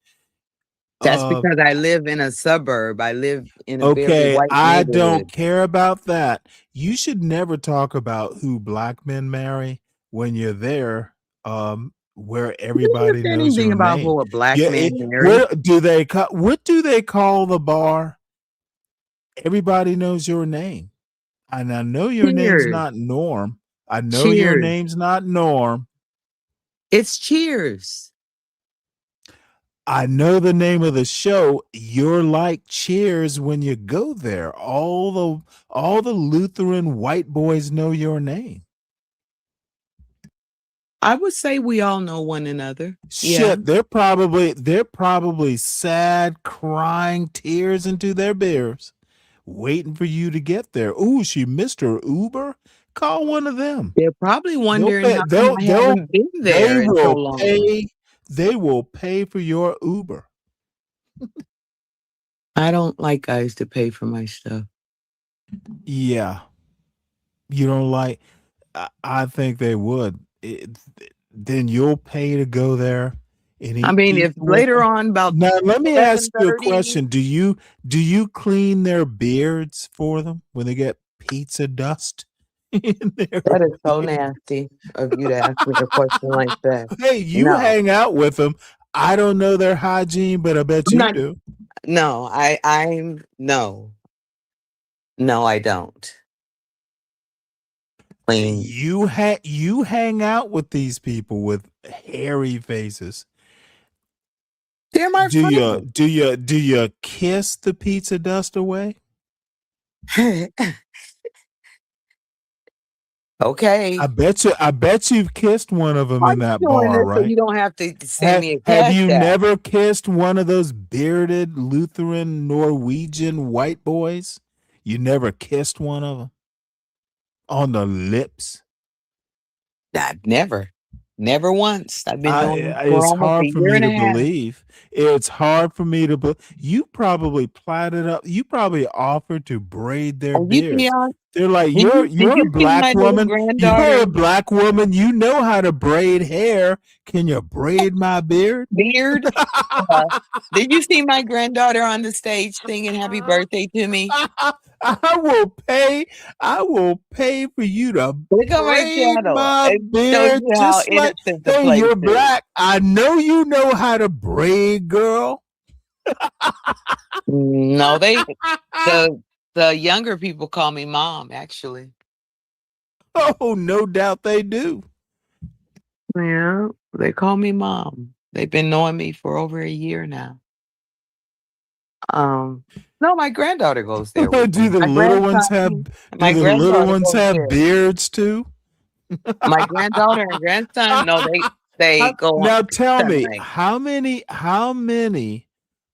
That's because I live in a suburb. I live in a very okay, white I don't neighborhood. care about that. You should never talk about who black men marry when you're there, where everybody knows Anything your about name. who a black Yeah, man married? what do they call the bar? Everybody knows your name. And I know your name's Cheers. not Norm. I know your Cheers. name's not Norm. It's Cheers. I know the name of the show. You're like Cheers when you go there. All the Lutheran white boys know your name. I would say we all know one another. Shit, Yeah. they're probably sad, crying tears into their beers, waiting for you to get there. Ooh, she missed her Uber. Call one of them. They're probably wondering how They'll, come I they'll, haven't been they there in so will long. pay. They will pay for your Uber. I don't like guys to pay for my stuff. Yeah, you don't like. I think they would. Then you'll pay to go there and eat. I mean, if pizza with later them. on about Now, let me ask you a 7:30 question. Do you clean their beards for them when they get pizza dust in their That is so beard? nasty of you to ask me a question like that. Hey, you No. hang out with them. I don't know their hygiene, but I bet I'm you not do. No, I'm no. No, I don't. Clean. You hang out with these people with hairy faces. They're my Do friends. you kiss the pizza dust away? Okay. I bet you've kissed one of them I'm in that doing bar, this so right? you don't have to send me a Have cash you app. never kissed one of those bearded Lutheran Norwegian white boys? You never kissed one of them on the lips? I've never once. I've been knowing you for It's almost a hard for year me and to a half. believe. It's hard for me to believe. You probably platted up. You probably offered to braid their Oh, you see, beards. They're like, did you're you a see black my little woman. You're granddaughter a black woman. You know how to braid hair. Can you braid my beard? beard? Did you see my granddaughter on the stage singing happy birthday to me? I will pay for you to Look on my braid channel. my It shows beard you how just like, innocent the hey, place you're is. black. I know you know how to braid, girl. No, the younger people call me mom, actually. Oh, no doubt they do. Yeah, they call me mom. They've been knowing me for over a year now. No, my granddaughter goes there with Do me. the My little ones have my granddaughter goes there. beards too? My granddaughter and grandson, no, they go on Now tell me, Sunday. how many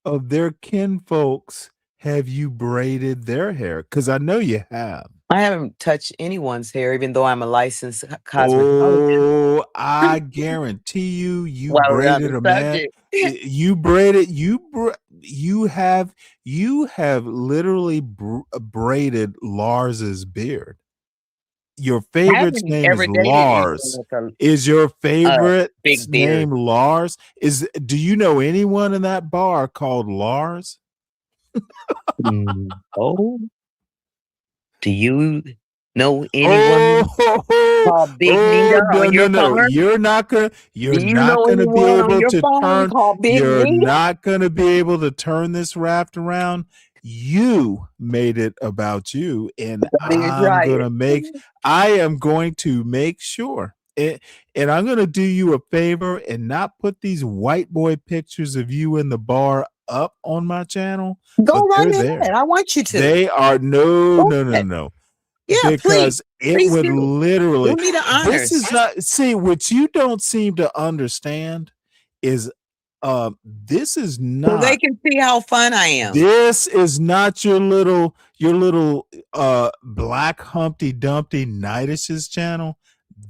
of their kinfolks have you braided their hair? Because I know you have. I haven't touched anyone's hair, even though I'm a licensed cosmetologist. Oh, I guarantee you While we're on braided the a man. subject. You braided you have literally braided Lars's beard. Your I favorite's haven't name is ever dated anyone Lars. with Is your a favorite's big beard. name Lars? Do you know anyone in that bar called Lars? Oh, do you know anyone called Big Nita no, on no, your no. farm? You're not Do you know gonna be anyone on able your to farm turn called Big you're Nita? not gonna be able to turn this raft around. You made it about you, and That is right. I am going to make sure and I'm gonna do you a favor and not put these white boy pictures of you in the bar up on my channel, Go but right they're ahead. there. I want you to. They are no. Go ahead. Yeah, please. Because it Please would do. literally, Do me the this honors. is not, see, what you don't seem to understand is this is So they not, can see how fun I am. this is not your little Black Humpty Dumpty Nidish's channel.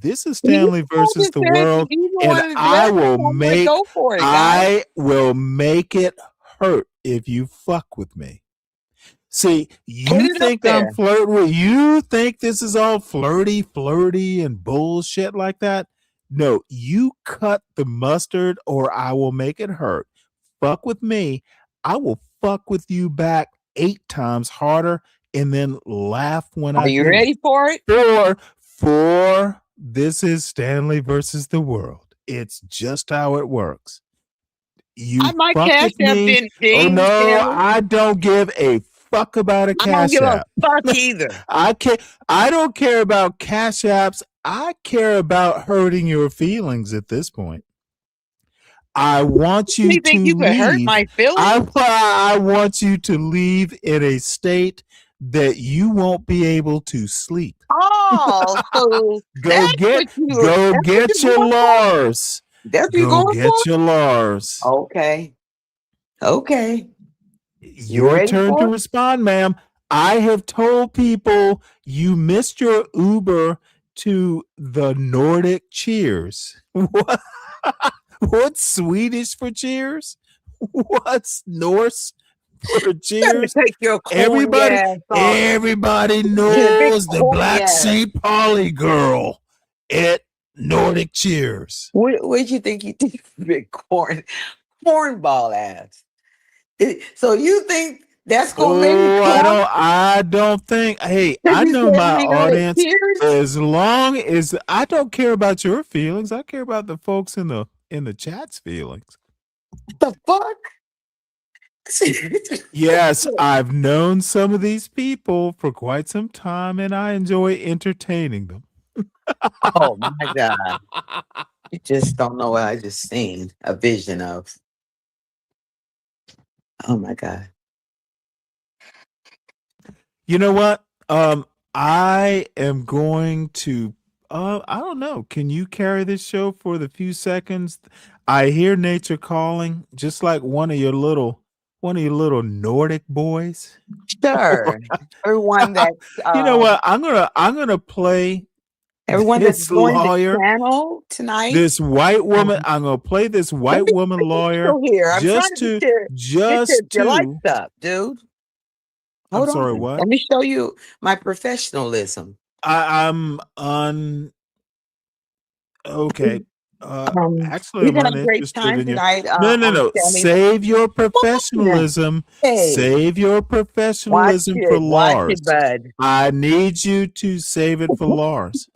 This is You Stanley versus the world, and I will make go for it, guys. it hurt if you fuck with me. See, Put you it up think I'm there. flirting with you think this is all flirty and bullshit like that? No, you cut the mustard or I will make it hurt. Fuck with me, I will fuck with you back 8 times harder and then laugh when Are I you do ready it. for it? For this is Stanley versus the world. It's just how it works. You My fuck cash with app me. been Oh dinged, no, Stanley. I don't give a fuck about a I don't cash give a app. fuck either. I don't care about cash apps. I care about hurting your feelings at this point. I want you You think to you could hurt leave. my feelings? I want you to leave in a state that you won't be able to sleep. Oh, so Go get your going for? Lars. That's what you're Go going get for? your Lars. Okay. Okay. You Your ready turn for to it? respond, ma'am. I have told people you missed your Uber to the Nordic Cheers. What? What's Swedish for cheers? What's Norse for cheers? Take your corny ass off. Everybody Big knows the corny Black ass. St. Pauli girl at Nordic Cheers. What you think big cornball ass? So you think that's gonna make me Oh, I don't think. Hey, I you know said my we know the audience. tears? As long as I don't care about your feelings, I care about the folks in the chat's feelings. The fuck? Yes, I've known some of these people for quite some time, and I enjoy entertaining them. Oh my god! You just don't know what I just seen a vision of. Oh my god! You know what? I am going to. I don't know. Can you carry this show for the few seconds? I hear nature calling, just like one of your little Nordic boys. Sure. Everyone that You know what? I'm gonna play everyone that's this joined the lawyer, channel tonight. this white woman. I'm gonna play this white woman lawyer Here, I'm trying just to to get your lights up, dude. I'm Hold sorry, on. what? Let me show you my professionalism. I'm okay. Actually, We've I'm had a great uninterested time in your. tonight. No. Save your professionalism. Hey, Save your professionalism for watch Lars. it, bud. I need you to save it for Lars.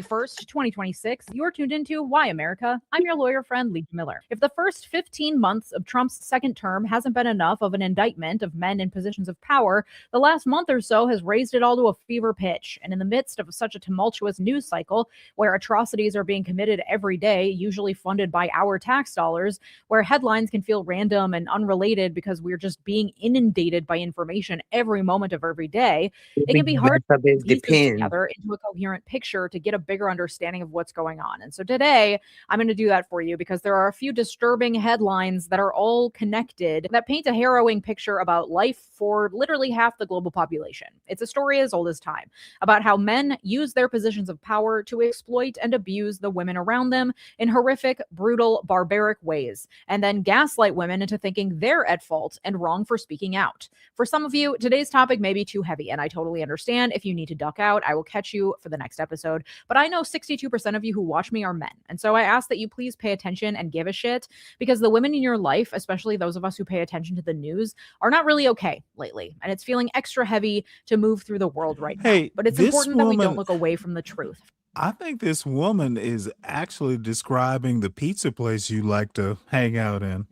1st, 2026, you're tuned into Why America. I'm your lawyer friend, Lee Miller. If the first 15 months of Trump's second term hasn't been enough of an indictment of men in positions of power, the last month or so has raised it all to a fever pitch. And in the midst of such a tumultuous news cycle, where atrocities are being committed every day, usually funded by our tax dollars, where headlines can feel random and unrelated because we're just being inundated by information every moment of every day, it can be hard to put pieces together into a coherent picture to get a bigger understanding of what's going on. And so today, I'm going to do that for you because there are a few disturbing headlines that are all connected that paint a harrowing picture about life for literally half the global population. It's a story as old as time about how men use their positions of power to exploit and abuse the women around them in horrific, brutal, barbaric ways, and then gaslight women into thinking they're at fault and wrong for speaking out. For some of you, today's topic may be too heavy, and I totally understand. If you need to duck out, I will catch you for the next episode. But I know 62% of you who watch me are men. And so I ask that you please pay attention and give a shit, because the women in your life, especially those of us who pay attention to the news, are not really okay lately. And it's feeling extra heavy to move through the world right now. Hey, But it's this important that we don't woman- look away from the truth. I think this woman is actually describing the pizza place you like to hang out in.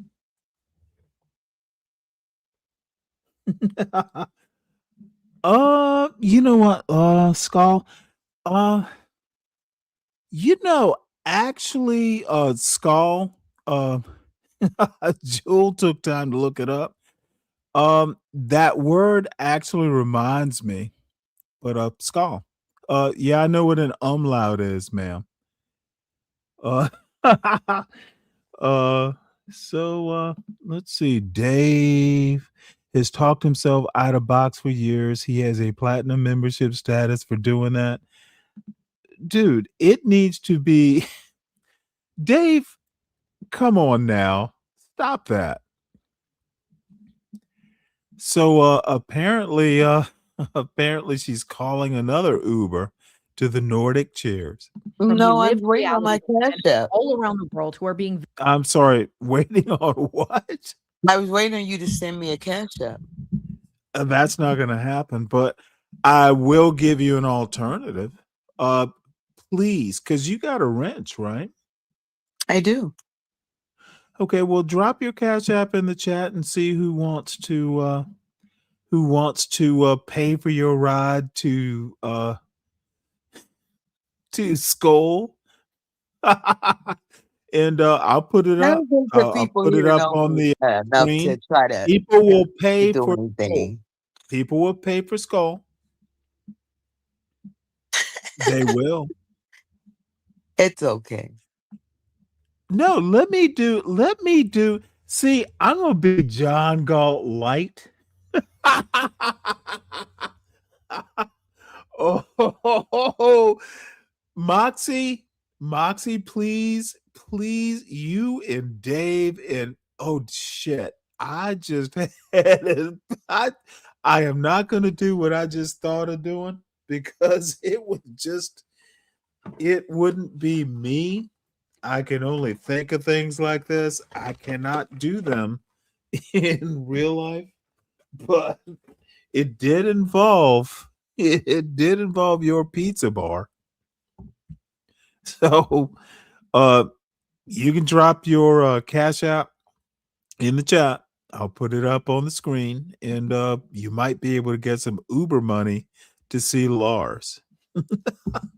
You know what, Skull? You know, actually, Skull, Jewel took time to look it up. That word actually reminds me, but Skull. Yeah, I know what an umlaut is, ma'am. Uh, let's see. Dave has talked himself out of box for years. He has a platinum membership status for doing that. dude, it needs to be Dave, come on now. Stop that. So apparently apparently she's calling another Uber to the Nordic chairs. From the No, I'm lived waiting on my reality of cash men app. all around the world who are being I'm sorry, waiting on what? I was waiting on you to send me a cash app. That's not going to happen, but I will give you an alternative. Uh please, cuz you got a wrench, right? I do. Okay, well drop your cash app in the chat and see who wants to pay for your ride to Skull. And I'll put it I up. don't think the I'll people put it here up know on me the enough to screen. try to, People will to pay do for Skull. anything. People will pay for Skull. They will. It's okay. No, let me do. See, I'm gonna be John Galt light. Oh, Moxie, please, you and Dave and oh shit. I just had it. I am not gonna do what I just thought of doing because it wouldn't be me. I can only think of things like this. I cannot do them in real life, but it did involve your pizza bar. So you can drop your cash app in the chat. I'll put it up on the screen, and you might be able to get some Uber money to see Lars.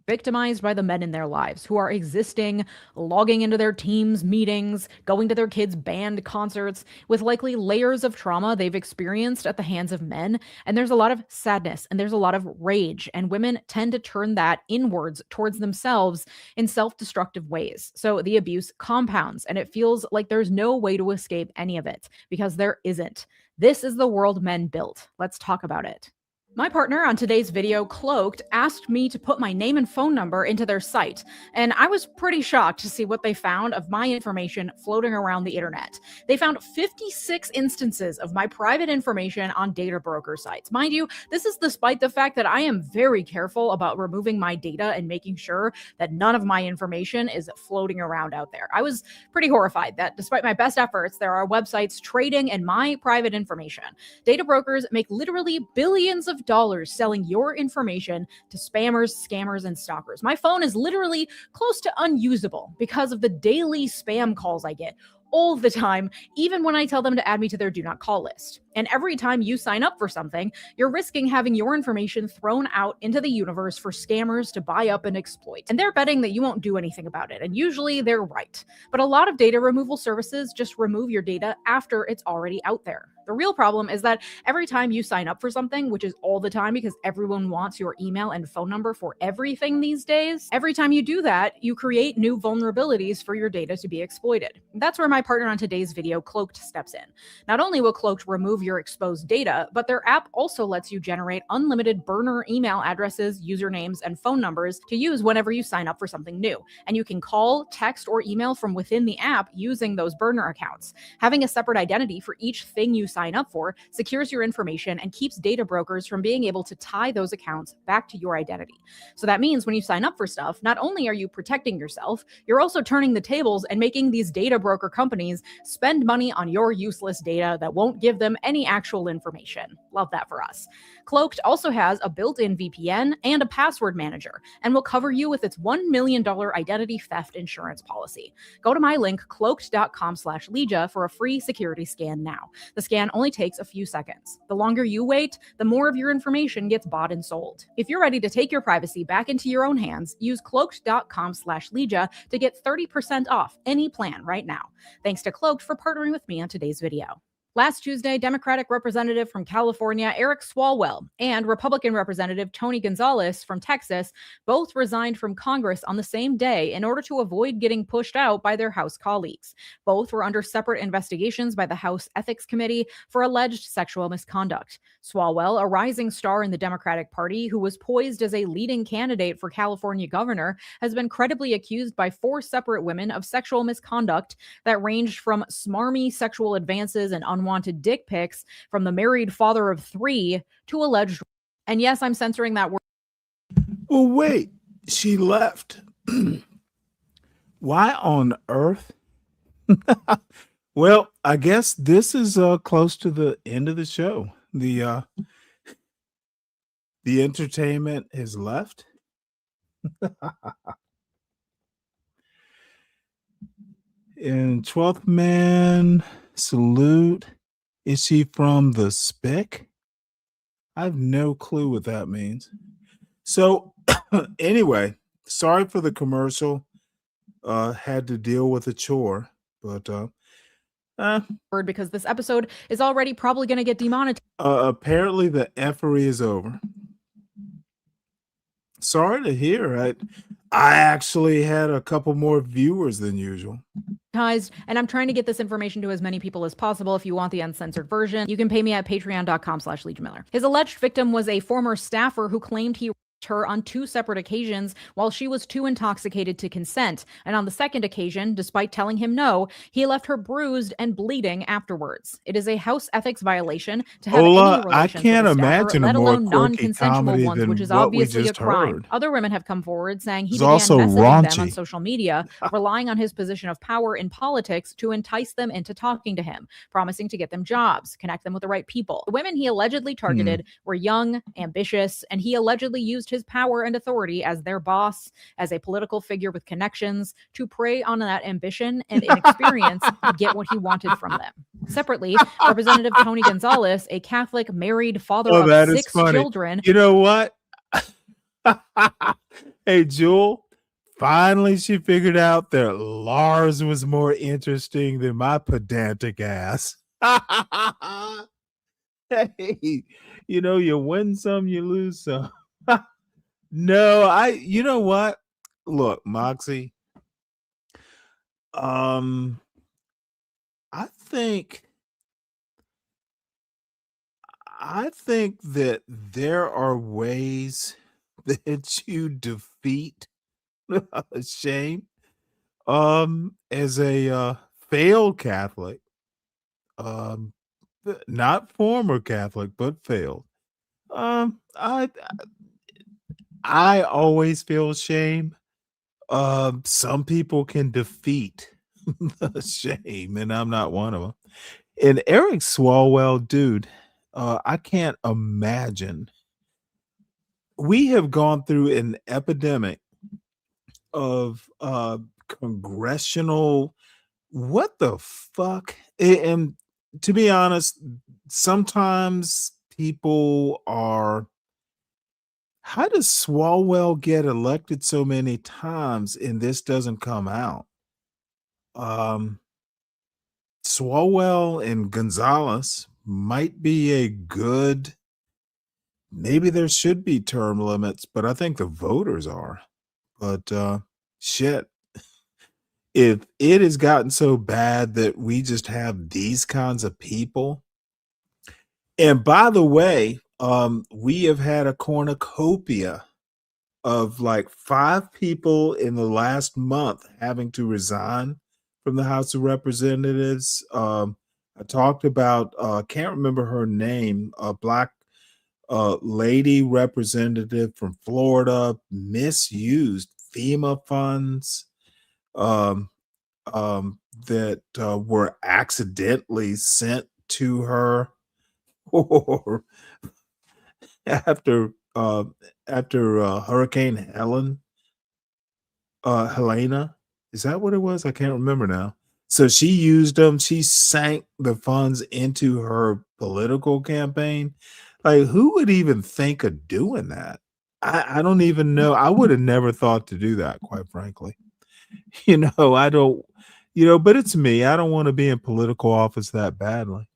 Victimized by the men in their lives who are existing, logging into their teams' meetings, going to their kids' band concerts, with likely layers of trauma they've experienced at the hands of men. And there's a lot of sadness and there's a lot of rage. And women tend to turn that inwards towards themselves in self-destructive ways. So the abuse compounds and it feels like there's no way to escape any of it because there isn't. This is the world men built. Let's talk about it. My partner on today's video, Cloaked, asked me to put my name and phone number into their site, and I was pretty shocked to see what they found of my information floating around the internet. They found 56 instances of my private information on data broker sites. Mind you, this is despite the fact that I am very careful about removing my data and making sure that none of my information is floating around out there. I was pretty horrified that despite my best efforts, there are websites trading in my private information. Data brokers make literally billions of dollars selling your information to spammers, scammers, and stalkers. My phone is literally close to unusable because of the daily spam calls I get all the time, even when I tell them to add me to their do not call list. And every time you sign up for something, you're risking having your information thrown out into the universe for scammers to buy up and exploit. And they're betting that you won't do anything about it. And usually they're right. But a lot of data removal services just remove your data after it's already out there. The real problem is that every time you sign up for something, which is all the time because everyone wants your email and phone number for everything these days, every time you do that, you create new vulnerabilities for your data to be exploited. That's where my partner on today's video, Cloaked, steps in. Not only will Cloaked remove your exposed data, but their app also lets you generate unlimited burner email addresses, usernames, and phone numbers to use whenever you sign up for something new. And you can call, text, or email from within the app using those burner accounts. Having a separate identity for each thing you sign up for secures your information and keeps data brokers from being able to tie those accounts back to your identity. So that means when you sign up for stuff, not only are you protecting yourself, you're also turning the tables and making these data broker companies spend money on your useless data that won't give them any actual information. Love that for us. Cloaked also has a built-in VPN and a password manager and will cover you with its $1 million identity theft insurance policy. Go to my link, cloaked.com/Legia, for a free security scan now. The scan only takes a few seconds. The longer you wait, the more of your information gets bought and sold. If you're ready to take your privacy back into your own hands, use cloaked.com/Legia to get 30% off any plan right now. Thanks to Cloaked for partnering with me on today's video. Last Tuesday, Democratic Representative from California, Eric Swalwell, and Republican Representative Tony Gonzalez from Texas both resigned from Congress on the same day in order to avoid getting pushed out by their House colleagues. Both were under separate investigations by the House Ethics Committee for alleged sexual misconduct. Swalwell, a rising star in the Democratic Party who was poised as a leading candidate for California governor, has been credibly accused by 4 separate women of sexual misconduct that ranged from smarmy sexual advances and unwanted dick pics from the married father of 3 to alleged. And yes, I'm censoring that word. Well, wait, she left. Why on earth? Well, I guess this is close to the end of the show. The entertainment has left. And 12th man salute. Is she from the Spick? I have no clue what that means. So anyway, sorry for the commercial. Had to deal with a chore, but word because this episode is already probably going to get demonetized. apparently the effery is over. Sorry to hear. I actually had a couple more viewers than usual. And I'm trying to get this information to as many people as possible. If you want the uncensored version, you can pay me at patreon.com/LegionMiller. His alleged victim was a former staffer who claimed he her on 2 separate occasions while she was too intoxicated to consent. And on the second occasion, despite telling him no, he left her bruised and bleeding afterwards. It is a house ethics violation to have any relations I can't with a staffer, imagine a let more alone quirky non-consensual comedy ones, than which is what we obviously a just crime. heard. Other women have come forward saying he It's began also messaging them on raunchy. social media, relying on his position of power in politics to entice them into talking to him, promising to get them jobs, connect them with the right people. The women he allegedly targeted were young, ambitious, and he allegedly used his power and authority as their boss, as a political figure with connections, to prey on that ambition and inexperience to get what he wanted from them. Separately, Representative Tony Gonzalez, a Catholic married father Oh, of that is 6 funny. children. You know what? Hey, Jewel, finally she figured out that Lars was more interesting than my pedantic ass. Hey, you win some, you lose some. No, you know what? Look, Moxie, I think that there are ways that you defeat shame. As a failed Catholic, not former Catholic, but failed. I always feel shame. Some people can defeat shame, and I'm not one of them. And Eric Swalwell, dude, I can't imagine. We have gone through an epidemic of congressional what the fuck? And to be honest, sometimes people are how does Swalwell get elected so many times and this doesn't come out? Um Swalwell and Gonzalez might be a good maybe there should be term limits, but I think the voters are. But shit. If it has gotten so bad that we just have these kinds of people. And by the way, we have had a cornucopia of like 5 people in the last month having to resign from the House of Representatives. I talked about can't remember her name, a black lady representative from Florida misused FEMA funds that were accidentally sent to her or after Hurricane Helena. Is that what it was? I can't remember now. So she used them. She sank the funds into her political campaign. Like, who would even think of doing that? I don't even know. I would have never thought to do that, quite frankly. I don't, but it's me. I don't want to be in political office that badly.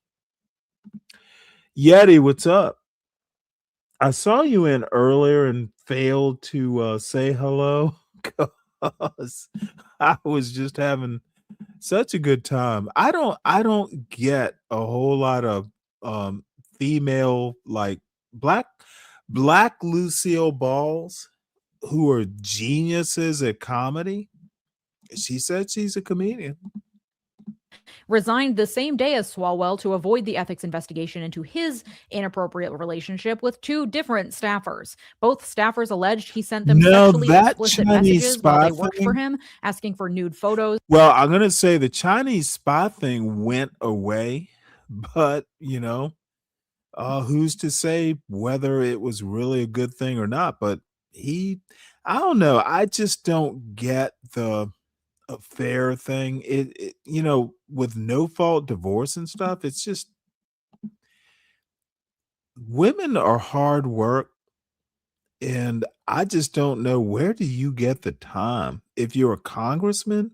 Yeti, what's up? I saw you in earlier and failed to say hello because I was just having such a good time. I don't get a whole lot of um female like black black Lucille Balls who are geniuses at comedy. She said she's a comedian. Resigned the same day as Swalwell to avoid the ethics investigation into his inappropriate relationship with two different staffers. Both staffers alleged he sent them No, sexually that explicit Chinese messages while spy they worked for thing. him, asking for nude photos. Well, I'm gonna say the Chinese spy thing went away, but who's to say whether it was really a good thing or not? But I don't know. I just don't get the affair thing. With no fault divorce and stuff, it's just women are hard work. And I just don't know, where do you get the time? If you're a congressman,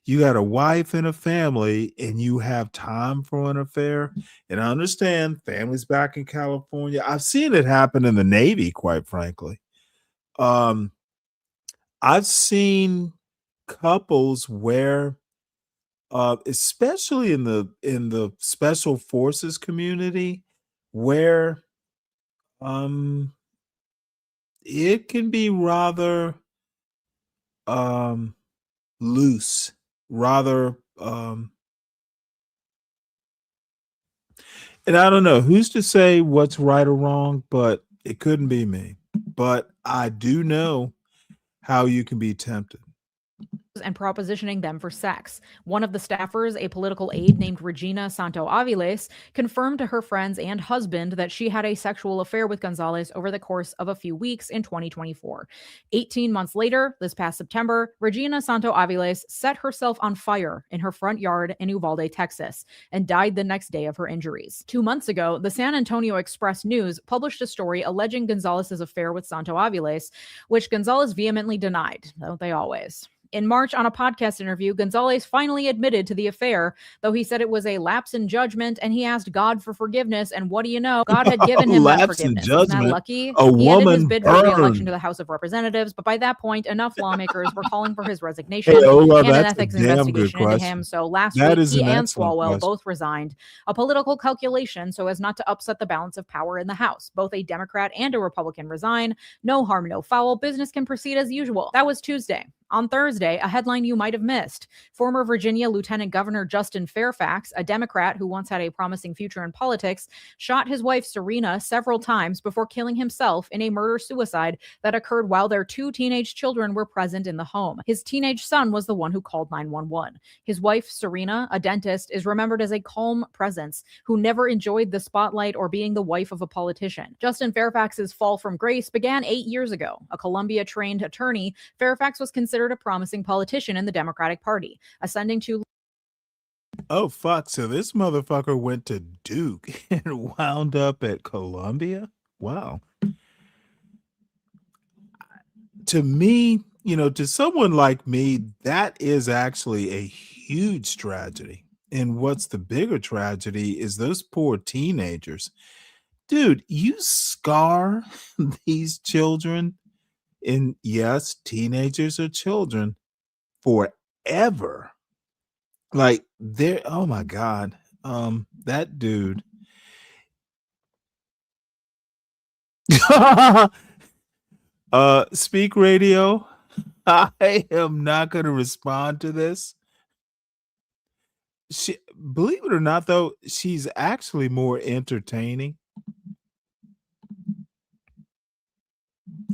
you got a wife and a family, and you have time for an affair. And I understand families back in California. I've seen it happen in the Navy, quite frankly. Um, I've seen couples where, especially in the special forces community, where it can be rather loose, rather and I don't know who's to say what's right or wrong, but it couldn't be me. But I do know how you can be tempted. And propositioning them for sex. One of the staffers, a political aide named Regina Santo Aviles, confirmed to her friends and husband that she had a sexual affair with Gonzalez over the course of a few weeks in 2024. 18 months later, this past September, Regina Santo Aviles set herself on fire in her front yard in Uvalde, Texas, and died the next day of her injuries. 2 months ago, the San Antonio Express News published a story alleging Gonzalez's affair with Santo Aviles, which Gonzalez vehemently denied, don't they always? In March, on a podcast interview, Gonzalez finally admitted to the affair, though he said it was a lapse in judgment and he asked God for forgiveness. And what do you know? God had given him that Lapse in forgiveness. Isn't that judgment. lucky? A He ended his woman bid for re-election burned. to the House of Representatives, but by that point, enough lawmakers were calling for his Hey, resignation Ola, and an that's a ethics damn good investigation into him. question. So last That week, is he an and excellent Swalwell question. both resigned. A political calculation so as not to upset the balance of power in the House. Both a Democrat and a Republican resign. No harm, no foul. Business can proceed as usual. That was Tuesday. On Thursday, a headline you might have missed. Former Virginia Lieutenant Governor Justin Fairfax, a Democrat who once had a promising future in politics, shot his wife Serena several times before killing himself in a murder-suicide that occurred while their two teenage children were present in the home. His teenage son was the one who called 911. His wife, Serena, a dentist, is remembered as a calm presence who never enjoyed the spotlight or being the wife of a politician. Justin Fairfax's fall from grace began 8 years ago. A Columbia-trained attorney, Fairfax was considered a promising politician in the Democratic Party, ascending to Oh fuck! So this motherfucker went to Duke and wound up at Columbia. Wow. To me, to someone like me, that is actually a huge tragedy. And what's the bigger tragedy is those poor teenagers. Dude, you scar these children, and yes, teenagers are children, forever. Like they're, oh my God. That dude. Speak Radio. I am not going to respond to this. Believe it or not, though, she's actually more entertaining.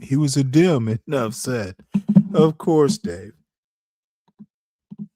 He was a dim, enough said. Of course, Dave.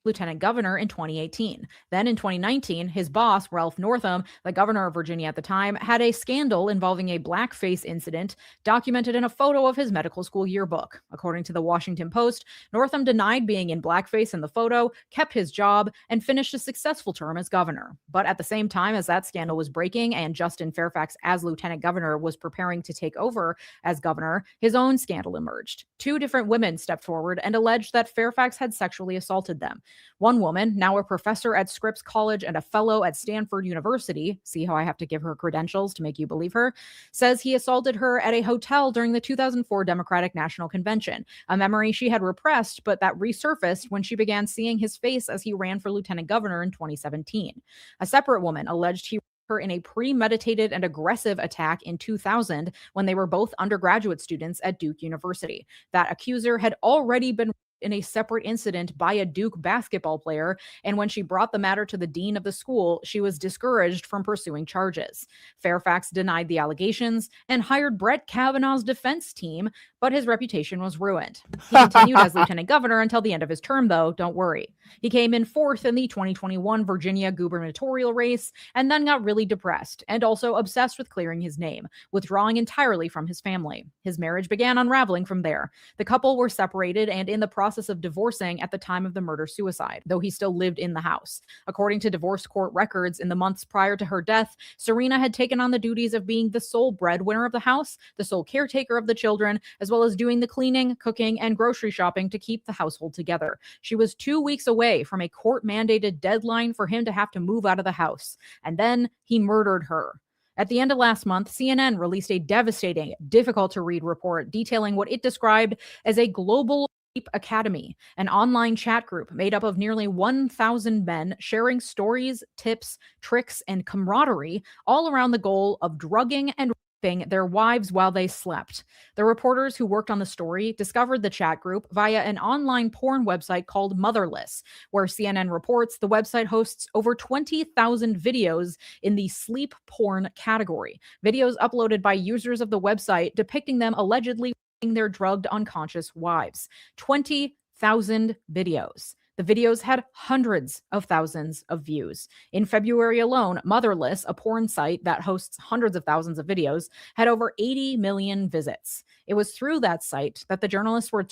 lieutenant governor in 2018. Then in 2019, his boss, Ralph Northam, the governor of Virginia at the time, had a scandal involving a blackface incident documented in a photo of his medical school yearbook. According to the Washington Post, Northam denied being in blackface in the photo, kept his job, and finished a successful term as governor. But at the same time as that scandal was breaking and Justin Fairfax as lieutenant governor was preparing to take over as governor, his own scandal emerged. Two different women stepped forward and alleged that Fairfax had sexually assaulted them. One woman, now a professor at Scripps College and a fellow at Stanford University, see how I have to give her credentials to make you believe her, says he assaulted her at a hotel during the 2004 Democratic National Convention, a memory she had repressed, but that resurfaced when she began seeing his face as he ran for lieutenant governor in 2017. A separate woman alleged he her in a premeditated and aggressive attack in 2000 when they were both undergraduate students at Duke University. That accuser had already been in a separate incident by a Duke basketball player, and when she brought the matter to the dean of the school, she was discouraged from pursuing charges. Fairfax denied the allegations and hired Brett Kavanaugh's defense team, but his reputation was ruined. He continued as lieutenant governor until the end of his term, though, don't worry. He came in fourth in the 2021 Virginia gubernatorial race and then got really depressed and also obsessed with clearing his name, withdrawing entirely from his family. His marriage began unraveling from there. The couple were separated and in the process of divorcing at the time of the murder-suicide, though he still lived in the house. According to divorce court records, in the months prior to her death, Serena had taken on the duties of being the sole breadwinner of the house, the sole caretaker of the children, as well as doing the cleaning, cooking, and grocery shopping to keep the household together. She was 2 weeks away from a court-mandated deadline for him to have to move out of the house, and then he murdered her. At the end of last month, CNN released a devastating, difficult-to-read report detailing what it described as a global Sleep Academy, an online chat group made up of nearly 1,000 men sharing stories, tips, tricks, and camaraderie all around the goal of drugging and raping their wives while they slept. The reporters who worked on the story discovered the chat group via an online porn website called Motherless, where CNN reports the website hosts over 20,000 videos in the sleep porn category. Videos uploaded by users of the website depicting them allegedly their drugged unconscious wives. 20,000 videos. The videos had hundreds of thousands of views. In February alone, Motherless, a porn site that hosts hundreds of thousands of videos, had over 80 million visits. It was through that site that the journalists were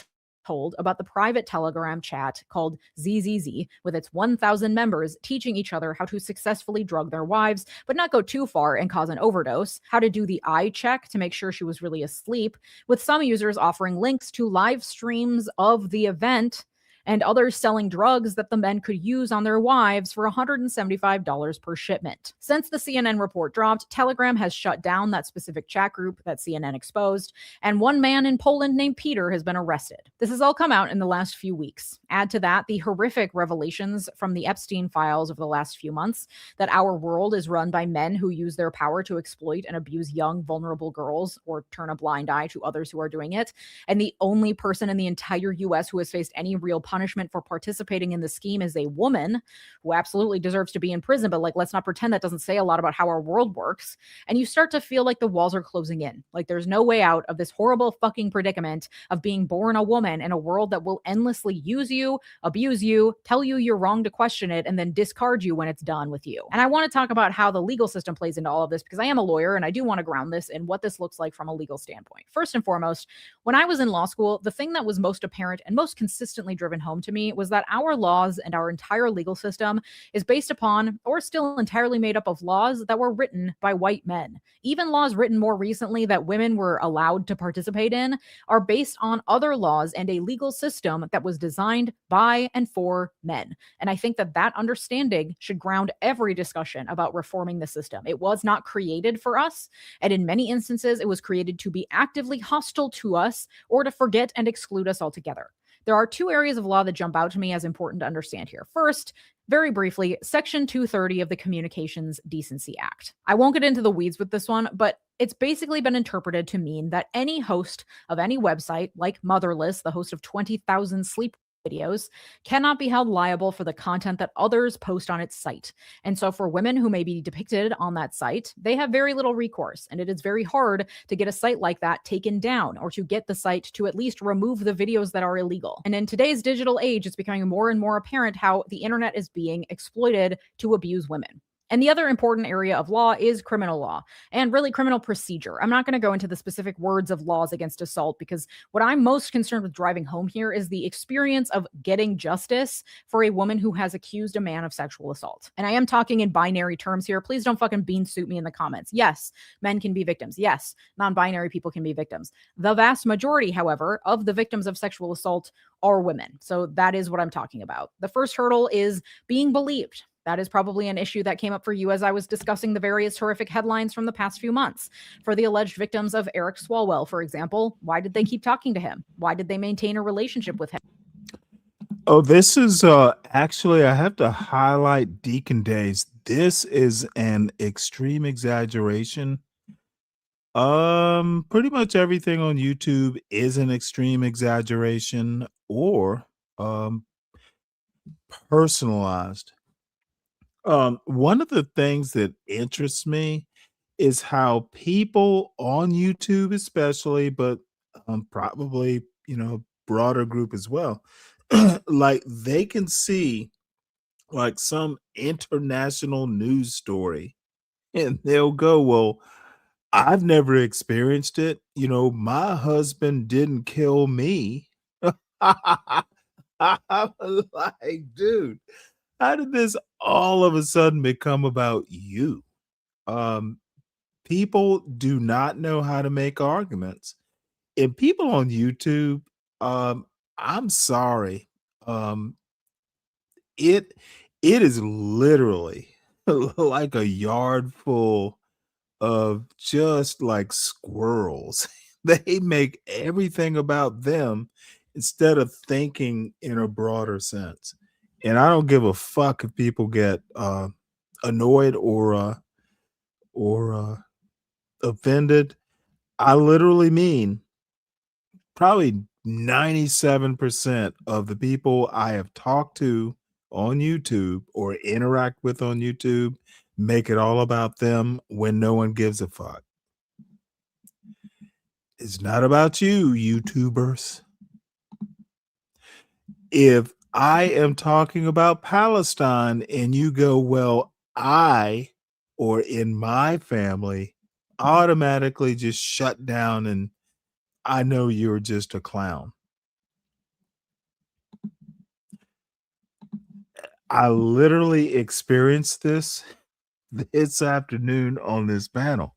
told about the private Telegram chat called ZZZ, with its 1,000 members teaching each other how to successfully drug their wives, but not go too far and cause an overdose, how to do the eye check to make sure she was really asleep, with some users offering links to live streams of the event, and others selling drugs that the men could use on their wives for $175 per shipment. Since the CNN report dropped, Telegram has shut down that specific chat group that CNN exposed, and one man in Poland named Peter has been arrested. This has all come out in the last few weeks. Add to that the horrific revelations from the Epstein files of the last few months that our world is run by men who use their power to exploit and abuse young, vulnerable girls or turn a blind eye to others who are doing it. And the only person in the entire US who has faced any real punishment for participating in the scheme is a woman who absolutely deserves to be in prison, but let's not pretend that doesn't say a lot about how our world works. And you start to feel like the walls are closing in, like there's no way out of this horrible fucking predicament of being born a woman in a world that will endlessly use you, abuse you, tell you you're wrong to question it, and then discard you when it's done with you. And I want to talk about how the legal system plays into all of this, because I am a lawyer and I do want to ground this in what this looks like from a legal standpoint. First and foremost, when I was in law school, the thing that was most apparent and most consistently driven home to me was that our laws and our entire legal system is based upon, or still entirely made up of, laws that were written by white men. Even laws written more recently that women were allowed to participate in are based on other laws and a legal system that was designed by and for men. And I think that that understanding should ground every discussion about reforming the system. It was not created for us, and in many instances, it was created to be actively hostile to us or to forget and exclude us altogether. There are two areas of law that jump out to me as important to understand here. First, very briefly, Section 230 of the Communications Decency Act. I won't get into the weeds with this one, but it's basically been interpreted to mean that any host of any website, like Motherless, the host of 20,000 sleep videos, cannot be held liable for the content that others post on its site. And so for women who may be depicted on that site, they have very little recourse, and it is very hard to get a site like that taken down or to get the site to at least remove the videos that are illegal. And in today's digital age, it's becoming more and more apparent how the internet is being exploited to abuse women. And the other important area of law is criminal law and really criminal procedure. I'm not going to go into the specific words of laws against assault because what I'm most concerned with driving home here is the experience of getting justice for a woman who has accused a man of sexual assault. And I am talking in binary terms here. Please don't fucking bean suit me in the comments. Yes, men can be victims. Yes, non-binary people can be victims. The vast majority, however, of the victims of sexual assault are women. So that is what I'm talking about. The first hurdle is being believed. That is probably an issue that came up for you as I was discussing the various horrific headlines from the past few months. For the alleged victims of Eric Swalwell, for example, why did they keep talking to him? Why did they maintain a relationship with him? Oh, this is actually, I have to highlight Deacon Days. This is an extreme exaggeration. Pretty much everything on YouTube is an extreme exaggeration or personalized. One of the things that interests me is how people on YouTube, especially, but probably, broader group as well, like they can see like some international news story and they'll go, well, I've never experienced it. My husband didn't kill me. I'm like, dude, how did this all of a sudden become about you? Um, People do not know how to make arguments. And people on YouTube, I'm sorry. Um, it it is literally like a yard full of just like squirrels. They make everything about them instead of thinking in a broader sense. And I don't give a fuck if people get annoyed or offended. I literally mean probably 97% of the people I have talked to on YouTube or interact with on YouTube make it all about them when no one gives a fuck. It's not about you, YouTubers. If I am talking about Palestine and you go, well, I or in my family automatically just shut down and I know you're just a clown. I literally experienced this afternoon on this panel.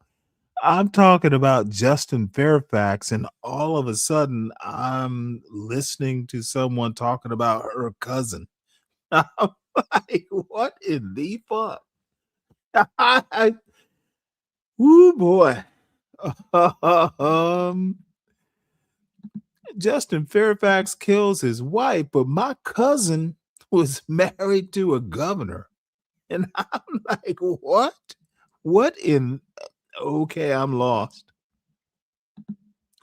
I'm talking about Justin Fairfax, and all of a sudden, I'm listening to someone talking about her cousin. I'm like, what in the fuck? Woo boy. Um, Justin Fairfax kills his wife, but my cousin was married to a governor. And I'm like, what? What in? Okay, I'm lost.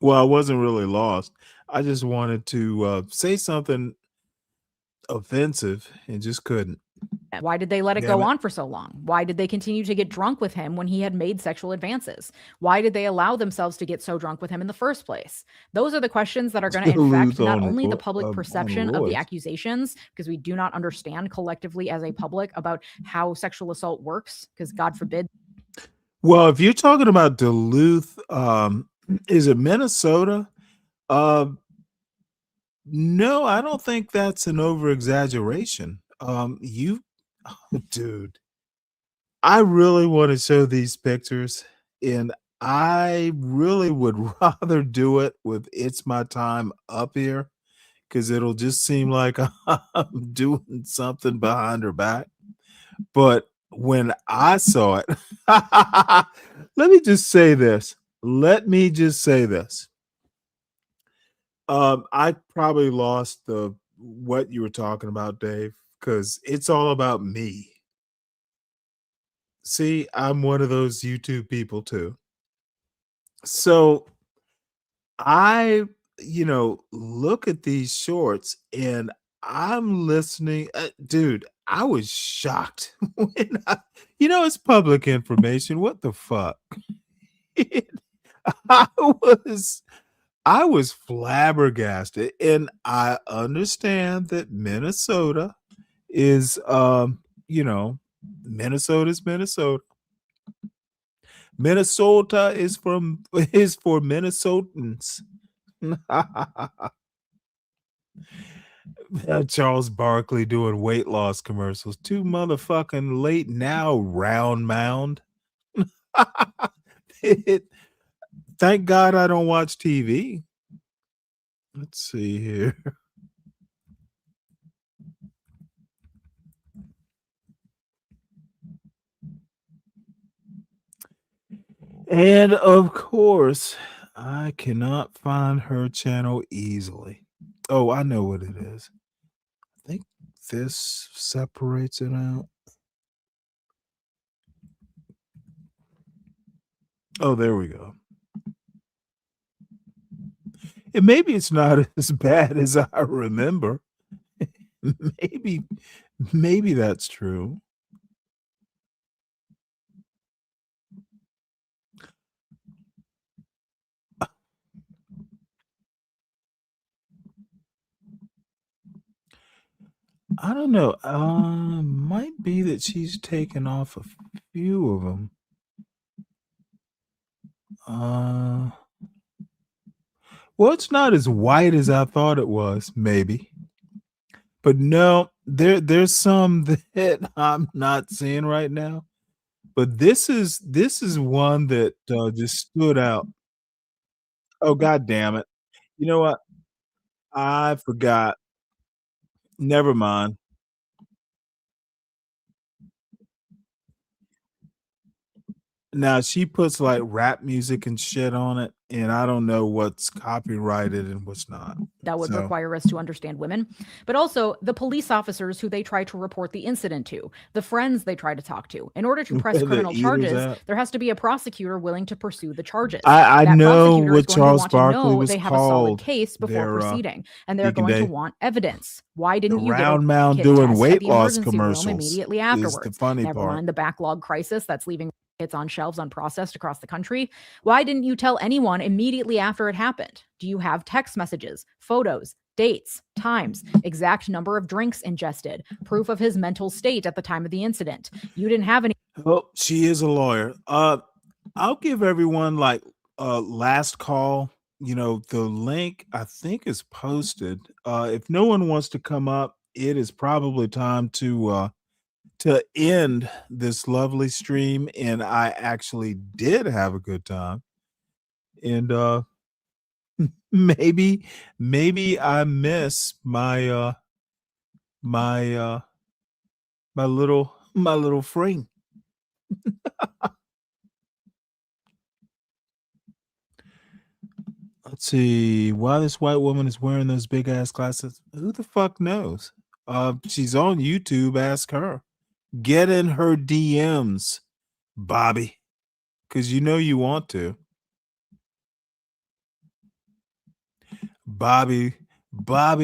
Well, I wasn't really lost. I just wanted to say something offensive and just couldn't. Why did they let it Damn go it. on for so long? Why did they continue to get drunk with him when he had made sexual advances? Why did they allow themselves to get so drunk with him in the first place? Those are the questions that are going to infect Duluth not on only the Ro- public on perception of the Royce. accusations, because we do not understand collectively as a public about how sexual assault works, because God forbid. Well, if you're talking about Duluth, is it Minnesota? No, I don't think that's an over exaggeration. Dude, I really want to show these pictures, and I really would rather do it with It's My Time up here because it'll just seem like I'm doing something behind her back. But when I saw it, let me just say this. Let me just say this. I probably lost the what you were talking about, Dave, because it's all about me. See, I'm one of those YouTube people too. So I, look at these shorts and I'm listening. Dude, I was shocked when it's public information. What the fuck? I was I was flabbergasted, and I understand that Minnesota is, Minnesota's Minnesota. Minnesota is for Minnesotans. Charles Barkley doing weight loss commercials. Too motherfucking late now, round mound. Thank God I don't watch TV. Let's see here. And of course, I cannot find her channel easily. Oh, I know what it is. I think this separates it out. Oh, there we go. And maybe it's not as bad as I remember. maybe that's true. I don't know. Might be that she's taken off a few of them. Well, it's not as white as I thought it was, maybe. But no, there's some that I'm not seeing right now. But this is one that just stood out. Oh, god damn it. You know what? I forgot. Never mind. Now she puts like rap music and shit on it, and I don't know what's copyrighted and what's not. That would So require us to understand women, but also the police officers who they try to report the incident to, the friends they try to talk to. In order to press where the criminal eaters charges, at? there has to be a prosecutor willing to pursue the charges. I That know prosecutor is what going to Charles want to Barkley know was they have a solid called. case before Their proceeding, and they're Deacon going to Day. want evidence. Why The didn't you get a round mound kit doing test at weight the loss emergency room commercials immediately is the afterwards? funny Never part. mind the backlog crisis that's leaving kits on shelves unprocessed across the country. Why didn't you tell anyone immediately after it happened? Do you have text messages, photos, dates, times, exact number of drinks ingested, proof of his mental state at the time of the incident? You didn't have any. Oh, she is a lawyer. I'll give everyone like last call. You know, the link I think is posted. If no one wants to come up, it is probably time to end this lovely stream. And I actually did have a good time. And maybe I miss my my my little friend. Let's see why this white woman is wearing those big ass glasses. Who the fuck knows? She's on YouTube. Ask her. Get in her DMs, Bobby, because you know you want to. Bobby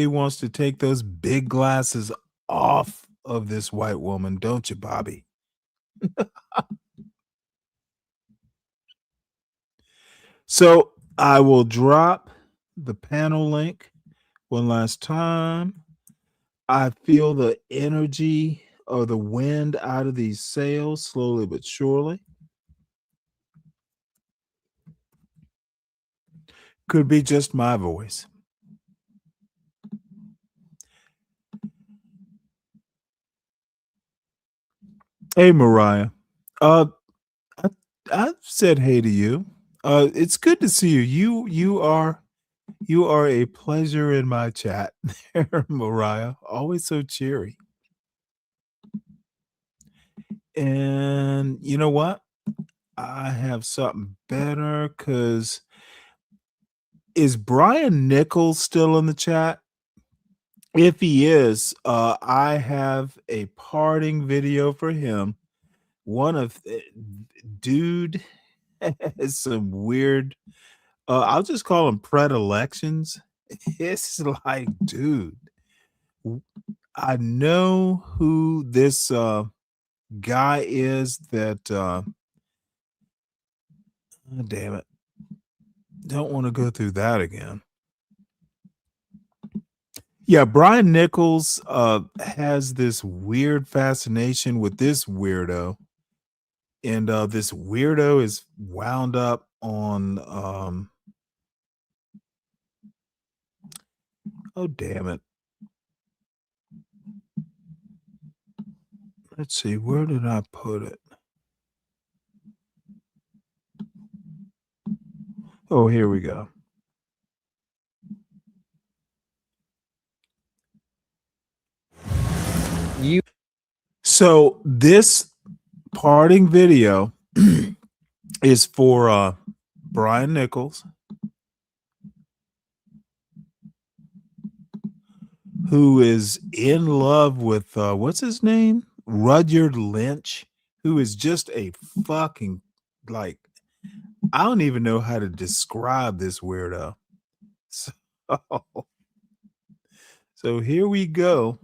wants to take those big glasses off of this white woman, don't you, Bobby? So I will drop the panel link one last time. I feel the energy of the wind out of these sails slowly but surely. Could be just my voice. Hey, Mariah. I said hey to you. It's good to see you. You are a pleasure in my chat there, Mariah. Always so cheery. And you know what? I have something better because is Brian Nichols still in the chat? If he is, I have a parting video for him. One of dude has some weird I'll just call them predilections. It's like, dude, I know who this guy is that oh, damn it. Don't want to go through that again. Yeah, Brian Nichols has this weird fascination with this weirdo. And this weirdo is wound up on oh damn it. Let's see, where did I put it? Oh, here we go. So this parting video is for Brian Nichols, who is in love with what's his name? Rudyard Lynch, who is just a fucking, like, I don't even know how to describe this weirdo. So here we go.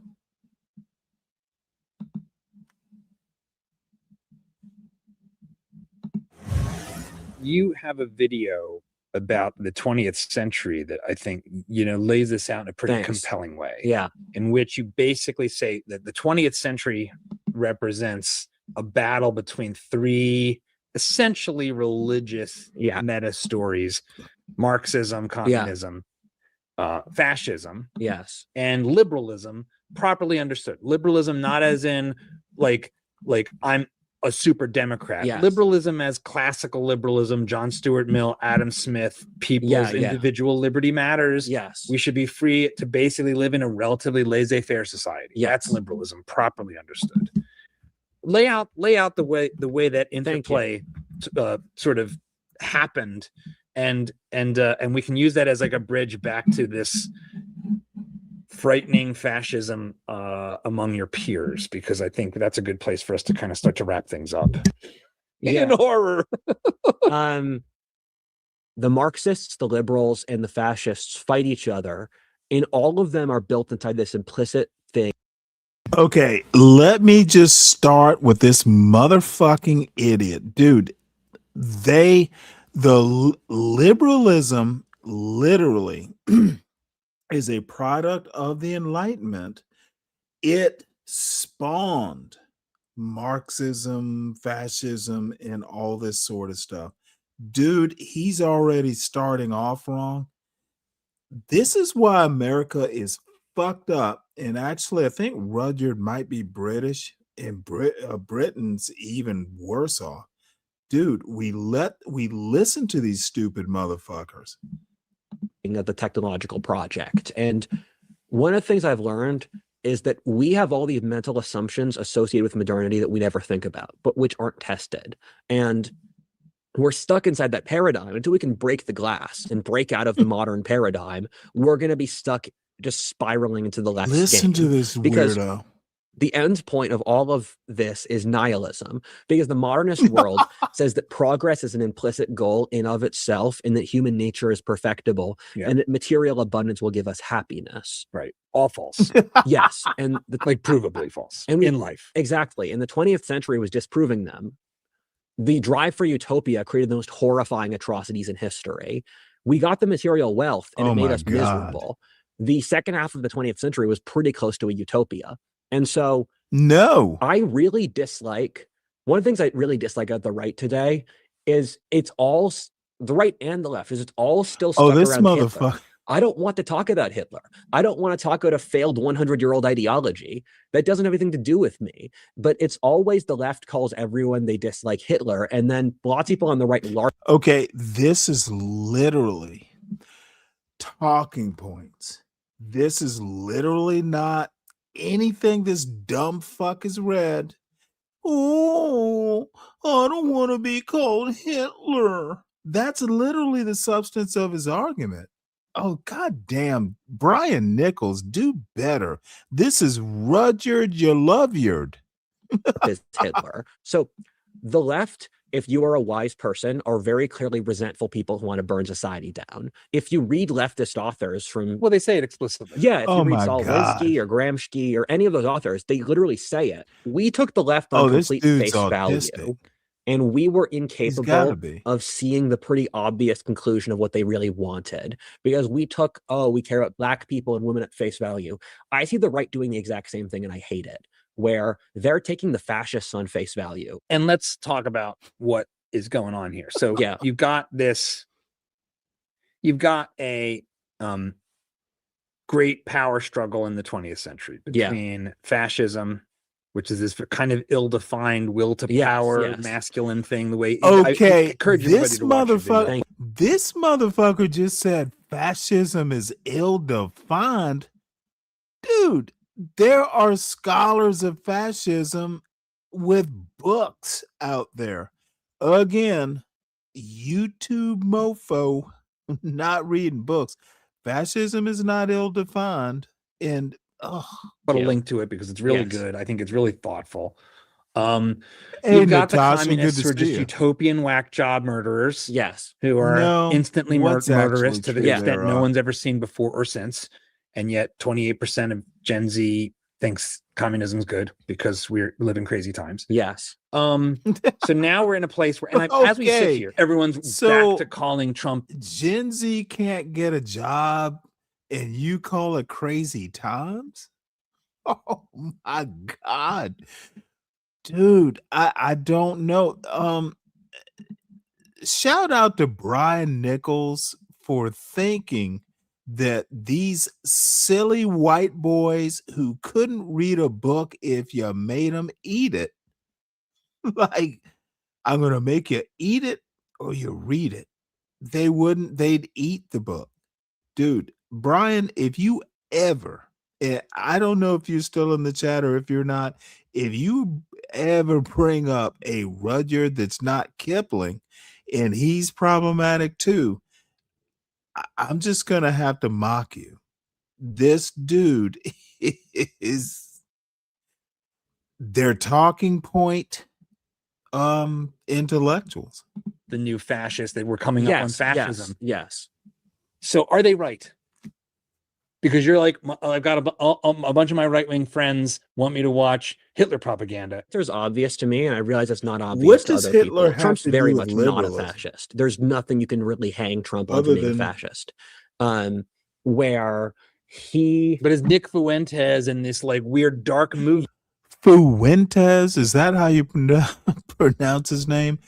You have a video about the 20th century that I think, lays this out in a pretty compelling way. Yeah. In which you basically say that the 20th century represents a battle between three essentially religious meta stories: Marxism, communism, fascism, yes, and liberalism, properly understood. Liberalism not as in like I'm a super Democrat. Yes. Liberalism as classical liberalism, John Stuart Mill, Adam Smith, people's individual liberty matters. Yes. We should be free to basically live in a relatively laissez-faire society. Yes. That's liberalism properly understood. Lay out the way that interplay sort of happened, and we can use that as like a bridge back to this frightening fascism among your peers, because I think that's a good place for us to kind of start to wrap things up. In horror. The Marxists, the liberals, and the fascists fight each other, and all of them are built inside this implicit thing. Okay, let me just start with this motherfucking idiot. Dude, the liberalism literally is a product of the Enlightenment. It spawned Marxism, fascism, and all this sort of stuff. Dude, he's already starting off wrong. This is why America is fucked up. And actually, I think Rudyard might be British, and Britain's even worse off. Dude, we listen to these stupid motherfuckers. Of the technological project. And one of the things I've learned is that we have all these mental assumptions associated with modernity that we never think about, but which aren't tested. And we're stuck inside that paradigm. Until we can break the glass and break out of the modern paradigm, we're going to be stuck just spiraling into the left. Listen to this weirdo. The end point of all of this is nihilism, because the modernist world says that progress is an implicit goal in of itself, and that human nature is perfectible, and that material abundance will give us happiness. Right. All false. Yes. And like provably false in life. Exactly. And the 20th century was disproving them. The drive for utopia created the most horrifying atrocities in history. We got the material wealth, and it made us miserable. The second half of the 20th century was pretty close to a utopia. And so I really dislike, one of the things I really dislike about the right today is it's all, the right and the left, is it's all still stuck around Hitler. I don't want to talk about Hitler. I don't want to talk about a failed 100-year-old ideology. That doesn't have anything to do with me. But it's always the left calls everyone they dislike Hitler, and then lots of people on the right. Okay, this is literally talking points. This is literally not anything this dumb fuck has read. Oh, I don't want to be called Hitler. That's literally the substance of his argument. Oh, goddamn, Brian Nichols, do better. This is Rudyard, you love-yard. Is Hitler. So the left, if you are a wise person, are very clearly resentful people who want to burn society down. If you read leftist authors from... Well, they say it explicitly. Yeah, if you read Saul Alinsky or Gramsci or any of those authors, they literally say it. We took the left on complete face value. And we were He's gotta incapable be. of seeing the pretty obvious conclusion of what they really wanted, because we took, oh, we care about black people and women at face value. I see the right doing the exact same thing, and I hate it, where they're taking the fascists on face value. And let's talk about what is going on here. So Yeah. you've got a great power struggle in the 20th century between fascism, which is this kind of ill-defined will to power masculine thing. The way Okay, I encourage everybody this to watch the video. motherfucker just said fascism is ill-defined. Dude, there are scholars of fascism with books out there. Again, YouTube mofo, not reading books. Fascism is not ill-defined, and Put a link to it because it's really good. I think it's really thoughtful. Hey, You've got the Natasha, communists good who are to just see you. utopian whack job murderers. Yes. Who are No, instantly what's murderous actually to the true extent there, no one's ever seen before or since. And yet 28% of Gen Z thinks communism is good because we live in crazy times. Yes. So now we're in a place where, and as we sit Okay, here, everyone's so back to calling Trump. Gen Z can't get a job and you call it crazy times? Oh my God. Dude, I don't know. Shout out to Brian Nichols for thinking that these silly white boys who couldn't read a book if you made them eat it, like, I'm gonna make you eat it or you read it. They wouldn't, they'd eat the book. Dude, Brian, if you ever, I don't know if you're still in the chat or if you're not, if you ever bring up a Rudyard that's not Kipling and he's problematic too, I'm just gonna have to mock you. This dude is their talking point intellectuals. The new fascists that were coming up on fascism. Yes. So are they right? Because you're like, I've got a bunch of my right-wing friends want me to watch Hitler propaganda. It's obvious to me, and I realize it's not obvious What to does other Hitler people. have Trump's to very do much with not a liberalism? fascist. There's nothing you can really hang Trump on Other to being a than- fascist. Where he... But is Nick Fuentes in this like weird dark movie? Fuentes, is that how you pronounce his name?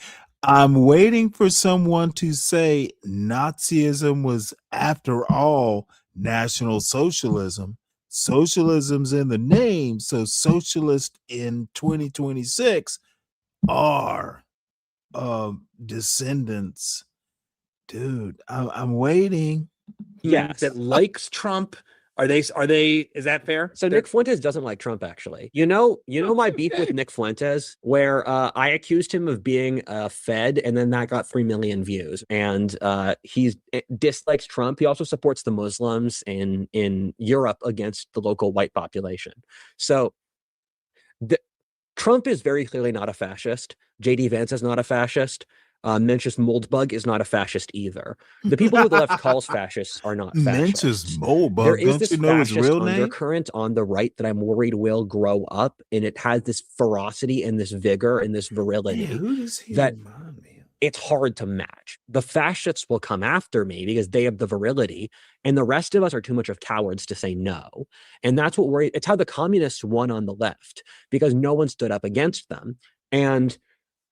I'm waiting for someone to say Nazism was, after all, National Socialism. Socialism's in the name, so socialists in 2026 are descendants. Dude, I'm waiting. Yes. That likes Trump. Are they, is that fair? So Nick Fuentes doesn't like Trump, actually. You know my beef with Nick Fuentes, where I accused him of being fed, and then that got 3 million views. And he dislikes Trump. He also supports the Muslims in Europe against the local white population. So Trump is very clearly not a fascist. J.D. Vance is not a fascist. Mencius Moldbug is not a fascist either. The people who the left calls fascists are not fascists. Mencius Moldbug, There is don't this you know his fascist real name? undercurrent on the right that I'm worried will grow up, and it has this ferocity and this vigor and this virility Who does he that remind me of? it's hard to match. The fascists will come after me because they have the virility, and the rest of us are too much of cowards to say no. And that's what it's how the communists won on the left, because no one stood up against them. And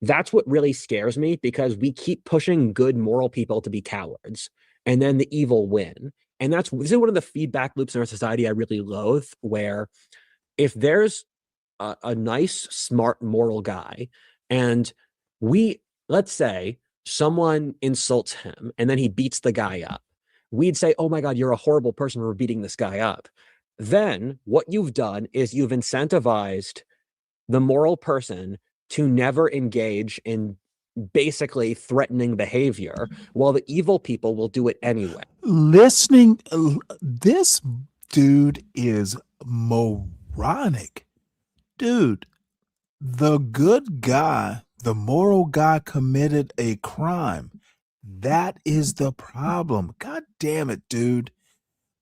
that's what really scares me, because we keep pushing good moral people to be cowards, and then the evil win. And this is one of the feedback loops in our society I really loathe, where if there's a nice, smart, moral guy, and let's say someone insults him and then he beats the guy up, we'd say, oh my God, you're a horrible person for beating this guy up. Then what you've done is you've incentivized the moral person to never engage in basically threatening behavior, while the evil people will do it anyway. Listening, this dude is moronic. Dude, the good guy, the moral guy committed a crime. That is the problem. God damn it, dude.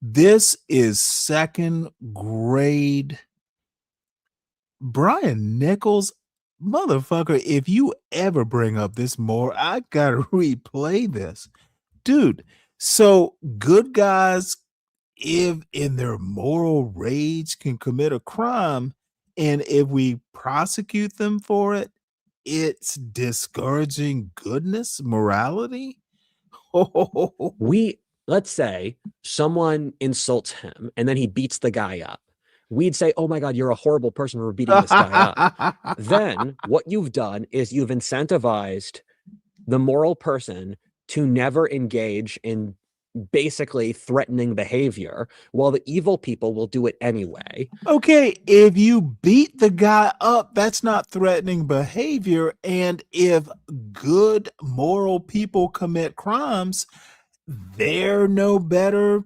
This is second grade. Brian Nichols, motherfucker, if you ever bring up this more, I gotta replay this. Dude, so good guys, if in their moral rage can commit a crime, and if we prosecute them for it, it's discouraging goodness, morality. Let's say someone insults him and then he beats the guy up. We'd say, oh my God, you're a horrible person for beating this guy up. Then what you've done is you've incentivized the moral person to never engage in basically threatening behavior, while the evil people will do it anyway. Okay, if you beat the guy up, that's not threatening behavior. And if good moral people commit crimes, they're no better.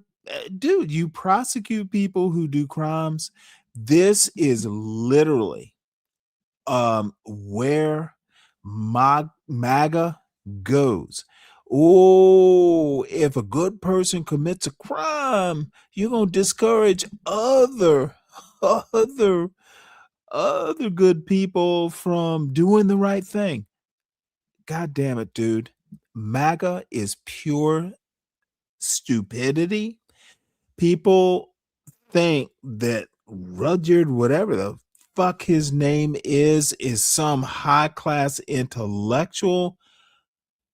Dude, you prosecute people who do crimes. This is literally where MAGA goes. Oh, if a good person commits a crime, you're gonna discourage other good people from doing the right thing. God damn it, dude. MAGA is pure stupidity. People think that Rudyard, whatever the fuck his name is some high class intellectual.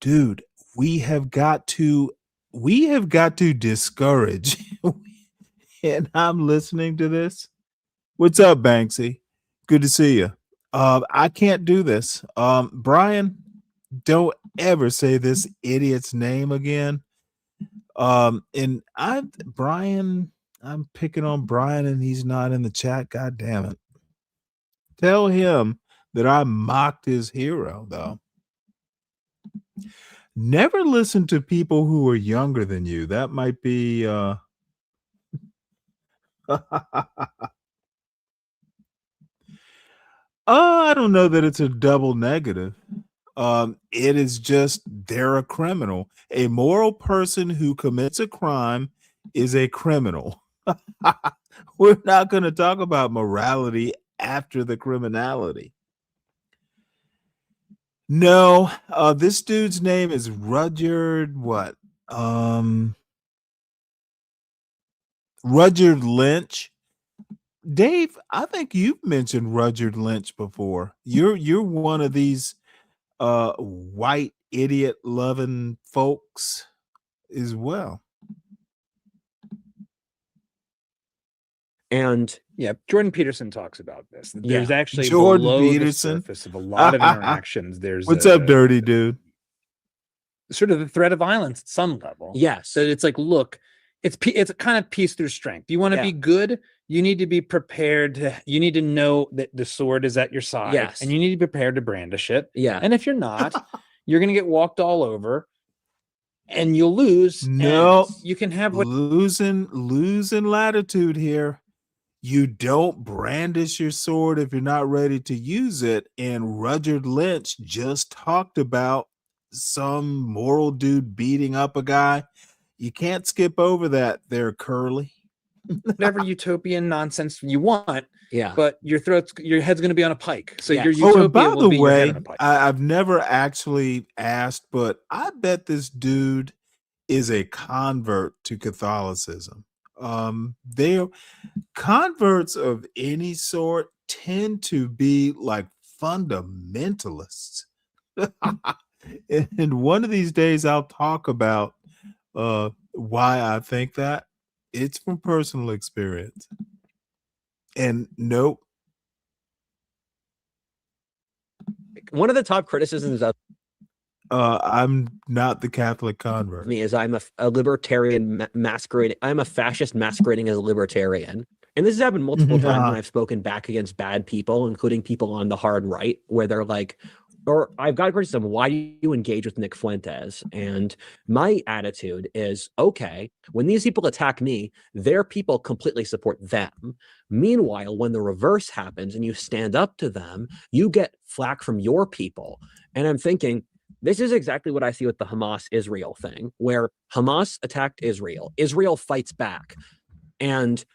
Dude, we have got to discourage. And I'm listening to this. What's up, Banksy? Good to see you. I can't do this. Brian, don't ever say this idiot's name again. And I'm picking on Brian and he's not in the chat. God damn it. Tell him that I mocked his hero, though. Never listen to people who are younger than you. That might be I don't know that it's a double negative. It is just they're a criminal. A moral person who commits a crime is a criminal. We're not going to talk about morality after the criminality. No, this dude's name is Rudyard what? Rudyard Lynch. Dave, I think you've mentioned Rudyard Lynch before. You're one of these white idiot loving folks as well. And yeah, Jordan Peterson talks about this. There's actually Jordan below Peterson. the surface of a lot of interactions. There's What's up, dirty dude? Sort of the threat of violence at some level. Yes. So it's like, look, it's kind of peace through strength. You want to be good, you need to be prepared you need to know that the sword is at your side. Yes. And you need to be prepared to brandish it. Yeah. And if you're not, you're gonna get walked all over and you'll lose. No, you can have losing latitude here. You don't brandish your sword if you're not ready to use it. And Rudyard Lynch just talked about some moral dude beating up a guy. You can't skip over that there, Curly. whatever utopian nonsense you want. Yeah. But your head's going to be on a pike. So Yes. your utopia and by will the be your head way, on a pike. I've never actually asked, but I bet this dude is a convert to Catholicism. They're converts of any sort tend to be like fundamentalists. And one of these days I'll talk about why I think that. It's from personal experience. And nope. One of the top criticisms of I'm not the Catholic convert. me is I'm a libertarian masquerading. I'm a fascist masquerading as a libertarian. And this has happened multiple times when I've spoken back against bad people, including people on the hard right, where they're like, or I've got criticism, why do you engage with Nick Fuentes? And my attitude is, okay, when these people attack me, their people completely support them. Meanwhile, when the reverse happens and you stand up to them, you get flack from your people. And I'm thinking, this is exactly what I see with the Hamas-Israel thing, where Hamas attacked Israel. Israel fights back. And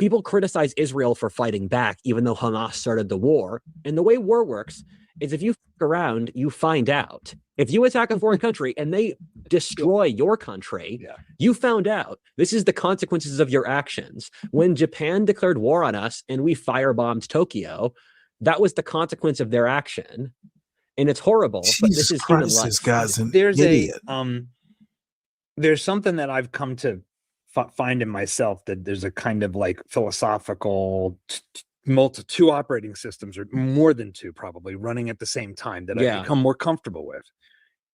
people criticize Israel for fighting back, even though Hamas started the war. And the way war works is if you fuck around, you find out. If you attack a foreign country and they destroy your country, you found out. This is the consequences of your actions. When Japan declared war on us and we firebombed Tokyo, that was the consequence of their action. And it's horrible, but this is human life. This guy's an There's idiot. There's something that I've come to find in myself, that there's a kind of like philosophical two operating systems, or more than two probably, running at the same time that I've become more comfortable with.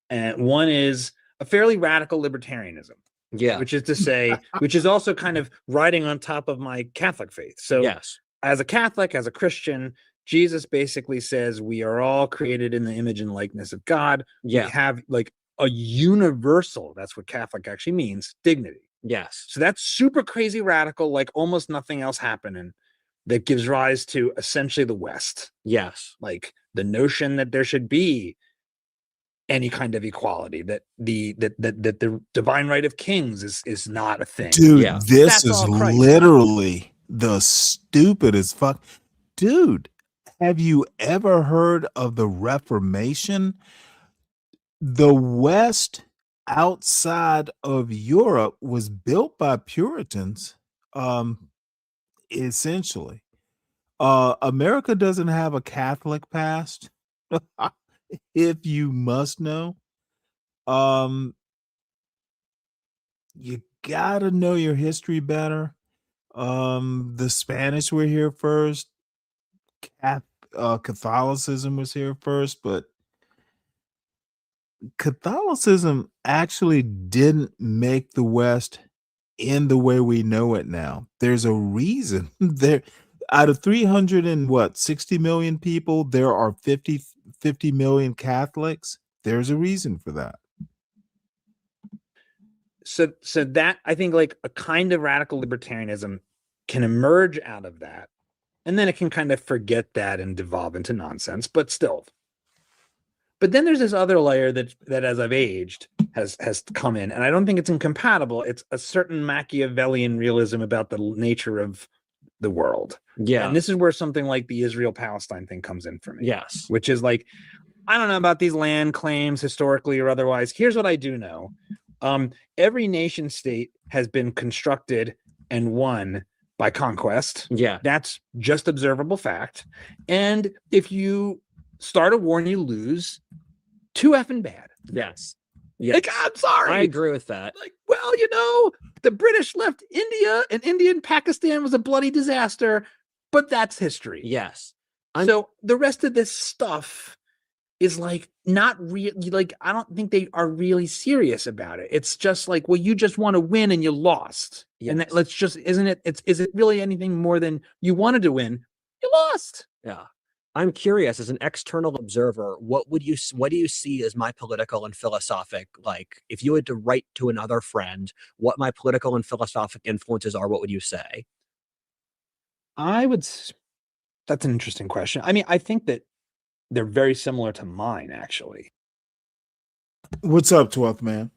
And one is a fairly radical libertarianism, which is to say, which is also kind of riding on top of my Catholic faith. So as a Catholic, as a Christian, Jesus basically says we are all created in the image and likeness of God. We have like a universal, that's what Catholic actually means, dignity. So that's super crazy radical, like almost nothing else happening, that gives rise to essentially the West. Like the notion that there should be any kind of equality, that the divine right of kings is not a thing. Dude, this is literally the stupidest fuck. Dude, have you ever heard of the Reformation? The West outside of Europe was built by Puritans, essentially. America doesn't have a Catholic past, if you must know. You gotta know your history better. The Spanish were here first. Catholicism was here first, but Catholicism actually didn't make the West in the way we know it now. There's a reason. There, out of 60 million people, there are 50 million Catholics. There's a reason for that. So that, I think, like a kind of radical libertarianism can emerge out of that, and then it can kind of forget that and devolve into nonsense, but still. But then there's this other layer that as I've aged has come in, and I don't think it's incompatible. It's a certain Machiavellian realism about the nature of the world. And this is where something like the Israel-Palestine thing comes in for me. Which is like, I don't know about these land claims historically or otherwise. Here's what I do know. Every nation state has been constructed and won by conquest. That's just observable fact. And if you start a war and you lose, too effing bad. Like, I'm sorry. I agree with that. Like, well, the British left India, and India and Pakistan was a bloody disaster, but that's history. So the rest of this stuff is like not real. Like, I don't think they are really serious about it. It's just like, well, you just want to win and you lost. And isn't it? Is it really anything more than you wanted to win? You lost. I'm curious, as an external observer, what do you see as my political and philosophic, like, if you had to write to another friend what my political and philosophic influences are, what would you say? That's an interesting question. I mean, I think that they're very similar to mine, actually. What's up, 12th man?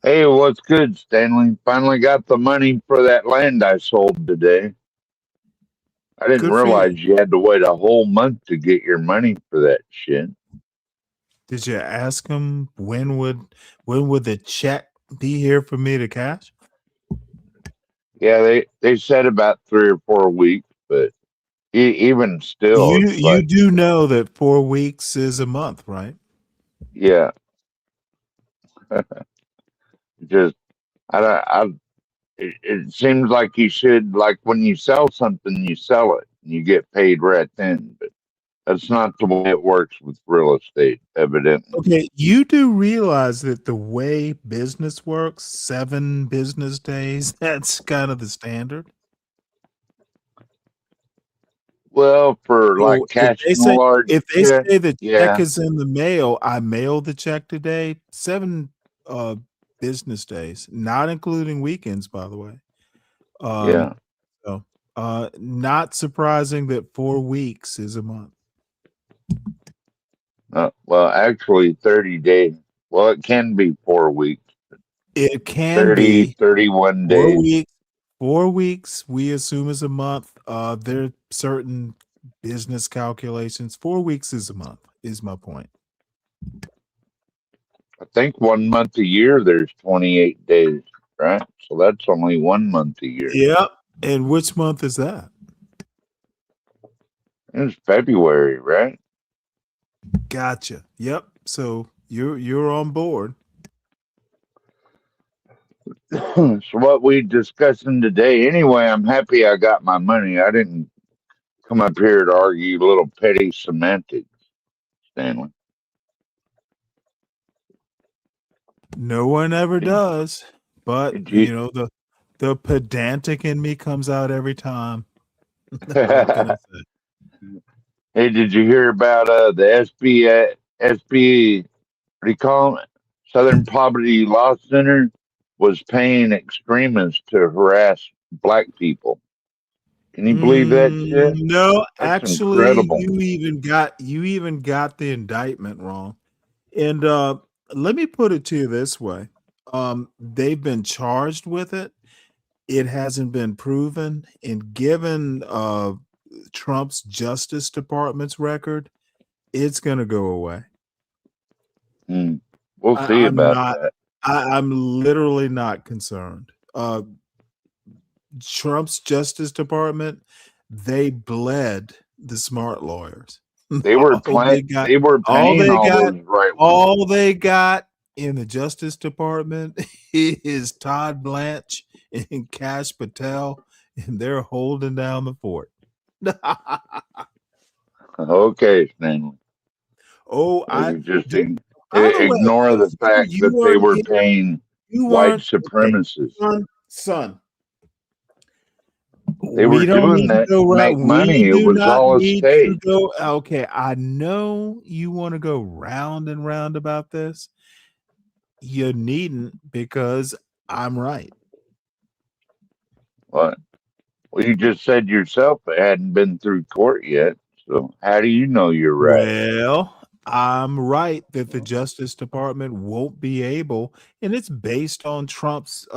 Hey, what's good, Stanley? Finally got the money for that land I sold today. I didn't realize you had to wait a whole month to get your money for that shit. Did you ask him when would the check be here for me to cash? Yeah, they said about 3 or 4 weeks, but even still, you do know that 4 weeks is a month, right? Yeah. It seems like you should, like, when you sell something, you sell it and you get paid right then, but that's not the way it works with real estate, evidently. Okay, you do realize that the way business works, 7 business days, that's kind of the standard. Well, for like cash if they say the check yeah. is in the mail, I mailed the check today. 7 business days, not including weekends, by the way. So not surprising that 4 weeks is a month. Well, actually 30 days. Well, it can be 4 weeks. It can 30, be 31 4 days. weeks, 4 weeks, we assume is a month. There are certain business calculations. 4 weeks is a month, is my point. I think 1 month a year there's 28 days, right? So that's only 1 month a year. Yep. And which month is that? It's February, right? Gotcha. Yep. So you're on board. So what we discussing today, anyway, I'm happy I got my money. I didn't come up here to argue little petty semantics, Stanley. No one ever does, but Did you? you know the pedantic in me comes out every time. What can I say? Hey, did you hear about the SB, what do you call it? Southern Poverty Law Center was paying extremists to harass black people. Can you believe that shit? No, That's actually, incredible. you even got the indictment wrong. And let me put it to you this way: they've been charged with it. It hasn't been proven, and given Trump's Justice Department's record, it's going to go away. We'll see I'm about not. that. I'm literally not concerned. Trump's Justice Department, they bled the smart lawyers. They were they were paying all those right ones. All they got in the Justice Department is Todd Blanche and Kash Patel, and they're holding down the fort. Okay, Stanley. Oh, You just by the way, ignore the fact you that they weren't were here. paying You white weren't supremacists. son. They were doing that to make money. It was all a stage. Okay, I know you want to go round and round about this. You needn't, because I'm right. What? Well, you just said yourself it hadn't been through court yet. So how do you know you're right? Well, I'm right that the Justice Department won't be able, and it's based on Trump's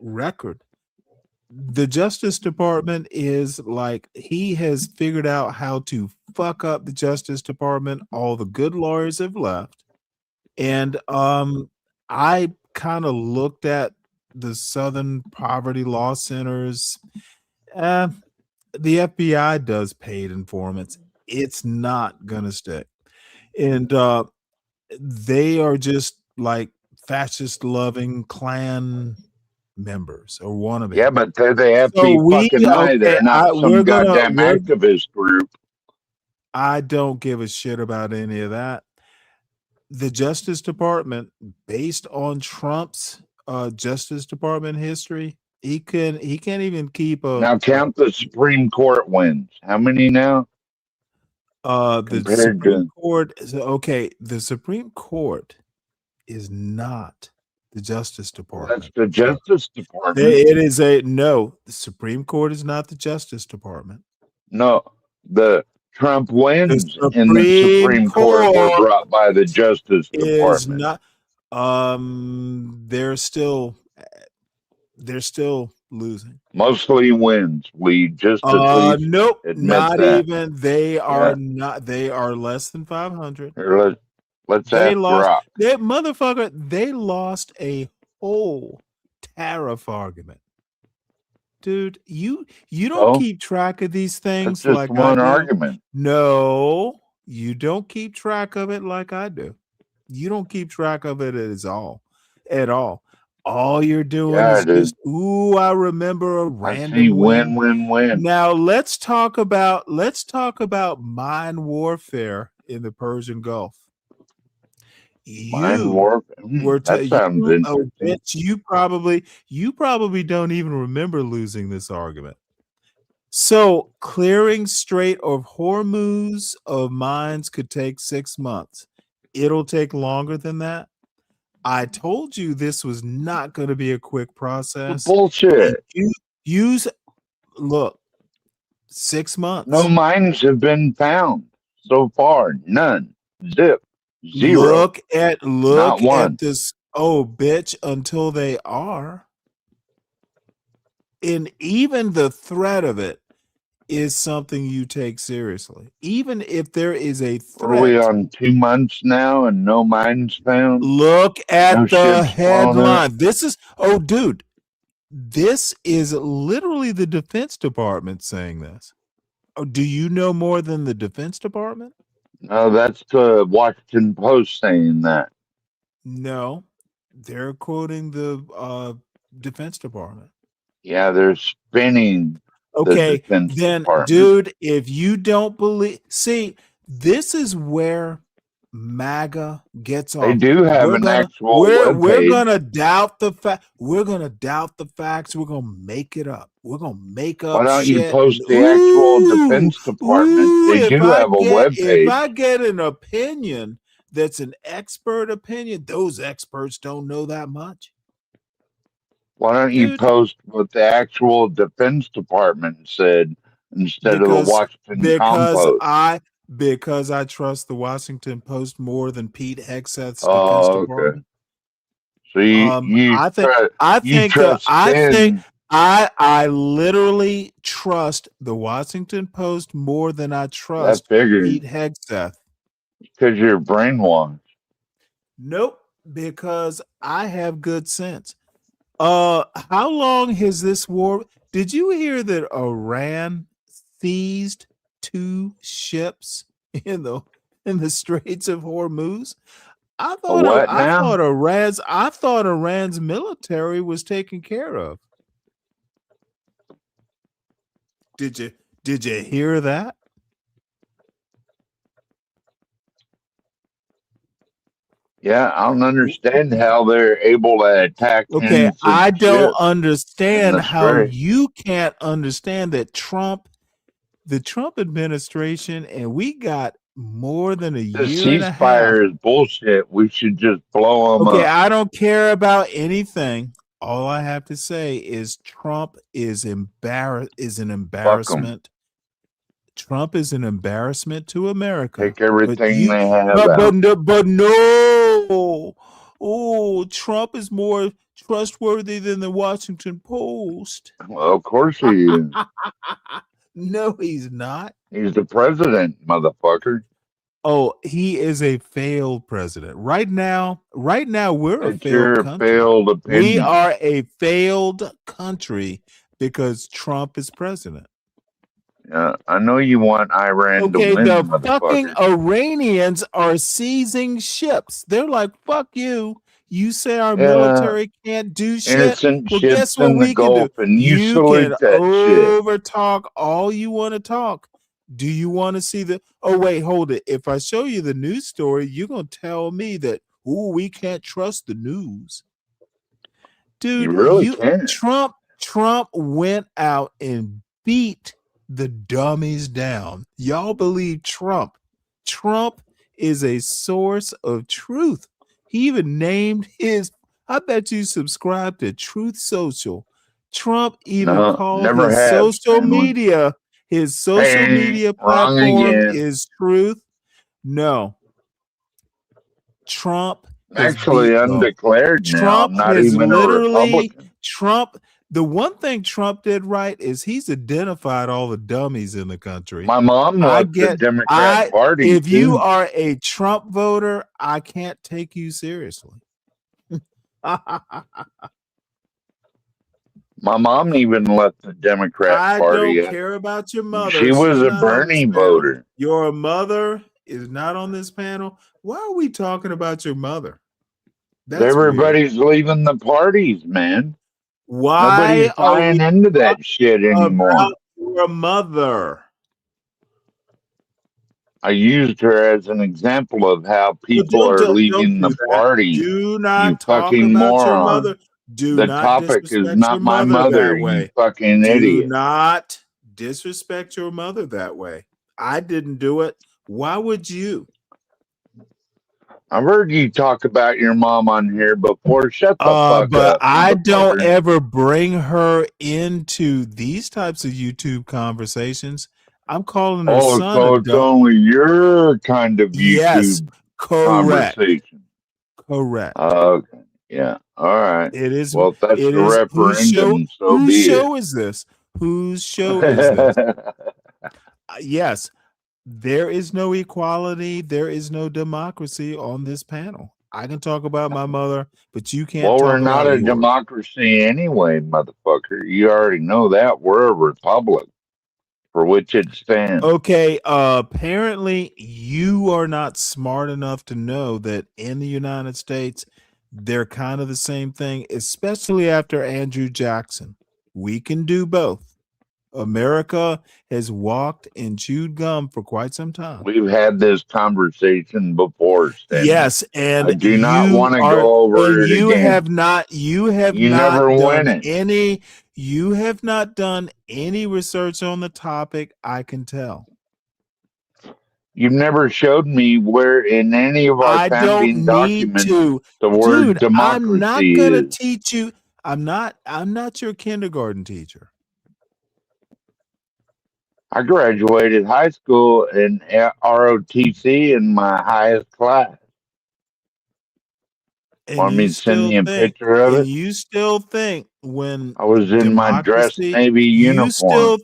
record. The Justice Department is like, he has figured out how to fuck up the Justice Department. All the good lawyers have left. And I kind of looked at the Southern Poverty Law Centers. The FBI does paid informants. It's not gonna stick. And they are just like fascist loving Klan members or wannabe. Yeah, but they have So to be fucking high. They're not some goddamn activist group. I don't give a shit about any of that. The Justice Department, based on Trump's Justice Department history, he can't even keep a. Now count the Supreme Court wins. How many now? The Supreme Court is okay. The Supreme Court is not the Justice Department. That's the Justice Department. It is no. The Supreme Court is not the Justice Department. No, the Trump wins in the Supreme Court were brought by the Justice Department. Is not. They're still losing. Mostly wins. We just at least nope, admit not that. even. They are not. They are less than 500. Let's they ask lost. Brock. That motherfucker. They lost a whole tariff argument, dude. You don't keep track of these things. That's just one argument. No, you don't keep track of it like I do. You don't keep track of it at all. All you're doing is just, ooh, I remember a random win. Now let's talk about mind warfare in the Persian Gulf. Mind warfare. That sounds interesting. You probably don't even remember losing this argument. So clearing Strait of Hormuz of mines could take 6 months. It'll take longer than that. I told you this was not going to be a quick process. Bullshit. Look, 6 months. No mines have been found so far. None. Zip. Zero. Look at this. Oh, bitch, until they are. and even the threat of it is something you take seriously. Even if there is a What are we threat. on 2 months now and no mines found? Look No at the ships blown up? headline. This is, oh, dude, this is literally the Defense Department saying this. Oh, do you know more than the Defense Department? No, that's the Washington Post saying that. No, they're quoting the Defense Department. Yeah, they're spinning the Okay, Defense then, Department. dude, if you don't believe, see, this is where MAGA gets They off. do have an actual We're webpage. gonna doubt the fact. We're gonna doubt the facts. We're gonna make it up. We're gonna make Why up don't you shit. post And, the actual Defense Department? They do have a if webpage. I get an opinion that's an expert opinion, those experts don't know that much. Why don't you Dude. post what the actual Defense Department said instead of the Washington Compost? Because I trust the Washington Post more than Pete Hegseth's Defense Oh, okay. Department. So you I literally trust the Washington Post more than I trust Pete Hegseth. Because you're brainwashed. Nope, because I have good sense. How long has this war? Did you hear that Iran seized 2 ships in the Straits of Hormuz? I thought Iran's military was taken care of. Did you hear that? Yeah, I don't understand how they're able to attack. Okay, I don't understand how Strait. you can't understand that the Trump administration, and we got more than a The year and a half. ceasefire is bullshit. We should just blow them Okay, up. I don't care about anything. All I have to say is Trump is an embarrassment. Trump is an embarrassment to America. Take everything they have but no. Oh, Trump is more trustworthy than the Washington Post. Well, of course he is. No, he's not. He's the president, motherfucker. Oh, he is a failed president. Right now, we're a failed country. Failed opinion. We are a failed country because Trump is president. Yeah, I know you want Iran to win, the fucking Iranians are seizing ships. They're like, fuck you. You say our military can't do shit. Innocent Well, ships guess what in the we Gulf, can do? and you salute can that shit. overtalk all you want to talk. Do you want to see the? Oh wait, hold it. If I show you the news story, you're gonna tell me that we can't trust the news, dude. You really can't. Trump went out and beat the dummies down. Y'all believe Trump? Trump is a source of truth. He even named his. I bet you subscribe to Truth Social. Trump even called his social media. His social media platform is Truth. No. Trump actually undeclared now, not even a Republican. The one thing Trump did right is he's identified all the dummies in the country. My mom left the Democrat Party. If you are a Trump voter, I can't take you seriously. My mom even left the Democrat Party. I don't care about your mother. She was a Bernie voter. Your mother is not on this panel. Why are we talking about your mother? Everybody's leaving the parties, man. Why nobody's buying into that shit anymore? About your mother. I used her as an example of how people are leaving the party. Do not you talk fucking about moron. your mother. The topic is not my mother, you fucking idiot. Do not disrespect your mother that way. I didn't do it. Why would you? I've heard you talk about your mom on here before. Shut the fuck but up. I don't ever bring her into these types of YouTube conversations. I'm calling her son. So it's only your kind of YouTube conversation. Correct. Yeah. All right. It is. Well, if that's It the is. Whose show? referendum, so Whose be it. show is this? Whose show is this? Yes, there is no equality. There is no democracy on this panel. I can talk about my mother, but you can't Well, we're talk not about a yours. democracy anyway, motherfucker. You already know that. We're a republic for which it stands. Okay, apparently you are not smart enough to know that in the United States, they're kind of the same thing, especially after Andrew Jackson. We can do both. America has walked and chewed gum for quite some time. We've had this conversation before, Stanley. Yes, and I do not want to go over it you again. have not You never done win it. you have not done any research on the topic, I can tell. You've never showed me where in any of our I don't founding need documents to. the word Dude, I'm not democracy going to is. teach you. I'm not your kindergarten teacher. I graduated high school in ROTC in my highest class. Want me to send you a picture of it? You still think when I was in my dress Navy uniform.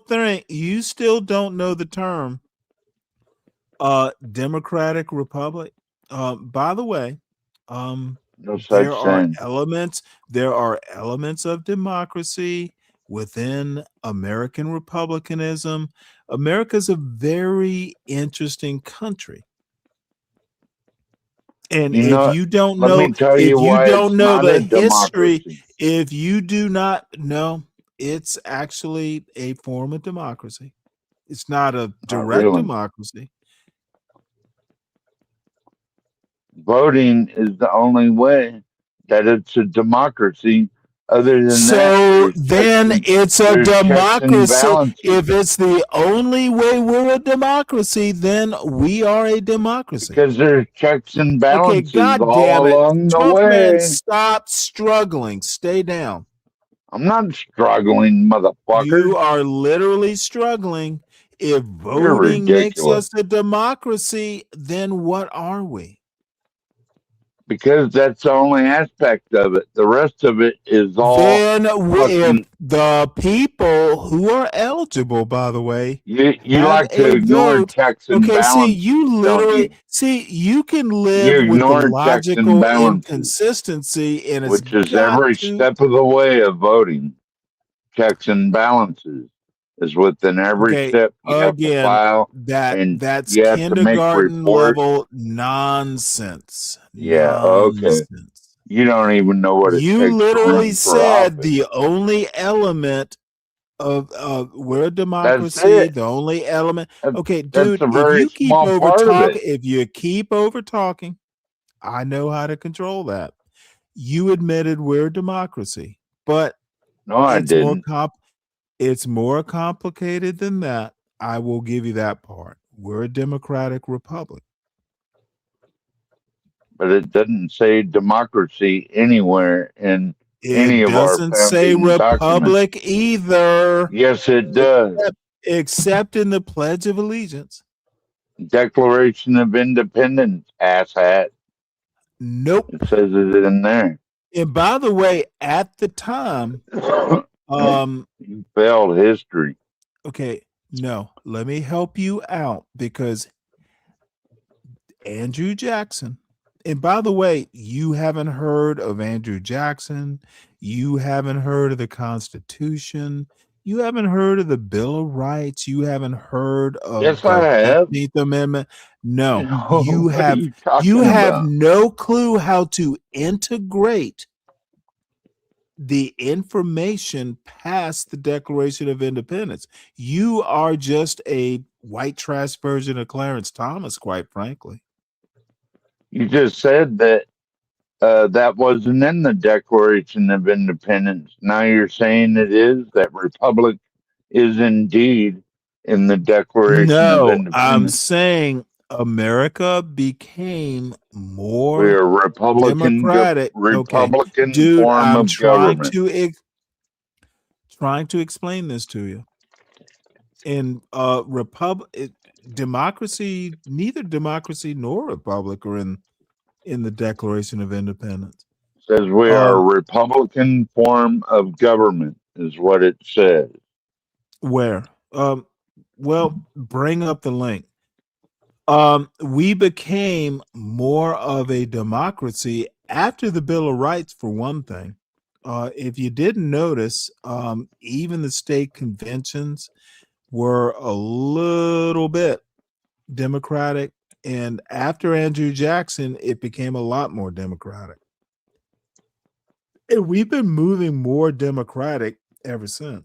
You still don't know the term democratic republic. By the way, No such there are thing. elements of democracy within American republicanism. America's a very interesting country. And You know, if you don't let know, me tell if you you why don't it's know not the a history, democracy. if you do not know, it's actually a form of democracy. It's not a direct really. democracy. Voting is the only way that it's a democracy. Other than So that, then it's a there's checks and democracy. balances. If it's the only way we're a democracy, then we are a democracy. Because there's checks and Okay, balances God all damn it. along the Trump man, way. stop struggling. Stay down. I'm not struggling, motherfucker. You are literally struggling. If You're voting makes ridiculous. us a democracy, then what are we? Because that's the only aspect of it. The rest of it is all Then fucking. if the people who are eligible, by the way, You have like to a ignore vote. checks and Okay, balances. you can live You with the ignore checks and logical balances, inconsistency, and it's which is got every to. step of the way of voting. Checks and balances is within every Okay, step. You have to again, file and that's you have to make kindergarten reports. level nonsense. Yeah, okay. Nonsense. You don't even know what it You takes to literally run for said office. the only element of we're a That's democracy. it. The only element. Okay, That's dude, a very small part of it. if you keep over talking, I know how to control that. You admitted we're a democracy, but No, I it's didn't. it's more complicated than that. I will give you that part. We're a democratic republic. But it doesn't say democracy anywhere in any It of our doesn't say founding documents. republic either. Yes, it does. Except in the Pledge of Allegiance. Declaration of Independence, asshat. Nope. It says it in there. And by the way, at the time, you failed history. Okay, no, let me help you out because Andrew Jackson. And by the way, you haven't heard of Andrew Jackson. You haven't heard of the Constitution. You haven't heard of the Bill of Rights. You haven't heard of Yes, the I have. 15th Amendment. No, you What are have you talking about? no clue how to integrate the information past the Declaration of Independence. You are just a white trash version of Clarence Thomas, quite frankly. You just said that that wasn't in the Declaration of Independence. Now you're saying it is, that republic is indeed in the Declaration of No, I'm Independence. saying America became more We're a Republican democratic. Republican Dude, form I'm of government. trying to explain this to you. In democracy, neither democracy nor republic are in the Declaration of Independence. Says we are a Republican form of government, is what it says. Where? Well, bring up the link. We became more of a democracy after the Bill of Rights, for one thing. If you didn't notice, even the state conventions were a little bit Democratic. And after Andrew Jackson, it became a lot more Democratic. And we've been moving more Democratic ever since.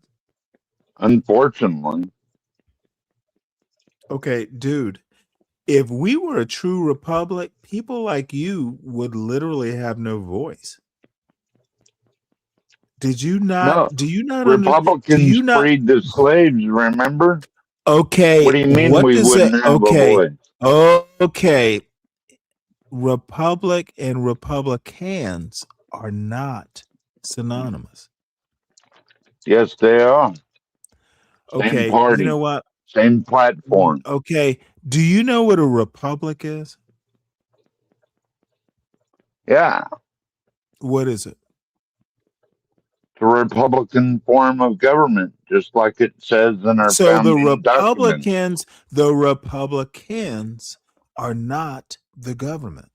Unfortunately. Okay, dude, if we were a true republic, people like you would literally have no voice. Did you not? No, Do you not Republicans freed the slaves, remember? Okay. What do you mean What we does it? wouldn't have a Okay. voice? Okay. Republic and Republicans are not synonymous. Yes, they are. Okay. Same party. You know what? Same platform. Okay. Do you know what a republic is? Yeah. What is it? It's a Republican form of government, just like it says in our So the founding document. Republicans are not the government.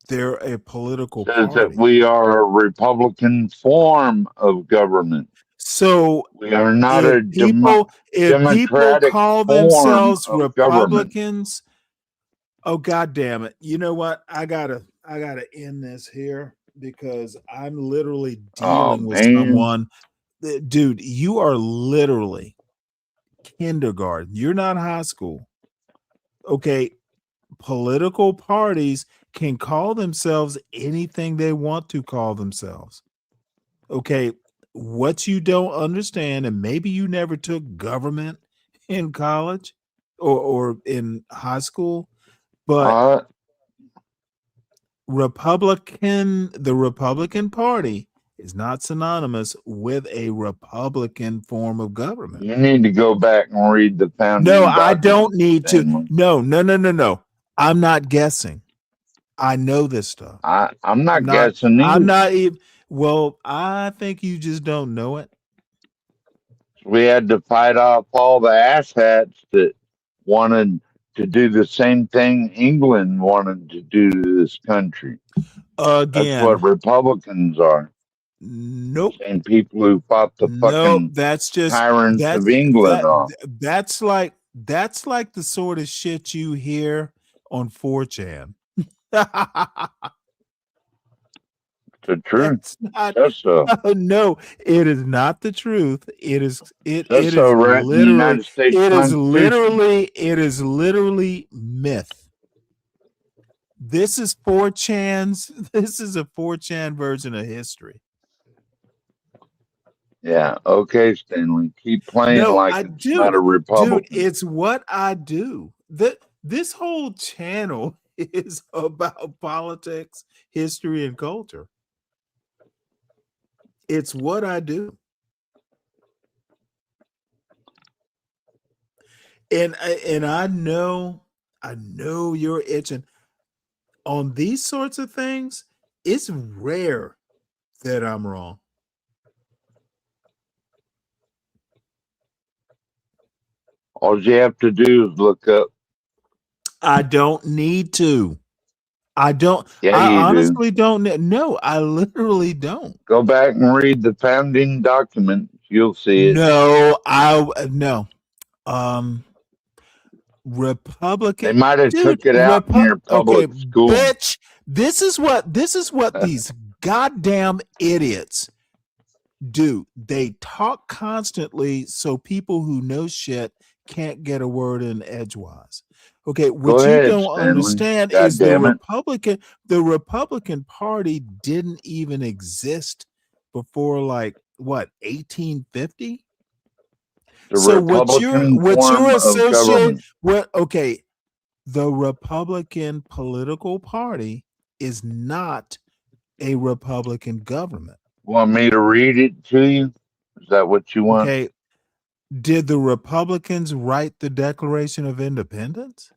They're a political Says that party. we are a Republican form of government. So we are not if a people democratic call form themselves of government. Republicans, oh god damn it. You know what? I gotta end this here because I'm literally dealing with someone. Dude, you are literally kindergarten. You're not high school. Okay. Political parties can call themselves anything they want to call themselves. Okay. What you don't understand, and maybe you never took government in college or in high school, but the Republican Party is not synonymous with a Republican form of government. You need to go back and read the founding No, I documents, don't need Stanley. to. No. I'm not guessing. I know this stuff. I'm not guessing either. I'm not even. Well, I think you just don't know it. We had to fight off all the asshats that wanted to do the same thing England wanted to do to this country. That's what Republicans are. Nope. Same people who fought the fucking that's just tyrants of England off. That's like the sort of shit you hear on 4chan. The truth. No, it is not the truth. It is literally myth. This is 4chan version of history. Yeah, okay, Stanley. Keep playing it's not a Republican. Dude, it's what I do. This whole channel is about politics, history, and culture. It's what I do. And I know you're itching. On these sorts of things, it's rare that I'm wrong. All you have to do is look up. I don't need to. I don't. Yeah, I you honestly don't. No, I literally don't. Go back and read the founding document. You'll see it. No. Republican. They might have took it out in your public school. Bitch, this is what these goddamn idiots do. They talk constantly so people who know shit can't get a word in edgewise. Okay, what you don't understand is the Republican Party didn't even exist before 1850. So what you're associating the Republican political party is not a Republican government. Want me to read it to you? Is that what you want? Okay. Did the Republicans write the Declaration of Independence?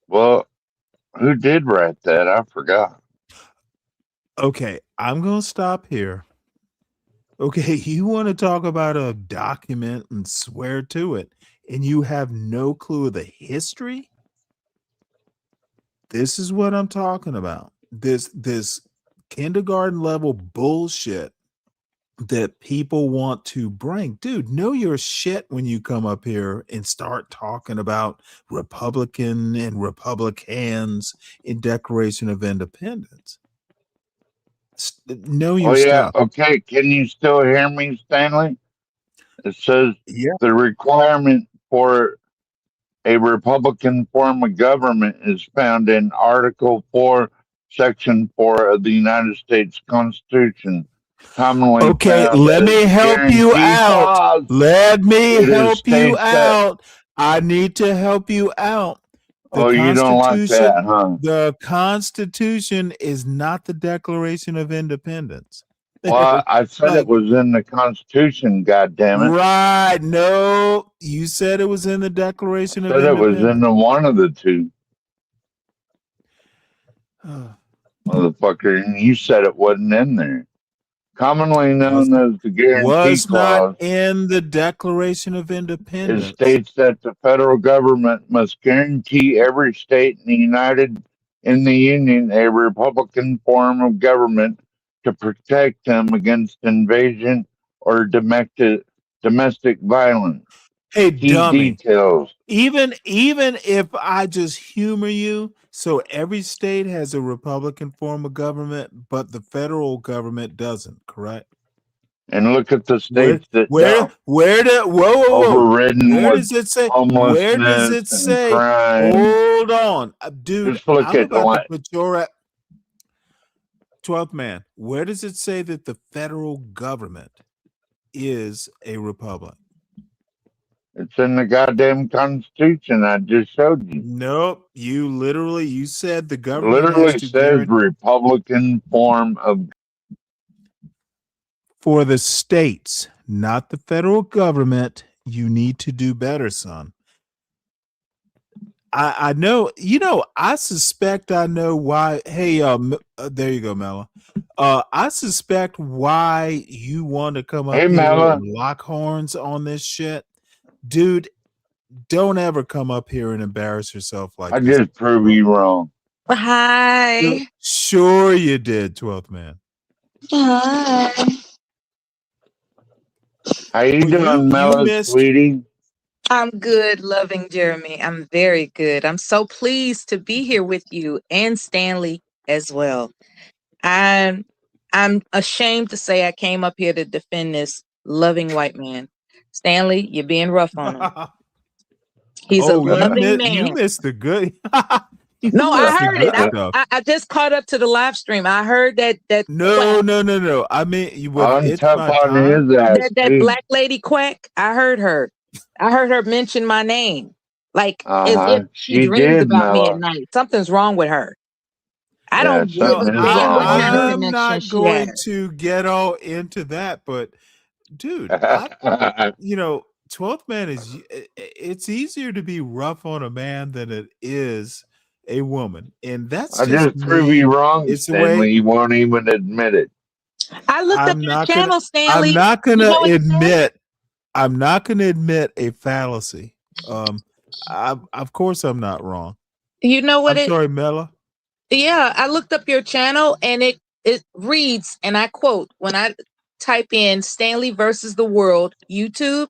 Well, who did write that? I forgot. Okay, I'm going to stop here. Okay, you want to talk about a document and swear to it, and you have no clue of the history? This is what I'm talking about. This kindergarten level bullshit that people want to bring. Dude, know your shit when you come up here and start talking about Republican and Republicans in Declaration of Independence. Know Oh your yeah. stuff. Okay. Can you still hear me, Stanley? It says Yeah. the requirement for a Republican form of government is found in Article 4, Section 4 of the United States Constitution, commonly Okay, found let as me help you guaranteed out. laws. Let me It is help you states that, out. I need to help you out. The oh, you don't like Constitution, that, huh? the Constitution is not the Declaration of Independence. Well, I said it Like, was in the Constitution, God damn it. right? No, you said it was in the I Declaration of said it was in Independence. the one of the two, motherfucker, and you said it wasn't in there. Commonly known as the Guarantee Was not Clause, in the Declaration of it Independence. states that the federal government must guarantee every state in the Union a Republican form of government to protect them against invasion or domestic violence. Hey, Key dummy. details. Even if I just humor you, so every state has a Republican form of government, but the federal government doesn't, correct? And look at the Where states that where don't. where the whoa. Overridden Where with does it say? Where does homelessness it and say? crime. Hold on. Dude, Just look I'm at about to what put your 12th man. Where does it say that the federal government is a republic? it's in the goddamn Constitution I just showed you. Nope. You said the It government has literally to says guarantee Republican form of. for the states, not the federal government. You need to do better, son. I know, I suspect I know why. Hey, there you go, Mela. I suspect why you want to come Hey, up here Mela. and lock horns on this shit. Dude, don't ever come up here and embarrass yourself like I this. just prove you wrong. Hi. Sure you did, 12th man. Hi. How you Well, doing, you Mela, missed. sweetie? I'm good, loving Jeremy. I'm very good. I'm so pleased to be here with you and Stanley as well. I'm ashamed to say I came up here to defend this loving white man. Stanley, you're being rough on him. He's a loving man. You missed the good. No, I the heard it. good stuff. I just caught up to the live stream. I heard that No. I mean, I'm it's tough my on time. his ass, that too. black lady quack. I heard her. I heard her mention my name, like as if she She dreams did, about me at Mela. night. Something's wrong with her. I Yeah, don't give a something is damn wrong what with nerve her. I'm connection not she going has. to get all into that, but dude, 12th man is. It's easier to be rough on a man than it is a woman, and that's I just just prove me. you wrong, It's the way. Stanley. You won't even admit it. I looked up I'm your not channel, gonna. Stanley. I'm not You gonna know what it says? admit. I'm not gonna admit a fallacy. Of course, I'm not wrong. You know what I'm it? sorry, Mela. Yeah, I looked up your channel and it reads, and I quote, when I type in Stanley versus the world YouTube,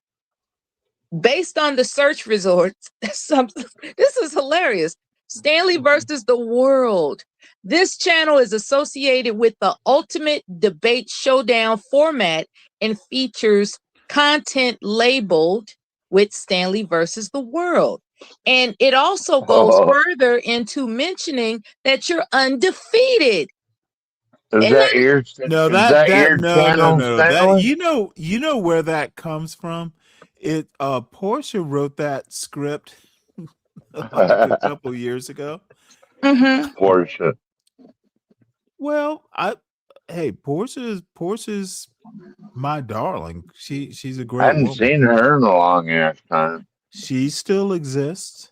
based on the search results, this is hilarious. Stanley versus the world. This channel is associated with the ultimate debate showdown format and features content labeled with Stanley versus the world. And it also goes further into mentioning that you're undefeated. Is that your No, channel, no. That Stanley? you know where that comes from. Portia wrote that script like a couple years ago. Portia. Well, Portia's my darling. She's a I great hadn't woman. seen her in a long ass time. She still exists.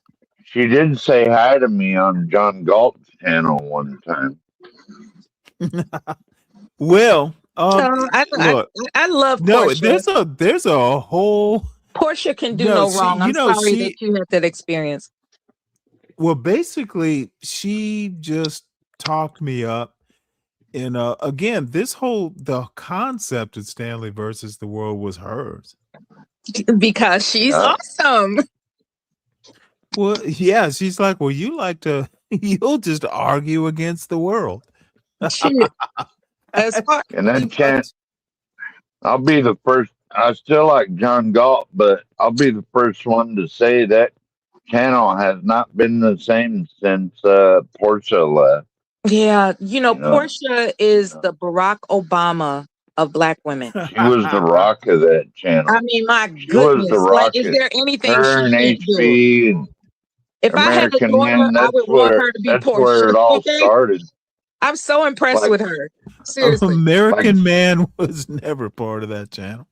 She did say hi to me on John Galt's channel one time. Well, I look, love no, Portia. there's a whole Portia can do no, no she, wrong. you I'm know, sorry that she, you had that experience. well, basically, she just talked me up. And again, the concept of Stanley versus the world was hers. Because she's awesome. Well, yeah, she's like, well, you'll just argue against the world. Shit. As far And that chance, I'll be the first. I still like John Galt, but I'll be the first one to say that channel has not been the same since Portia left. yeah, Portia is the Barack Obama of Black women. She was the rock of that channel. I mean, my She was the goodness. Like, rock. is there anything Her and she can't do? HB and If I had a American daughter, Men. I would want her to be That's Portia. where it all Okay? started. I'm so impressed Like- with her. Seriously. American Man was never part of that channel.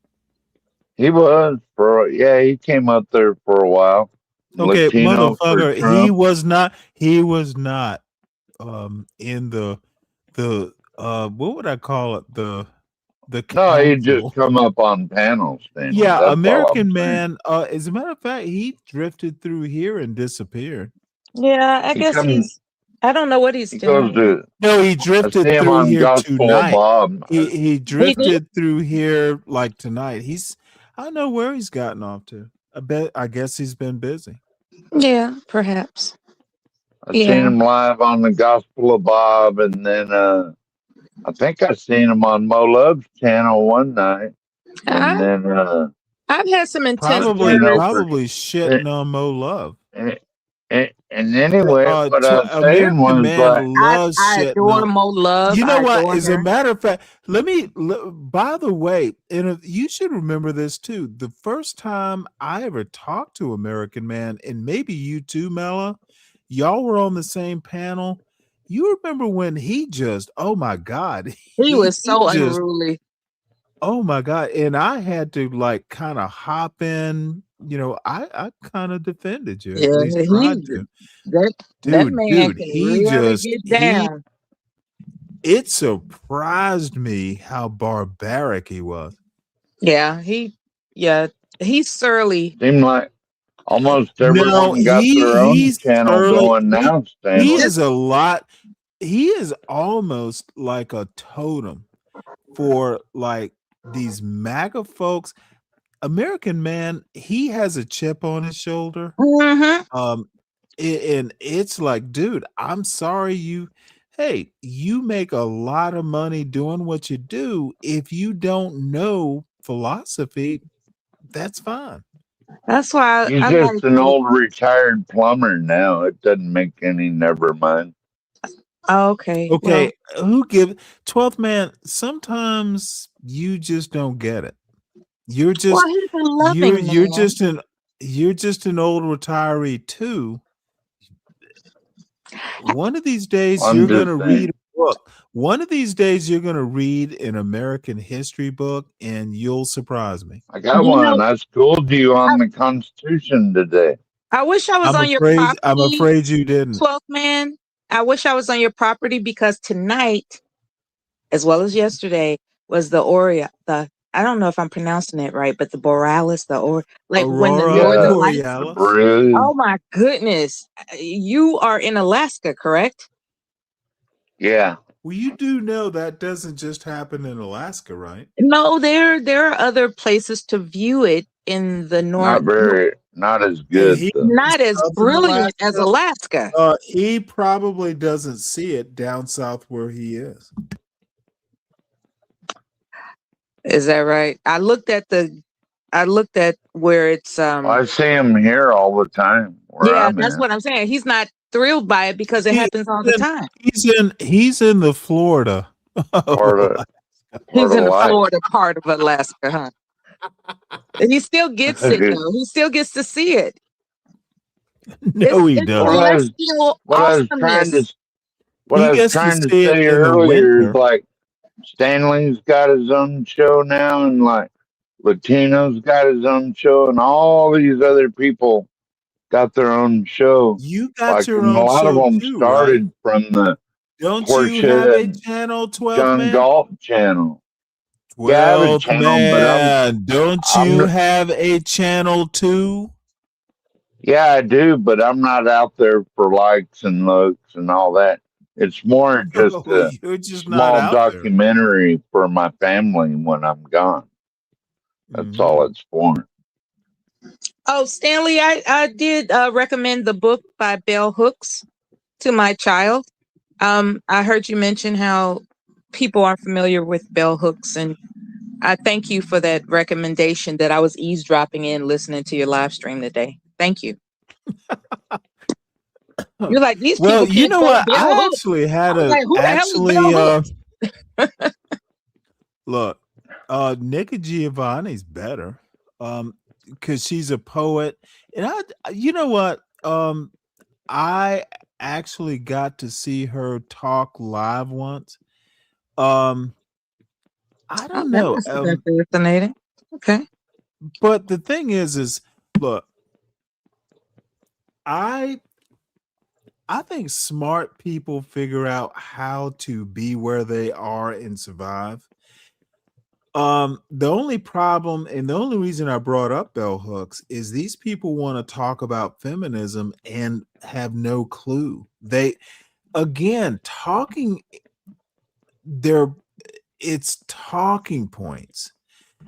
He was he came up there for a while. Okay, Latino for motherfucker, Trump. he was not in the what would I call it? The No, he council. just come up on panels. Stanley. Yeah, That's all American I'm saying. Man. As a matter of fact, he drifted through here and disappeared. Yeah, I guess I don't know what he's doing. No, he drifted I see him through on here Gospel tonight. Bob. He drifted through here like tonight. I don't know where he's gotten off to. I guess he's been busy. Yeah, perhaps. I seen him live on the Gospel of Bob, and then I think I seen him on Mo Love's channel one night, and then I've had some intense Probably shitting on Mo Love. And anyway, what I was saying American was Man like, loves I shitting adore on. Mo Love. You know I what? adore As a her. matter of fact, by the way, and you should remember this too. The first time I ever talked to American Man, and maybe you too, Mella, y'all were on the same panel. You remember when he just, oh my God. He was so just, unruly. oh my God. And I had to like kind of hop in. I kind of defended you. Yeah, At least tried to. that man can he really just get down. it surprised me how barbaric he was. Yeah, he's surly. seemed like almost everyone got their own he's channel surly. going now. Stanley. He is a lot. He is almost like a totem for like these MAGA folks. American Man, he has a chip on his shoulder. Mm-hmm. And it's like, dude, I'm sorry you make a lot of money doing what you do. If you don't know philosophy, that's fine. That's why He's just an old retired plumber now. It doesn't make any, never mind. Okay. Okay, who give 12th Man? Sometimes you just don't get it. You're just he's a loving you're man. just an old retiree too. One of these days you're going to read a book. One of these days you're going to read an American history book and you'll surprise me. I got one. I schooled you on the Constitution today. I wish I was on your property. I'm afraid you didn't. 12th Man. I wish I was on your property because tonight, as well as yesterday, was I don't know if I'm pronouncing it right, but the Borealis, when the Northern Lights. Oh my goodness. You are in Alaska, correct? Yeah. Well, you do know that doesn't just happen in Alaska, right? No, there are other places to view it in the north. Not as good. Not as brilliant as Alaska. He probably doesn't see it down south where he is. Is that right? I looked at where it's I see him here all the time. That's what I'm saying. He's not thrilled by it because it happens all the time. He's in the Florida. He's in the Florida part of Alaska, huh? And he still gets it though. He still gets to see it. No, he doesn't. What I was trying to say earlier is like Stanley's got his own show now, and like Latino's got his own show, and all these other people got their own show. You got Like, your and a own lot of show them too, right? started from the Don't you have a Portia channel, 12th John man? Galt channel. Yeah, I have a 12th channel, but man, don't you have a channel too? yeah, I do, but I'm not out there for likes and looks and all that. It's more just Oh, a you're just not small out there. documentary for my family when I'm gone. That's all it's for. Oh, Stanley, I did recommend the book by Bell Hooks to my child. I heard you mention how people are familiar with Bell Hooks, and I thank you for that recommendation that I was eavesdropping in listening to your live stream today. Thank you. You're like, these Well, people you can't know quote what? Bell I Hooks. actually had I was a like, who the hell is Bell Hooks? look, Nika Giovanni's better. Because she's a poet. And you know what? I actually got to see her talk live once. I don't That know. must have been fascinating. Okay. But the thing is look, I think smart people figure out how to be where they are and survive. The only problem and the only reason I brought up Bell Hooks is these people want to talk about feminism and have no clue. They again talking it's talking points.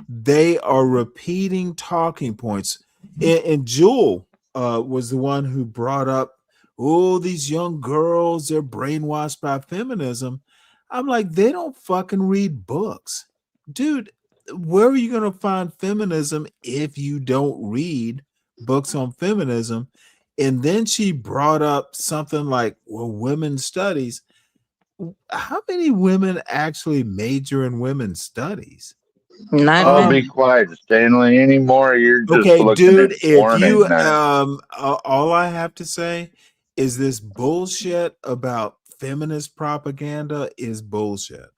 They are repeating talking points. And Jewel was the one who brought up, oh, these young girls, they're brainwashed by feminism. I'm like, they don't fucking read books. Dude, where are you going to find feminism if you don't read books on feminism? And then she brought up something like, well, women's studies. How many women actually major in women's studies? Oh, be quiet, Stanley. Anymore, you're just Okay, looking at dude, if porn you at night. all I have to say is this bullshit about feminist propaganda is bullshit.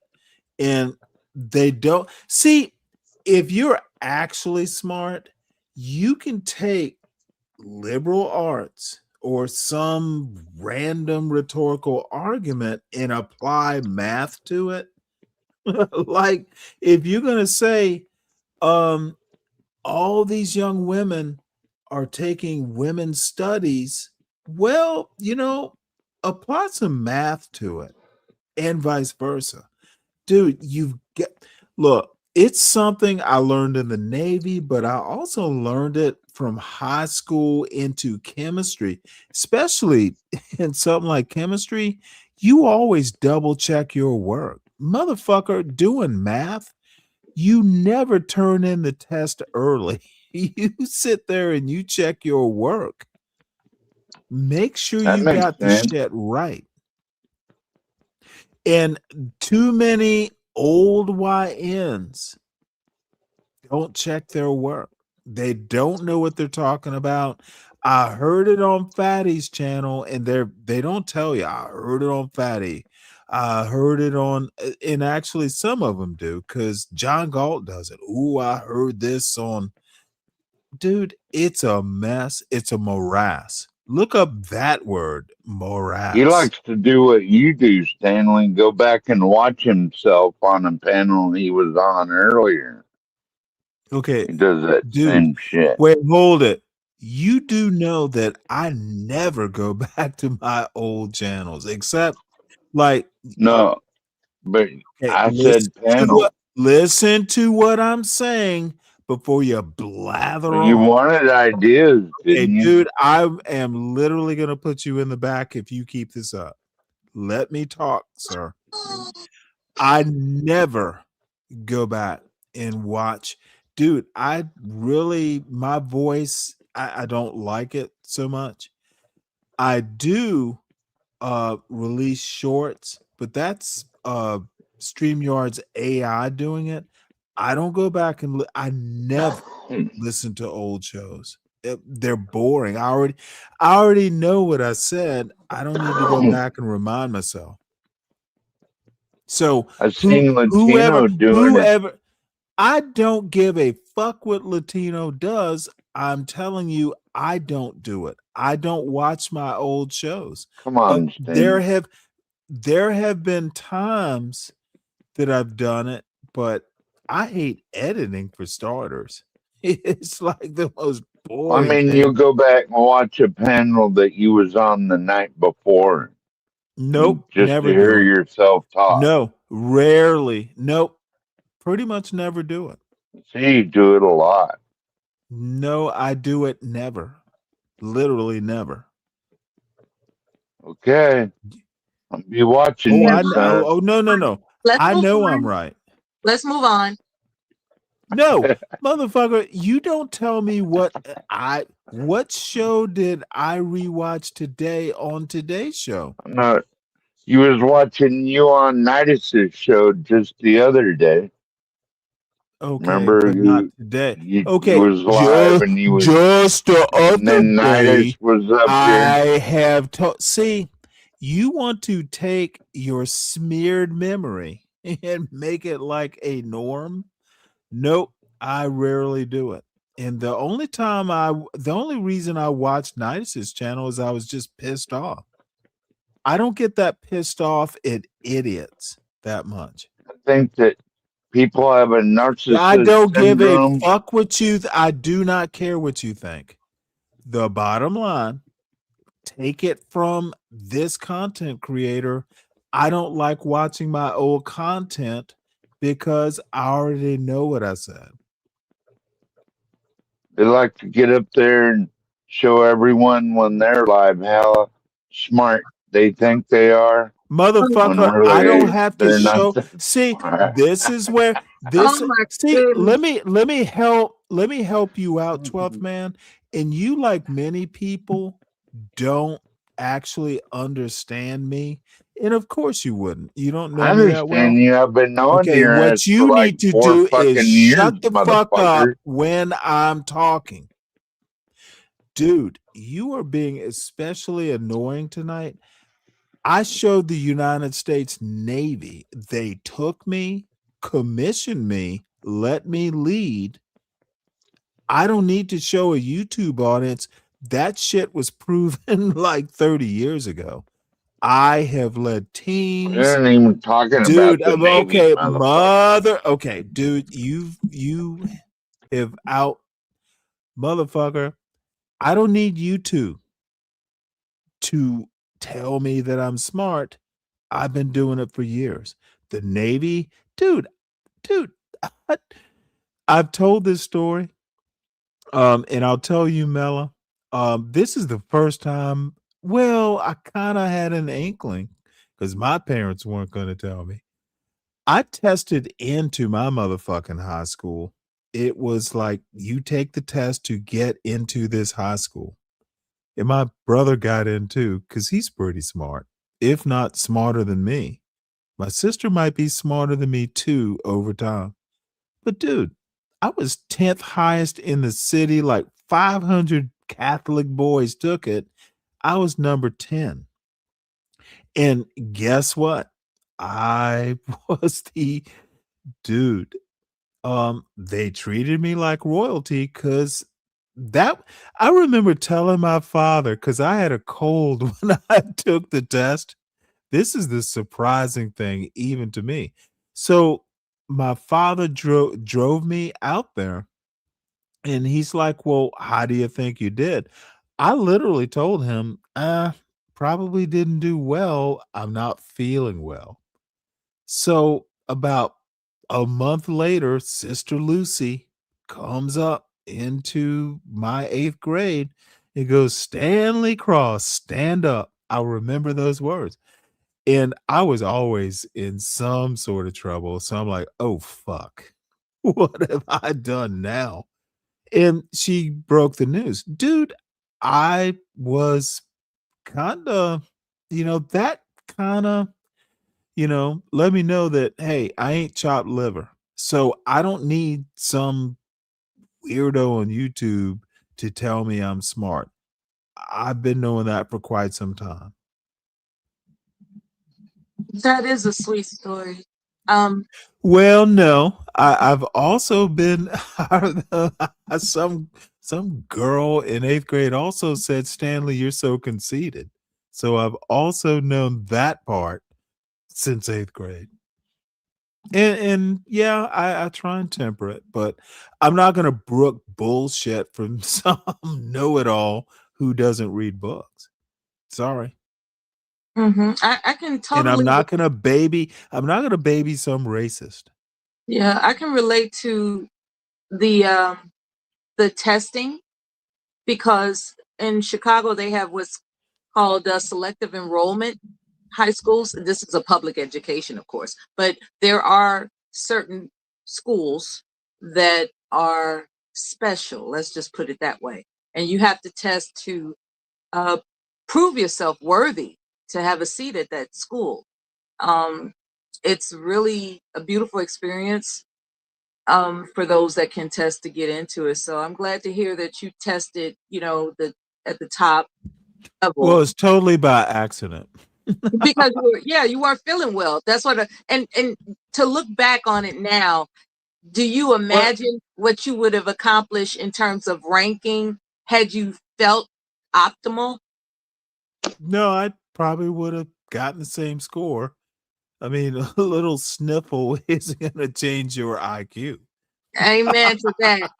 And they don't see, if you're actually smart, you can take liberal arts or some random rhetorical argument and apply math to it. Like, if you're going to say all these young women are taking women's studies, well, apply some math to it and vice versa. Dude, look, it's something I learned in the Navy, but I also learned it from high school into chemistry, especially in something like chemistry. You always double check your work. Motherfucker, doing math, you never turn in the test early. You sit there and you check your work. Make sure That you makes got the sense. shit right. And too many old YNs don't check their work. They don't know what they're talking about. I heard it on Fatty's channel, and they don't tell you. I heard it on Fatty. I heard it on, and actually some of them do, because John Galt does it. Ooh, I heard this on. Dude, it's a mess. It's a morass. Look up that word, He morass. likes to do what you do, Stanley. Go back and watch himself on a panel he was on earlier. Okay, He does that dude, same shit. wait, hold it. You do know that I never go back to my old channels, except like, No, but okay, I said panel. listen to what I'm saying before you blather Well, you on. wanted ideas, Okay, didn't you? dude, I am literally gonna put you in the back if you keep this up. Let me talk, sir. I never go back and watch. Dude, my voice, I don't like it so much. I do release shorts, but that's StreamYard's AI doing it. I don't go back and I never listen to old shows. They're boring. I already know what I said. I don't need to go back and remind myself. So I've seen whoever, Latino doing it. I don't give a fuck what Latino does. I'm telling you, I don't do it. I don't watch my old shows. Come on, There Stanley. have been times that I've done it, but I hate editing for starters. It's like the most I boring mean, you thing. go back and watch a panel that you was on the night before, Nope, just to never hear do it. yourself talk. No, rarely. Nope, pretty much never do it. See, you do it a lot. No, I do it never. Literally never. Okay, I'll be watching Oh, you, I know. son. Oh, no. Let's I move know on. I'm right. Let's move on. No, motherfucker, you don't tell me what show did I rewatch today on today's show? I'm not. You was watching you on Nidus's show just the other day. Okay, Remember but not today. you Okay, was live and just the and other then day, Nidus was up here. I have see, you want to take your smeared memory and make it like a norm. Nope, I rarely do it. And the only reason I watched Nidus's channel is I was just pissed off. I don't get that pissed off at idiots that much. I think that people have a narcissist I don't give a syndrome. fuck what I do not care what you think. The bottom line, take it from this content creator. I don't like watching my old content because I already know what I said. They like to get up there and show everyone when they're live how smart they think they are. Motherfucker, When I don't really have to they're not show. that See, smart. this is where Oh my goodness. let me help you out, 12th man. And you, like many people, don't actually understand me. And of course you wouldn't. You don't know I me that well. understand you. I've been knowing Okay, your what ass for you like need to 4 do is fucking years, shut the fuck up motherfucker. when I'm talking. Dude, you are being especially annoying tonight. I showed the United States Navy. They took me, commissioned me, let me lead. I don't need to show a YouTube audience. That shit was proven like 30 years ago. I have led teams. We ain't even talking Dude, about the Navy, okay, motherfucker. okay, dude, you have out, motherfucker. I don't need you to tell me that I'm smart. I've been doing it for years. The Navy, dude, I've told this story, and I'll tell you, Mela, this is the first time. Well, I kind of had an inkling because my parents weren't going to tell me. I tested into my motherfucking high school. It was like, you take the test to get into this high school. And my brother got in too, because he's pretty smart, if not smarter than me. My sister might be smarter than me too over time. But dude, I was 10th highest in the city, like 500 Catholic boys took it. I was number 10. And guess what? I was the dude. They treated me like royalty because that I remember telling my father, because I had a cold when I took the test. This is the surprising thing, even to me. So my father drove me out there, and he's like, "Well, how do you think you did?" I literally told him, probably didn't do well. I'm not feeling well." So about a month later, Sister Lucy comes up into my 8th grade and goes, "Stanley Cross, stand up." I remember those words. And I was always in some sort of trouble. So I'm like, oh, fuck. What have I done now? And she broke the news. Dude, I was kind of, that kind of, let me know that, hey, I ain't chopped liver. So I don't need some weirdo on YouTube to tell me I'm smart. I've been knowing that for quite some time. That is a sweet story. Well, no, I've also been some Some girl in 8th grade also said, Stanley, you're so conceited. So I've also known that part since 8th grade. And yeah, I try and temper it, but I'm not gonna brook bullshit from some know-it-all who doesn't read books. Sorry. I can And totally. I'm not gonna baby some racist. Yeah, I can relate to the testing, because in Chicago they have what's called selective enrollment high schools. This is a public education, of course, but there are certain schools that are special. Let's just put it that way. And you have to test to uh, prove yourself worthy to have a seat at that school. It's really a beautiful experience for those that can test to get into it. So I'm glad to hear that you tested, at the top level. Well, it's totally by accident. Because you weren't feeling well. That's what and to look back on it now, do you imagine what you would have accomplished in terms of ranking had you felt optimal? No, I probably would have gotten the same score. I mean, a little sniffle isn't gonna change your IQ. Amen to that.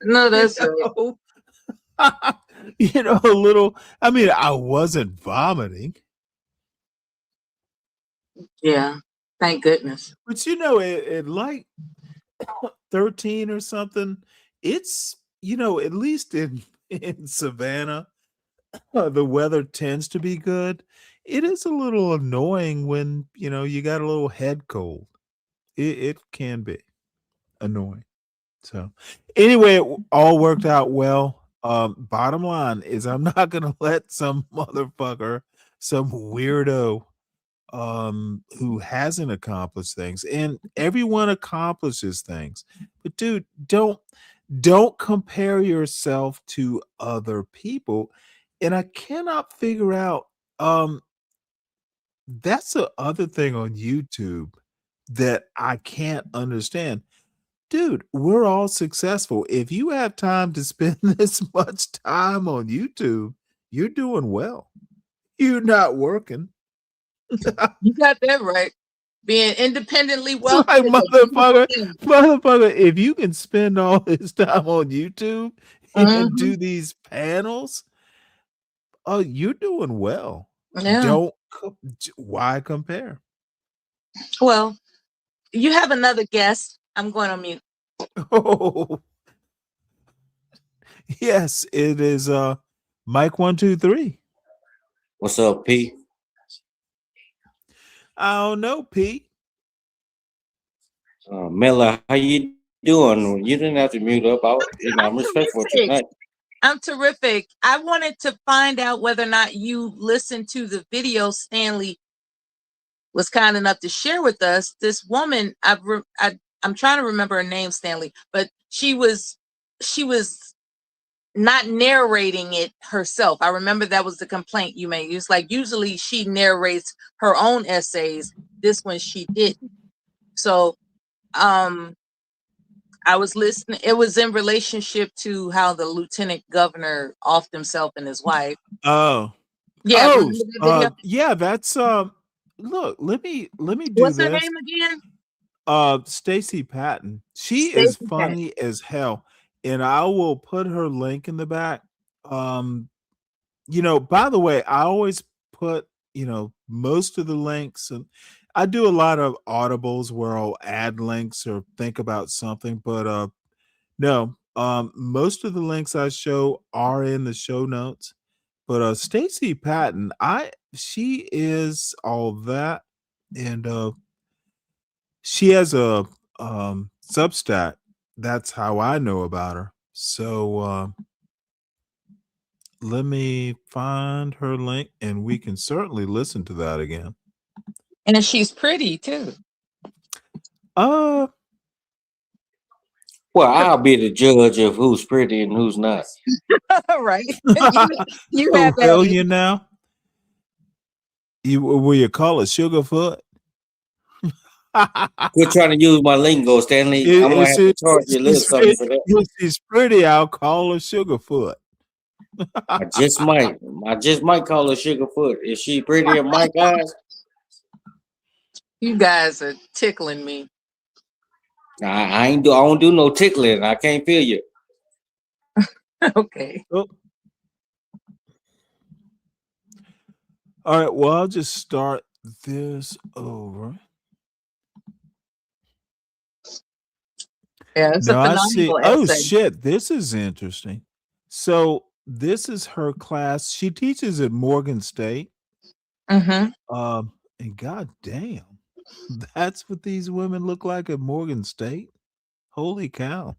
No, that's right. A little. I mean, I wasn't vomiting. Yeah, thank goodness. But at like 13 or something, it's at least in Savannah, the weather tends to be good. It is a little annoying when you got a little head cold. It can be annoying. So anyway, it all worked out well. Bottom line is I'm not gonna let some motherfucker, some weirdo who hasn't accomplished things, and everyone accomplishes things, but dude, don't compare yourself to other people. And I cannot figure out that's the other thing on YouTube that I can't understand. Dude, we're all successful. If you have time to spend this much time on YouTube, you're doing well. You're not working. You got that right. Being independently It's wealthy. like, is a beautiful thing. motherfucker, if you can spend all this time on YouTube and do these panels, oh, you're doing well. Yeah. Why compare? Well, you have another guest. I'm going on mute. Oh, yes, it is Mike 123. What's up, P? I don't know, P. Mela, how you doing? You didn't have to mute up. I'm respectful tonight. I'm terrific. I wanted to find out whether or not you listened to the video Stanley was kind enough to share with us. This woman, I'm trying to remember her name, Stanley, but she was not narrating it herself. I remember that was the complaint you made. It's like usually she narrates her own essays. This one she didn't. So I was listening. It was in relationship to how the lieutenant governor offed himself and his wife. Oh. Yeah. Yeah, that's look, let me do What's this. her name again? Stacey Patton. She is funny as hell. And I will put her link in the back. By the way, I always put, most of the links, and I do a lot of audibles where I'll add links or think about something, but no, most of the links I show are in the show notes. But Stacey Patton, she is all that, and she has a Substack. That's how I know about her. So let me find her link, and we can certainly listen to that again. And she's pretty too. Well, I'll be the judge of who's pretty and who's not. Right. You have that. Will you now? Will you call it Sugarfoot? Quit trying to use my lingo, Stanley. I'm gonna have to charge you a little something for that. If she's pretty, I'll call her Sugarfoot. I just might call her Sugarfoot. Is she pretty in my eyes? You guys are tickling me. I don't do no tickling. I can't feel you. Okay. Oh. All right. Well, I'll just start this over. Yeah, it's Now a I see. phenomenal Oh essay. shit! This is interesting. So this is her class. She teaches at Morgan State. Mm-hmm. And goddamn, that's what these women look like at Morgan State. Holy cow!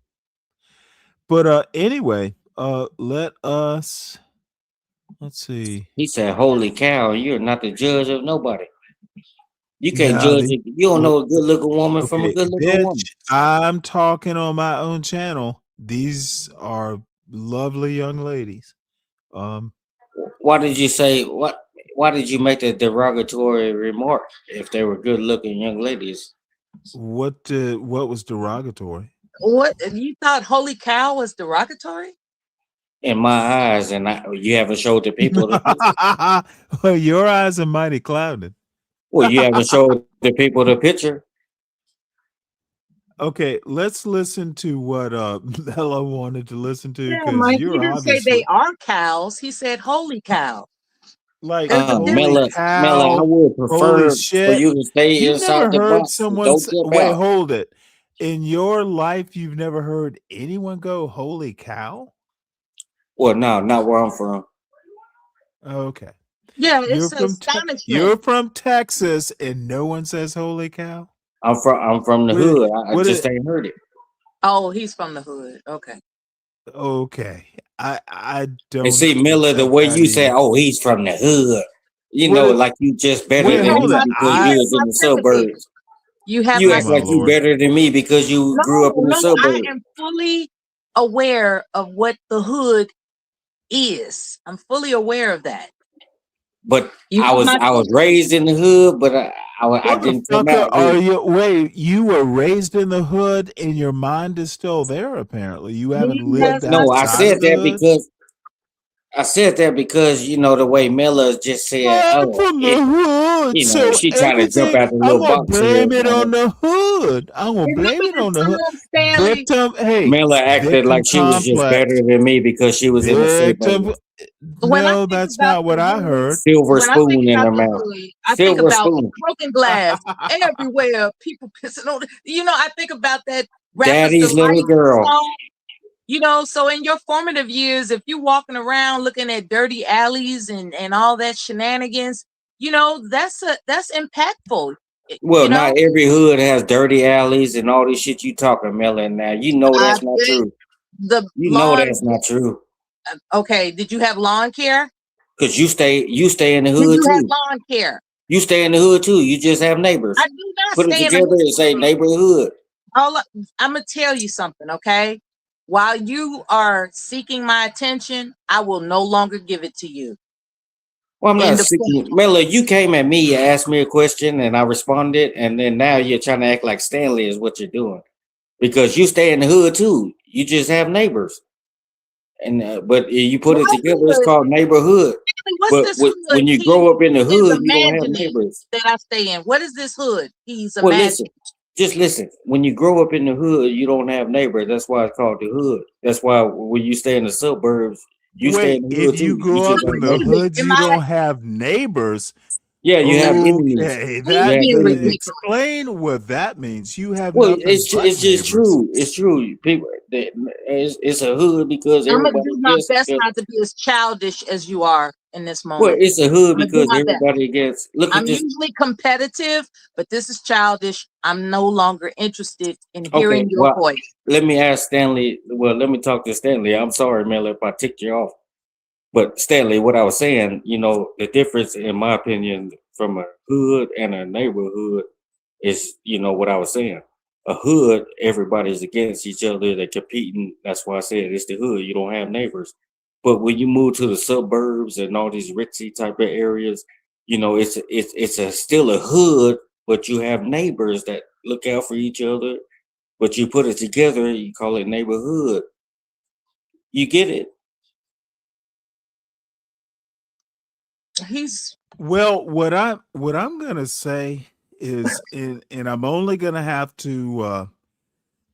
But anyway, let's see. He said, "Holy cow! You're not the judge of nobody. You can't Yeah, judge it. You don't know a good looking woman from a okay, good looking bitch. woman." I'm talking on my own channel. These are lovely young ladies. Why did you say what? Why did you make the derogatory remark if they were good looking young ladies? What was derogatory? What you thought? Holy cow was derogatory? In my eyes, and you haven't showed the people the picture. Well, your eyes are mighty clouded. Well, you haven't showed the people the picture. Okay, let's listen to what Bella wanted to listen to, Yeah, because Mike, he you're didn't say obviously they are cows. He said holy cow. like There's a holy Mela, I cow, would holy prefer for shit. you to stay You've never inside the heard box. someone Don't say, jump wait, out. hold it. In your life, you've never heard anyone go, holy cow? Well, no, not where I'm from. Okay. Yeah, You're it's from astonishment. you're from Texas and no one says holy cow? I'm from the What- hood. I what just it- ain't heard it. Oh, he's from the hood. Okay. Okay. I don't And see, Miller, the accept way that you say, either. "Oh, he's from the hood," you What know, it- like you just better Wait, than hold me it. because you was in the suburbs. You have You my act like you Lord. better than me because you grew up in the I suburbs. am fully aware of what the hood is. I'm fully aware of that. But You I have my was raised in the hood, but I didn't come Motherfucker, out are hood. you wait, you were raised in the hood and your mind is still there apparently. You haven't lived No, I outside of said the that hood? because you know the way Miller just said, I'm "Oh, from the hood, you know, so she trying to jump everything out the I'm little gonna box here." blame it on the hood. I'm gonna blame it on the hood. Stanley? Victim, hey, Miller acted victim like she was just complex. better than me because she was in the Victim. suburbs. When I No, think that's about not what the I hood, heard. Silver when I think spoon in about her the mouth. hood, I think Silver about spoon. broken glass everywhere, people pissing on it. You know, I think about that Rappers Daddy's little Delight girl. song. You know, so in your formative years, if you're walking around looking at dirty alleys and all that shenanigans, you know, that's impactful. Well, You know, not every hood has dirty alleys and all this shit you talking, Miller. Now you know I that's not bet true. the You know lawn. that's not true. Okay, did you have lawn care? Cause you stay in the Did hood you have too. lawn care? You stay in the hood too. You just have neighbors. I do not Put it stay in the together and say hood. neighborhood. I'm gonna tell you something, okay? While you are seeking my attention, I will no longer give it to you. Well, I'm not End of seeking. Miller, you came at me, you asked me a question, and I responded, and then now you're trying to act like Stanley is what you're doing. Because you stay in the hood too. You just have neighbors. And but you put it together, it's called neighborhood. What's But this hood when you he grow up in the is hood, you don't have imagining neighbors. that I stay in? What is this hood he's Well, imagining? listen, just listen. When you grow up in the hood, you don't have neighbors. That's why it's called the hood. That's why when you stay in the suburbs, you stay Wait, in the if hood you too. You grew just up have in the neighbors. hoods, you don't have neighbors. Yeah, you have enemies. Okay, You that have enemies. explain what that means. You have Well, nothing it's but just neighbors. true. It's true. People, it's a hood because I'm gonna everybody do my gets best together. not to be as childish as you are in this Well, moment. it's a hood I'm gonna do because my best. everybody gets. Look I'm at this. usually competitive, but this is childish. I'm no longer interested in Okay, hearing your well, voice. let me ask Stanley. Well, let me talk to Stanley. I'm sorry, Miller, if I ticked you off. But Stanley, what I was saying, you know, the difference, in my opinion, from a hood and a neighborhood is, you know, what I was saying. A hood, everybody's against each other. They're competing. That's why I said it's the hood. You don't have neighbors. But when you move to the suburbs and all these ritzy type of areas, you know, it's still a hood, but you have neighbors that look out for each other. But you put it together, you call it neighborhood. You get it? He's Well, what I'm gonna say is, and I'm only gonna have to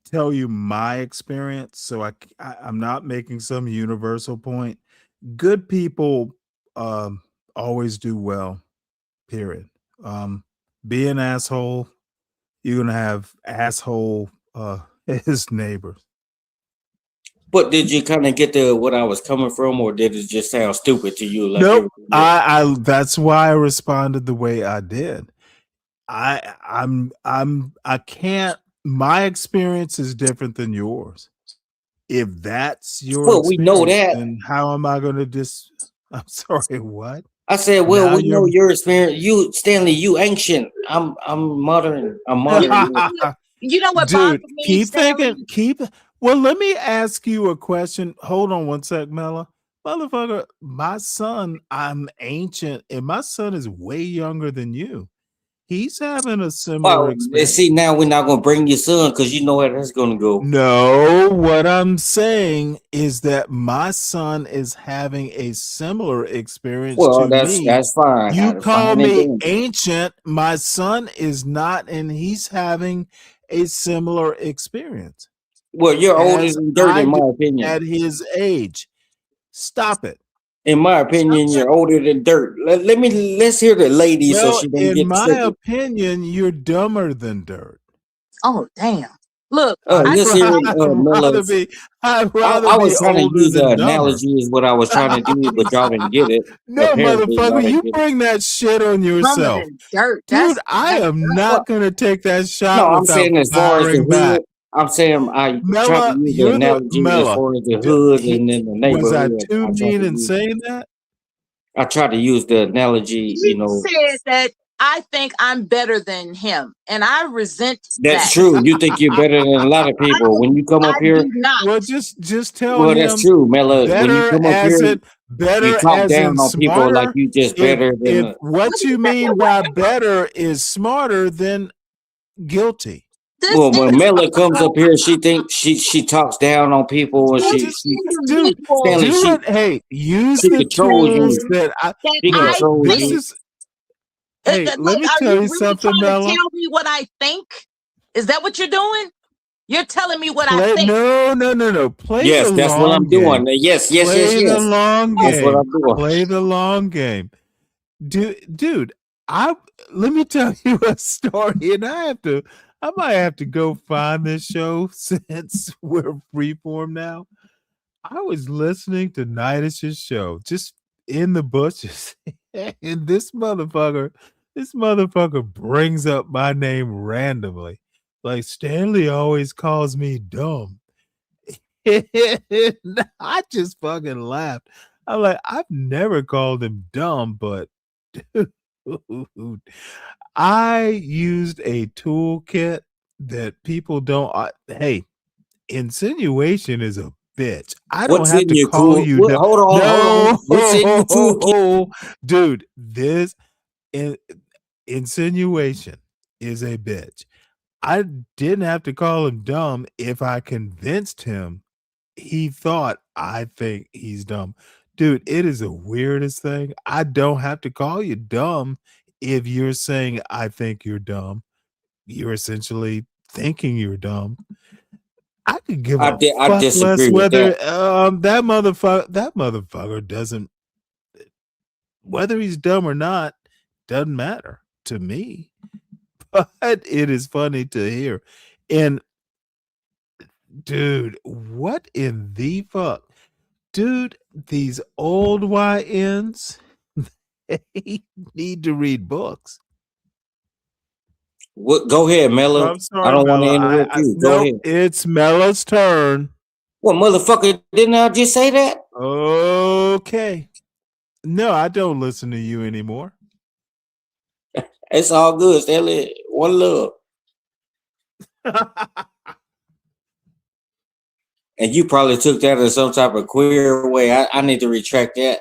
tell you my experience, so I'm not making some universal point. Good people always do well. Period. Um, be an asshole. You're gonna have asshole his neighbors. But did you kind of get to what I was coming from, or did it just sound stupid to you? Like Nope. everything else? I that's why I responded the way I did. I can't, my experience is different than yours. If that's your Well, we know experience, that. then how am I gonna I'm sorry, what? I said, well, Now we know you're your experience. You, Stanley, you ancient. I'm modern. I'm modern. You know what dude, bothers me, keep Stanley? thinking, well, let me ask you a question. Hold on one sec, Mella. Motherfucker, my son, I'm ancient, and my son is way younger than you. He's having a similar Oh, experience. see, now we're not gonna bring your son because you know how that's gonna go. No, what I'm saying is that my son is having a similar experience Well, to me. that's fine. You call Fine and me dandy. ancient, my son is not, and he's having a similar experience Well, you're older as than dirt, I in my do opinion. at his age. Stop it. In my opinion, you're older than dirt. Let's hear the lady so Well, she don't in get my triggered. opinion, you're dumber than dirt. Oh, damn. Look, Let's hear rather Miller's. be I'd I rather be was trying to older use than an dumber. analogy is what I was trying to do, but y'all didn't get it. No, Apparently, y'all motherfucker, didn't you get it. bring that shit on dumber yourself. than dirt. Dude, I am not going to take that shot No, I'm without saying as far as the firing back. hood, I'm saying I tried to Mella, use the you're the analogy as Mella. far as the hood and then the Was I neighborhood. too mean in saying that? I tried to use the analogy, You said that I think I'm better than him, and I resent That's that. true. You think you're better than a lot of people. When you come up I here, do not. Well, just tell well, that's him true, Mela. When you come up here, you better talk as in down on people like smarter. you just better than. If what you mean by better is smarter, then guilty. Well, when Mela comes up here, she thinks she talks down on people and she Dude, Stanley, do it. Hey, use she the controls tools you. that I She look. controls This you. is hey. Let Like, me are tell you you really something, trying Mella. to tell me what I think? Is that what you're doing? You're telling me what I Play think. no. Play Yes, the that's what long I'm doing. game. Yes. Play the long That's what game. I'm doing. Play the long game. Dude, let me tell you a story, and I might have to go find this show since we're freeform now. I was listening to Nidus's show, just in the bushes, and this motherfucker brings up my name randomly. Like Stanley always calls me dumb. I just fucking laughed. I'm like, I've never called him dumb, but dude, I used a toolkit that people don't. Hey, insinuation is a bitch. I don't What's have in to your call cool? you What, dumb. hold on. What's in your toolkit? No, dude, this insinuation is a bitch. I didn't have to call him dumb if I convinced him he thought I think he's dumb. Dude, it is the weirdest thing. I don't have to call you dumb if you're saying I think you're dumb. You're essentially thinking you're dumb. I could give a I fuck less disagree with whether that. that motherfucker doesn't, whether he's dumb or not doesn't matter to me. But it is funny to hear. And dude, what in the fuck? Dude, these old YNs, they need to read books. What? Go ahead, Mela. I'm I sorry, don't want to Mella. interrupt you. Go Nope, ahead. it's Mella's turn. What, motherfucker? Didn't I just say that? Okay. No, I don't listen to you anymore. It's all good, Stanley. One love. And you probably took that in some type of queer way. I need to retract that.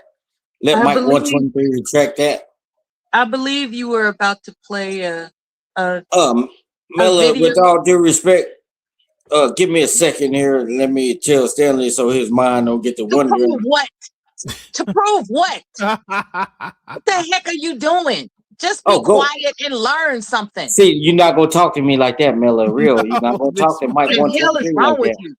Let I Mike believe 123 retract that. I believe you were about to play Mela, video. with all due respect, give me a second here. Let me tell Stanley so his mind don't get to wondering. Prove what? To prove what? What the heck are you doing? Just be quiet and learn something. See, you're not gonna talk to me like that, Mela. Real, you're not gonna talk to Mike What the hell is 123 wrong like with that. you?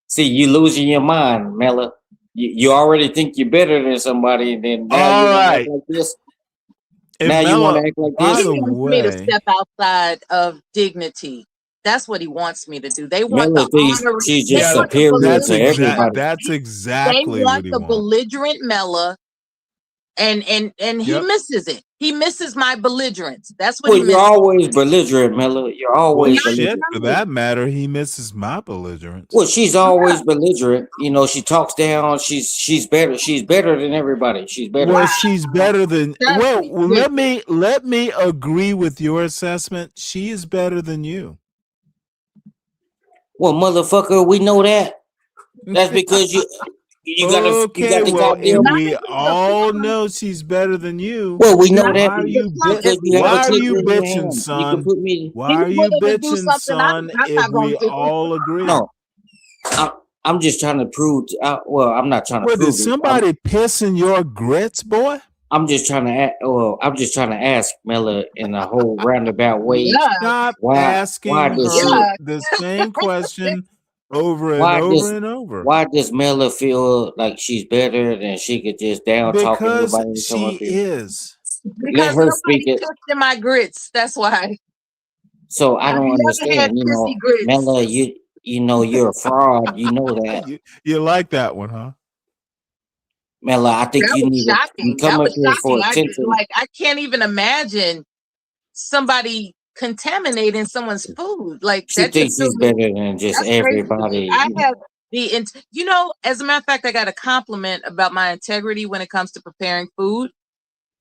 See, you losing your mind, Mela. You already think you're better than somebody, and then now you want to act like this. Now you want to act like this. He wants me to step outside of dignity. That's what he wants me to do. They want Mela the thinks honorary. she's They just want the superior to belligerent. everybody. That's They exactly want what he the wants. belligerent Mela, and he Yep. misses it. He misses my belligerence. That's what Well, he you're misses. always belligerent, Mela. You're Well, always shit, belligerent. for that matter, he misses my belligerence. Well, she's always belligerent. You know, she talks down. She's better. She's better than everybody. She's better. Well, she's better than. Well, let me agree with your assessment. She is better than you. Well, motherfucker, we know that. That's because you got the well, if goddamn. we all know she's better than you, Well, we know that why are you because you have why a are clicker you in your bitching, hand. You son? can put me. Why are you bitching, son? If we all agree. No, I'm just trying to prove. Well, I'm not trying to Well, did prove. somebody piss in your grits, boy? I'm just trying to. I'm just trying to ask Mela in a whole roundabout way. Stop Why asking does her she? the same question over and Why over does and over. Why does Mela feel like she's better than she could just down talk Because everybody and come she up here? is. Let Because her nobody speak it. pissed in my grits. That's why. So I I've don't never had understand. You know, pissy grits. Mela, you know you're a fraud. You know that. You like that one, huh? Mela, I think That you was need to shocking. come That up was here for shocking. attention. I can't even imagine somebody contaminating someone's food. Like She that just thinks feels she's better than just that's crazy to me. everybody. I have as a matter of fact, I got a compliment about my integrity when it comes to preparing food,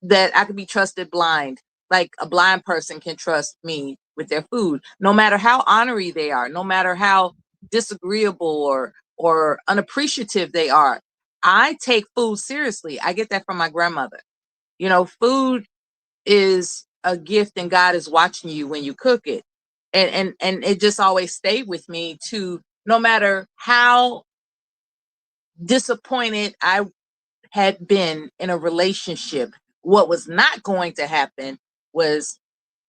that I could be trusted blind. Like a blind person can trust me with their food, no matter how honorary they are, no matter how disagreeable or unappreciative they are. I take food seriously. I get that from my grandmother. Food is a gift, and God is watching you when you cook it. And it just always stayed with me to, no matter how disappointed I had been in a relationship, what was not going to happen was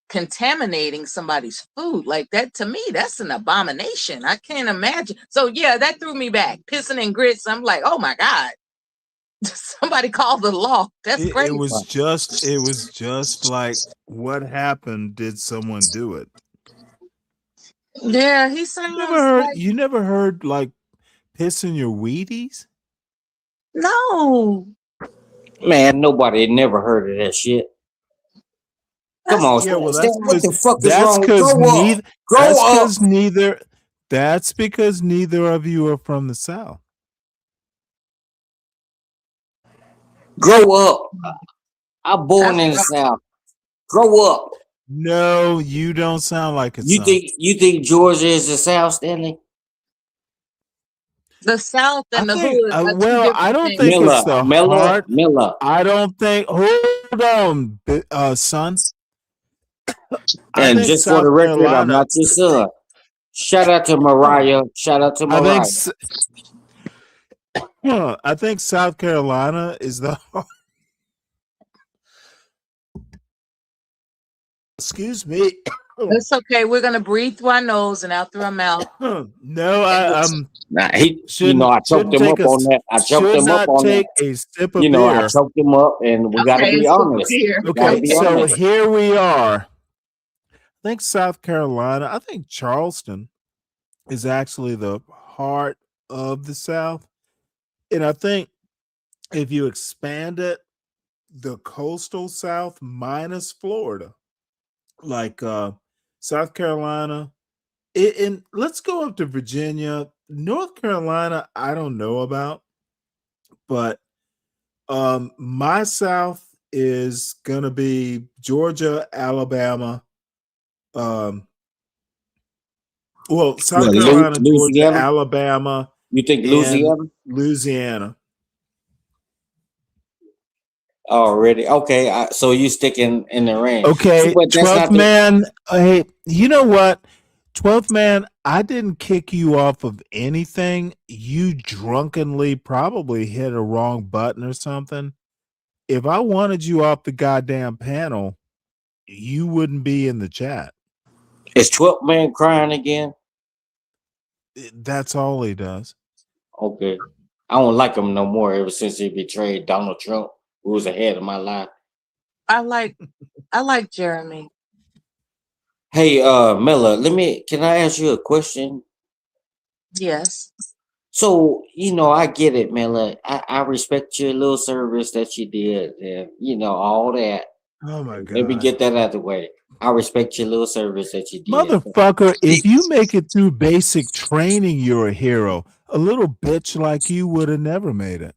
contaminating somebody's food. Like that, to me, that's an abomination. I can't imagine. So yeah, that threw me back. Pissing in grits. I'm like, oh my God. Somebody called the law. That's It crazy. was just like, what happened? Did someone do it? Yeah, he sounds like, You never heard like piss in your Wheaties? no. Man, nobody had never heard of that shit. Come on, Yeah, well, Stan, what the fuck is wrong? That's because neither of you are from the South. Grow up. I'm born in the South. Grow up. No, you don't sound like it. You think Georgia is the South, Stanley? The South and the hood are two well, different I don't things. think it's the heart. Mela. I don't think. Hold on, son. And just for the record, I'm not your son. Shout out to Mariah. Shout out to Mariah. I think South Carolina is the heart. Excuse me. It's okay. We're gonna breathe through our nose and out through our mouth. No, I'm. Nah, I choked him up on that. I choked him up on that. A sip of I beer. choked him up, and we gotta be honest. Okay, so here we are. I think South Carolina. I think Charleston is actually the heart of the South, and I think if you expand it, the coastal South minus Florida, like South Carolina, and let's go up to Virginia. North Carolina, I don't know about, but my South is gonna be Georgia, Alabama. South Carolina, Georgia, Alabama. You think Louisiana? Louisiana. Already. Okay. So you sticking in the range. Okay, But that's 12th not the man. Hey, you know what? 12th man, I didn't kick you off of anything. You drunkenly probably hit a wrong button or something. If I wanted you off the goddamn panel, you wouldn't be in the chat. Is 12th man crying again? That's all he does. Okay. I don't like him no more ever since he betrayed Donald Trump, who was ahead of my life. I like Jeremy. Hey, Mella, can I ask you a question? Yes. So, I get it, Mella. I respect your little service that you did and, all that. Oh my God. Let me get that out of the way. I respect your little service that you did. Motherfucker, if you make it through basic training, you're a hero. A little bitch like you would have never made it.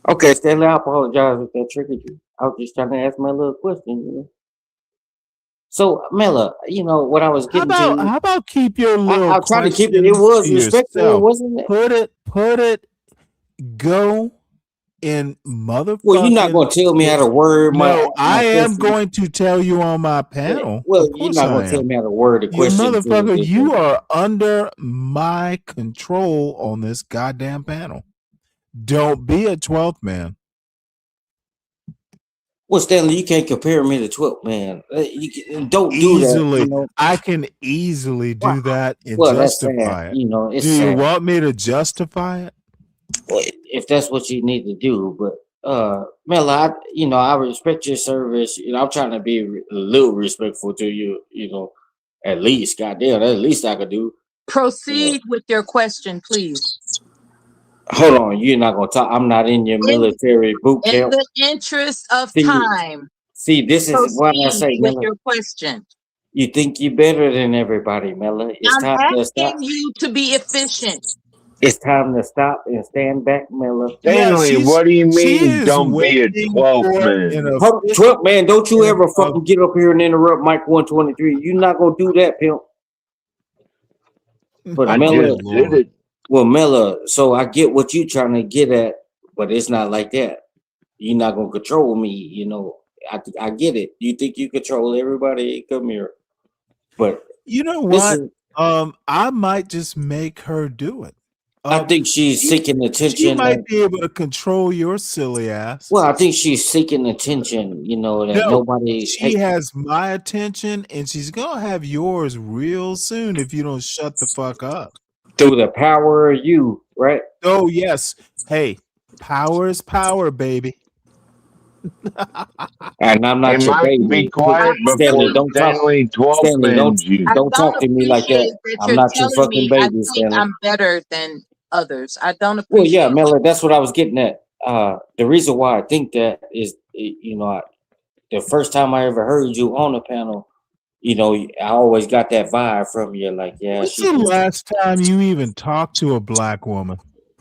Okay, Stanley, I apologize if that triggered you. I was just trying to ask my little question. So, Mella, what I was getting How to. about keep your little I'll try to keep it. It questions was to respectful, yourself? wasn't it? Put it, go in motherfucking. Well, you're not going to tell me how to word No, I am question. going to tell you on my panel. Well, of you're course not I going to tell am. me how to word the You question. motherfucker, you are under my control on this goddamn panel. Don't be a 12th man. Well, Stanley, you can't compare me to 12th man. Don't do Easily, that. I can easily do that and that's justify sad. it. It's Do you sad. want me to justify it? Well, if that's what you need to do, but Mella, I respect your service. I'm trying to be a little respectful to you. At least, goddamn, that's the least I could do. Proceed with your question, please. Hold on, you're not gonna talk. I'm not in your military boot camp. In the interest of time. See, this is what I say, Proceed with Mella. your question. You think you're better than everybody, Mella. It's I'm time to stop. asking you to be efficient. It's time to stop and stand back, Mella. Stanley, what do you mean don't be a 12th man? 12th man, don't you ever fucking get up here and interrupt Mike 123. You're not gonna do that, pimp. But I Mella, just did it. well, Mella, so I get what you're trying to get at, but it's not like that. You're not gonna control me, I get it. You think you control everybody? Come here. But you know what? I might just make her do it. I think she's seeking attention. She might be able to control your silly ass. Well, I think she's seeking attention, that nobody. She has my attention, and she's gonna have yours real soon if you don't shut the fuck up. Through the power of you, right? Oh yes. Hey, power is power, baby. And I'm not your baby. Be quiet Stanley, before Stanley 12th man you. Don't talk to me like that. I'm not your fucking baby, Stanley. I'm better than others. I don't appreciate. Well, yeah, Mella, that's what I was getting at. The reason why I think that is, the first time I ever heard you on the panel, I always got that vibe from you. Like, yeah. When's the last time you even talked to a black woman?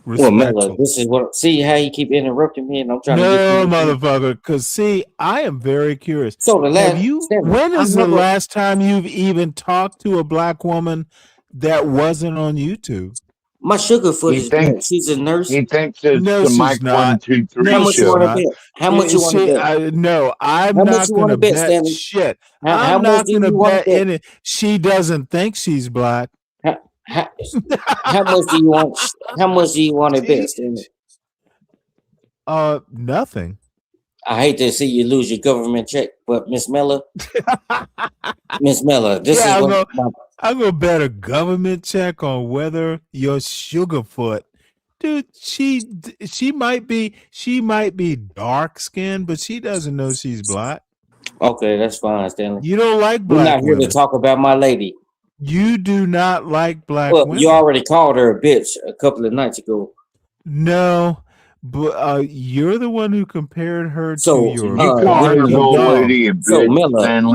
Well, Mella, this is what. See how you keep interrupting me, and I'm trying to. No, motherfucker. Because see, I am very curious. So the last. When is the last time you've even talked to a black woman that wasn't on YouTube? My sugar foot is there. She's a nurse. He thinks it's the Mike 123 How much you want to bet? How much you want to bet? No, I'm not going to bet shit. I'm not going to bet any. She doesn't think she's black. How much do you want? How much do you want to bet, Stanley? Nothing. I hate to see you lose your government check, but Miss Mella, this is what I'm gonna bet a government check on whether your Sugarfoot, dude. She might be dark skinned, but she doesn't know she's black. Okay, that's fine, Stanley. You don't like black We're not here women. to talk about my lady. You do not like black women. You already called her a bitch a couple of nights ago. No, but you're the one who compared her to your. So Mella, you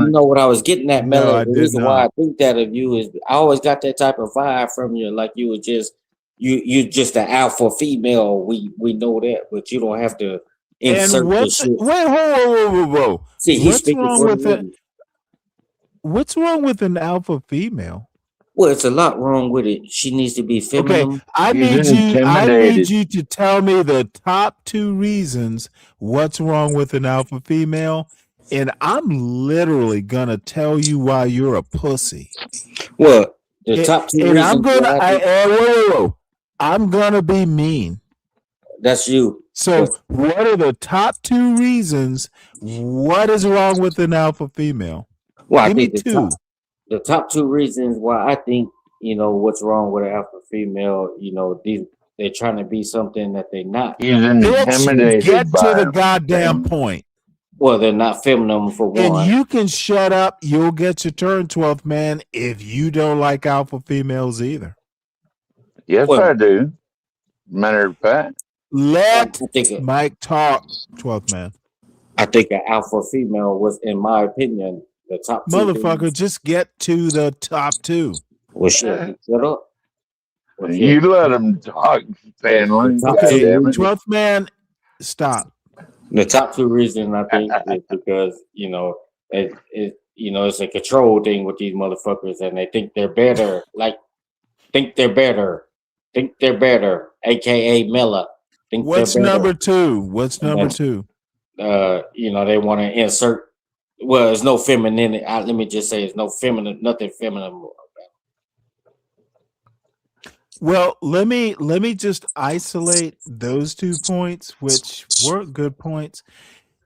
know what I was getting at, Mella. The reason why I think that of you is I always got that type of vibe from you, like you were just you just an alpha female. We know that, but you don't have to insert the shit. Wait, whoa. See, he's speaking for the lady. What's wrong with an alpha female? Well, it's a lot wrong with it. She needs to be Okay, feminine. I need you to tell me the top 2 reasons what's wrong with an alpha female, and I'm literally gonna tell you why you're a pussy. Well, the top 2 And I'm reasons gonna why I think whoa. I'm gonna be mean. that's you. So, what are the top 2 reasons what is wrong with an alpha female? Well, I Give me think 2. the top 2 reasons why I think, you know, what's wrong with an alpha female, you know, they're trying to be something that they're not. He's Bitch, intimidated get by to the her. goddamn point. Well, they're not feminine for And one. you can shut up. You'll get your turn, 12th man, if you don't like alpha females either. Yes, I do. Matter of fact. Let Mike talk, 12th man. I think an alpha female was, in my opinion, the top 2 Motherfucker, things. just get to the top 2. Well, shit, shut up. Well, shit. You let him talk, Stanley. Okay, Goddammit. 12th man, stop. The top 2 reasons I think is because, you know, it's a control thing with these motherfuckers, and they think they're better. Think they're better, aka Mela. What's number 2? What's number 2? You know, they want to insert. Well, there's no femininity. Let me just say, there's nothing feminine. Well, let me just isolate those 2 points, which were good points.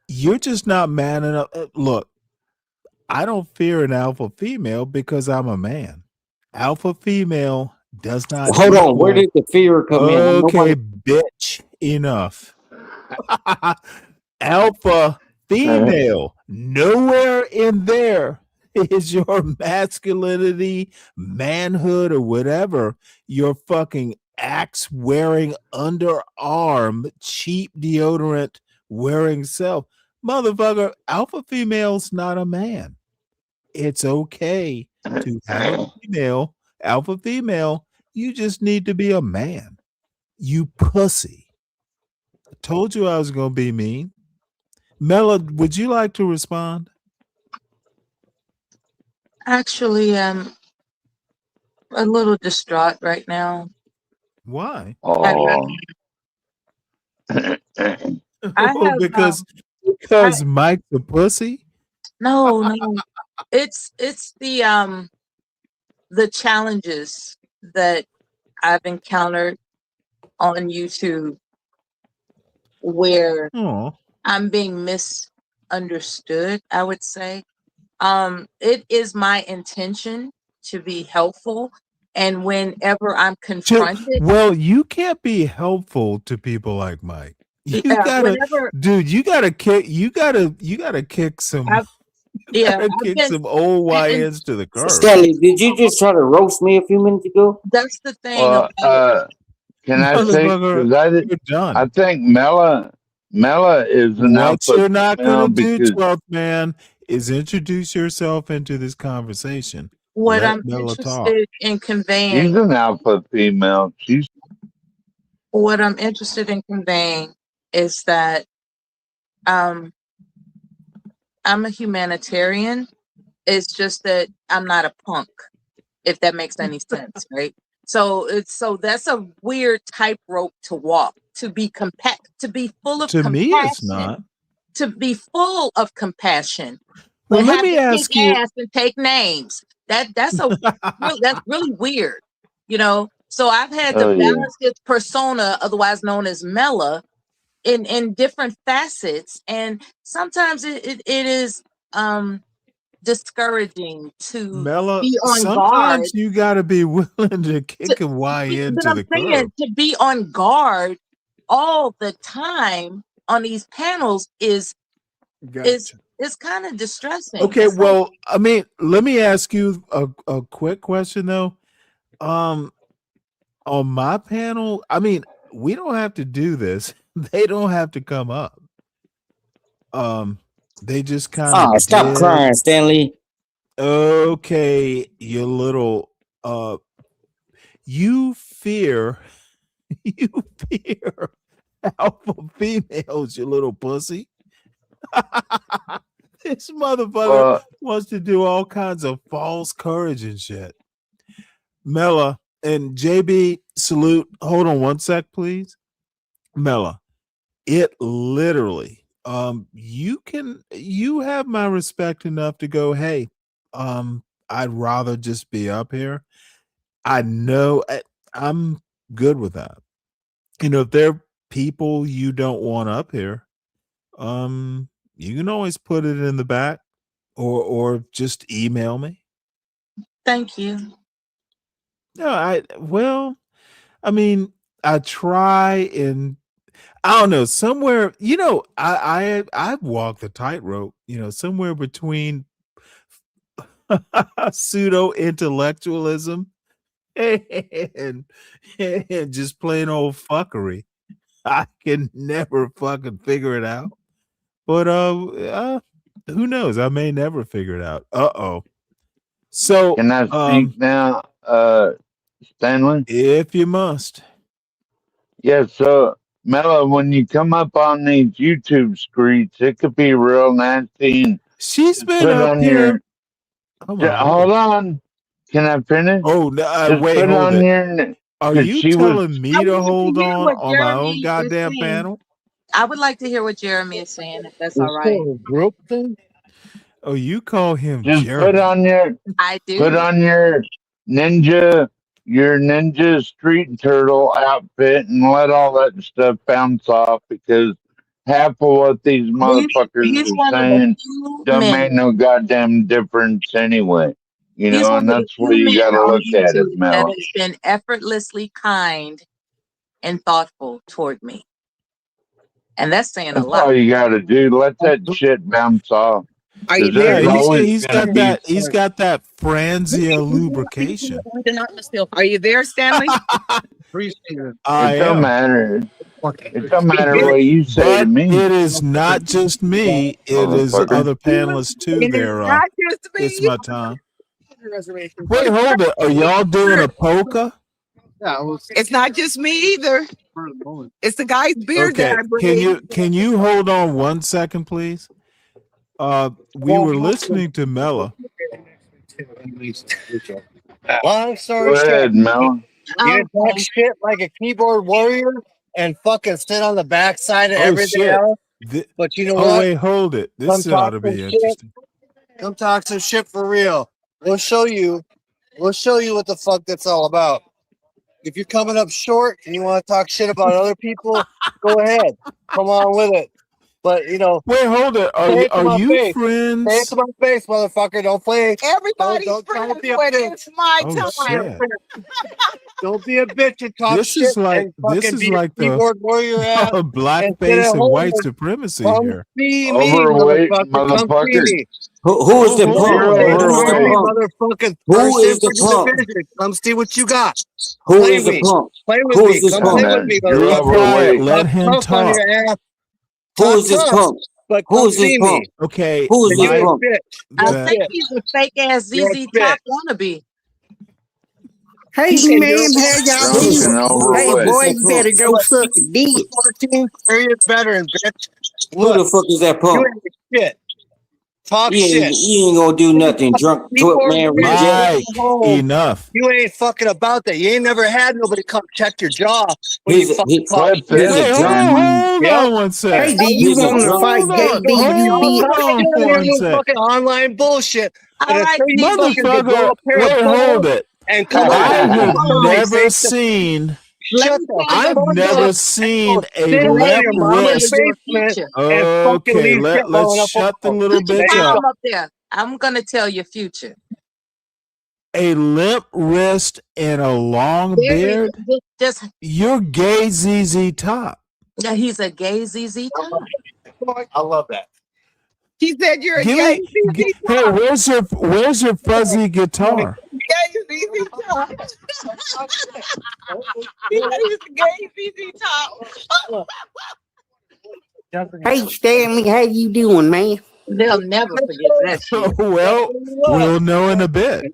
You're just not man enough. Look, I don't fear an alpha female because I'm a man. Alpha female does not. Hold on, where did the fear come in? Okay, bitch, enough. Alpha female, nowhere in there is your masculinity, manhood, or whatever. Your fucking axe wearing, underarm, cheap deodorant wearing self. Motherfucker, alpha female's not a man. It's okay to have a female, alpha female. You just need to be a man. You pussy. I told you I was going to be mean. Mela, would you like to respond? Actually, I'm a little distraught right now. Why? Oh. I have because Mike's a pussy? no. It's the challenges that I've encountered on YouTube where I'm being misunderstood, I would say. It is my intention to be helpful, and whenever I'm confronted, Well, you can't be helpful to people like Mike. You gotta, dude. You gotta kick. You gotta kick some. Some old YNs to the curb. Stanley, did you just try to roast me a few minutes ago? That's the thing. Can I say? Because I think Mela is an What alpha you're not female gonna do, because 12th man, is introduce yourself into this conversation. What Let I'm Mela talk. interested in conveying, she's an alpha female. what I'm interested in conveying is that I'm a humanitarian. It's just that I'm not a punk, if that makes any sense, right? So that's a weird tightrope to walk, to be full of To compassion. me, it's not. To be full of compassion. Well, But let have me to ask kick you- ass and take names. That's really weird, you know. So I've had to balance this persona, otherwise known as Mela, in different facets, and sometimes it is discouraging to Mela, be on guard. sometimes you gotta be willing to kick a YN But to I'm the saying curb. to be on guard all the time on these panels is kind of distressing. Okay, It's like, well, I mean, let me ask you a quick question though. On my panel, I mean, we don't have to do this. They don't have to come up. They just kind of Stop crying, Stanley. Okay, you little you fear alpha females, you little pussy. This motherfucker wants to do all kinds of false courage and shit. Mela and JB, salute. Hold on one sec, please. Mela, it literally, you have my respect enough to go, hey, I'd rather just be up here. I know I'm good with that. If there are people you don't want up here, you can always put it in the back or just email me. Thank you. No, I try and I don't know, somewhere, I've walked the tightrope, somewhere between pseudo intellectualism and, and just plain old fuckery. I can never fucking figure it out. But who knows? I may never figure it out. Uh-oh. So Can I speak now, Stanley? If you must. Yeah, so Mela, when you come up on these YouTube streets, it could be real nasty. And she's been put up on here. hold on. Can I finish? Oh, Just wait, put hold on it. your. Are Cause you she was. telling me to hold on my own goddamn panel? I would like to hear what Jeremy is saying, if that's all Is right. there a group thing? Oh, you call him Just Jeremy. put on your. I do. Put on your ninja street turtle outfit and let all that stuff bounce off, because half of what these motherfuckers He's are one of the saying few don't men. make no goddamn difference anyway. He's And one of the that's few where you men got to on look at it, YouTube that Mel. has been effortlessly kind and thoughtful toward me. And that's saying a That's lot. all you got to do. Let that shit bounce off. Are you 'Cause there's there? always He's gonna got be that. He's got that Franzia lubrication. Are you there, Stanley? I It don't am. matter. It don't matter what you say to But me. it is not just me. It is Motherfucker. other panelists too. It is There, not just me. it's my time. Wait, hold it. Are y'all doing a polka? It's not just me either. It's the guy's beard Okay. that I bring. Can you hold on 1 second, please? We were listening to Mela. Long story Go short, ahead, Mel. you talk shit like a keyboard warrior and fucking sit on the backside of Oh everything shit! else. But you know Oh what? wait, hold it. Come This ought talk to some be shit. interesting. Come talk some shit for real. We'll show you. We'll show you what the fuck that's all about. If you're coming up short and you want to talk shit about other people, go ahead. Come on with it. But wait, hold it. Say it to my face. Friends? Say it to my face, motherfucker. Don't play. Everybody's don't friends be a when bitch. it's my Oh, time. shit. Don't be a bitch and talk This shit is like and fucking be the a keyboard warrior ass. blackface and white supremacy Come here. see me, Overweight motherfucker. Come see motherfucker. me. Who is the Come punk? You're stay with overweight. me, motherfucker. Who First is in for the the punk? division. Come see what you got. Who Play is the me. punk? Play with Who me. is this Come punk? play with me, You're Be motherfucker. quiet. overweight. Let Talk him tough on talk. your ass. Who Talk is this tough, punk? but Who come is this see punk? me. Okay, Who is You're this a punk? bitch. I You're a think bitch. he's a fake ass You're a ZZ bitch. Top wannabe. Hey And you're man, how y'all Drunk doing? and Who Hey the fuck overweight. boy, is that you punk? better go suck a dick. 14 period veteran, bitch. Who Look, the fuck is that you punk? ain't shit. Talk shit. You ain't gonna do nothing, drunk twerk Keyboard man warrior reject. sitting Mike, at home. enough. You ain't fucking about that. You ain't never had nobody come check your jaw when you fucking talk Quit shit. He's a Hey, drunk. hold Yep. on 1 sec. Hey, do you He's a want to drunk. fight Hold gay on. DUB? Hold Talk on shit on for your 1 little sec. fucking online bullshit. All And right, until you ZZ. fucking can grow Motherfucker, a pair of wait, hold balls it. and come Let up me with I tell you, have hold on. never face to seen Let shut me the tell you, I've fuck never up seen and a sit let around me limp your tell mama's you wrist. your basement future. and fucking Okay, leave shit let's blowing up a shut the wall. little Put your bitch There you go. up. palm up there. I'm gonna tell your future. A limp wrist and a long Very beard. just You're gay ZZ Top. yeah, he's a gay ZZ Top. I love that. He said you're a Give gay me. ZZ Hey, Top. where's your fuzzy guitar? Gay ZZ Top. He said he was a gay ZZ Top. Hey Stanley, how you doing, man? They'll never forget that shit. Well, we'll know in a bit.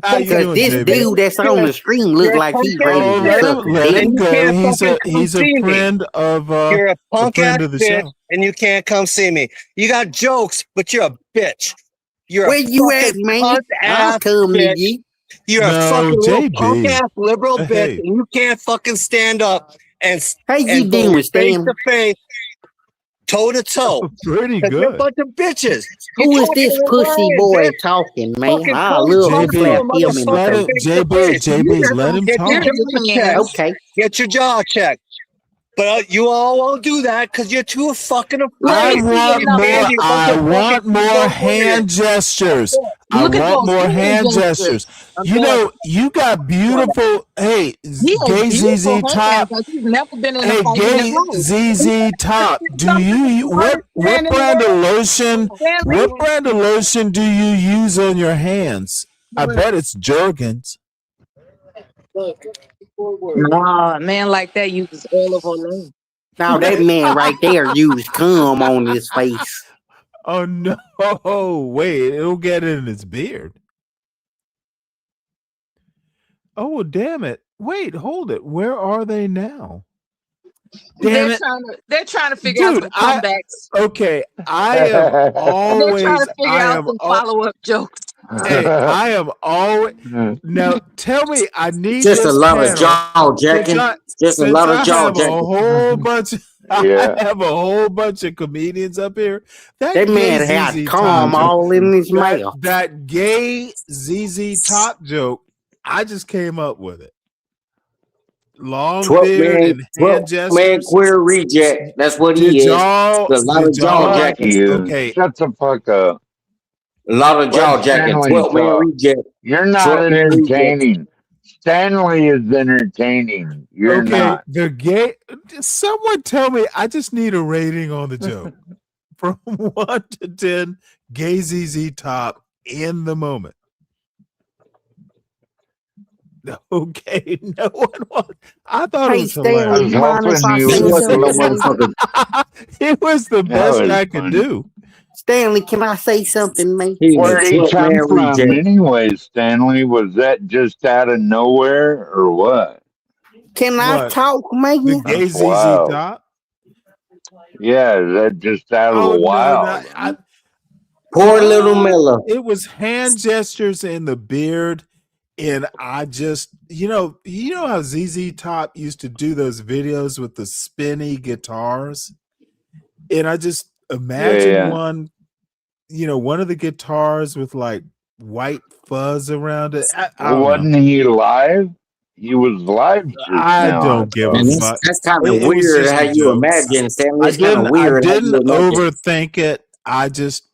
How you Cause doing, this JB? dude that's on the screen look You're a like punk he's ass ready Oh, to bitch, suck a let dick. him and you go. can't He's fucking a come see me. friend of You're a punk friend ass of the bitch, show. and you can't come see me. You got jokes, but you're a bitch. You're a Where you at, fucking man? punk I'll ass come to bitch. you. You're a No, fucking little punk JB. ass liberal bitch, Hey. and you can't fucking stand up and How you and go doing, face Stan? to face, toe to toe. Pretty Because you're a good. bunch of bitches. You Who is talking this to pussy Ryan, boy bitch. talking, man? Fucking I Tony love to JB, slap Soprano, him in the let motherfucker, him. face. face to JB, face. JB, let him Get your talk. jaw checked. Okay. Get your jaw checked. But you all won't do that because you're too fucking I afraid. want You more. can't be a bunch I of fucking want more keyboard hand warriors. gestures. I Look at want those more hand hand gestures. gestures. You know, you got beautiful. Hey, He has gay beautiful ZZ hands. Top. Like he's never been in a Hey, fight in his gay life. ZZ Top. Do you what Man in the brand of world, lotion? Stanley. What brand of lotion do you use on your hands? I bet it's Jergens. Nah, a man like that uses oil of Olay. Now that man right there used cum on his face. Oh no! Wait, it'll get in his beard. Oh damn it! Wait, hold it. Where are they now? Damn it, They're trying to figure out dude! some comebacks. Okay. I am They're trying always. to figure out some follow-up jokes. Hey, I am always. Now tell me, I need Just a this lot of panel jaw jacking. Just a since lot of I jaw have a jacking. whole bunch. Yeah. I have a whole bunch of comedians up here. That That gay man had ZZ cum Top all in his that, mouth. that gay ZZ Top joke, I just came up with it. Long 12 beard man, and 12 hand man gestures. queer reject. That's what he is. A lot of jaw Fuck jacking. you. Okay. Shut the fuck up. A lot of jaw Let jacking. Stanley 12 man talk. reject. You're not 12 man reject. entertaining. Stanley is entertaining. You're Okay, not. the gay. Someone tell me. I just need a rating on the joke from 1 to 10. Gay ZZ Top in the moment. Okay, no one wants. I thought it Hey, was Stanley, I was hilarious. you mind if hoping I you say That would something, do man? motherfucker. It was the That best was I could funny. do. Stanley, can I say something, man? He's Where a did he 12 come man from reject. anyway, Stanley? Was that just out of nowhere or what? Can I What? talk, The man? gay That's ZZ wild. Top? Yeah, is that just out of the Oh no, wild? Poor little Miller. it was hand gestures in the beard, and I just, you know how ZZ Top used to do those videos with the spinny guitars, and I just imagine Yeah. one, one of the guitars with like white fuzz around it. I don't know. Wasn't he live? He was live just I now, I don't give a thought. And fuck. that's kind of It was weird just how a you joke. imagine, Stanley. I It's kind of didn't weird how didn't you imagine. overthink it. I just,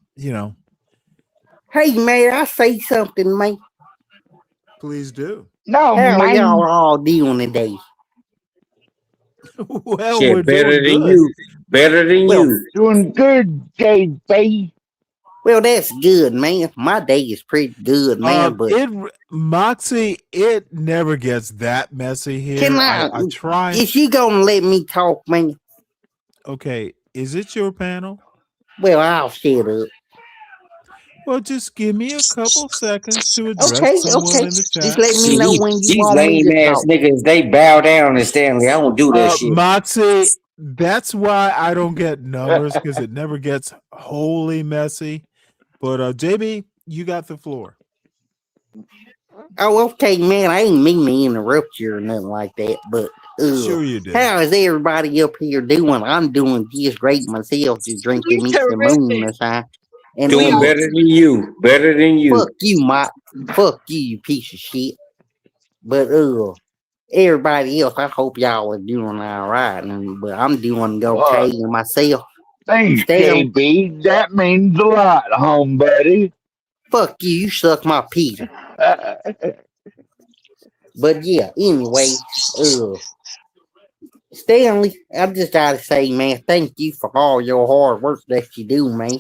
Hey, man, I say something, man. please do. No, How are y'all man. all doing today? Well, Shit, we're better doing than good. you. Better than Well, you. Doing good, JB. well, that's good, man. My day is pretty good, man. But Moxie, it never gets that messy can here. I try. Is you gonna let me talk, man? Okay, is it your panel? Well, I'll shut up. Well, just give me a couple seconds to address Okay, someone okay. in the Just chat. let me See, know when you these want me lame to ass talk. niggas, they bow down to Stanley. I don't do that shit. Moxie, that's why I don't get numbers, because it never gets wholly messy. But JB, you got the floor. Oh, okay, man. I ain't mean to interrupt you or nothing like that. But Sure you did. how is everybody up here doing? I'm doing just great myself. Just drinking me some moonshine. And Doing better than you. Better than you. fuck you, Mike. Fuck you, you piece of shit. But everybody else, I hope y'all are doing all right. But I'm doing okay myself. Thanks, Stanley, JB. That means a lot, home buddy. fuck you. You suck my piece. But yeah, anyway, Stanley, I just gotta say, man, thank you for all your hard work that you do, man.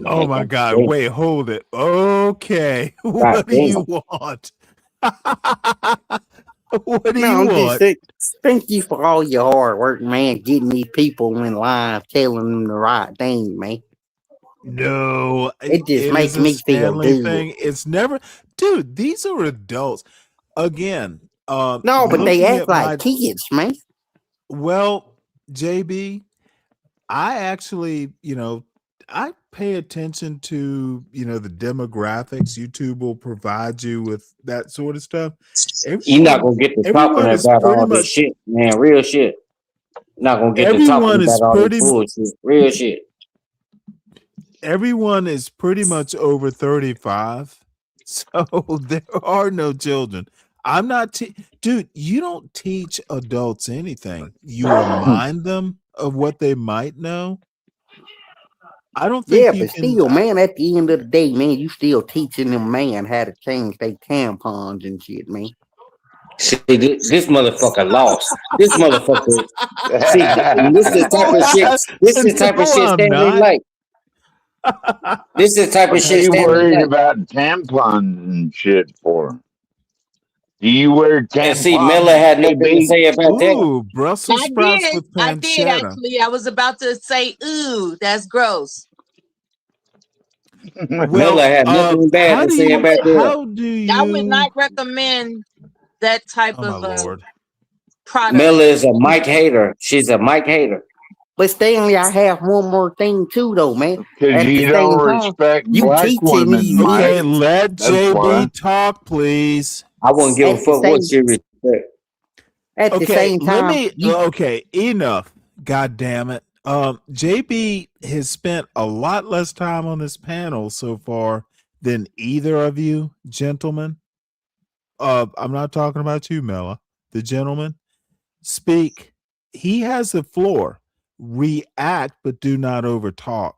Oh my God! Wait, hold it. Okay, what do you want? What do you I'm just want? saying, thank you for all your hard work, man, getting these people in line, telling them the right thing, man. No, It just it makes is a me feel Stanley good. thing. It's never, dude. These are adults. Again, No, but they looking act at like kids, man. Well, JB, I actually, I pay attention to, the demographics. YouTube will provide you with that sort of stuff. You're not gonna get to talking Everyone is about pretty all this much shit, man. Real shit. Not gonna get to talking everyone is about all this pretty bullshit. Real shit. everyone is pretty much over 35. So there are no children. I'm not dude, you don't teach adults anything. You remind them of what they might know. I don't think Yeah, you but can still, man, at the end of the day, man, you still teaching them man how to change their tampons and shit, man. See, this motherfucker lost. This motherfucker. See, this is the type of shit. This is the type of No, shit I'm Stanley not. like. This is the type of What shit you Stanley worried like. about tampons and shit for? Do you wear And see, tampons, Miller had nothing to JB? say about that. Ooh, Brussels sprouts with I did pancetta. actually. I was about to say, ooh, that's gross. Well, Miller had nothing bad to say about that. how do I would you not recommend that type Oh my of lord. product. Miller is a Mike hater. She's a Mike hater. But Stanley, I have one more thing too, though, man. Because At the you same don't time, respect you black teaching women, these Mike. Okay, let That's why. JB talk, please. I wouldn't give a at the fuck what same she respect. at the Okay, same let time, me okay, enough. God damn it. JB has spent a lot less time on this panel so far than either of you gentlemen. I'm not talking about you, Mela. The gentleman. Speak. He has the floor. React, but do not overtalk.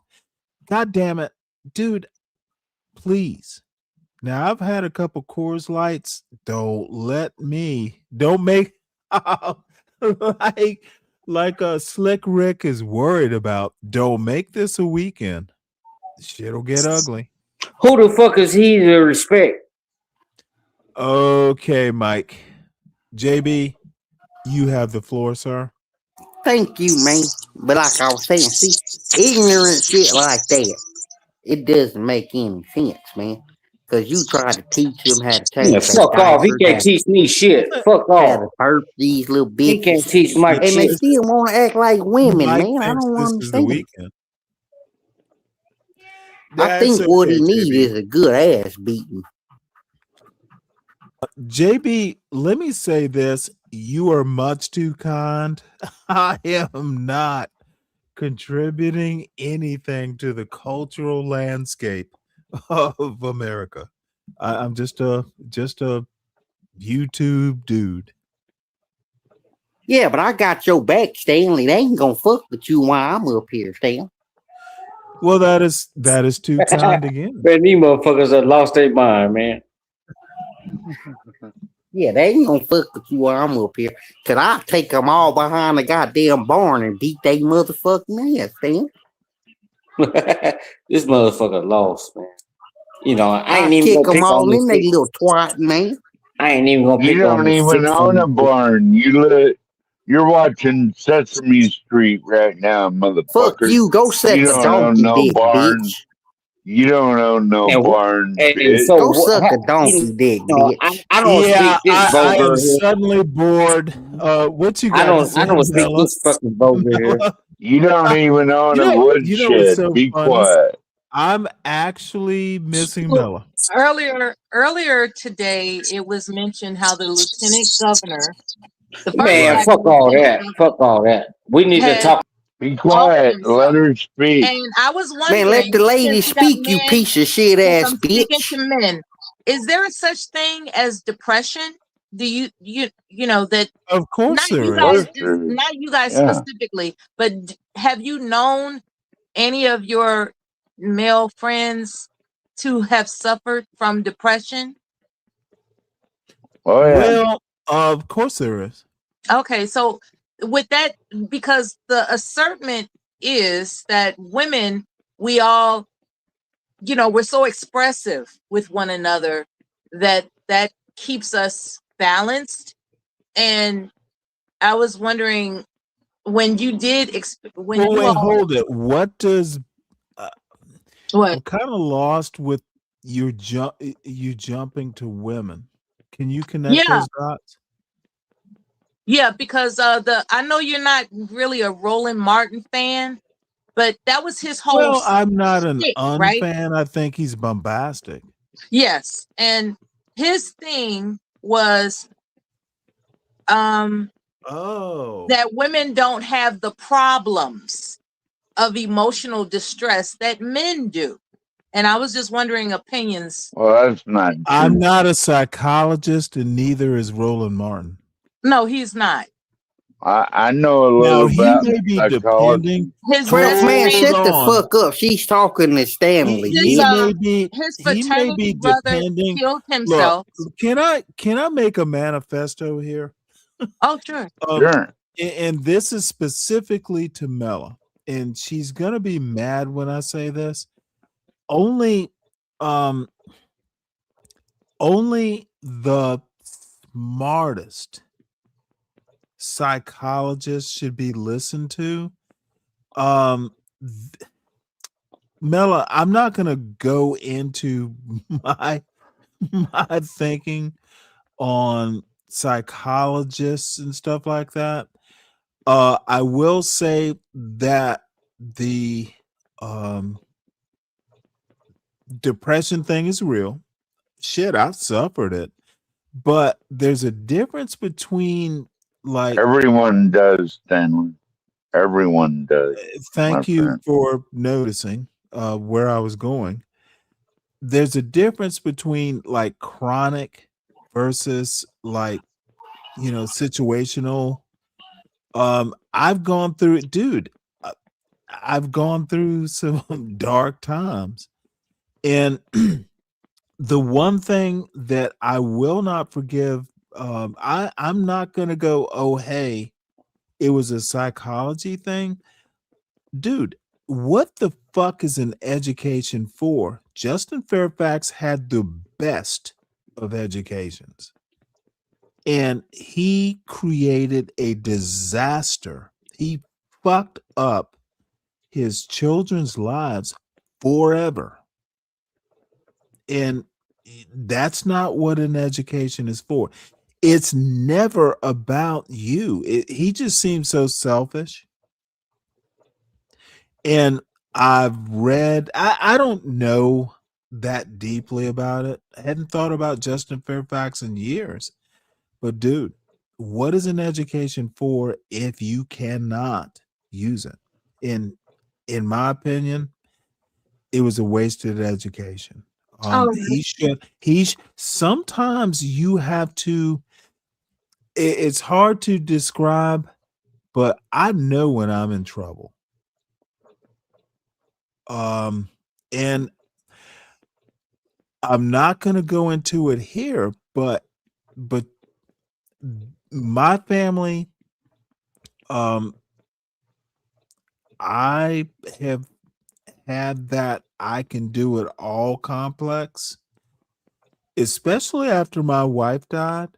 God damn it. Dude, please. Now I've had a couple Coors Lights. Don't make like Slick Rick is worried about. Don't make this a weekend. Shit'll get ugly. Who the fuck is he to respect? Okay, Mike. JB, you have the floor, sir. thank you, man. But like I was saying, see, ignorant shit like that, it doesn't make any sense, man. Because you try to teach them how to Yeah, change their fuck off. He diapers, can't teach me shit. Fuck how to off. burp these little He can't bitches, teach Mike and they shit. still want to act like women, Mike man. I thinks don't this is the understand. weekend. I That's think what he okay, needs JB. is a good ass beating. JB, let me say this. You are much too kind. I am not contributing anything to the cultural landscape of America. I'm just a YouTube dude. Yeah, but I got your back, Stanley. They ain't gonna fuck with you while I'm up here, Stan. Well, that is too kind again. Man, these motherfuckers have lost their mind, man. Yeah, they ain't gonna fuck with you while I'm up here. Cause I'll take them all behind the goddamn barn and beat they motherfucking ass, Stan. This motherfucker lost, man. You know, I I ain't even kick gonna them pick on all this in they shit. little twat, man. I ain't even gonna You pick on don't this even own a 600. barn. You're watching Sesame Street right now, Fuck motherfucker. you. Go You suck a don't own donkey no dick, barns. bitch. You don't own no And barns, and bitch. so Go suck a you donkey dick, know, I bitch. don't Yeah, speak this I am vulgar here. suddenly bored. What you I got to don't say, I don't speak Mela? this fucking vulgar here. Mela? You don't even own a You know what's woodshed. so Be funny? quiet. I'm actually missing So Mela. earlier today, it was mentioned how the lieutenant governor, the first Man, Right. black fuck all lieutenant that. Fuck all that. We need to governor, had talk. Be offered quiet. Let himself. her speak. And I was Man, let the wondering, lady since we got speak, you men, piece of shit since ass I'm speaking bitch. to men, is there a such thing as depression? Do you know that Of course not you Of there guys is. course, just not you guys yeah. specifically, but have you known any of your male friends to have suffered from depression? Oh yeah. Well, of course there is. Okay, so with that, because the assertment is that women, we all, we're so expressive with one another that keeps us balanced. And I was wondering when you did, when Well, you wait, all, hold it. What does what? I'm kind of lost with you jumping to women. Can you connect Yeah, those dots? yeah, because I know you're not really a Roland Martin fan, But that was his whole Well, I'm not an shtick, right? unfan. I think he's bombastic. Yes. And his thing was Oh. that women don't have the problems of emotional distress that men do. And I was just wondering opinions. Well, that's not I'm true. not a psychologist, and neither is Roland Martin. No, he's not. I know a Now, little he about may be psychology. depending. His 12 man, Hold shut the on. fuck up. She's talking to Stanley, He may be his he may fraternity be brother depending. killed Look, himself. can I make a manifesto here? Oh, sure. Sure. And this is specifically to Mela, and she's gonna be mad when I say this. Only the smartest psychologists should be listened to. Mela, I'm not gonna go into my thinking on psychologists and stuff like that. I will say that the depression thing is real. Shit, I suffered it. But there's a difference between like Everyone does, Stanley. Everyone does. My thank you friend. for noticing where I was going. There's a difference between like chronic versus like, you know, situational. I've gone through it, dude. I've gone through some dark times. And the one thing that I will not forgive, I'm not gonna go, oh hey, it was a psychology thing. Dude, what the fuck is an education for? Justin Fairfax had the best of educations. And he created a disaster. He fucked up his children's lives forever. And that's not what an education is for. It's never about you. He just seems so selfish. And I've read, I don't know that deeply about it. I hadn't thought about Justin Fairfax in years. But dude, what is an education for if you cannot use it? In my opinion, it was a wasted education. Sometimes you have to, it's hard to describe, but I know when I'm in trouble. And I'm not going to go into it here, but my family, I have had that I can do it all complex, especially after my wife died.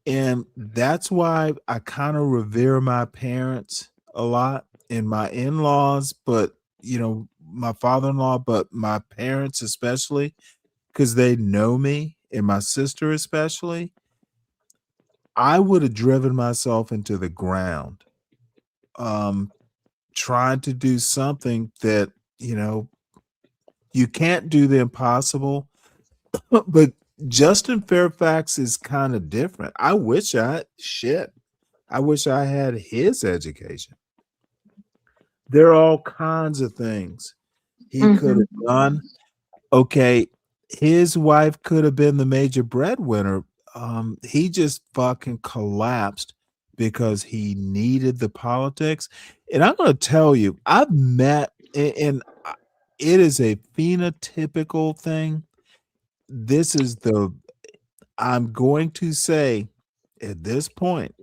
And that's why I kind of revere my parents a lot and my in-laws, but you know, my father-in-law, but my parents especially, because they know me, and my sister especially. I would have driven myself into the ground, trying to do something that, you know, you can't do the impossible. But Justin Fairfax is kind of different. I wish I had his education. There are all kinds of things he could have done. Okay, his wife could have been the major breadwinner. He just fucking collapsed because he needed the politics. And I'm going to tell you, I've met, and it is a phenotypical thing. This is I'm going to say at this point,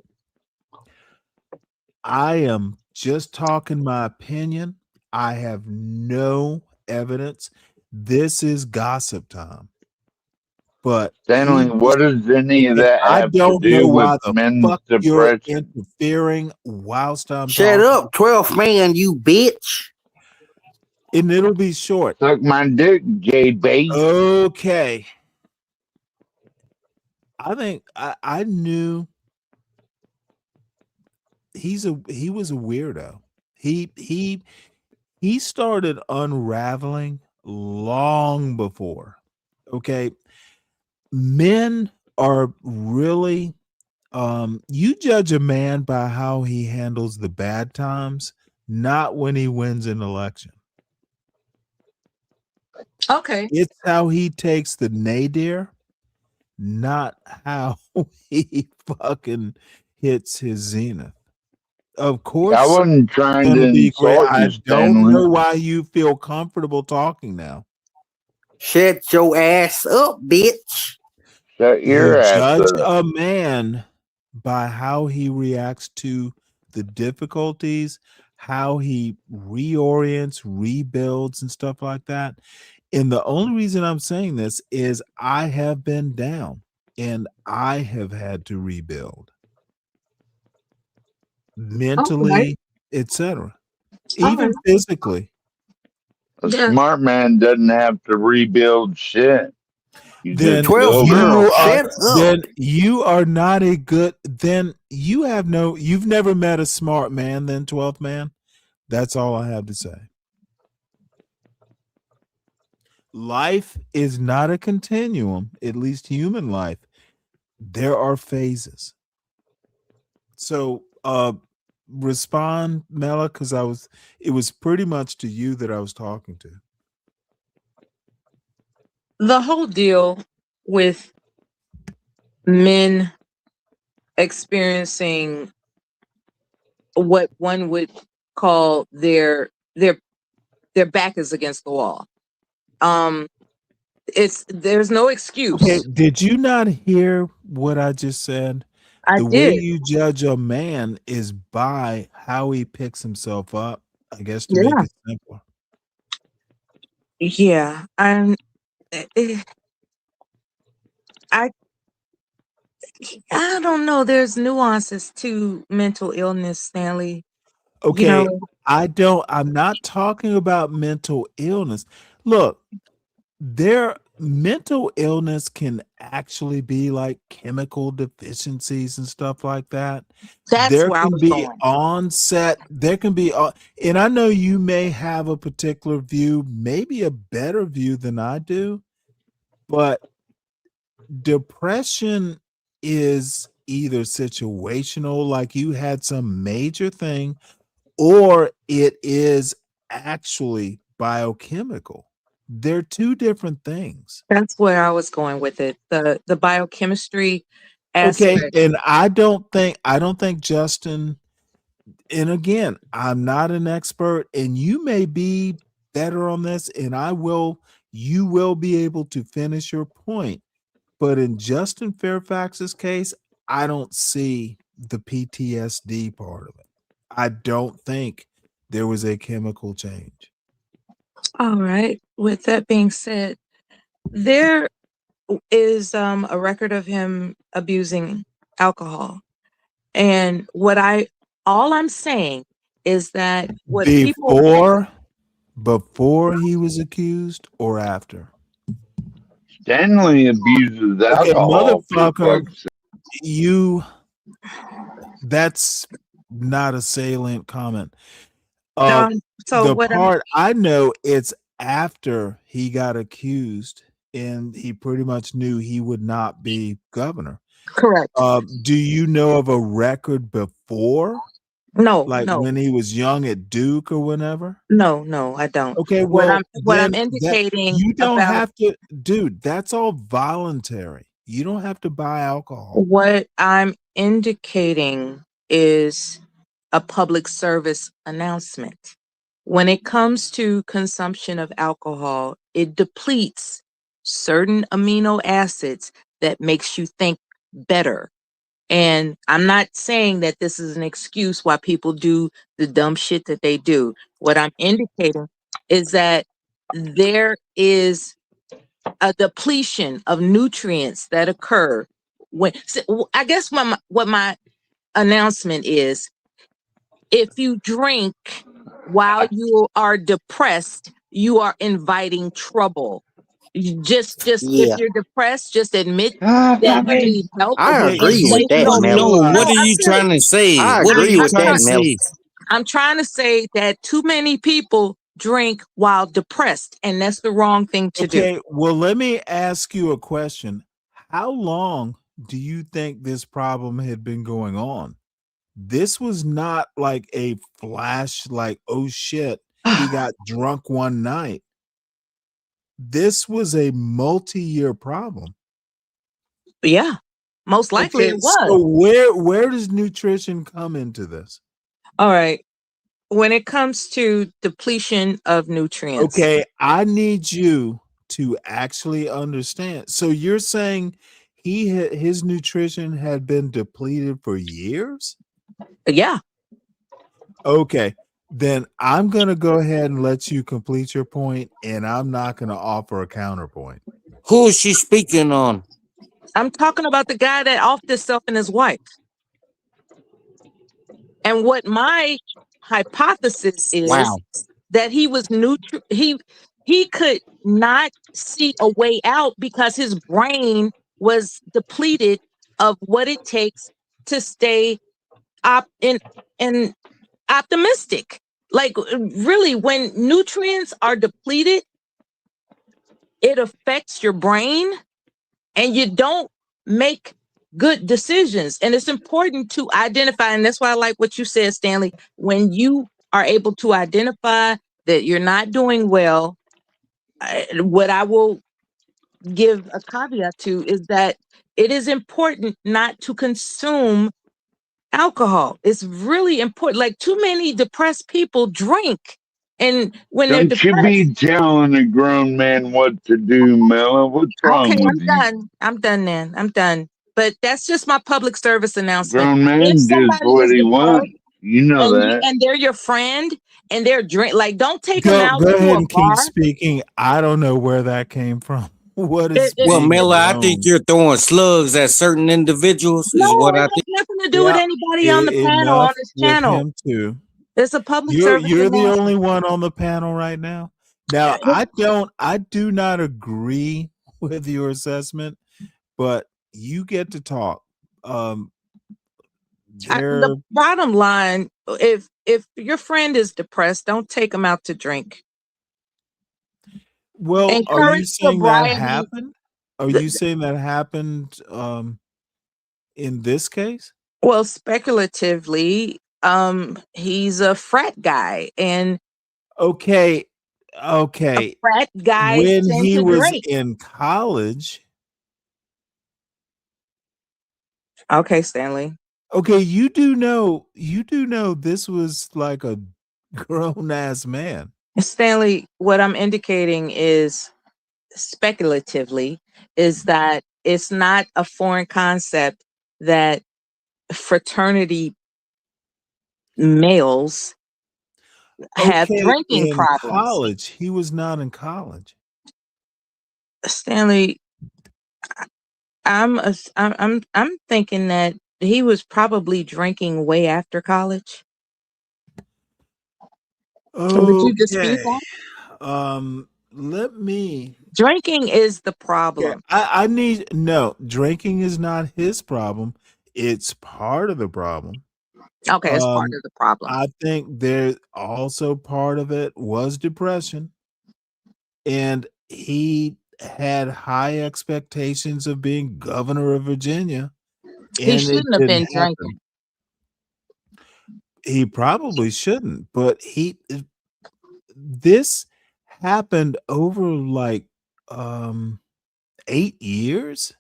I am just talking my opinion. I have no evidence. This is gossip time. But Stanley, what does any of that I have to don't know do with why the men's fuck you're depression? interfering whilst I'm Shut talking. up, 12th man, you bitch. And it'll be short. Suck my dick, JB. Okay. I think I knew he was a weirdo. He he started unraveling long before. Okay. Men are really you judge a man by how he handles the bad times, not when he wins an election. Okay. It's how he takes the nadir, not how he fucking hits his zenith. Of course, I wasn't trying it's to gonna be great. insult I you, don't Stanley. know why you feel comfortable talking now. Shut your ass up, bitch. Shut You your ass judge up. a man by how he reacts to the difficulties, how he reorients, rebuilds, and stuff like that. And the only reason I'm saying this is I have been down and I have had to rebuild mentally, etc. Even physically. A smart man doesn't have to rebuild shit. You Then just build it. you are not a good then you've never met a smart man then 12th man. That's all I have to say. Life is not a continuum, at least human life. There are phases. So respond, Mela, because it was pretty much to you that I was talking to. The whole deal with men experiencing what one would call their back is against the wall. There's no excuse. Okay, did you not hear what I just said? I The way did. you judge a man is by how he picks himself up, I guess, to Yeah. make it simpler. Yeah. I don't know. There's nuances to mental illness, Stanley. Okay, I'm not talking about mental illness. Look, mental illness can actually be like chemical deficiencies and stuff like that. That's There where I can was be going. onset, there can be and I know you may have a particular view, maybe a better view than I do, but depression is either situational, like you had some major thing, or it is actually biochemical. They're two different things. That's where I was going with it. The biochemistry Okay, aspect. and I don't think Justin, and again, I'm not an expert, and you may be better on this, and you will be able to finish your point. But in Justin Fairfax's case, I don't see the PTSD part of it. I don't think there was a chemical change. All right. With that being said, there is a record of him abusing alcohol. And all I'm saying is that what people Before he was accused or after? Stanley abuses Okay, alcohol. For motherfucker, fuck's sake. that's not a salient comment. so The what I'm part I know, it's after he got accused and he pretty much knew he would not be governor. correct. Do you know of a record before? No, Like no. when he was young at Duke or whenever? No, I don't. Okay, What well, I'm then indicating you don't about have to, dude, that's all voluntary. You don't have to buy alcohol. what I'm indicating is a public service announcement. When it comes to consumption of alcohol, it depletes certain amino acids that makes you think better. And I'm not saying that this is an excuse why people do the dumb shit that they do. What I'm indicating is that there is a depletion of nutrients that occur I guess what my announcement is, if you drink while you are depressed, you are inviting trouble. Just if Yeah. you're depressed, just admit that you need help. I Okay, agree you with that, No, Mel. no. What are I'm you trying to say? I What are agree you with trying that, to Mel. say? I'm trying to say that too many people drink while depressed, and that's the wrong thing to do. Okay, well, let me ask you a question. How long do you think this problem had been going on? This was not like a flash, like, oh shit, he got drunk one night. This was a multi-year problem. Yeah, most likely Okay, it so was. where does nutrition come into this? All right. When it comes to depletion of nutrients, Okay, I need you to actually understand. So you're saying his nutrition had been depleted for years? yeah. Okay, then I'm gonna go ahead and let you complete your point, and I'm not gonna offer a counterpoint. Who is she speaking on? I'm talking about the guy that offed himself and his wife. And what my hypothesis is Wow. that he was he could not see a way out because his brain was depleted of what it takes to stay and optimistic. Like really, when nutrients are depleted, it affects your brain and you don't make good decisions. And it's important to identify, and that's why I like what you said, Stanley. When you are able to identify that you're not doing well, what I will give a caveat to is that it is important not to consume alcohol. It's really important. Like too many depressed people drink. And when they're Don't you depressed, be telling a grown man what to do, Mela. What's okay, wrong with I'm you? done. I'm done then. I'm done. But that's just my public service announcement. Grown If man does somebody what is he wants. depressed You know that. and they're your friend and they're like, don't take them Go out go to ahead a and keep bar. speaking. I don't know where that came from. What is Well, being Mela, I think grown? you're throwing slugs at certain individuals, is No, what it I has think. nothing to do with Yeah, anybody on the panel on enough this with channel. him too. It's a public You're service you're the only announcement. one on the panel right now. Now, I do not agree with your assessment, but you get to talk. There The bottom line, if your friend is depressed, don't take them out to drink. Well, are you Encourage saying that sobriety. happened? Are you saying that happened in this case? Well, speculatively, he's a frat guy, and Okay. Okay. frat guys When tend he to was drink. in college. Okay, Stanley. Okay, you do know this was like a grown ass man. Stanley, what I'm indicating is speculatively is that it's not a foreign concept that fraternity males have Okay, drinking in problems. college. He was not in college. Stanley, I'm thinking that he was probably drinking way after college. Would you dispute Okay. that? Let me Drinking is the Yeah, problem. I need no, drinking is not his problem. It's part of the problem. Okay, it's part of the problem. I think there also part of it was depression. And he had high expectations of being governor of Virginia, He and it shouldn't have didn't been happen. drinking. He probably shouldn't, but this happened over like 8 years,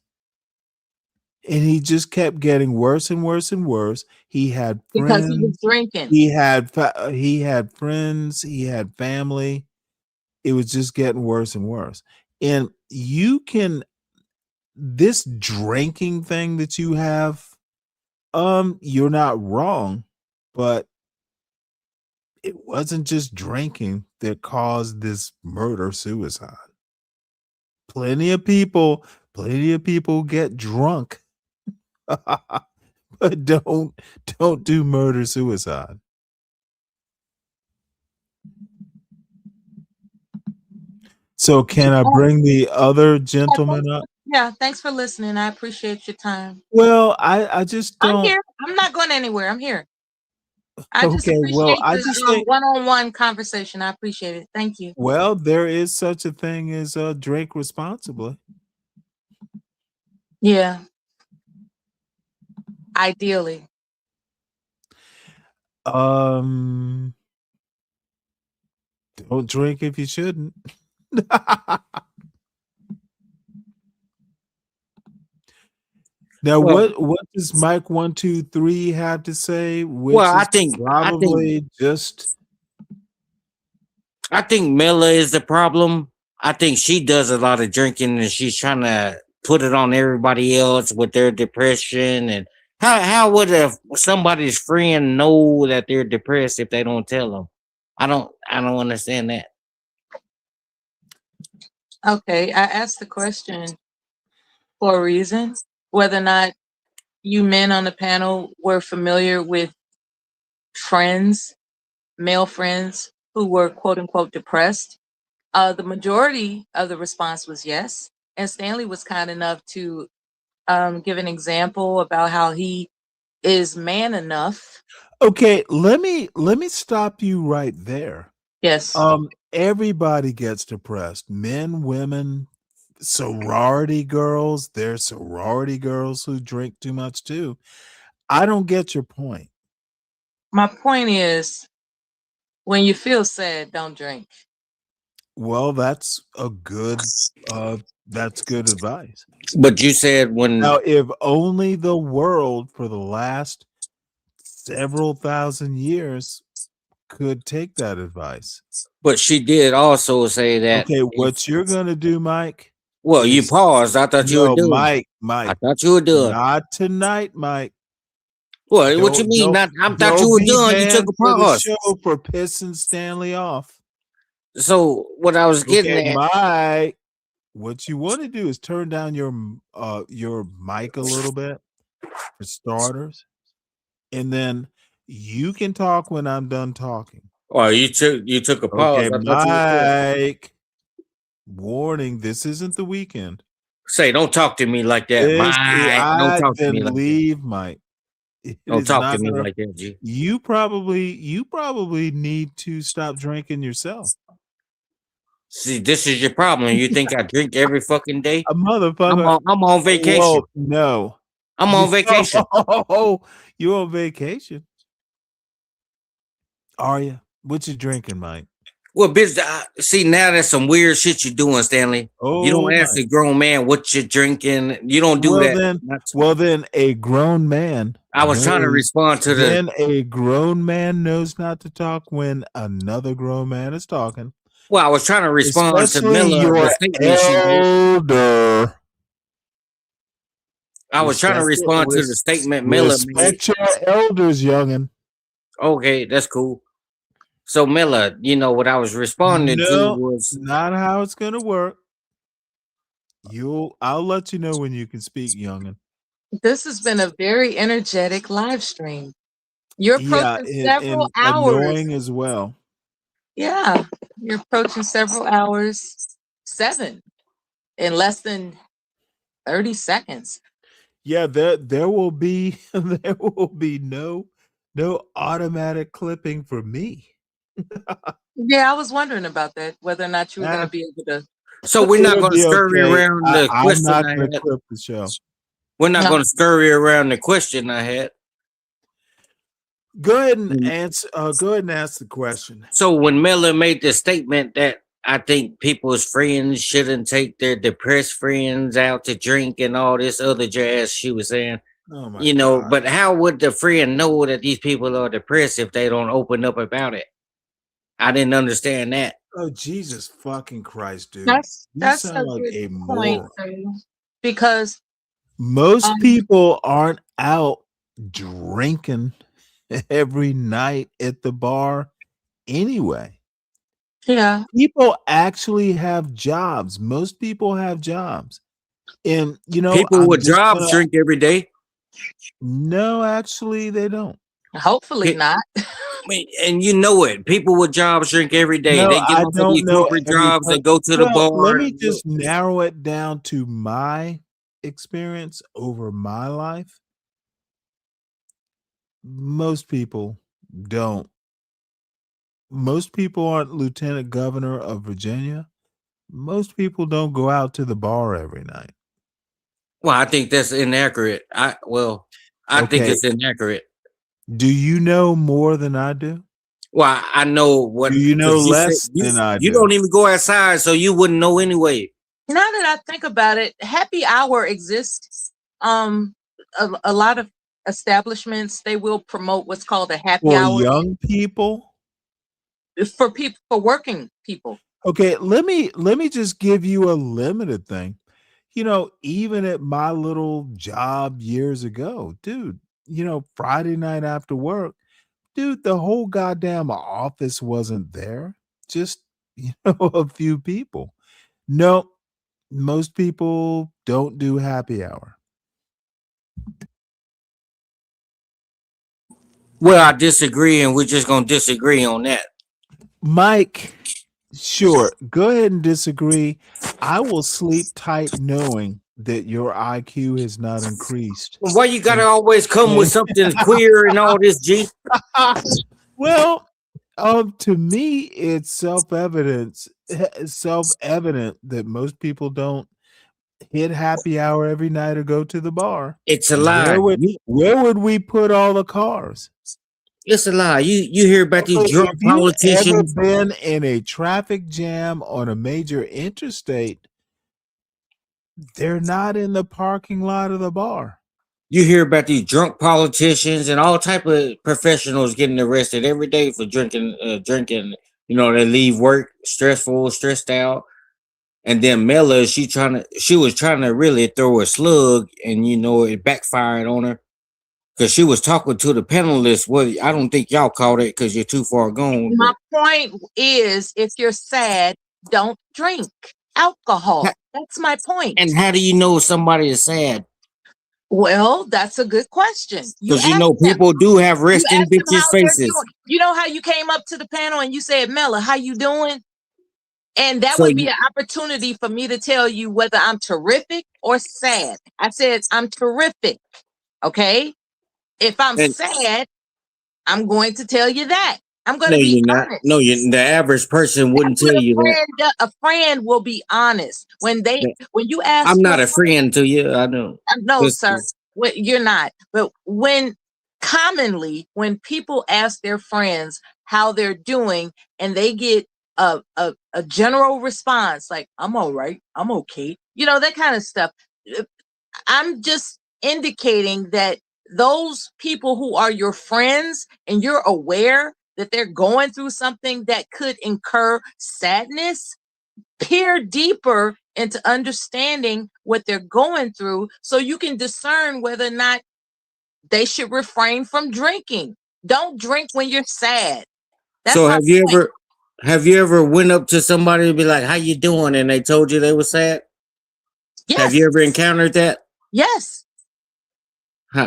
and he just kept getting worse and worse and worse. He had Because he was friends, drinking. he had friends, he had family. It was just getting worse and worse. And this drinking thing that you have, you're not wrong, but it wasn't just drinking that caused this murder suicide. Plenty of people get drunk, but don't do murder suicide. So can I bring the other gentleman up? Yeah, thanks for listening. I appreciate your time. Well, I just I'm don't. here. I'm not going anywhere. I'm here. I just Okay, well, appreciate I the just think, one-on-one conversation. I appreciate it. Thank you. well, there is such a thing as drink responsibly. Yeah. Ideally. Don't drink if you shouldn't. Now, Well, what does Mike 123 have to say? Which well, is probably just I think Mela is the problem. I think she does a lot of drinking and she's trying to put it on everybody else with their depression. And how would somebody's friend know that they're depressed if they don't tell them? I don't understand that. Okay, I asked the question for a reason, whether or not you men on the panel were familiar with friends, male friends who were quote unquote depressed. The majority of the response was yes. And Stanley was kind enough to give an example about how he is man enough. okay. Let me stop you right there. Yes. Everybody gets depressed. Men, women, sorority girls. There's sorority girls who drink too much too. I don't get your point. My point is, when you feel sad, don't drink. Well, that's good advice. But you said Now, if only the world for the last several thousand years could take that advice. But she did also say that. Okay, what you're gonna do, Mike? Well, you paused. I thought you were done. Mike. I thought you were done. Not tonight, Mike. Well, what you mean? I thought you were done. You took a pause. Show for pissing Stanley off. So what I was getting at, Mike, what you want to do is turn down your mic a little bit for starters, and then you can talk when I'm done talking. Oh, you took a pause. Okay, I thought you were Mike. Warning: this isn't the weekend. Say, don't talk to me like that, Mike. Don't talk to me like leave, that. Mike. Don't talk to me like that, G. You probably need to stop drinking yourself. See, this is your problem. You think I drink every fucking day? A motherfucker. I'm on vacation. Well, no. I'm on vacation. Oh, you on vacation? Are you? What you drinking, Mike? Well, bitch, see, now that's some weird shit you're doing, Stanley. You don't ask a grown man what you're drinking. You don't do that. Then a grown man. I was trying to respond to Then a grown man knows not to talk when another grown man is talking. Well, I was trying to respond Especially to Miller. elder. I was trying to respond to the statement Miller made. Respect your elders, youngin. Okay, that's cool. So Miller, you know what I was responding to was not how it's gonna work. I'll let you know when you can speak, youngin. This has been a very energetic live stream. You're approaching several and hours. Annoying as well. Yeah, you're approaching several hours. 7 in less than 30 seconds. Yeah, there will be no automatic clipping for me. Yeah, I was wondering about that, whether or not you were going to be able to. So we're not going to scurry around the question I'm not I going to had. clip the show. We're not going to scurry around the question I had. Go ahead and answer. Go ahead and ask the question. So when Miller made the statement that I think people's friends shouldn't take their depressed friends out to drink and all this other jazz she was saying, but how would the friend know that these people are depressed if they don't open up about it? I didn't understand that. Oh, Jesus fucking Christ, dude. That's sound like a point, moron. because most people aren't out drinking every night at the bar anyway. Yeah. People actually have jobs. Most people have jobs. And people with jobs drink every day. No, actually they don't. Hopefully not. And you know it. People with jobs drink every day. No, they get I off of don't these know corporate jobs, they go to the bar. Let me just narrow it down to my experience over my life. Most people don't. Most people aren't lieutenant governor of Virginia. Most people don't go out to the bar every night. Well, I think that's inaccurate. I think Okay. it's inaccurate. Do you know more than I do? Well, I know what. Do you know 'cause you said less than I you do? don't even go outside, so you wouldn't know anyway. Now that I think about it, happy hour exists. A lot of establishments, they will promote what's called a happy For hour young people? for working people. Okay, let me just give you a limited thing. You know, even at my little job years ago, dude, you know, Friday night after work, dude, the whole goddamn office wasn't there. Just, you know, a few people. No, most people don't do happy hour. Well, I disagree, and we're just gonna disagree on that. Mike, sure, go ahead and disagree. I will sleep tight knowing that your IQ has not increased. Why you gotta always come with something queer and all this, G? Well, to me, it's self-evident that most people don't hit happy hour every night or go to the bar. It's a lie. Where would we put all the cars? It's a lie. You hear about these drunk If you've ever politicians? been in a traffic jam on a major interstate, they're not in the parking lot of the bar. You hear about these drunk politicians and all type of professionals getting arrested every day for drinking. You know, they leave work stressed out, and then Mela, she was trying to really throw a slug, and you know it backfired on her because she was talking to the panelists. Well, I don't think y'all caught it because you're too far gone. My point is, if you're sad, don't drink alcohol. That's my point. And how do you know somebody is sad? Well, that's a good question. Because you know people do have resting bitches' faces. You know how you came up to the panel and you said, Mela, how you doing? And that So would be an opportunity for me to tell you whether I'm terrific or sad. I said, I'm terrific. Okay. If I'm sad, I'm going to tell you that. I'm going to be you're not. honest. No, the average person wouldn't tell you that. A friend will be honest when you ask. I'm not a friend to you. I know. No, sir. You're not. But when people ask their friends how they're doing and they get a general response like, I'm all right, I'm okay, you know, that kind of stuff, I'm just indicating that those people who are your friends and you're aware that they're going through something that could incur sadness, peer deeper into understanding what they're going through so you can discern whether or not they should refrain from drinking. Don't drink when you're sad. That's So have you ever went up to somebody and be like, how you doing? And they told you they were sad? Yes. Have you ever encountered that? Yes.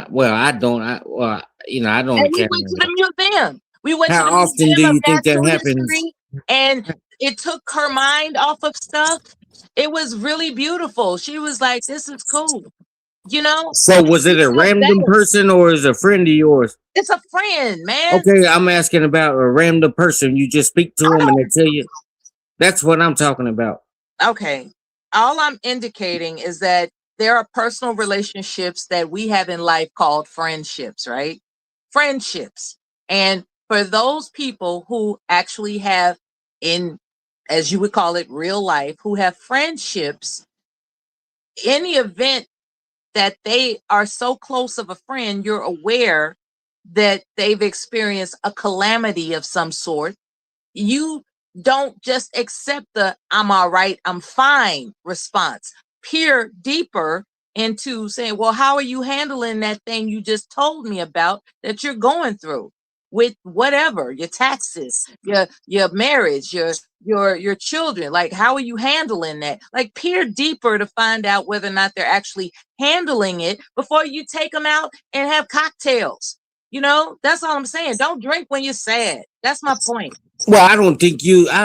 Well, I don't. I don't. And we went to the museum. We went How to the often Museum do you of think that Natural happens? History, and it took her mind off of stuff. It was really beautiful. She was like, this is cool. You know? So was it a random person or is it a friend of yours? It's a friend, man. Okay, I'm asking about a random person. You just speak to them and they tell you. That's what I'm talking about. Okay. All I'm indicating is that there are personal relationships that we have in life called friendships, right? Friendships. And for those people who actually have as you would call it, real life, who have friendships, any event that they are so close of a friend, you're aware that they've experienced a calamity of some sort. You don't just accept the I'm all right, I'm fine response. Peer deeper into saying, well, how are you handling that thing you just told me about that you're going through with whatever, your taxes, your marriage, your children? Like, how are you handling that? Like, peer deeper to find out whether or not they're actually handling it before you take them out and have cocktails. You know, that's all I'm saying. Don't drink when you're sad. That's my point. Well, I don't think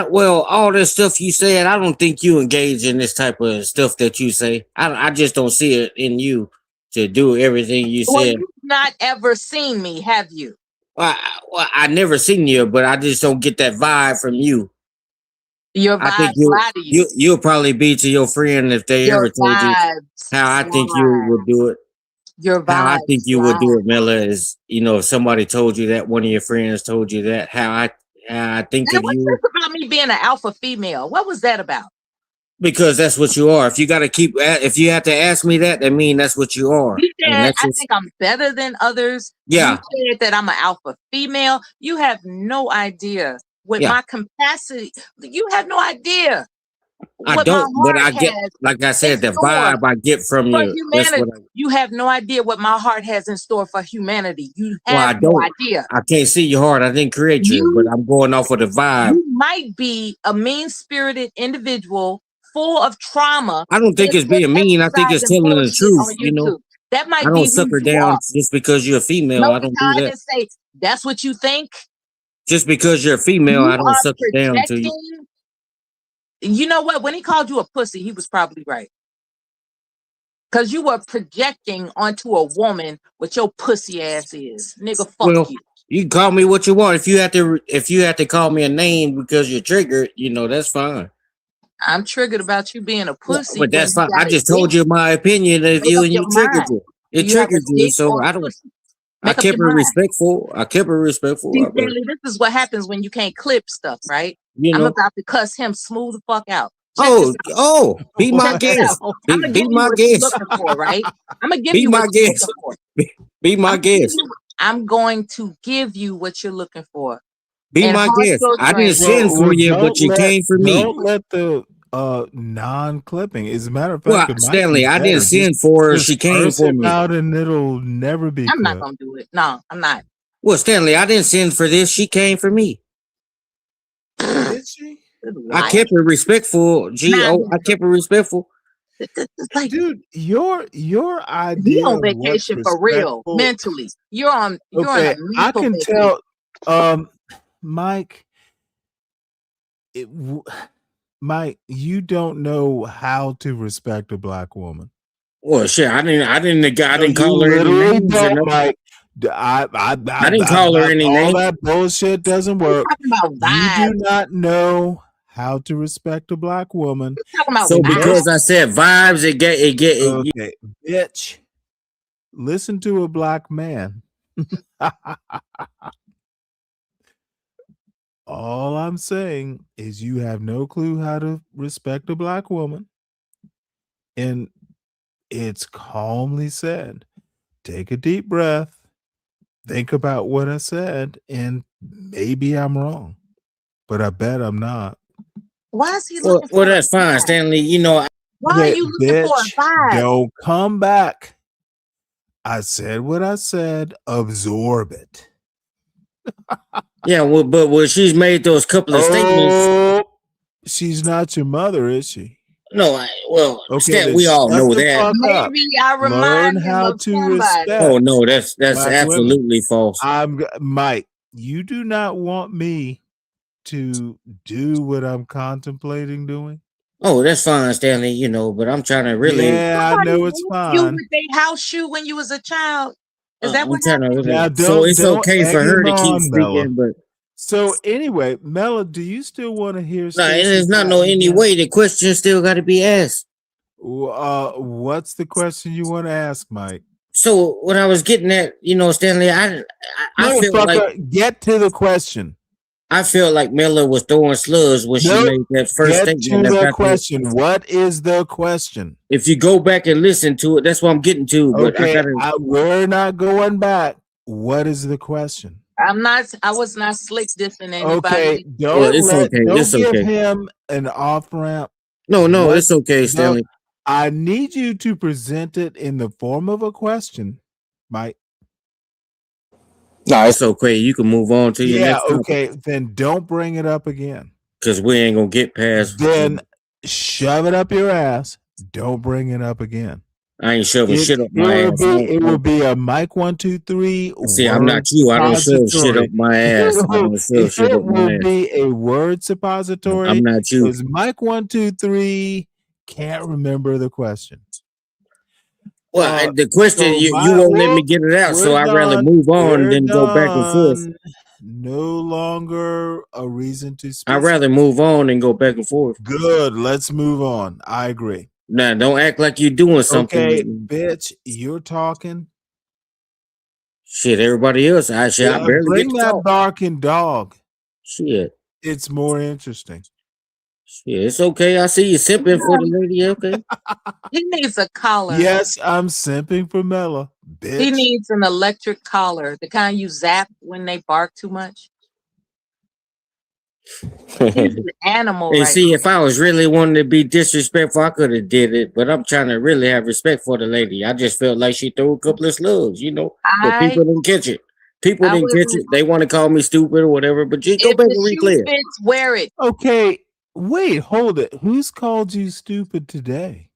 all this stuff you said, I don't think you engage in this type of stuff that you say. I just don't see it in you to do everything you Well, said. you've not ever seen me, have you? I never seen you, but I just don't get that vibe from you. Your I think vibes lie to you. you'll probably be to your friend if they Your ever told you vibes how I think you lie. would do it. Your How I think vibes you would lie. do it, Miller, is if somebody told you that, one of your friends told you that, how I think And of what's you, this about me being an alpha female? What was that about? because that's what you are. If you have to ask me that, that means that's what you are. You And said that's I just, think I'm better than others. yeah, You said that I'm an alpha female. You have no idea what yeah. my capacity. You have no idea I what my don't, but heart I get, has like I in said, the store vibe I get from for you. That's what humanity. You have no idea what my heart has in store for humanity. You well, have I no don't. idea. I can't see your heart. I didn't create you, but You I'm going off of the vibe. you might be a mean-spirited individual full of trauma I don't think that's it's just being mean. I think it's exercising telling the bullshit on truth. YouTube. That I might don't be who sucker you down are. just because you're a female. I Notice don't how do I that. didn't say that's what you think. Just because you're a female, You I don't are sucker down to you. projecting. You know what? When he called you a pussy, he was probably right. Because you were projecting onto a woman what your pussy ass is. Nigga, fuck Well, you. you can call me what you want. If you have to call me a name because you're triggered, that's fine. I'm triggered about you being a pussy But when that's you fine. got I a just dick. told you my opinion of Make you, up and your you triggered mind. you. Do It you have a triggered you, dick so or I a don't. pussy? I Make up kept your it mind. respectful. I kept it respectful. See, Stanley, this is what happens when you can't clip stuff, right? I'm about to cuss him smooth the fuck out. Check this out. Be my Check this guest. out. I'm gonna give you my what you're guest. looking for, right? I'm gonna give Be you what my you're guest. looking for. Be my guest. I'm going to give you what you're looking for. Be And my heart guest. goes I didn't right. send for you, but you came for me. Don't let the non-clipping. As a matter of Well, fact, it might Stanley, be I better. didn't send for her. Just She came curse for him me. out and it'll never be I'm not clipped. gonna do it. No, I'm not. Well, Stanley, I didn't send for this. She came for me. Did she? I kept it respectful. I kept it respectful. Dude, your You idea on of what's vacation for real, respectful. mentally. You're on a Okay, I mental can vacation. tell. Mike, Mike, you don't know how to respect a black woman. Well, shit, I didn't call her any Literally names. Or don't, nothing. Mike. I didn't call her any all names. that bullshit doesn't work. Talking about You vibes. do not know how to respect a black woman. Talking about So vibes. because I said vibes, it get. Okay, bitch. Listen to a black man. All I'm saying is you have no clue how to respect a black woman. And it's calmly said. Take a deep breath. Think about what I said, and maybe I'm wrong. But I bet I'm not. Why is he looking Well, for that's fine, Stanley. Why are you looking for a vibe? Don't come back. I said what I said. Absorb it. Yeah, well, but when she's made those couple of statements, she's not your mother, is she? No, Okay, then we all shut know the that. fuck up. Maybe I Learn remind him how of to somebody. respect. Oh no, that's black absolutely women. false. Mike, you do not want me to do what I'm contemplating doing. Oh, that's fine, Stanley. But I'm trying to really. Yeah, I know it's You fine. with a house shoe when you was a child. Is that I'm what trying to happened? really. Now, So it's don't okay egg for her him to keep on, Mella. speaking, but So anyway, Mella, do you still want to hear? no, it is not no any way. The question still got to be asked. What's the question you want to ask, Mike? So what I was getting at, Stanley, I feel like get to the question. I feel like Miller was throwing slugs when she made that first Get statement. to the about question. What is the question? If you go back and listen to it, that's what I'm getting to. But Okay, we're not going back. What is the question? I was not slick dissing anybody. Okay, don't give him an off ramp. No, it's okay, Stanley. I need you to present it in the form of a question, Mike. No, it's okay. You can move on to your next topic. Okay, then don't bring it up again. Because we ain't gonna get past. Then shove it up your ass. Don't bring it up again. I ain't shoving shit up my ass. It will be a Mike 1, 2, 3. See, I'm not you. I don't shove shit up my ass. I don't shove shit up my ass. It will be a word suppository. I'm not you. Because Mike 1, 2, 3 can't remember the question. Well, the question, So you won't let me get it out, so we're I'd rather done. move on We're than go back and forth. done. No longer a reason to speak. I'd rather move on and go back and forth. Good. Let's move on. I agree. Now, don't act like you're doing something. Okay, bitch, you're talking. Shit, everybody else, I barely Bring get to that talk. barking dog. Shit. It's more interesting. Shit, it's okay. I see you simping for the lady. Okay. He needs a collar. Yes, I'm simping for Mela. Bitch. He needs an electric collar, the kind you zap when they bark too much. He's an animal, And right? see, if I was really wanting to be disrespectful, I could have did it. But I'm trying to really have respect for the lady. I just felt like she threw a couple of slugs, but people didn't catch it. People didn't catch it. They want to call me stupid or whatever, but just go If back the and shoe reclear. fits, wear it. Okay, wait, hold it. Who's called you stupid today?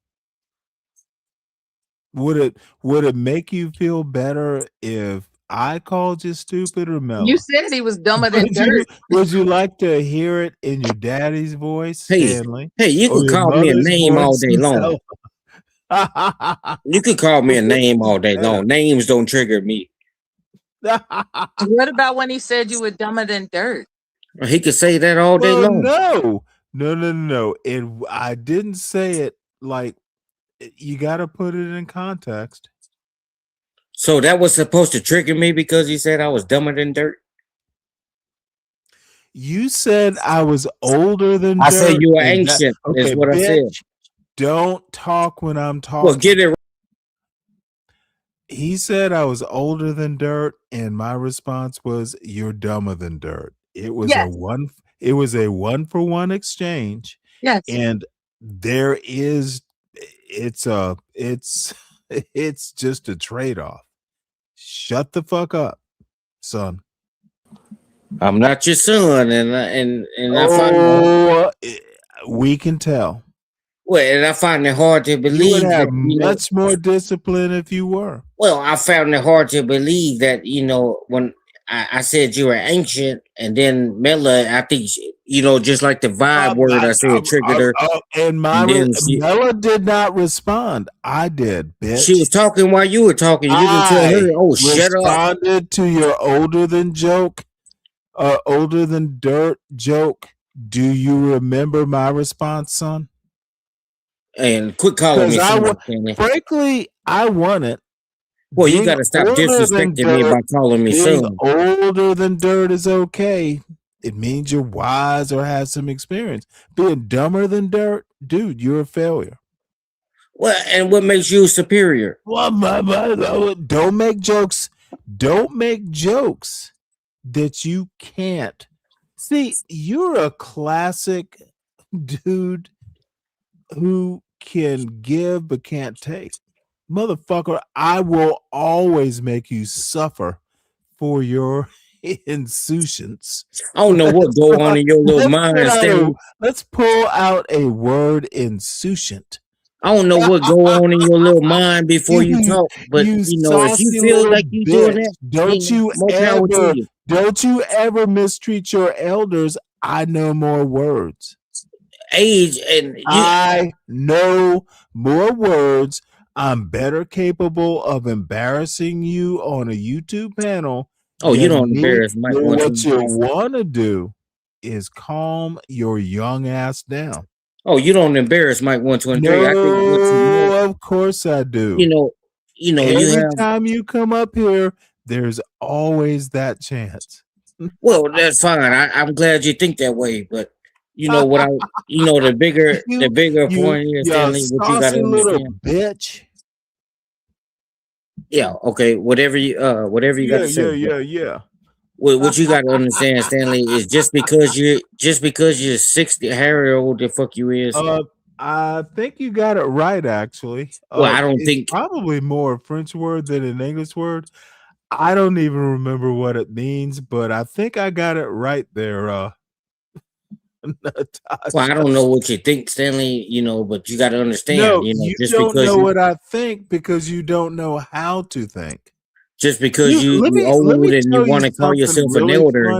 Would it make you feel better if I called you stupid or Mela? You said he was dumber than dirt. Would you like to hear it in your daddy's voice, Hey, Stanley? you or can your call me a mother's name all voice, day long. Mela? You could call me a name all day long. Names don't trigger me. What about when he said you were dumber than dirt? He could say that all day Well, long. no. I didn't say it like you got to put it in context. So that was supposed to trigger me because he said I was dumber than dirt. You said I was older than dirt. I said you were ancient. Is what bitch, I said. Don't talk when I'm talking. Well, get it. He said I was older than dirt, and my response was, "You're dumber than dirt." It was Yes. It was a 1-for-1 exchange. Yes. And there is, it's just a trade-off. Shut the fuck up, son. I'm not your son, and I find we can tell. Well, and I find it hard to believe You would have that much more discipline if you were. Well, I found it hard to believe that when I said you were ancient, and then Mela, I think just like the vibe word I said triggered her. And Mela did not respond. I did, bitch. She was talking while you were talking. You didn't tell her, "Oh, shut up." Responded to your older than dirt joke. Do you remember my response, son? And quit calling me son. Frankly, I want it. Well, you got to stop disrespecting me by calling me son. Older than dirt is okay. It means you're wise or have some experience. Being dumber than dirt, dude, you're a failure. Well, and what makes you superior? Well, don't make jokes. Don't make jokes that you can't. See, you're a classic dude who can give but can't take. Motherfucker, I will always make you suffer for your insouciance. I don't know what go on in your little mind. Let's pull out a word, insouciant. I don't know what go on in your little mind before you talk, but if you feel like you doing that, don't you ever mistreat your elders. I know more words. I know more words. I'm better capable of embarrassing you on a YouTube panel. Oh, you don't embarrass Mike. What you want to do is calm your young ass down. Oh, you don't embarrass Mike 123. No, of course I do. Every time you come up here, there's always that chance. Well, that's fine. I'm glad you think that way, but the bigger point is, Stanley, what you gotta understand. Bitch. Yeah, okay. Whatever you gotta say. Yeah. Well, what you gotta understand, Stanley, is just because you're 60, Harry, old the fuck you is. I think you got it right, actually. Well, I don't think probably more a French word than an English word. I don't even remember what it means, but I think I got it right there. Well, I don't know what you think, Stanley, but you got to understand, you just don't because know what I think because you don't know how to think. Just because you're old and you want to call yourself an elder, I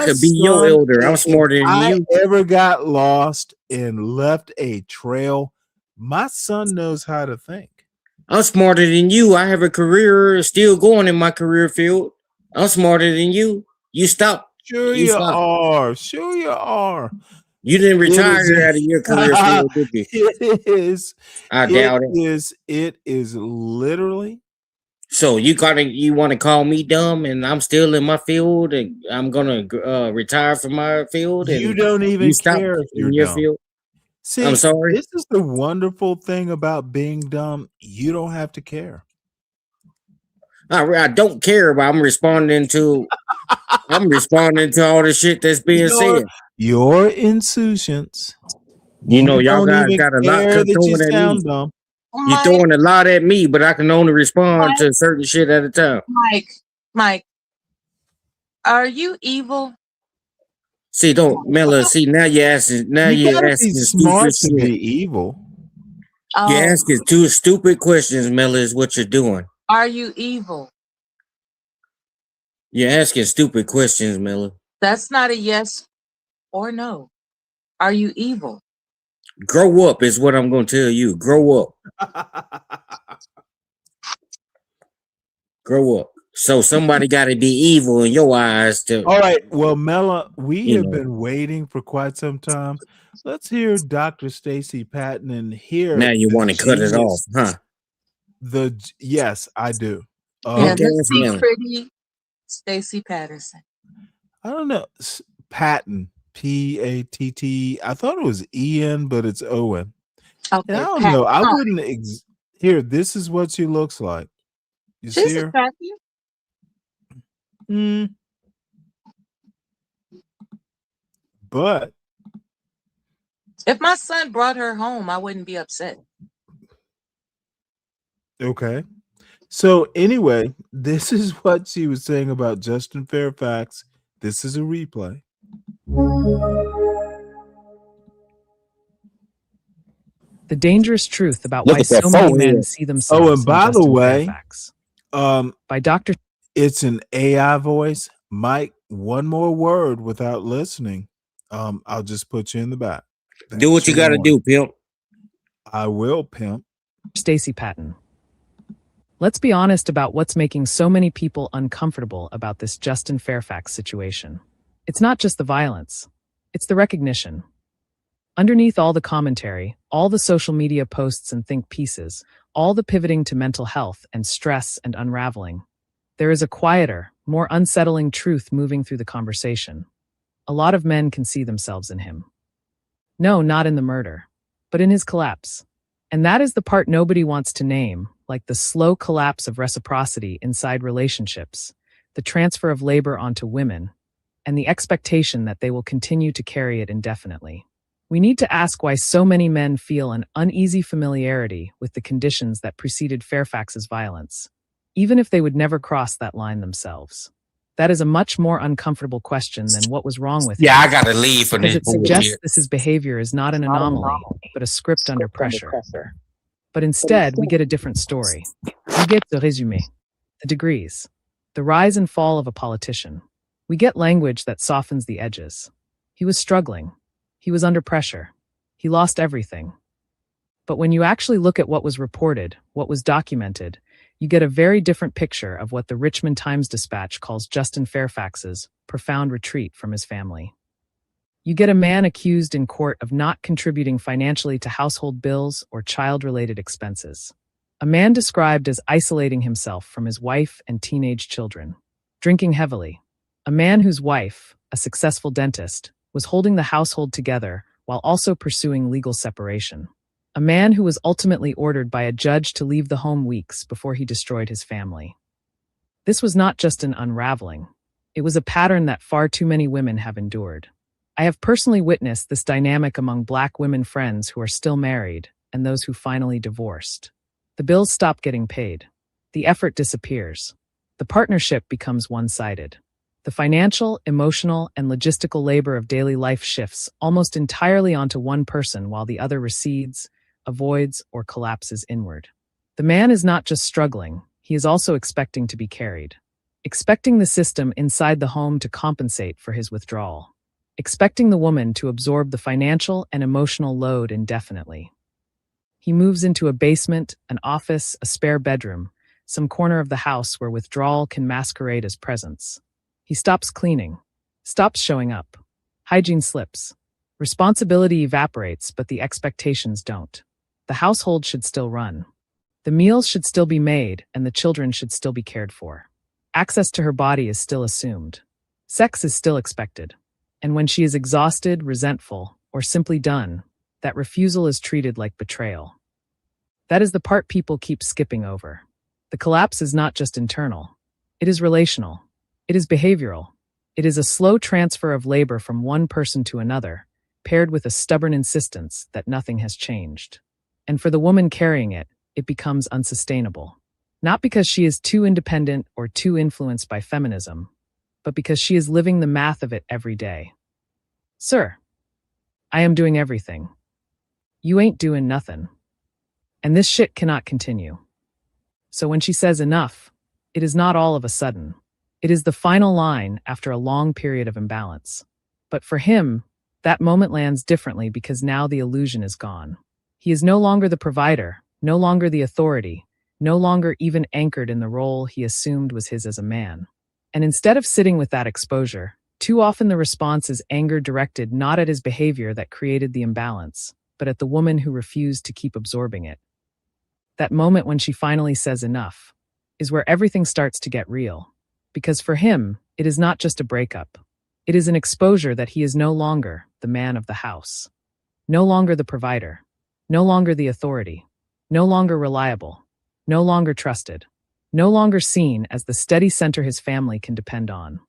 could be your elder. I'm smarter than you. If I ever got lost and left a trail, my son knows how to think. I'm smarter than you. I have a career still going in my career field. I'm smarter than you. You stop. Sure You you stop. are. Sure you are. You didn't It retire is. out of your career field, did you? It is. I It doubt it. is. It is literally. So you want to call me dumb, and I'm still in my field, and I'm gonna retire from my field, You and don't you even stop care if you're in your dumb. field. I'm See, sorry. this is the wonderful thing about being dumb. You don't have to care. I don't care, but I'm responding to all the shit that's being said. Your insouciance. You know, y'all don't guys even got a lot care that you throwing at me. sound dumb. You Mike, throwing a lot at me, but I can only respond to certain shit at a time. Mike, are you evil? See, don't Miller. See, now you're asking. Now You you're gotta be asking stupid smart to shit. be evil. You're Oh, asking two stupid questions, Miller. Is what you're doing. are you evil? You're asking stupid questions, Miller. That's not a yes or no. Are you evil? Grow up is what I'm going to tell you. Grow up. Grow up. So somebody got to be evil in your eyes to. All right. Well, Mela, we You have know. been waiting for quite some time. Let's hear Dr. Stacy Patton and hear Now you the want to cut it off, genius. huh? Yes, I do. Yeah, Okay, let's that's see fine. pretty Stacy Patterson. I don't know. Patton, P-A-T-T. I thought it was E-N, but it's O-N. Okay, And I don't Pat, know. I fine. wouldn't. Here, this is what she looks like. You She's see her? attractive. But If my son brought her home, I wouldn't be upset. okay. So anyway, this is what she was saying about Justin Fairfax. This is a replay. The dangerous truth about why so many men see themselves. Oh, and by in the Justin way, Fairfax. by Dr. It's an AI voice. Mike, one more word without listening. I'll just put you in the back. Do what you got to do, pimp. I will, pimp. Stacy Patton. Let's be honest about what's making so many people uncomfortable about this Justin Fairfax situation. It's not just the violence, it's the recognition. Underneath all the commentary, all the social media posts and think pieces, all the pivoting to mental health and stress and unraveling, there is a quieter, more unsettling truth moving through the conversation. A lot of men can see themselves in him. No, not in the murder, but in his collapse. And that is the part nobody wants to name, like the slow collapse of reciprocity inside relationships, the transfer of labor onto women, and the expectation that they will continue to carry it indefinitely. We need to ask why so many men feel an uneasy familiarity with the conditions that preceded Fairfax's violence, even if they would never cross that line themselves. That is a much more uncomfortable question than what was wrong with him. Yeah, I got to leave for Because this it suggests bullshit. his behavior is not an anomaly, but a script under pressure. But instead, we get a different story. We get the résumé, the degrees, the rise and fall of a politician. We get language that softens the edges. He was struggling. He was under pressure. He lost everything. But when you actually look at what was reported, what was documented, you get a very different picture of what the Richmond Times-Dispatch calls Justin Fairfax's profound retreat from his family. You get a man accused in court of not contributing financially to household bills or child-related expenses. A man described as isolating himself from his wife and teenage children, drinking heavily. A man whose wife, a successful dentist, was holding the household together while also pursuing legal separation. A man who was ultimately ordered by a judge to leave the home weeks before he destroyed his family. This was not just an unraveling. It was a pattern that far too many women have endured. I have personally witnessed this dynamic among Black women friends who are still married and those who finally divorced. The bills stop getting paid. The effort disappears. The partnership becomes one-sided. The financial, emotional, and logistical labor of daily life shifts almost entirely onto one person while the other recedes, avoids, or collapses inward. The man is not just struggling, he is also expecting to be carried. Expecting the system inside the home to compensate for his withdrawal. Expecting the woman to absorb the financial and emotional load indefinitely. He moves into a basement, an office, a spare bedroom, some corner of the house where withdrawal can masquerade as presence. He stops cleaning, stops showing up. Hygiene slips. Responsibility evaporates, but the expectations don't. The household should still run. The meals should still be made, and the children should still be cared for. Access to her body is still assumed. Sex is still expected. And when she is exhausted, resentful, or simply done, that refusal is treated like betrayal. That is the part people keep skipping over. The collapse is not just internal. It is relational. It is behavioral. It is a slow transfer of labor from one person to another, paired with a stubborn insistence that nothing has changed. And for the woman carrying it, it becomes unsustainable. Not because she is too independent or too influenced by feminism, but because she is living the math of it every day. Sir, I am doing everything. You ain't doing nothing. And this shit cannot continue. So when she says enough, it is not all of a sudden. It is the final line after a long period of imbalance. But for him, that moment lands differently because now the illusion is gone. He is no longer the provider, no longer the authority, no longer even anchored in the role he assumed was his as a man. And instead of sitting with that exposure, too often the response is anger directed not at his behavior that created the imbalance, but at the woman who refused to keep absorbing it. That moment when she finally says enough is where everything starts to get real. Because for him, it is not just a breakup. It is an exposure that he is no longer the man of the house, no longer the provider, no longer the authority, no longer reliable, no longer trusted, no longer seen as the steady center his family can depend on.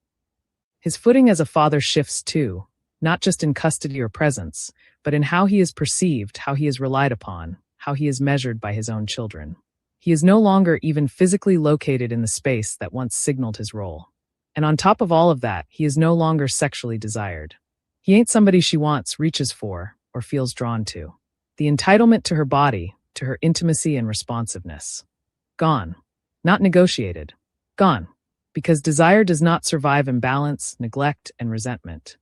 His footing as a father shifts too, not just in custody or presence, but in how he is perceived, how he is relied upon, how he is measured by his own children. He is no longer even physically located in the space that once signaled his role. And on top of all of that, he is no longer sexually desired. He ain't somebody she wants, reaches for, or feels drawn to. The entitlement to her body, to her intimacy and responsiveness. Gone. Not negotiated. Gone. Because desire does not survive imbalance, neglect, and resentment.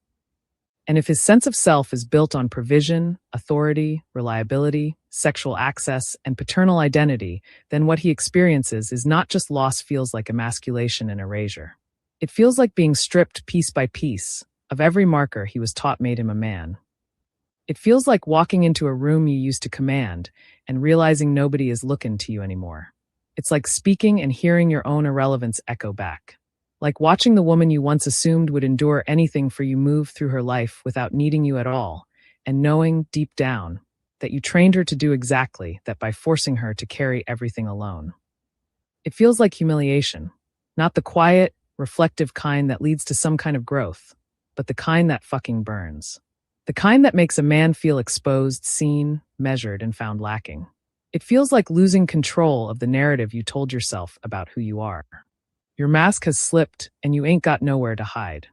And if his sense of self is built on provision, authority, reliability, sexual access, and paternal identity, then what he experiences is not just loss, feels like emasculation and erasure. It feels like being stripped piece by piece of every marker he was taught made him a man. It feels like walking into a room you used to command and realizing nobody is looking to you anymore. It's like speaking and hearing your own irrelevance echo back. Like watching the woman you once assumed would endure anything for you move through her life without needing you at all, and knowing deep down that you trained her to do exactly that by forcing her to carry everything alone. It feels like humiliation, not the quiet, reflective kind that leads to some kind of growth, but the kind that fucking burns. The kind that makes a man feel exposed, seen, measured, and found lacking. It feels like losing control of the narrative you told yourself about who you are. Your mask has slipped, and you ain't got nowhere to hide.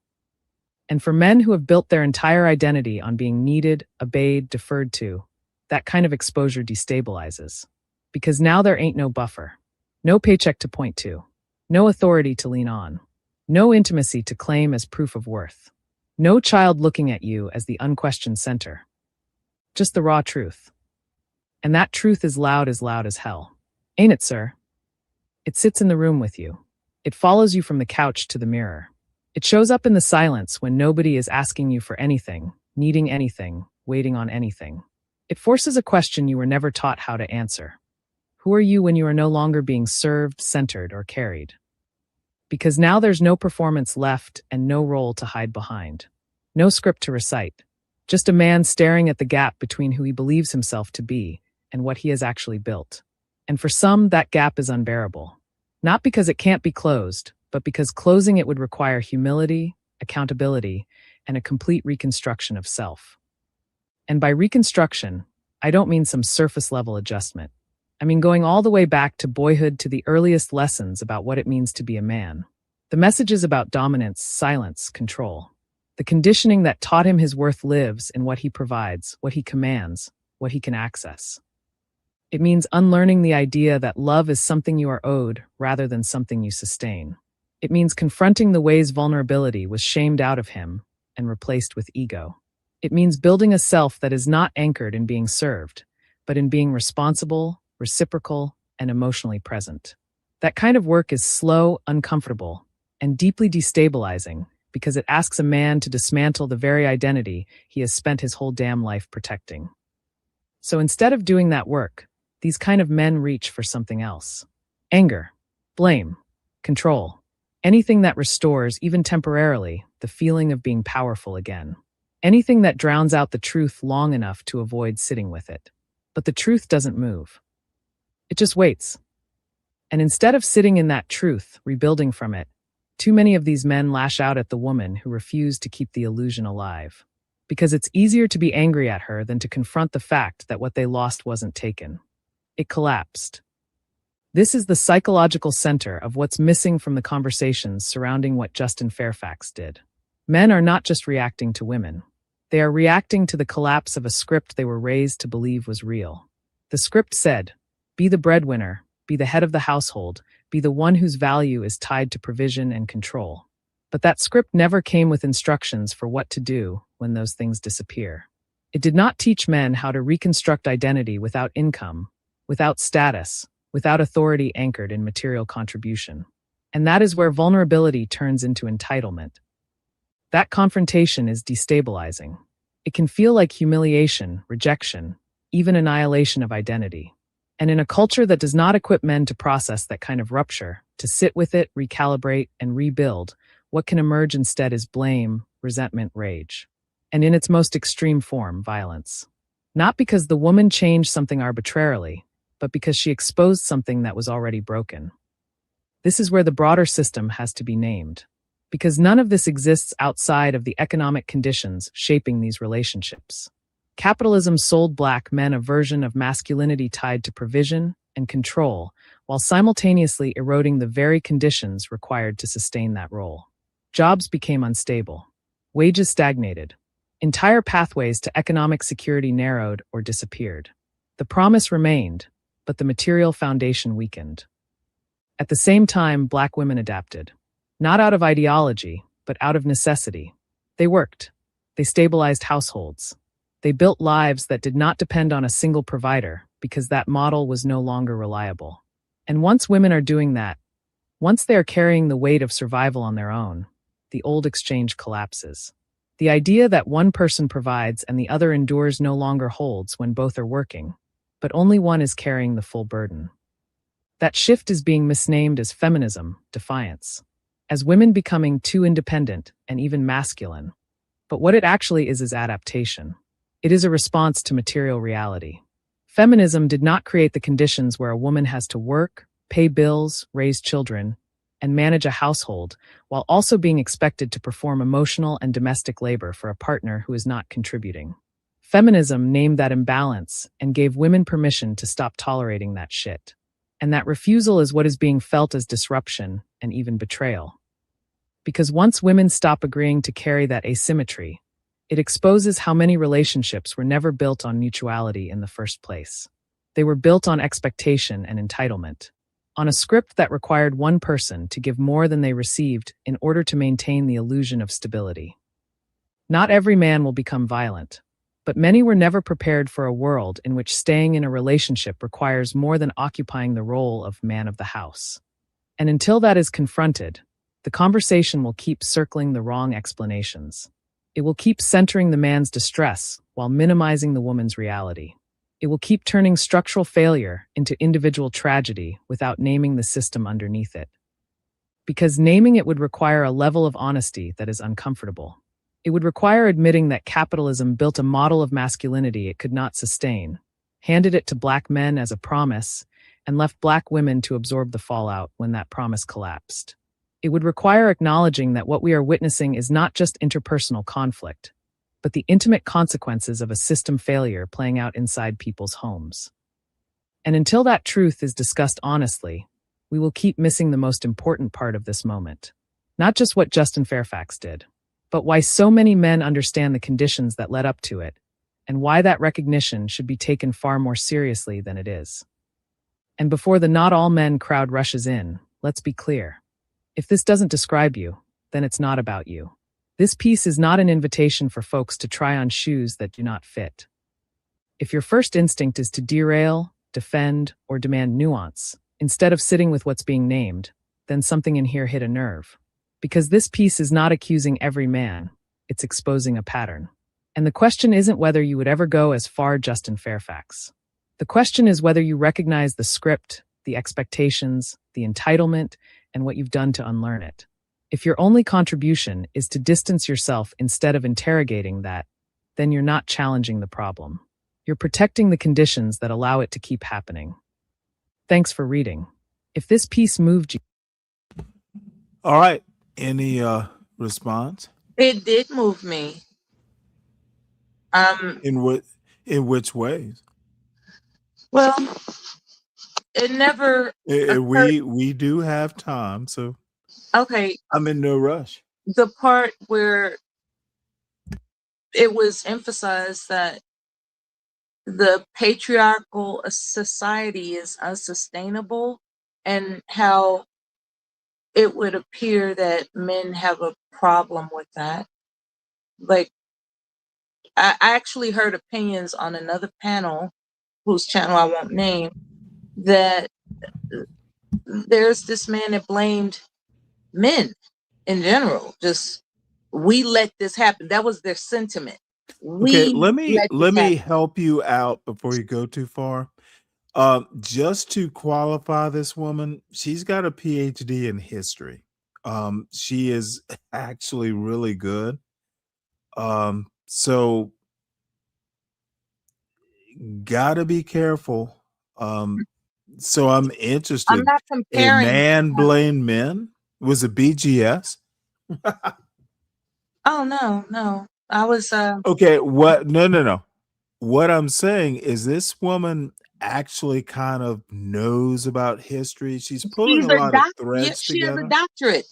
And for men who have built their entire identity on being needed, obeyed, deferred to, that kind of exposure destabilizes. Because now there ain't no buffer, no paycheck to point to, no authority to lean on, no intimacy to claim as proof of worth, no child looking at you as the unquestioned center. Just the raw truth. And that truth is loud as hell. Ain't it, sir? It sits in the room with you. It follows you from the couch to the mirror. It shows up in the silence when nobody is asking you for anything, needing anything, waiting on anything. It forces a question you were never taught how to answer. Who are you when you are no longer being served, centered, or carried? Because now there's no performance left and no role to hide behind. No script to recite. Just a man staring at the gap between who he believes himself to be and what he has actually built. And for some, that gap is unbearable. Not because it can't be closed, but because closing it would require humility, accountability, and a complete reconstruction of self. And by reconstruction, I don't mean some surface-level adjustment. I mean going all the way back to boyhood to the earliest lessons about what it means to be a man. The messages about dominance, silence, control. The conditioning that taught him his worth lives in what he provides, what he commands, what he can access. It means unlearning the idea that love is something you are owed rather than something you sustain. It means confronting the ways vulnerability was shamed out of him and replaced with ego. It means building a self that is not anchored in being served, but in being responsible, reciprocal, and emotionally present. That kind of work is slow, uncomfortable, and deeply destabilizing because it asks a man to dismantle the very identity he has spent his whole damn life protecting. So instead of doing that work, these kind of men reach for something else. Anger, blame, control, anything that restores, even temporarily, the feeling of being powerful again. Anything that drowns out the truth long enough to avoid sitting with it. But the truth doesn't move. It just waits. And instead of sitting in that truth, rebuilding from it, too many of these men lash out at the woman who refused to keep the illusion alive. Because it's easier to be angry at her than to confront the fact that what they lost wasn't taken. It collapsed. This is the psychological center of what's missing from the conversations surrounding what Justin Fairfax did. Men are not just reacting to women. They are reacting to the collapse of a script they were raised to believe was real. The script said, be the breadwinner, be the head of the household, be the one whose value is tied to provision and control. But that script never came with instructions for what to do when those things disappear. It did not teach men how to reconstruct identity without income, without status, without authority anchored in material contribution. And that is where vulnerability turns into entitlement. That confrontation is destabilizing. It can feel like humiliation, rejection, even annihilation of identity. And in a culture that does not equip men to process that kind of rupture, to sit with it, recalibrate, and rebuild, what can emerge instead is blame, resentment, rage. And in its most extreme form, violence. Not because the woman changed something arbitrarily, but because she exposed something that was already broken. This is where the broader system has to be named. Because none of this exists outside of the economic conditions shaping these relationships. Capitalism sold Black men a version of masculinity tied to provision and control, while simultaneously eroding the very conditions required to sustain that role. Jobs became unstable. Wages stagnated. Entire pathways to economic security narrowed or disappeared. The promise remained, but the material foundation weakened. At the same time, Black women adapted. Not out of ideology, but out of necessity. They worked. They stabilized households. They built lives that did not depend on a single provider because that model was no longer reliable. And once women are doing that, once they are carrying the weight of survival on their own, the old exchange collapses. The idea that one person provides and the other endures no longer holds when both are working, but only one is carrying the full burden. That shift is being misnamed as feminism, defiance, as women becoming too independent and even masculine. But what it actually is adaptation. It is a response to material reality. Feminism did not create the conditions where a woman has to work, pay bills, raise children, and manage a household, while also being expected to perform emotional and domestic labor for a partner who is not contributing. Feminism named that imbalance and gave women permission to stop tolerating that shit. And that refusal is what is being felt as disruption and even betrayal. Because once women stop agreeing to carry that asymmetry, it exposes how many relationships were never built on mutuality in the first place. They were built on expectation and entitlement, on a script that required one person to give more than they received in order to maintain the illusion of stability. Not every man will become violent, but many were never prepared for a world in which staying in a relationship requires more than occupying the role of man of the house. And until that is confronted, the conversation will keep circling the wrong explanations. It will keep centering the man's distress while minimizing the woman's reality. It will keep turning structural failure into individual tragedy without naming the system underneath it. Because naming it would require a level of honesty that is uncomfortable. It would require admitting that capitalism built a model of masculinity it could not sustain, handed it to Black men as a promise, and left Black women to absorb the fallout when that promise collapsed. It would require acknowledging that what we are witnessing is not just interpersonal conflict, but the intimate consequences of a system failure playing out inside people's homes. And until that truth is discussed honestly, we will keep missing the most important part of this moment. Not just what Justin Fairfax did, but why so many men understand the conditions that led up to it, and why that recognition should be taken far more seriously than it is. And before the not all men crowd rushes in, let's be clear. If this doesn't describe you, then it's not about you. This piece is not an invitation for folks to try on shoes that do not fit. If your first instinct is to derail, defend, or demand nuance, instead of sitting with what's being named, then something in here hit a nerve. Because this piece is not accusing every man, it's exposing a pattern. And the question isn't whether you would ever go as far Justin Fairfax. The question is whether you recognize the script, the expectations, the entitlement, and what you've done to unlearn it. If your only contribution is to distance yourself instead of interrogating that, then you're not challenging the problem. You're protecting the conditions that allow it to keep happening. Thanks for reading. If this piece moved you... All right. Any response? It did move me. In which ways? Well, it never occurred. We do have time, so Okay. I'm in no rush. The part where it was emphasized that the patriarchal society is unsustainable, and how it would appear that men have a problem with that. Like, I actually heard opinions on another panel, whose channel I won't name, that there's this man that blamed men in general. Just, we let this happen. That was their sentiment. Okay, We let me help you out before you go too far. Just to qualify this woman, she's got a PhD in history. She is actually really good. So gotta be careful. So I'm interested. I'm not A comparing. man blame men? Was it BGS? Oh no. I was Okay, what? No. What I'm saying is this woman actually kind of knows about history. She's pulling she's a a lot of threads she has a together. doctorate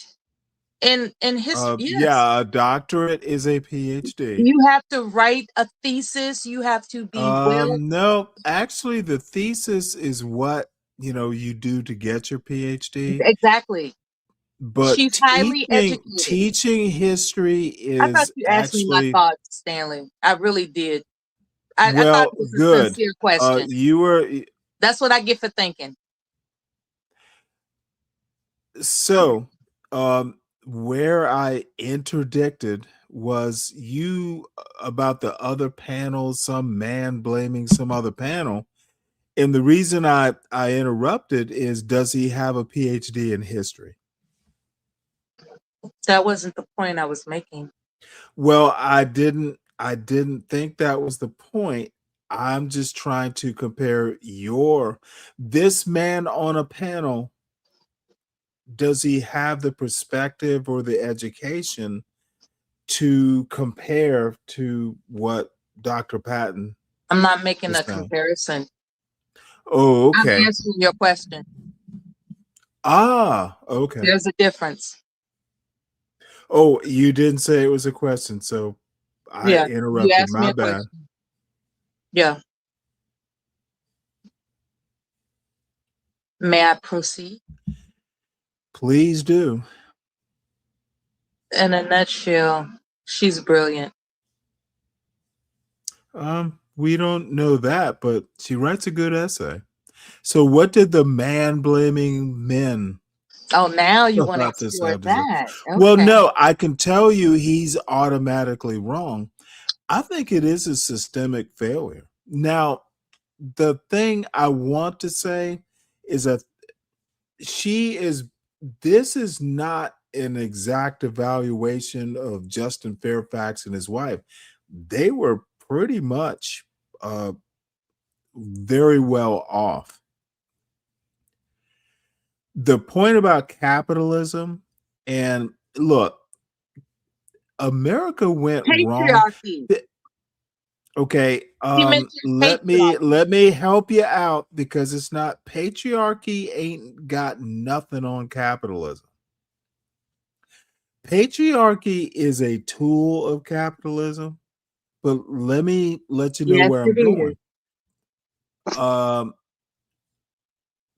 in history. Yes. Yeah, a doctorate is a PhD. You have to write a thesis. You have to be well. No, actually, the thesis is what you do to get your PhD. Exactly. But She's highly educated. teaching history I thought is you asked me my actually thoughts, Stanley. I really did. I thought well, it was a good. sincere question. You were That's what I get for thinking. so. Where I interdicted was you about the other panel, some man blaming some other panel. And the reason I interrupted is, does he have a PhD in history? That wasn't the point I was making. Well, I didn't think that was the point. I'm just trying to compare this man on a panel. Does he have the perspective or the education to compare to what Dr. Patton? I'm not making a saying? comparison. Oh, okay. I'm answering your question. Okay. There's a difference. Oh, you didn't say it was a question, so I interrupted. You asked My me a bad. question. Yeah. May I proceed? Please do. In a nutshell, she's brilliant. We don't know that, but she writes a good essay. So what did the man blaming men? Oh, now you want to explore that. Okay. Well, no, I can tell you he's automatically wrong. I think it is a systemic failure. Now, the thing I want to say is that this is not an exact evaluation of Justin Fairfax and his wife. They were pretty much very well off. The point about capitalism, and look, America went patriarchy. wrong. Okay, let me help you out, because it's not patriarchy ain't got nothing on capitalism. Patriarchy is a tool of capitalism, but let me let you know where I'm going.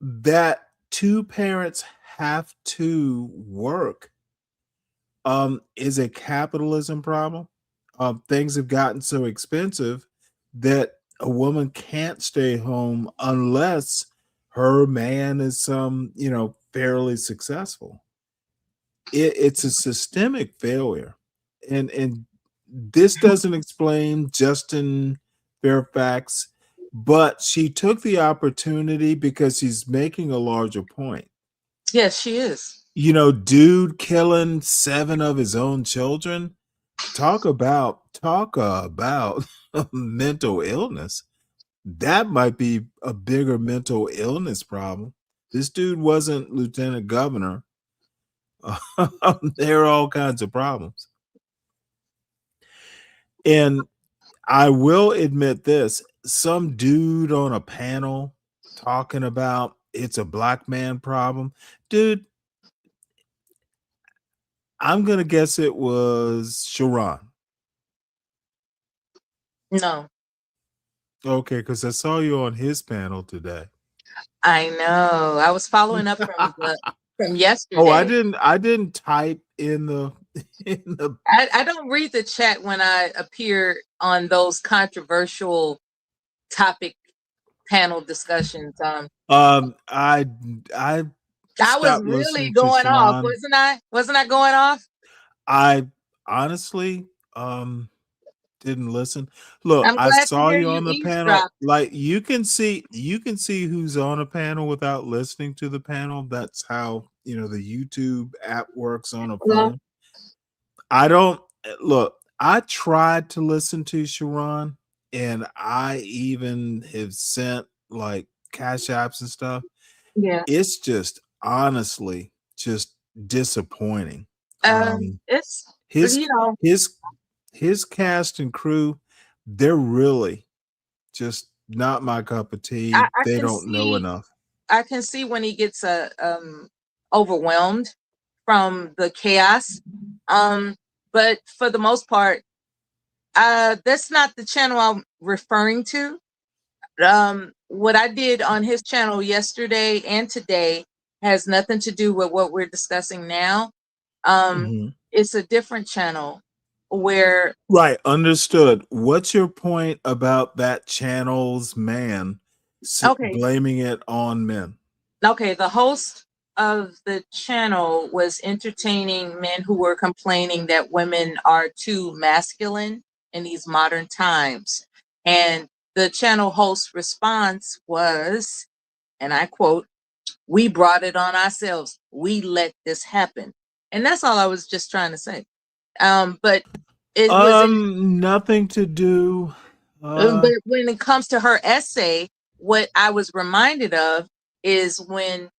That two parents have to work is a capitalism problem. Things have gotten so expensive that a woman can't stay home unless her man is fairly successful. It's a systemic failure. And this doesn't explain Justin Fairfax, but she took the opportunity because he's making a larger point. Yes, she is. Dude killing 7 of his own children. Talk about mental illness. That might be a bigger mental illness problem. This dude wasn't lieutenant governor. There are all kinds of problems. And I will admit this, some dude on a panel talking about it's a black man problem. Dude, I'm going to guess it was Sharon. No. Okay, because I saw you on his panel today. I know. I was following up from yesterday. Oh, I didn't type in the I don't read the chat when I appear on those controversial topic panel discussions. I I was stopped really listening to going off, Sharon. wasn't I? Wasn't I going off? I honestly didn't listen. Look, I'm I glad to saw hear you you on the panel. eavesdropped. Like you can see who's on a panel without listening to the panel. That's how the YouTube app works on a phone. I don't look. I tried to listen to Sharon, and I even have sent like cash apps and stuff. Yeah. It's just honestly just disappointing. It's His his cast and crew, they're really just not my cup of tea. I They can don't know see enough. I can see when he gets overwhelmed from the chaos. But for the most part, that's not the channel I'm referring to. What I did on his channel yesterday and today has nothing to do with what we're discussing now. It's a different channel where Right, understood. What's your point about that channel's man okay, blaming it on men? okay, the host of the channel was entertaining men who were complaining that women are too masculine in these modern times. And the channel host's response was, and I quote, "We brought it on ourselves. We let this happen." And that's all I was just trying to say. But it was Nothing to do. but when it comes to her essay, what I was reminded of is when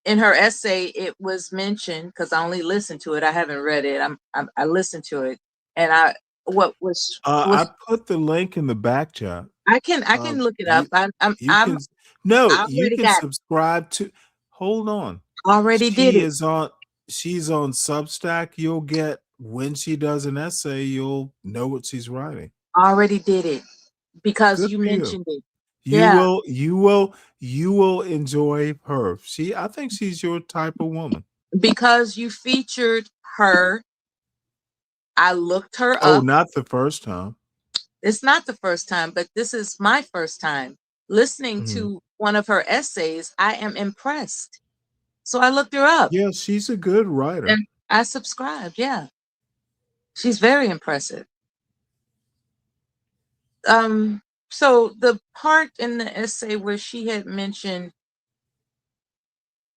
in her essay it was mentioned, because I only listened to it, I haven't read it. I listened to it, and I put the link in the back chat. I can look it up. You can subscribe to. Hold on. Already did it. She's on Substack. You'll get when she does an essay, you'll know what she's writing. Already did it because Good you for you. mentioned it. You will enjoy her. I think she's your type of woman. Because you featured her, I looked her up. Oh, not the first time. It's not the first time, but this is my first time listening to one of her essays. I am impressed. So I looked her up. Yeah, she's a good writer. And I subscribed. Yeah. She's very impressive. So the part in the essay where she had mentioned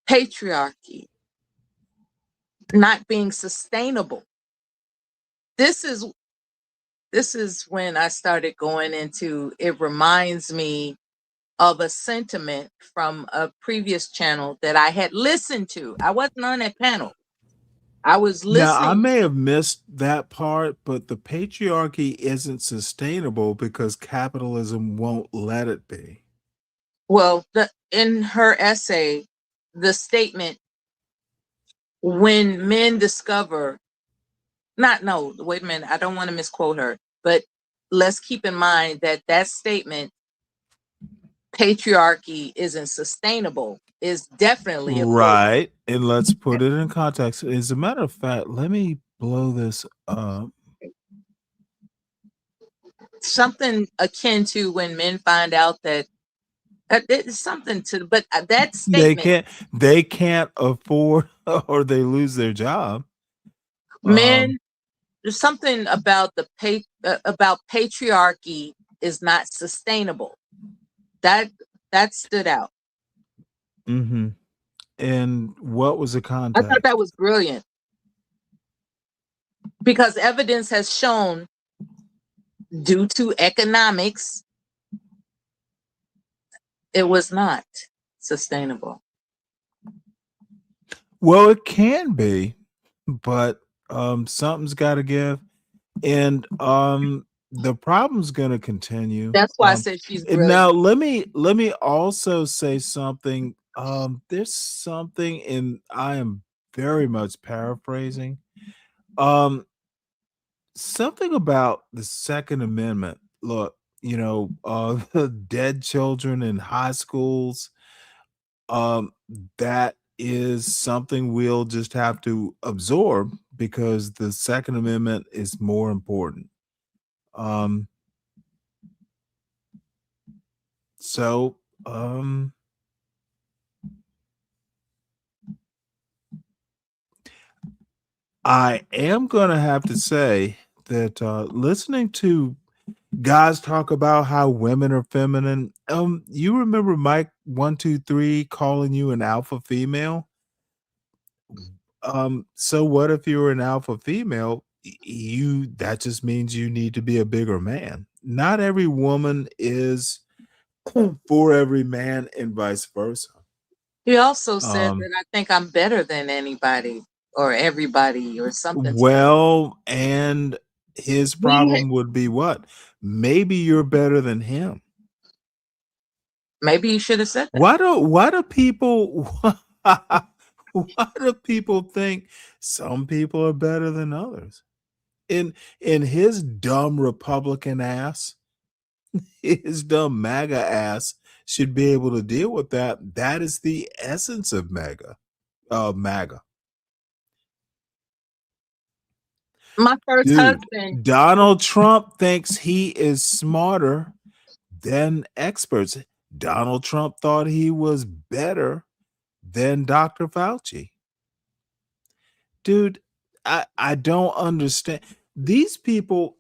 patriarchy not being sustainable, this is when I started going into, it reminds me of a sentiment from a previous channel that I had listened to. I wasn't on that panel. I was listening. Now, I may have missed that part, but the patriarchy isn't sustainable because capitalism won't let it be. Well, in her essay, the statement, when men discover, wait a minute, I don't want to misquote her, but let's keep in mind that statement, patriarchy isn't sustainable, is definitely a right. And let's put it in context. As a matter of fact, let me blow this up. something akin to when men find out that it's something to, but that statement, they can't afford or they lose their job. men, there's something about about patriarchy is not sustainable. That stood out. Mm-hmm. And what was the I context? thought that was brilliant because evidence has shown, due to economics, it was not sustainable. Well, it can be, but something's got to give, and the problem's going to continue. That's why I said she's And brilliant. now let me also say something. There's something, and I am very much paraphrasing. Something about the Second Amendment. Look, the dead children in high schools. That is something we'll just have to absorb because the Second Amendment is more important. Um, so I am gonna have to say that listening to guys talk about how women are feminine. You remember Mike 123 calling you an alpha female? So what if you're an alpha female? You that just means you need to be a bigger man. Not every woman is for every man and vice versa. He also said Um, that I think I'm better than anybody or everybody or something. well, and his We ha- problem would be what? Maybe you're better than him. Maybe you should have said that. Why do people why do people think some people are better than others? In his dumb Republican ass, his dumb MAGA ass should be able to deal with that. That is the essence of MAGA. My first Dude, husband, Donald Trump thinks he is smarter than experts. Donald Trump thought he was better than Dr. Fauci. Dude, I don't understand. These people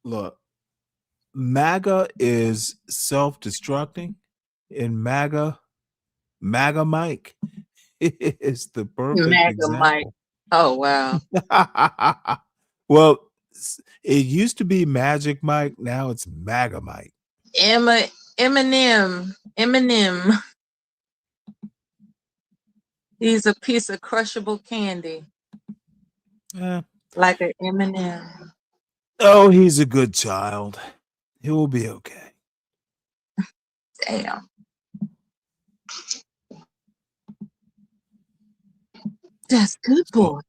look, MAGA is self-destructing, and MAGA Mike is the perfect MAGA Mike. example. Oh wow. Well, it used to be Magic Mike, now it's MAGA Mike. Eminem. He's a piece of crushable candy. Yeah. Like an M&M. Oh, he's a good child. He will be okay. Damn. That's good boy.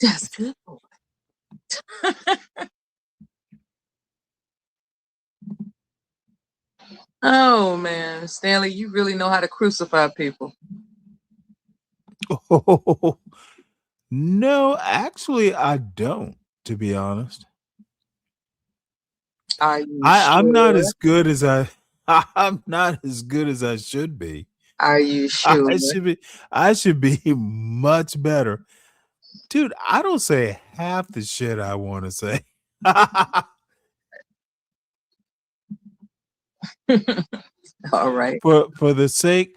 That's good boy. Oh man, Stanley, you really know how to crucify people. Oh, no, actually, I don't, to be honest. Are you I'm not sure? as good as I'm not as good as I should be. Are you sure? I should be much better. Dude, I don't say half the shit I want to say. All right. For the sake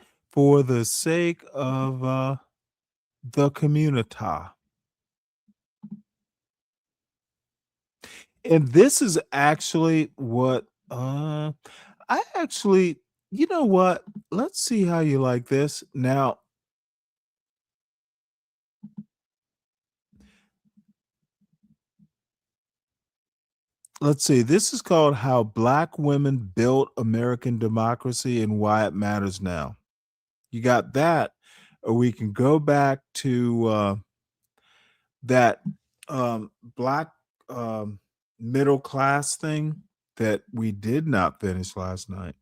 of the community. And this is actually what I actually, you know what? Let's see how you like this. Now, let's see. This is called How Black Women Built American Democracy and Why It Matters Now. You got that, or we can go back to that black middle class thing that we did not finish last night.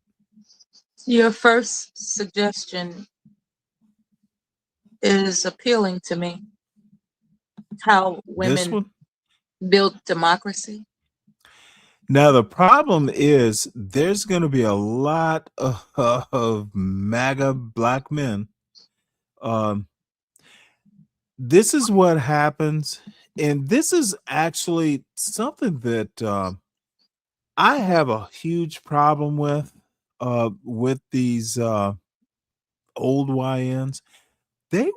Your first suggestion is appealing to me. How This women one? build democracy. Now the problem is there's going to be a lot of MAGA black men. This is what happens, and this is actually something that I have a huge problem with these old YNs. They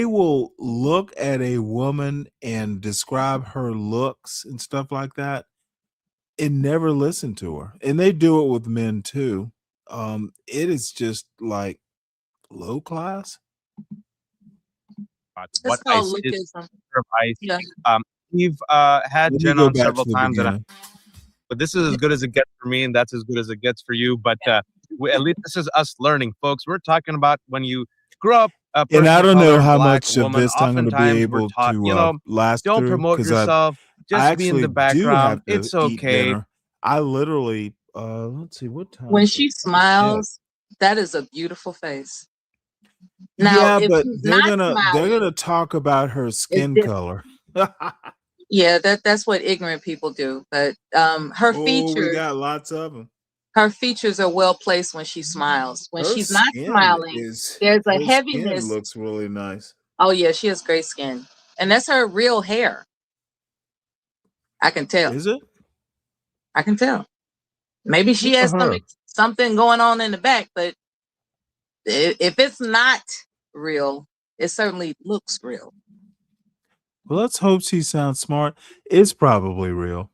will look at a woman and describe her looks and stuff like that and never listen to her. And they do it with men too. It is just like low class. It's What called ICE is lookism. of ICE. Yeah. We've had Let me Jen go on back several to the times, beginning. but this is as good as it gets for me, and that's as good as it gets for you. But at least this is us learning, folks. We're talking about when you grow up a And person I of don't know color, how black much of woman. this I'm going to be Oftentimes we're able taught, to last don't through promote because I yourself, just be in actually the do background. have to It's eat okay. dinner. I literally let's see what time When is she it? Shit. smiles, that is a beautiful face. Now, Yeah, if but she's they're not gonna smiling, talk about her it's skin different. color. Yeah, that's what ignorant people do. But her Oh, we features, got lots of them. her features are well placed when she smiles. When Her she's not skin smiling, there's a her skin heaviness. looks really nice. Oh yeah, she has great skin, and that's her real hair. I can tell. Is it? I can tell. Maybe she Look at has her. something going on in the back, but if it's not real, it certainly looks real. Well, let's hope she sounds smart. It's probably real.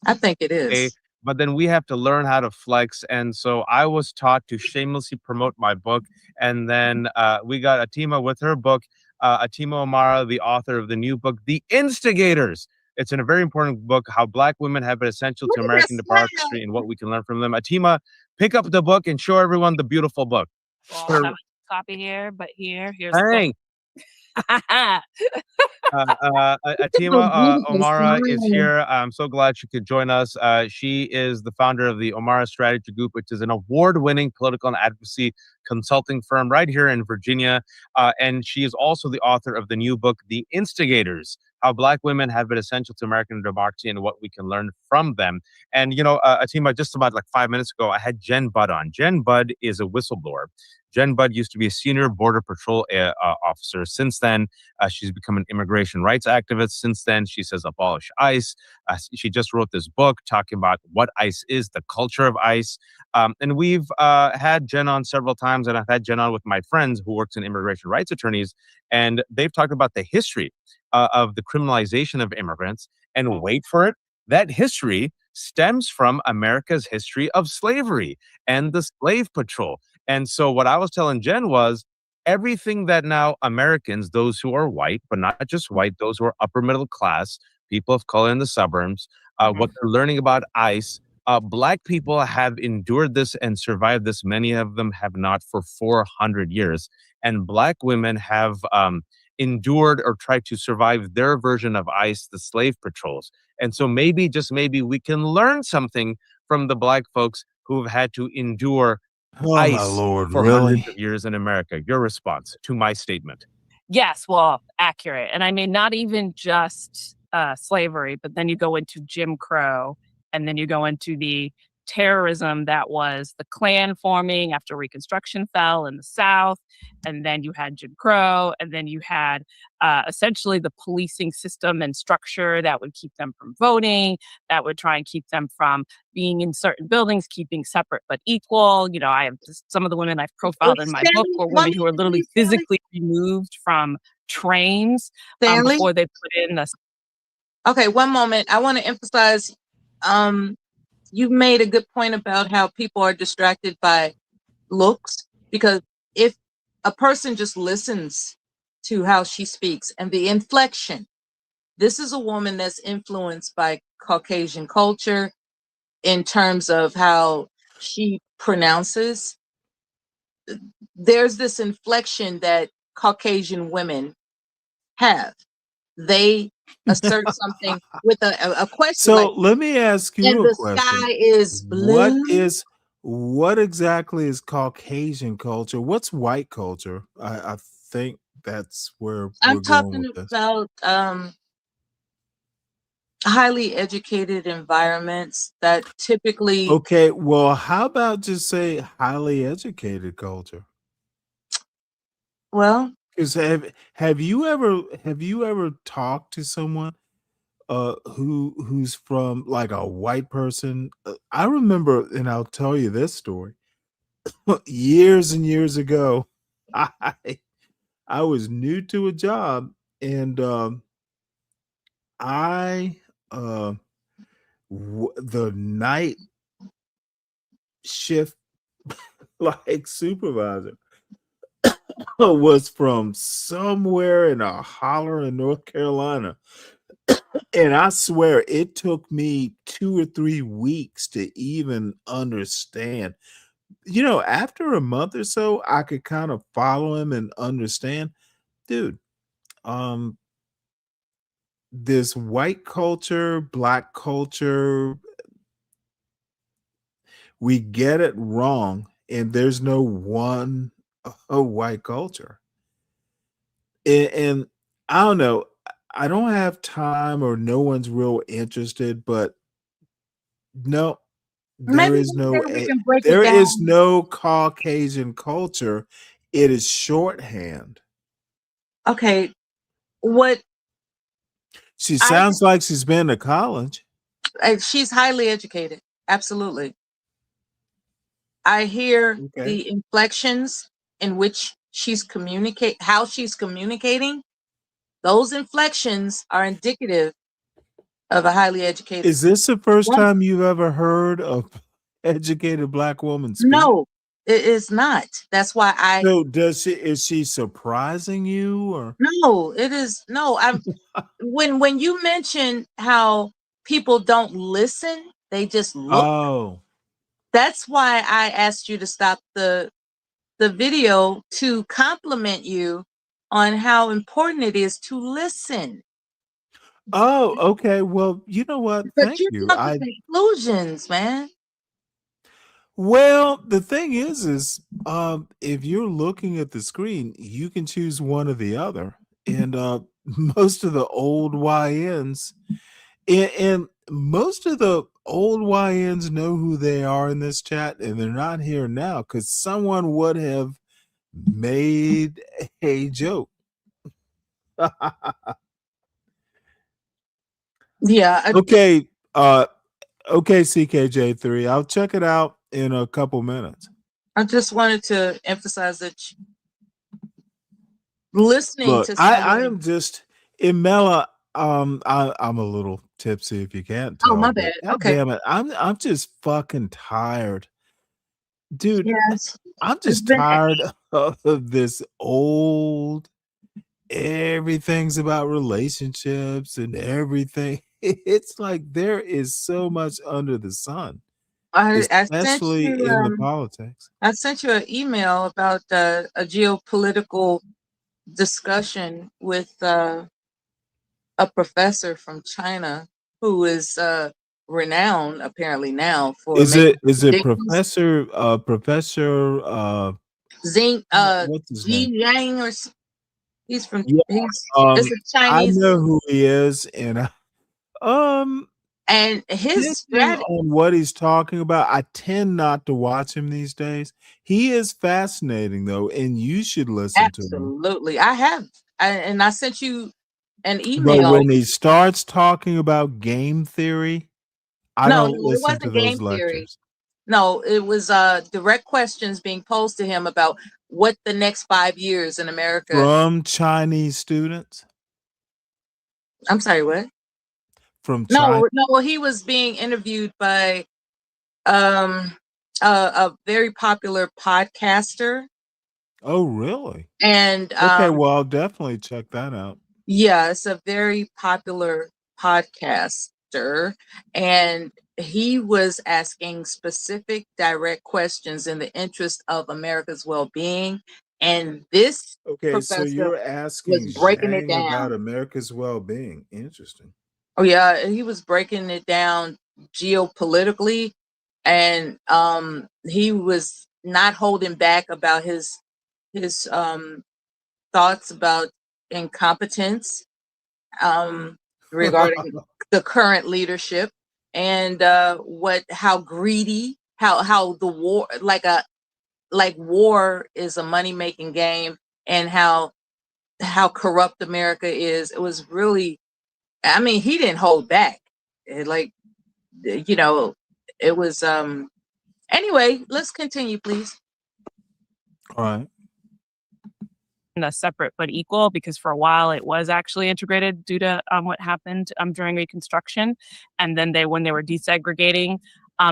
I think it Okay, is. but then we have to learn how to flex. And so I was taught to shamelessly promote my book. And then we got Atima with her book, Atima Omara, the author of the new book, The Instigators. It's in a very important book, How Black Women Have Been Essential to Look at that American democracy and what we can learn from them. Atima, pick up the book and show everyone the beautiful book. Well, I have a copy here, but here's the book. Dang. Atima Omara is here. I'm so glad she could join us. She is the founder of the Omara Strategy Group, which is an award-winning political and advocacy consulting firm right here in Virginia. And she is also the author of the new book, The Instigators, How Black Women Have Been Essential to American Democracy and What We Can Learn from Them. And, Atima, just about like 5 minutes ago, I had Jen Budd on. Jen Budd is a whistleblower. Jen Budd used to be a senior Border Patrol officer. Since then, she's become an immigration rights activist. Since then, she says abolish ICE. She just wrote this book talking about what ICE is, the culture of ICE. And we've had Jen on several times, and I've had Jen on with my friends who works in immigration rights attorneys, and they've talked about the history of the criminalization of immigrants. And wait for it, that history stems from America's history of slavery and the slave patrol. And so what I was telling Jen was everything that now Americans, those who are white, but not just white, those who are upper middle class, people of color in the suburbs, what they're learning about ICE, Black people have endured this and survived this. Many of them have not for 400 years. And Black women have endured or tried to survive their version of ICE, the slave patrols. And so maybe, just maybe, we can learn something from the Black folks who have had to endure Oh my ICE Lord, for really? hundreds of years in America. Your response to my statement. Yes, well, accurate. And I mean, not even just slavery, but then you go into Jim Crow, and then you go into the terrorism that was the Klan forming after Reconstruction fell in the South, and then you had Jim Crow, and then you had essentially the policing system and structure that would keep them from voting, that would try and keep them from being in certain buildings, keeping separate but equal. I have some of the women I've profiled in my book were women who were literally physically removed from trains Stanley? before they put in the. Okay, one moment. I want to emphasize you made a good point about how people are distracted by looks, because if a person just listens to how she speaks and the inflection, this is a woman that's influenced by Caucasian culture in terms of how she pronounces. There's this inflection that Caucasian women have. They assert something with a question. So let me ask you and a the question. sky is blue. What exactly is Caucasian culture? What's white culture? I think that's where I'm we're going talking with this. about highly educated environments that typically Okay, well, how about just say highly educated culture? well, Because have you ever talked to someone who's from like a white person? I remember, and I'll tell you this story. Years and years ago, I I was new to a job, and I uh the night shift like supervisor was from somewhere in a holler in North Carolina. And I swear it took me 2 or 3 weeks to even understand. You know, after a month or so, I could kind of follow him and understand. Dude, um, this white culture, black culture, we get it wrong, and there's no one white culture. And I don't know, I don't have time or no one's real interested, but no, maybe one day we can break it there is down. no Caucasian culture. It is shorthand. Okay, what She I sounds like she's been to college. she's highly educated. Absolutely. I hear Okay. the inflections in which she's how she's communicating. Those inflections are indicative of a highly educated Is this the first woman. time you've ever heard a educated black woman speak? No, it is not. That's why So is she surprising you or no, it is no. I'm when you mention how people don't listen, they just look. Oh. That's why I asked you to stop the video to compliment you on how important it is to listen. Oh, okay. Well, you know what? But Thank you you. jump to conclusions, man. Well, the thing is, if you're looking at the screen, you can choose one or the other. And most of the old YNs and most of the old YNs know who they are in this chat, and they're not here now because someone would have made a joke. Yeah. Okay, okay, CKJ3. I'll check it out in a couple minutes. I just wanted to emphasize that listening Look, to I someone. am just Imela. I'm a little tipsy if you can't Oh, tell, my but bad. god Okay. damn it, I'm just fucking tired, dude. Yes. I'm It's just been tired of this old. Everything's about relationships and everything. It's like there is so much under the sun, I sent especially you in the politics. I sent you an email about a geopolitical discussion with a professor from China who is renowned apparently now for making Is it predictions. Professor Zing what's his name? Ji Yang he's from Yeah, it's a I Chinese know who he is, and and his depending strategy. on what he's talking about, I tend not to watch him these days. He is fascinating though, and you should listen to him. Absolutely. And I sent you an But email. when he starts talking about game theory, I No, don't no, it listen to wasn't game those theory. lectures. No, it was direct questions being posed to him about what the next 5 years in America. From Chinese students? I'm sorry, what? From China? No, he was being interviewed by um a very popular podcaster. Oh, really? And Okay, well, I'll definitely check that out. yeah, it's a very popular podcaster, and he was asking specific direct questions in the interest of America's well-being, and this Okay, so professor you're was asking breaking it Zhang about down. America's well-being. Interesting. Oh yeah, he was breaking it down geopolitically, and he was not holding back about his thoughts about incompetence. Um regarding the current leadership and how greedy, how the war, like war is a money making game, and how corrupt America is. It was really, I mean, he didn't hold back. It was anyway, let's continue, please. All right. A separate but equal, because for a while it was actually integrated due to what happened during Reconstruction. And then when they were desegregating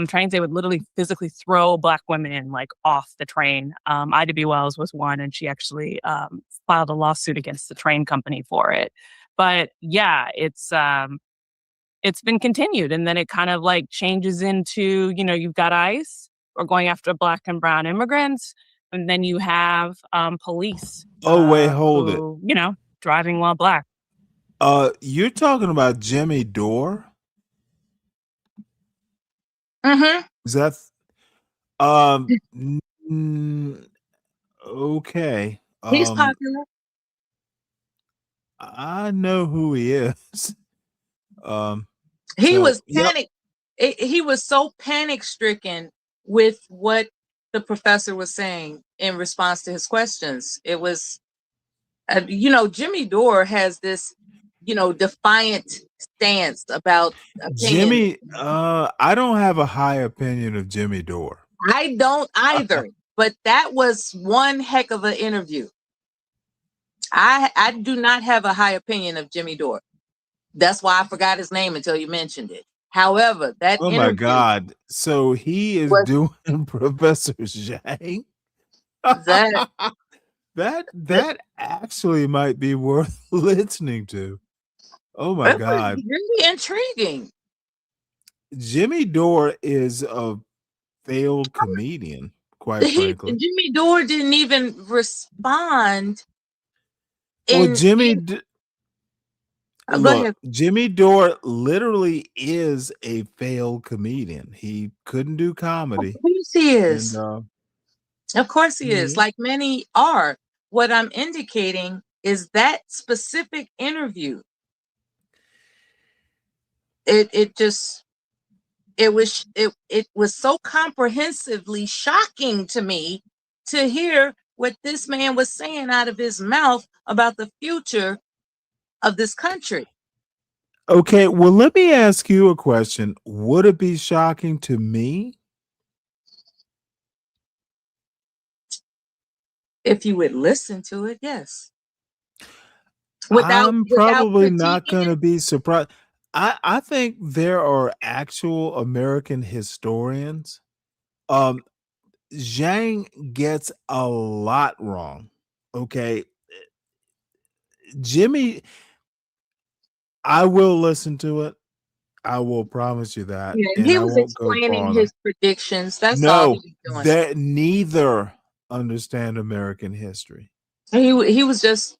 trains, they would literally physically throw Black women in, like, off the train. Ida B. Wells was one, and she actually filed a lawsuit against the train company for it. But yeah, it's been continued, and then it kind of like changes into, you've got ICE or going after Black and brown immigrants, and then you have police. Oh, wait, hold it. Driving while Black. You're talking about Jimmy Dore? Mm-hmm. Is that okay. He's popular. I know who he is. He was yep. panicked. He was so panic stricken with what the professor was saying in response to his questions. It was, Jimmy Dore has this, defiant stance about opinion. Jimmy, I don't have a high opinion of Jimmy Dore. I don't either, but that was one heck of an interview. I do not have a high opinion of Jimmy Dore. That's why I forgot his name until you mentioned it. However, that Oh my God. So he is doing Professor Zhang? That actually might be worth listening to. Oh my God. Really intriguing. Jimmy Dore is a failed comedian, quite frankly. Jimmy Dore didn't even respond. Well, Jimmy Dore literally is a failed comedian. He couldn't do comedy. Of course he is. And, of course he is. Like many are. What I'm indicating is that specific interview. It was so comprehensively shocking to me to hear what this man was saying out of his mouth about the future of this country. Okay, well, let me ask you a question. Would it be shocking to me? If you would listen to it, yes. I'm probably not going to be surprised. I think there are actual American historians. Zhang gets a lot wrong. Okay. Jimmy, I will listen to it. I will promise you that. Yeah, and he I was won't go explaining farther. his predictions. That's all he was doing. That neither understand American history. He was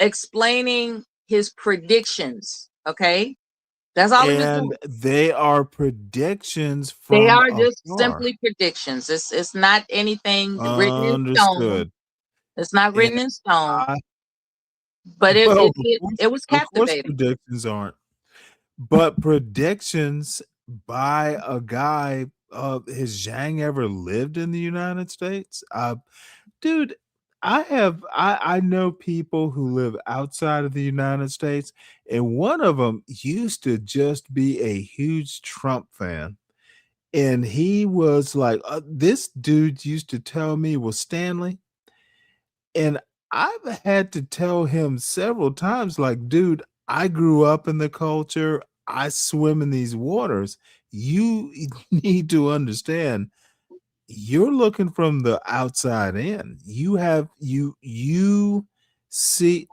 explaining his predictions. Okay, that's all he was doing. They are predictions from They are just afar. simply predictions. It's not anything written in stone. Understood. It's not written in stone. But it was captivating. Of course, predictions aren't. But predictions by a guy, has Zhang ever lived in the United States? Dude, I know people who live outside of the United States, and one of them used to just be a huge Trump fan. And he was like, this dude used to tell me, well, Stanley, and I've had to tell him several times, like, dude, I grew up in the culture. I swim in these waters. You need to understand, you're looking from the outside in. You see,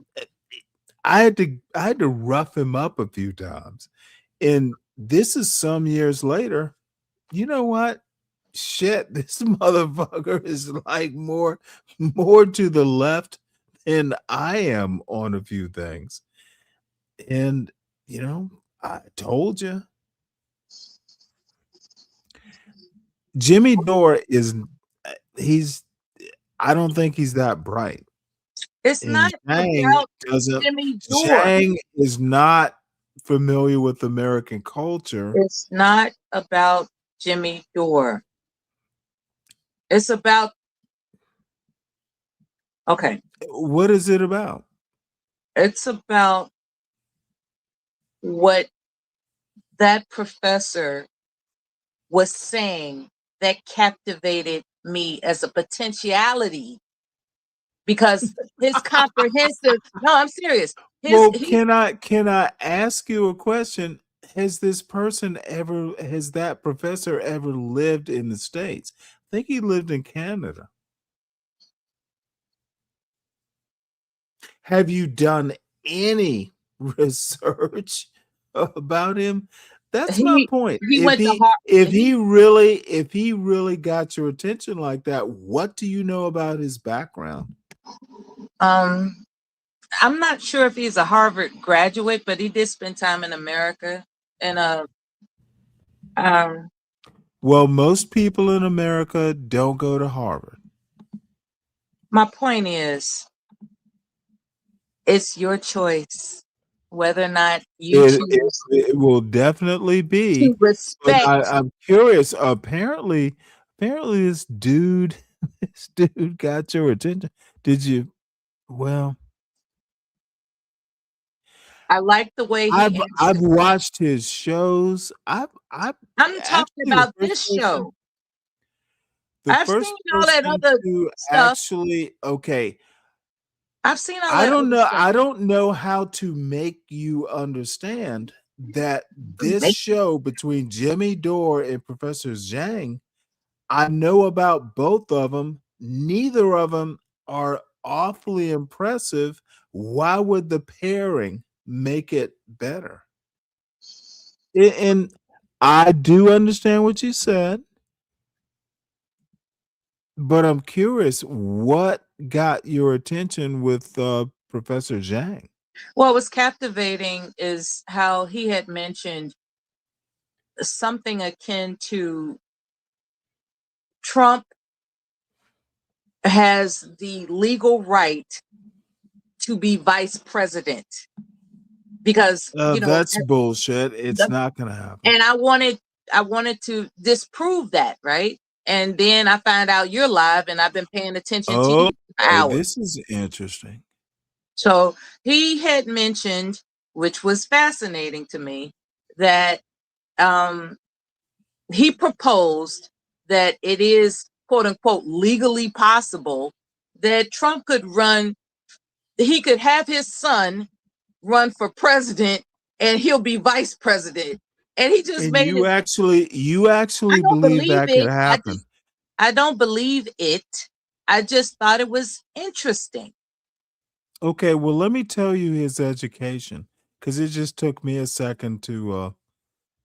I had to rough him up a few times. And this is some years later. You know what? Shit, this motherfucker is like more to the left than I am on a few things. And I told you. Jimmy Dore I don't think he's that bright. It's And not about Jimmy Dore. Zhang is not familiar with American culture. It's not about Jimmy Dore. It's about, okay. What is it about? It's about what that professor was saying that captivated me as a potentiality, because his comprehensive, no, I'm serious. Well, can I ask you a question? Has that professor ever lived in the States? I think he lived in Canada. Have you done any research about him? That's my point. He went to Harvard. If he really got your attention like that, what do you know about his background? I'm not sure if he's a Harvard graduate, but he did spend time in America. And well, most people in America don't go to Harvard. my point is, it's your choice whether or not you choose It will definitely be. to respect. I'm curious. Apparently, this dude got your attention. Did you? Well, I like the way he I've answered. watched his shows. I'm talking about this show. I've seen all that other stuff. Actually, okay. I've seen all I that. don't other know. stuff. I don't know how to make you understand that this show between Jimmy Dore and Professor Zhang, I know about both of them. Neither of them are awfully impressive. Why would the pairing make it better? And I do understand what you said, but I'm curious, what got your attention with Professor Zhang? What was captivating is how he had mentioned something akin to Trump has the legal right to be vice president, because that's bullshit. It's not going to happen. and I wanted to disprove that, right? And then I find out you're live, and I've been paying attention to you for hours. This is interesting. So he had mentioned, which was fascinating to me, that he proposed that it is, quote unquote, legally possible that Trump could he could have his son run for president and he'll be vice president. And he just made you actually believe that could happen. I don't believe it. I just thought it was interesting. Okay, well, let me tell you his education, because it just took me a second to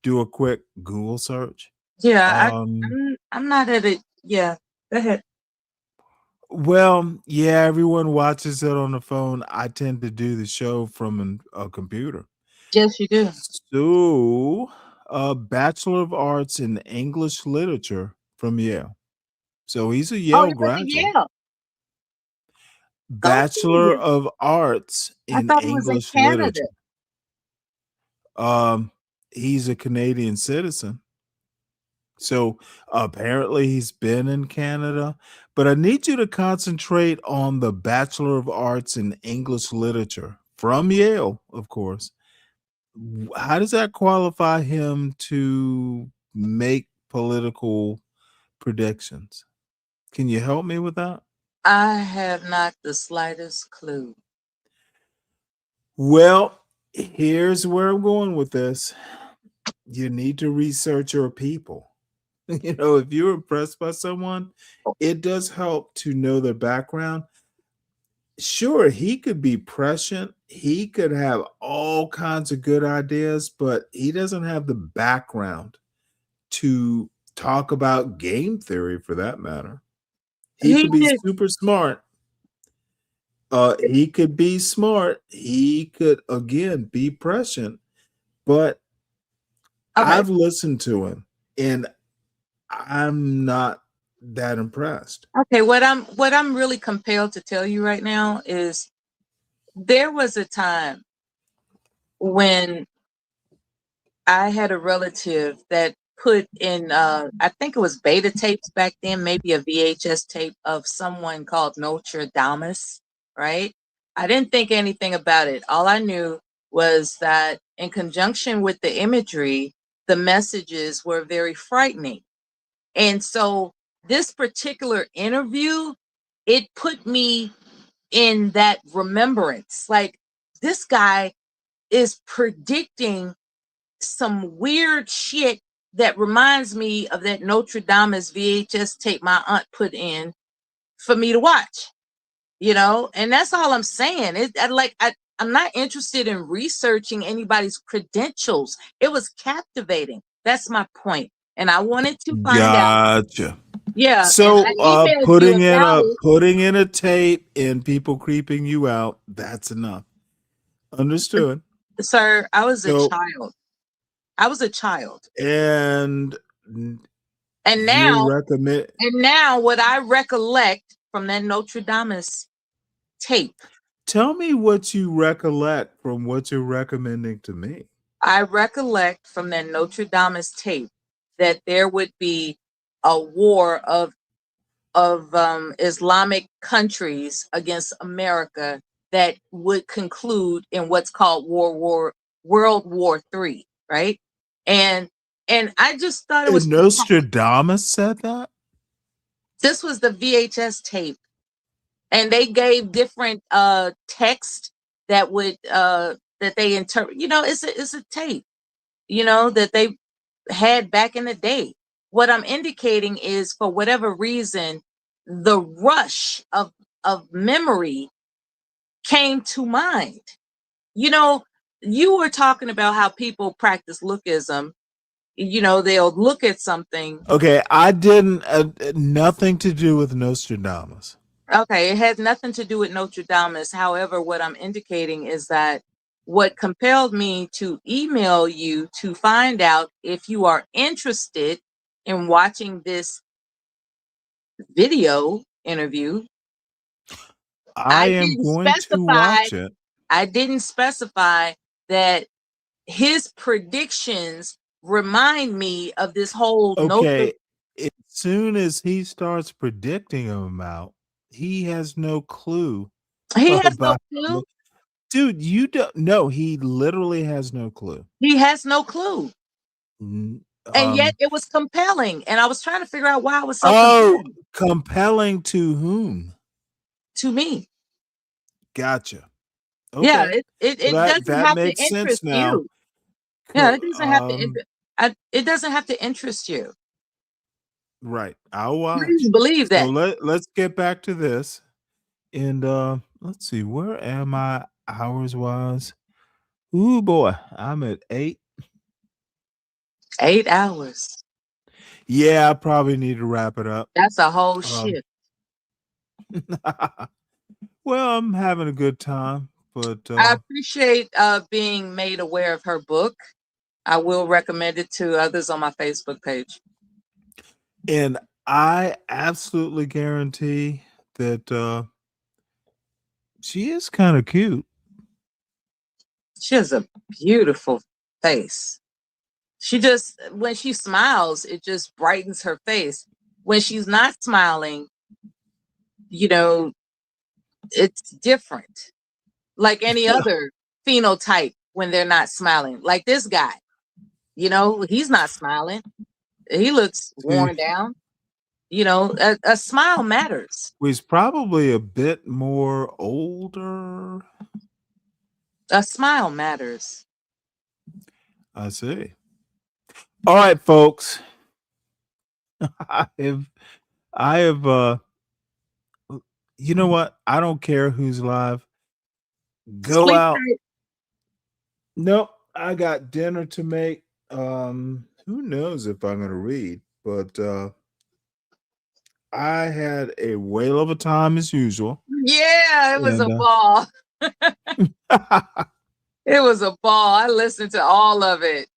do a quick Google search. Yeah, I'm not at it. Yeah, go ahead. Well, yeah, everyone watches it on the phone. I tend to do the show from a computer. Yes, you do. So, Bachelor of Arts in English Literature from Yale. So he's a Yale graduate. Yale. Bachelor of Arts in English Literature. He's a Canadian citizen. So apparently he's been in Canada, but I need you to concentrate on the Bachelor of Arts in English Literature from Yale, of course. How does that qualify him to make political predictions? Can you help me with that? I have not the slightest clue. Well, here's where I'm going with this. You need to research your people. If you're impressed by someone, it does help to know their background. Sure, he could be prescient. He could have all kinds of good ideas, but he doesn't have the background to talk about game theory, for that matter. He could be super smart. He could be smart. He could, again, be prescient, but I've listened to him, and I'm not that impressed. Okay, what I'm really compelled to tell you right now is there was a time when I had a relative that put in I think it was beta tapes back then, maybe a VHS tape of someone called Notre Dame, right? I didn't think anything about it. All I knew was that in conjunction with the imagery, the messages were very frightening. And so this particular interview, it put me in that remembrance. Like, this guy is predicting some weird shit that reminds me of that Notre Dame's VHS tape my aunt put in for me to watch, you know? And that's all I'm saying. I'm not interested in researching anybody's credentials. It was captivating. That's my point. And I wanted to find out. Gotcha. Yeah. So And I emailed putting you in about it. putting in a tape and people creeping you out, that's enough. Understood. Sir, I was a So- child. I was a child. And And you now, recommend what I recollect from that Notre Dame's tape, tell me what you recollect from what you're recommending to me. I recollect from that Notre Dame's tape that there would be a war of Islamic countries against America that would conclude in what's called World War III, right? And I just thought it was And Nostradamus said that? this was the VHS tape, and they gave different text that would that they interpret. You know, it's a tape, you know, that they had back in the day. What I'm indicating is, for whatever reason, the rush of memory came to mind. You know, you were talking about how people practice lookism. You know, they'll look at something. Okay, I didn't nothing to do with Nostradamus. Okay, it has nothing to do with Notre Dame. However, what I'm indicating is that what compelled me to email you to find out if you are interested in watching this video interview. I am going to watch it. I didn't specify that his predictions remind me of this whole Okay, as soon as he starts predicting them out, he has no clue. He has no about clue. it. Dude, you don't know. He literally has no clue. He has no clue. Mm, And yet it was compelling. And I was trying to figure out why it was so compelling. Compelling to whom? To me. Gotcha. Okay. Yeah, it doesn't have to makes sense interest now. you. Yeah, it doesn't have to. It doesn't have to interest you. Right. I'll watch. Please believe that. So let's get back to this. And let's see, where am I hours wise? Ooh boy, I'm at 8. 8 hours. Yeah, I probably need to wrap it up. That's a whole shift. Well, I'm having a good time, but I appreciate being made aware of her book. I will recommend it to others on my Facebook page. and I absolutely guarantee that she is kind of cute. She has a beautiful face. She just, when she smiles, it just brightens her face. When she's not smiling, you know, it's different. Like any other phenotype when they're not smiling. Like this guy, you know, he's not smiling. He looks worn down. You know, a smile matters. He's probably a bit more older. A smile matters. I see. All right, folks. I have you know what? I don't care who's live. Go Sleep out. tight. Nope. I got dinner to make. Who knows if I'm gonna read, but I had a whale of a time as usual. Yeah, it was a And, ball. It was a ball. I listened to all of it.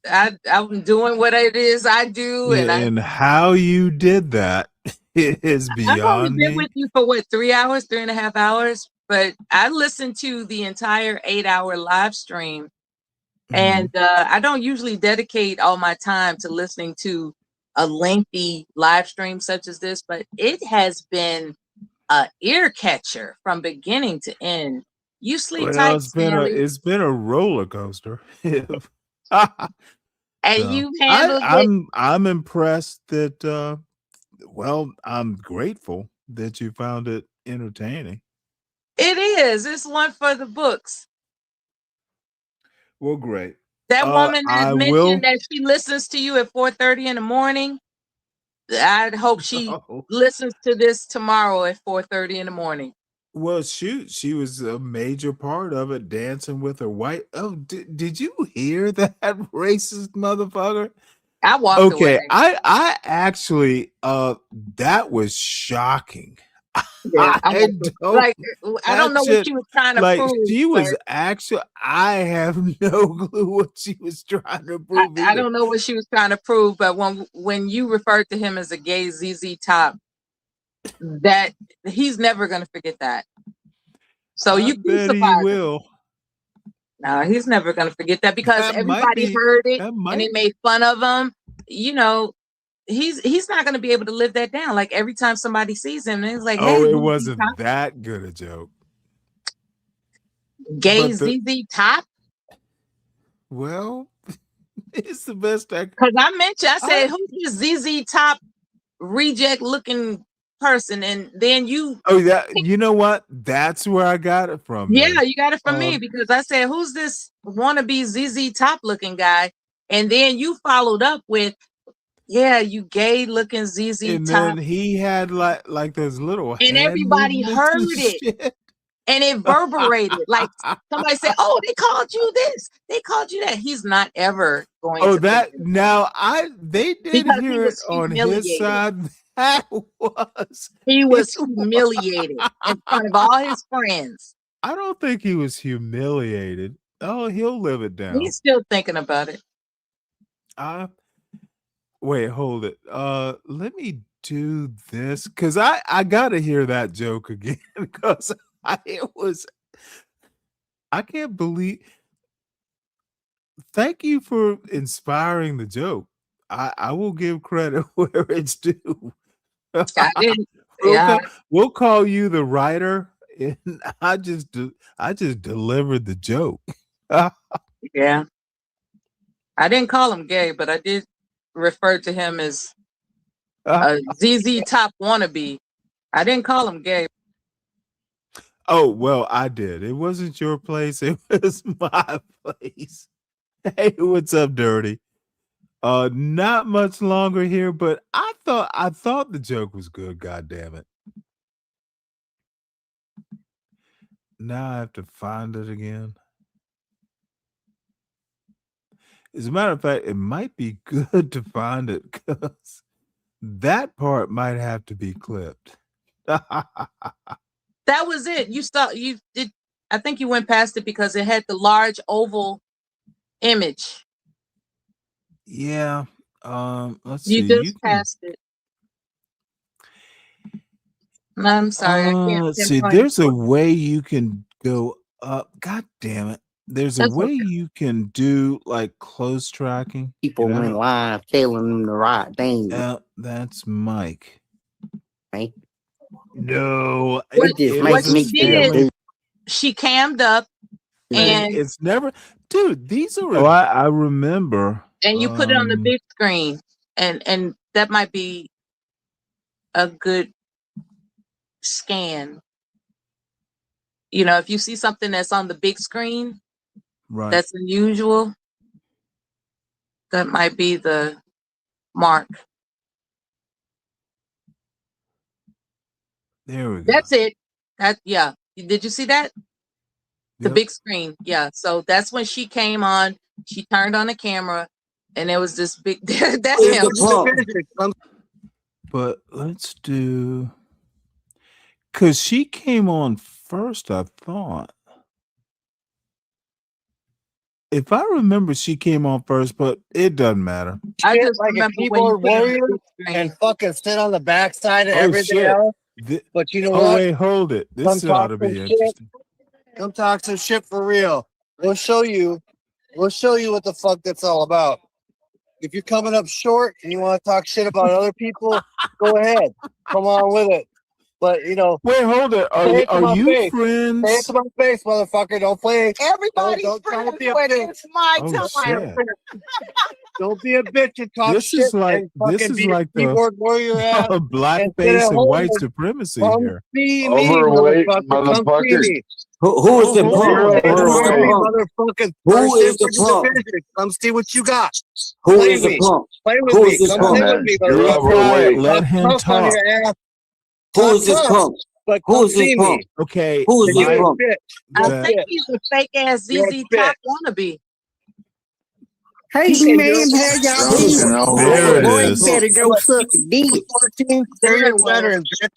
I'm doing what it is I do, and and how you did that is I've only beyond been me. with you for what, 3 hours, 3.5 hours, but I listened to the entire 8-hour live stream. And I don't usually dedicate all my time to listening to a lengthy live stream such as this, but it has been a ear catcher from beginning to end. You sleep Well, tight, Stanley, it's been a roller coaster. and So you handled it. I'm impressed that well, I'm grateful that you found it entertaining. It is. It's one for the books. Well, great. That woman that I mentioned will. that she listens to you at 4:30 in the morning. I hope she Oh, listens to this tomorrow at 4:30 in the morning. well, shoot, she was a major part of it, dancing with her white. Oh, did you hear that racist motherfucker? I walked away. Okay, I actually that was shocking. Yeah, I I walked away. don't Like I don't that know what shit she was trying to like prove, she but was actually I have no clue what she was trying to prove I either. don't know what she was trying to prove. But when you referred to him as a gay ZZ Top, that he's never gonna forget that. So I you bet he crucified him. will. No, he's never gonna forget that because That might everybody be heard it that and they might made fun of him. You know, he's not gonna be able to live that down. Like every time somebody sees him, it's like, Oh, hey, it ZZ Top, wasn't that good a joke. gay But ZZ Top. well, it's the best Because I said, I who's this ZZ Top reject looking person? And then oh that you know what? That's where I got it from yeah, then. you got it from me Um because I said, who's this wannabe ZZ Top looking guy? And then you followed up with, yeah, you gay looking ZZ and then Top. he had like those little And hand everybody movements heard and it. shit. And it reverberated. Like somebody said, oh, they called you this. They called you that. He's not ever going Oh, to forget that it now they did because he hear it was on his humiliated. side. That was He it was humiliated in front of all his friends. I don't think he was humiliated. Oh, he'll live it down. He's still thinking about it. Wait, hold it. Let me do this because I gotta hear that joke again because I can't believe. Thank you for inspiring the joke. I will give credit where it's due. I didn't. We'll Yeah, call, we'll call you the writer, and I just delivered the joke. yeah. I didn't call him gay, but I did refer to him as a ZZ Top wannabe. I didn't call him gay. Oh well, I did. It wasn't your place. It was my place. Hey, what's up, Dirty? Not much longer here, but I thought the joke was good. God damn it! Now I have to find it again. As a matter of fact, it might be good to find it because that part might have to be clipped. That was it. You saw you did. I think you went past it because it had the large oval image. Yeah. Let's You see. You just can passed it. I'm sorry, I can't let's see. pinpoint There's a way you can go up. God damn it. There's a That's way okay. you can do like close tracking. People And I went don't live telling them the right thing. that's Mike. Right? No, It just it makes was a me feel Stanley. good. She cammed up and It's never dude, these are oh, I remember. you put it on the big screen and that might be a good scan. You know, if you see something that's on the big screen Right. that's unusual, that might be the mark. There we go. That's it. Yeah. Did you see that? The Yep. big screen. Yeah. So that's when she came on. She turned on the camera and there was this big that's It's him. the pump. But let's do because she came on first, I thought. If I remember, she came on first, but it doesn't matter. I Shit just like a remember when you keyboard put on warrior the big screen. and fucking sit on the backside of Oh everything shit! else. But you know Oh what? wait, hold it. Come This ought talk to some be shit. interesting. Come talk some shit for real. We'll show you. We'll show you what the fuck that's all about. If you're coming up short and you want to talk shit about other people, go ahead. Come on with it. But you know, Wait, hold it. say it to Are my you face. Say it friends? to my face, motherfucker. Don't play. Everybody's Don't friends be a when bitch. it's my Oh time. shit! Don't be a bitch and talk This shit is like and fucking be a the keyboard warrior ass and sit blackface at and home. white supremacy Come here. see me, Overweight motherfucker. Come see motherfucker. me. Who is the Come punk? You're see overweight. me, motherfucking Who first is the in punk? division. Come see what you got. Who Play is the me. punk? Play with Who me. is this Come No, punk? play with man. me, You're Be motherfucker. quiet. overweight. Let Talk him tough on talk. your ass. Who Talk is this tough, punk? but Who come is this see punk? me. Okay, Who is And this you're a Mike. punk? bitch. I You're a think bitch. he's a fake ass You're a ZZ bitch. Top wannabe. Hey He said you're man, how y'all Who is doing? the punk? Fucking There it Boy, overweight. you is. better go suck a dick. 14 There career it was. veteran, bitch.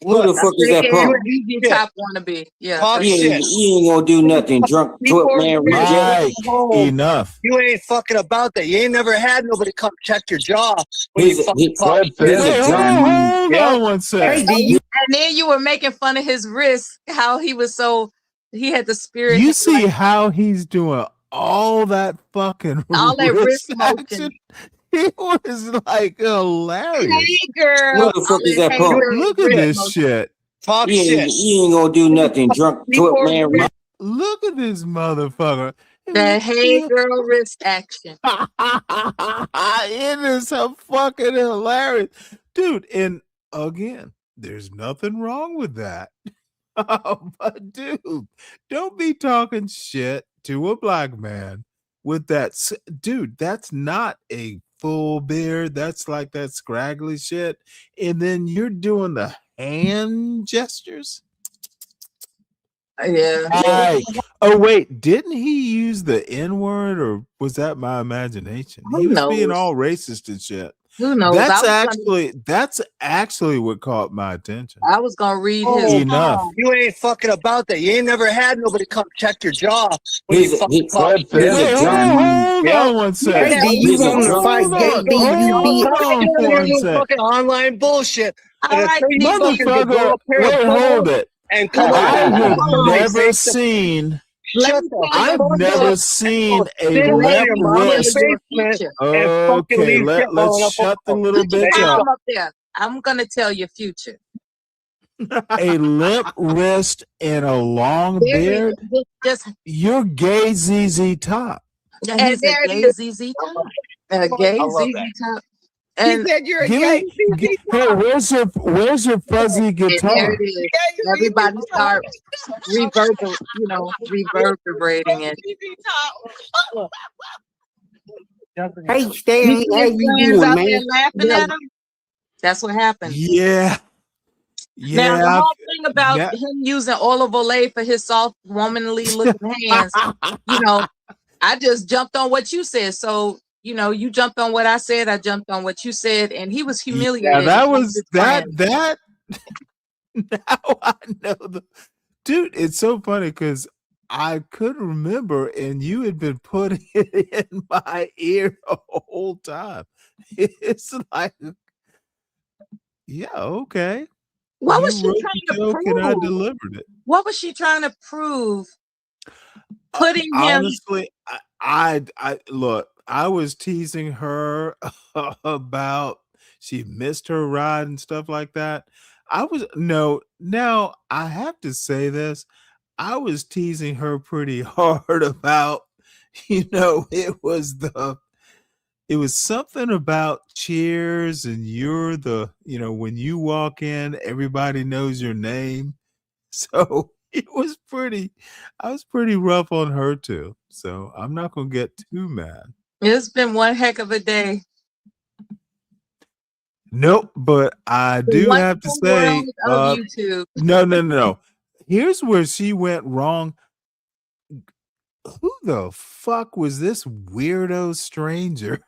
Who the Look, fuck is Fake that ass punk? ZZ shit. Top wannabe. Yeah, Talk that's You it. ain't, shit. you ain't gonna do nothing. Drunk, twerk Keyboard man, warrior reject. Mike, at home. enough. You ain't fucking about that. You ain't never had nobody come check your jaw when you He's a, fucking talk Quit shit. he's a Wait, this, drunk. man. hold Yep. on one Hey, sec. do you And then you were making fun of his wrist, how he was so he had the spirit, You hand, see like how he's doing all that fucking all that wrist wrist motion. action? He was like hilarious. Hey girl, Who all the fuck is that that hey punk? girl Look at wrist this motion. shit. Talk You shit. ain't gonna do nothing. Drunk, twerk Keyboard man, warrior. Look at this motherfucker. That hey girl wrist action. It is so fucking hilarious. Dude, and again, there's nothing wrong with that. But dude, don't be talking shit to a black man with that. Dude, that's not a full beard. That's like that scraggly shit. And then you're doing the hand gestures. Yeah. Right. Oh wait, didn't he use the N word, or was that my imagination? He Who was being knows? all racist and shit. Who knows? That's actually what caught my attention. I was gonna read his Oh, Enough. you ain't fucking about that. You ain't never had nobody come check your jaw when He's you a, fucking he, talk Quit shit. this, Wait, man. hold Yep. on one sec. hey, do you he's a want to drunk. fight Hold on, JDUB? hold on You're one doing sec. fucking online bullshit. all And right, until you fucking Motherfucker, grow a pair of wait, hold balls it. and come I out have and somebody never say seen let shut me the tell you I've fuck never up seen a sit let around lip your me mama's tell wrist. you your basement future. and fucking Okay, leave shit let's blowing up shut the on little Keep your bitch up. calm up there. I'm gonna tell you future. A limp wrist and a long There it beard. is. Just You're gay ZZ Top. and he's a there it gay is. ZZ Top. A gay I love ZZ that. Top. He And said you're a Give gay me, ZZ hey, Top. where's your fuzzy and there guitar? it is. Gay Everybody ZZ Top. start reverberating it. ZZ Top. Hey You Stanley, see how his you fans doing, out there man? laughing at him? That's what happened. Yeah, Now, the yeah, whole thing about yeah. him using olive olay for his soft, womanly looking hands, you know, I just jumped on what you said. So, you jumped on what I said. I jumped on what you said. And he was Yeah, humiliated in that front of was his that friends. that now I know the dude. It's so funny because I couldn't remember, and you had been putting it in my ear the whole time. It's like, yeah, okay. What was You she wrote trying the to joke and I prove? delivered it. What was she trying to prove? Putting him. Honestly, I look. I was teasing her about she missed her ride and stuff like that. I was no. Now I have to say this. I was teasing her pretty hard about. It was something about Cheers, and you're when you walk in, everybody knows your name. So I was pretty rough on her too. So I'm not gonna get too mad. It's been one heck of a day. Nope, but I The do have to wonderful say, world of YouTube. no. Here's where she went wrong. Who the fuck was this weirdo stranger?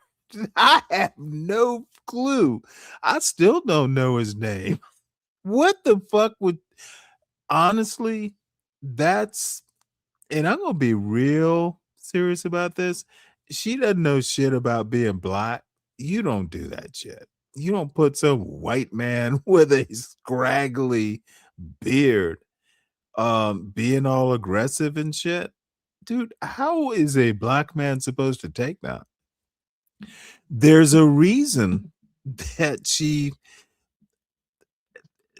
I have no clue. I still don't know his name. What the fuck would honestly, that's and I'm gonna be real serious about this, she doesn't know shit about being black. You don't do that shit. You don't put some white man with a scraggly beard being all aggressive and shit. Dude, how is a black man supposed to take that? There's a reason that she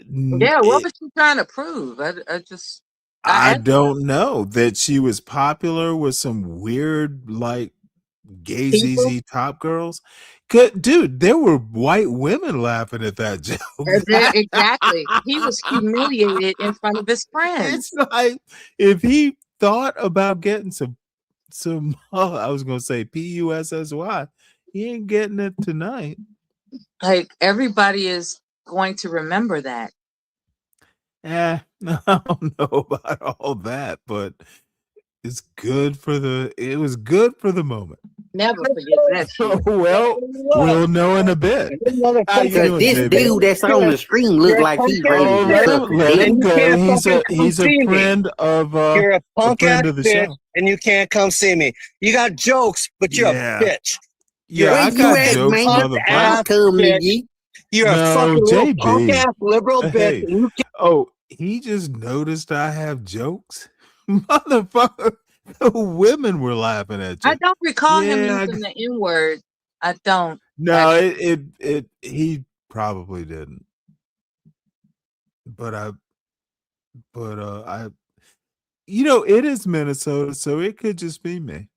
Yeah, what was she trying to prove? I just I asked don't know that she was popular with some weird like gay people. ZZ Top girls. Good dude, there were white women laughing at that joke. Exactly. He was humiliated in front of his It's friends. like if he thought about getting some I was gonna say PUSSY, he ain't getting it tonight. Like everybody is going to remember that. I don't know about all that, but it was good for the moment. Never forget that shit. Well, we'll know in a bit. How you Because doing, this JB? dude that's on the screen look like he's ready Oh, to suck let a him dick. go. He's a friend of You're a punk ass of the bitch, show. and you can't come see me. You got jokes, but you're Yeah. a bitch. Yeah, Where I you got at, jokes, man? motherfucker. I'll come to bitch. you. You're a No, fucking little JB. punk ass liberal bitch. Hey, And you oh, he just noticed I have jokes, motherfucker. The women were laughing at you. I don't recall him Yeah, using the N word. I don't. no, he probably didn't. But I it is Minnesota, so it could just be me.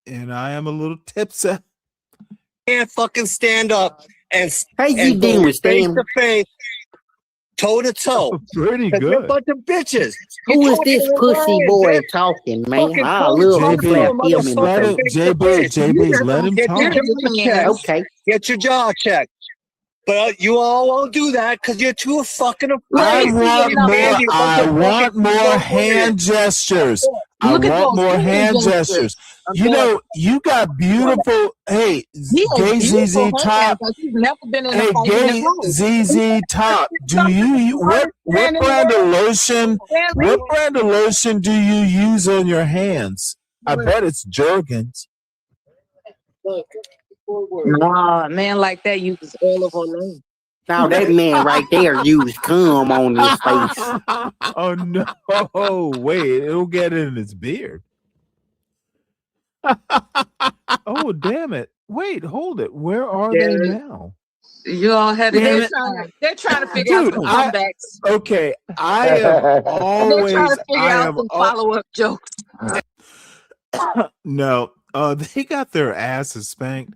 And I am a little tipsy. can't fucking stand up and How you and go doing, face Stan? to face, toe to toe. Pretty Because you're a good. bunch of bitches. Who You is talking this the pussy wrong boy bitch. talking, man? Fucking I toe love to to toe, slap him Just in the let him, face. JB, let him Get your talk. jaw checked. Okay. Get your jaw checked. But you all won't do that because you're too fucking I afraid. want more hand gestures. I Look at want those more hand gestures. gestures. You know, you got beautiful, hey, He has gay beautiful ZZ hands. Top. Like he's never been in a Hey, fight in his gay life. ZZ Top. Do you what brand of lotion? What brand of lotion do you use on your hands? I bet it's Jergens. Nah, a man like that uses oil of Olay. Now that man right there used cum on his face. Oh no! Wait, it'll get in his beard. Oh damn it! Wait, hold it. Where are they now? You all had a Damn good it. time. They're trying to figure out Dude, some comebacks. okay, I am They're trying always to figure out some follow-up jokes. no. They got their asses spanked.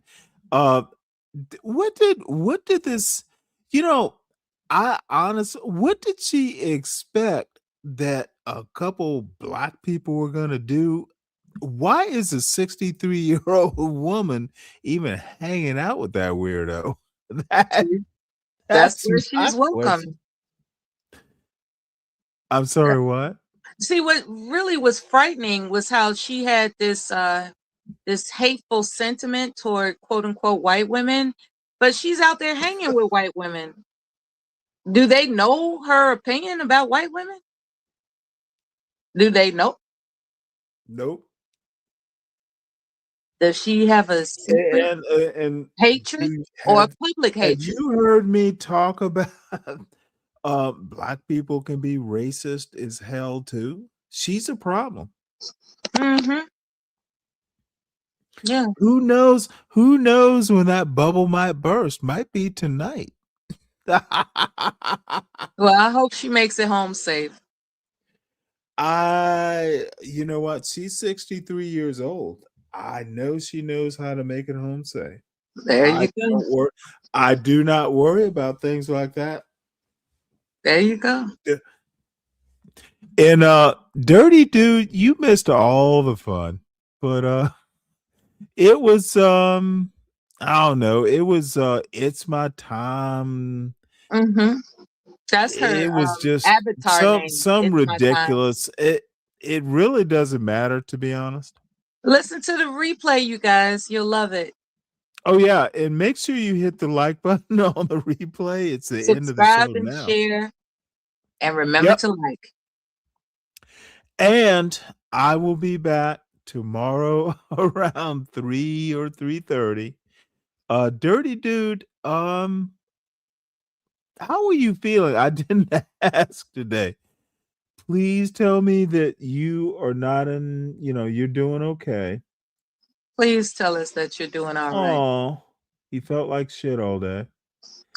What did this? You know, I honestly, what did she expect that a couple black people were gonna do? Why is a 63-year-old woman even hanging out with that weirdo? That's where my she's welcome. question. I'm sorry, what? See, what really was frightening was how she had this this hateful sentiment toward quote unquote white women, but she's out there hanging with white women. Do they know her opinion about white women? Do they know? Nope. Does she have a secret And hatred or a public have hatred? you heard me talk about black people can be racist as hell too? She's a problem. Mm-hmm. Yeah. Who knows when that bubble might burst? Might be tonight. Well, I hope she makes it home safe. You know what? She's 63 years old. I know she knows how to make it home safe. There you go. I do not worry about things like that. There you go. And Dirty Dude, you missed all the fun. But it was I don't know, it was It's My Time. Mm-hmm. That's her It was just avatar name. some It's My Time. ridiculous. It really doesn't matter, to be honest. Listen to the replay, you guys. You'll love it. Oh yeah, and make sure you hit the like button on the replay. It's the end of the show Subscribe and now. share. And remember to like. And I will be back tomorrow around 3 or 3:30. Dirty Dude, how are you feeling? I didn't ask today. Please tell me that you are not you're doing okay. Please tell us that you're doing all right. Oh, he felt like shit all day.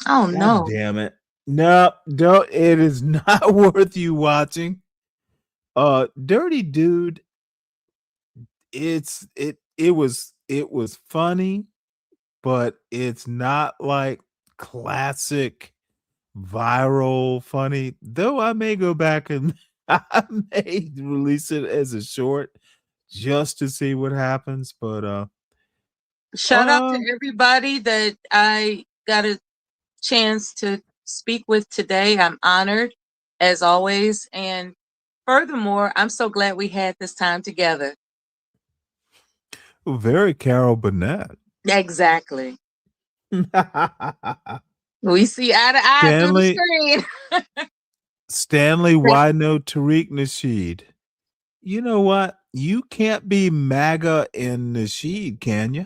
Oh God no. damn it. No, don't, it is not worth you watching. Dirty Dude, it was funny, but it's not like classic viral funny. Though I may go back and I may release it as a short just to see what happens. But Shout out to everybody that I got a chance to speak with today. I'm honored as always. And furthermore, I'm so glad we had this time together. very Carol Burnett. Exactly. We see eye to eye through the Stanley, screen. Stanley, why no Tariq Nasheed? You know what? You can't be MAGA and Nasheed, can you?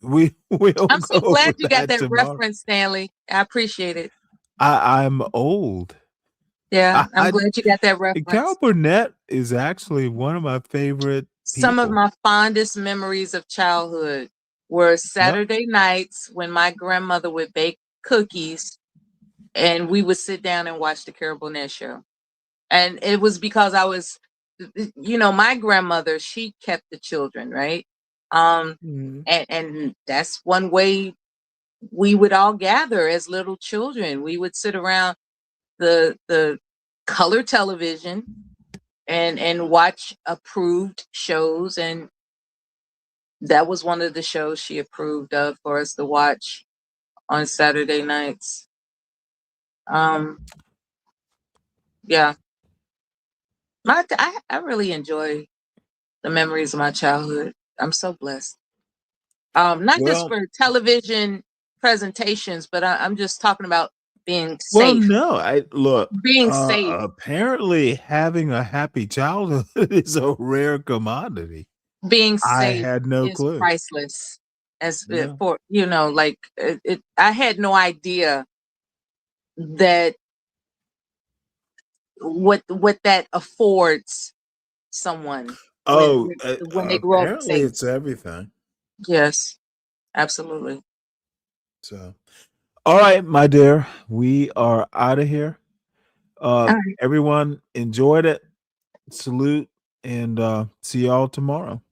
We'll I'm so go glad over you got that tomorrow. reference, Stanley. I appreciate it. I'm old. Yeah, I'm glad you got that reference. Carol Burnett is actually one of my favorite Some of people. my fondest memories of childhood were Saturday nights when my grandmother would bake cookies and we would sit down and watch the Carol Burnett show. And it was because I was, my grandmother, she kept the children, right? And that's one way we would all gather as little children. We would sit around the color television and watch approved shows, and that was one of the shows she approved of for us to watch on Saturday nights. Yeah. I really enjoy the memories of my childhood. I'm so blessed. Not just for television presentations, but I'm just talking about being Well, safe. no, I look. Being safe. Apparently, having a happy childhood is a rare commodity. Being I safe had no is clue. priceless. As Yeah. for I had no idea that what that affords someone Oh, when they grow up apparently safe. it's everything. Yes, absolutely. So, all right, my dear, we are out of here. right. Everyone enjoyed it. Salute and see y'all tomorrow.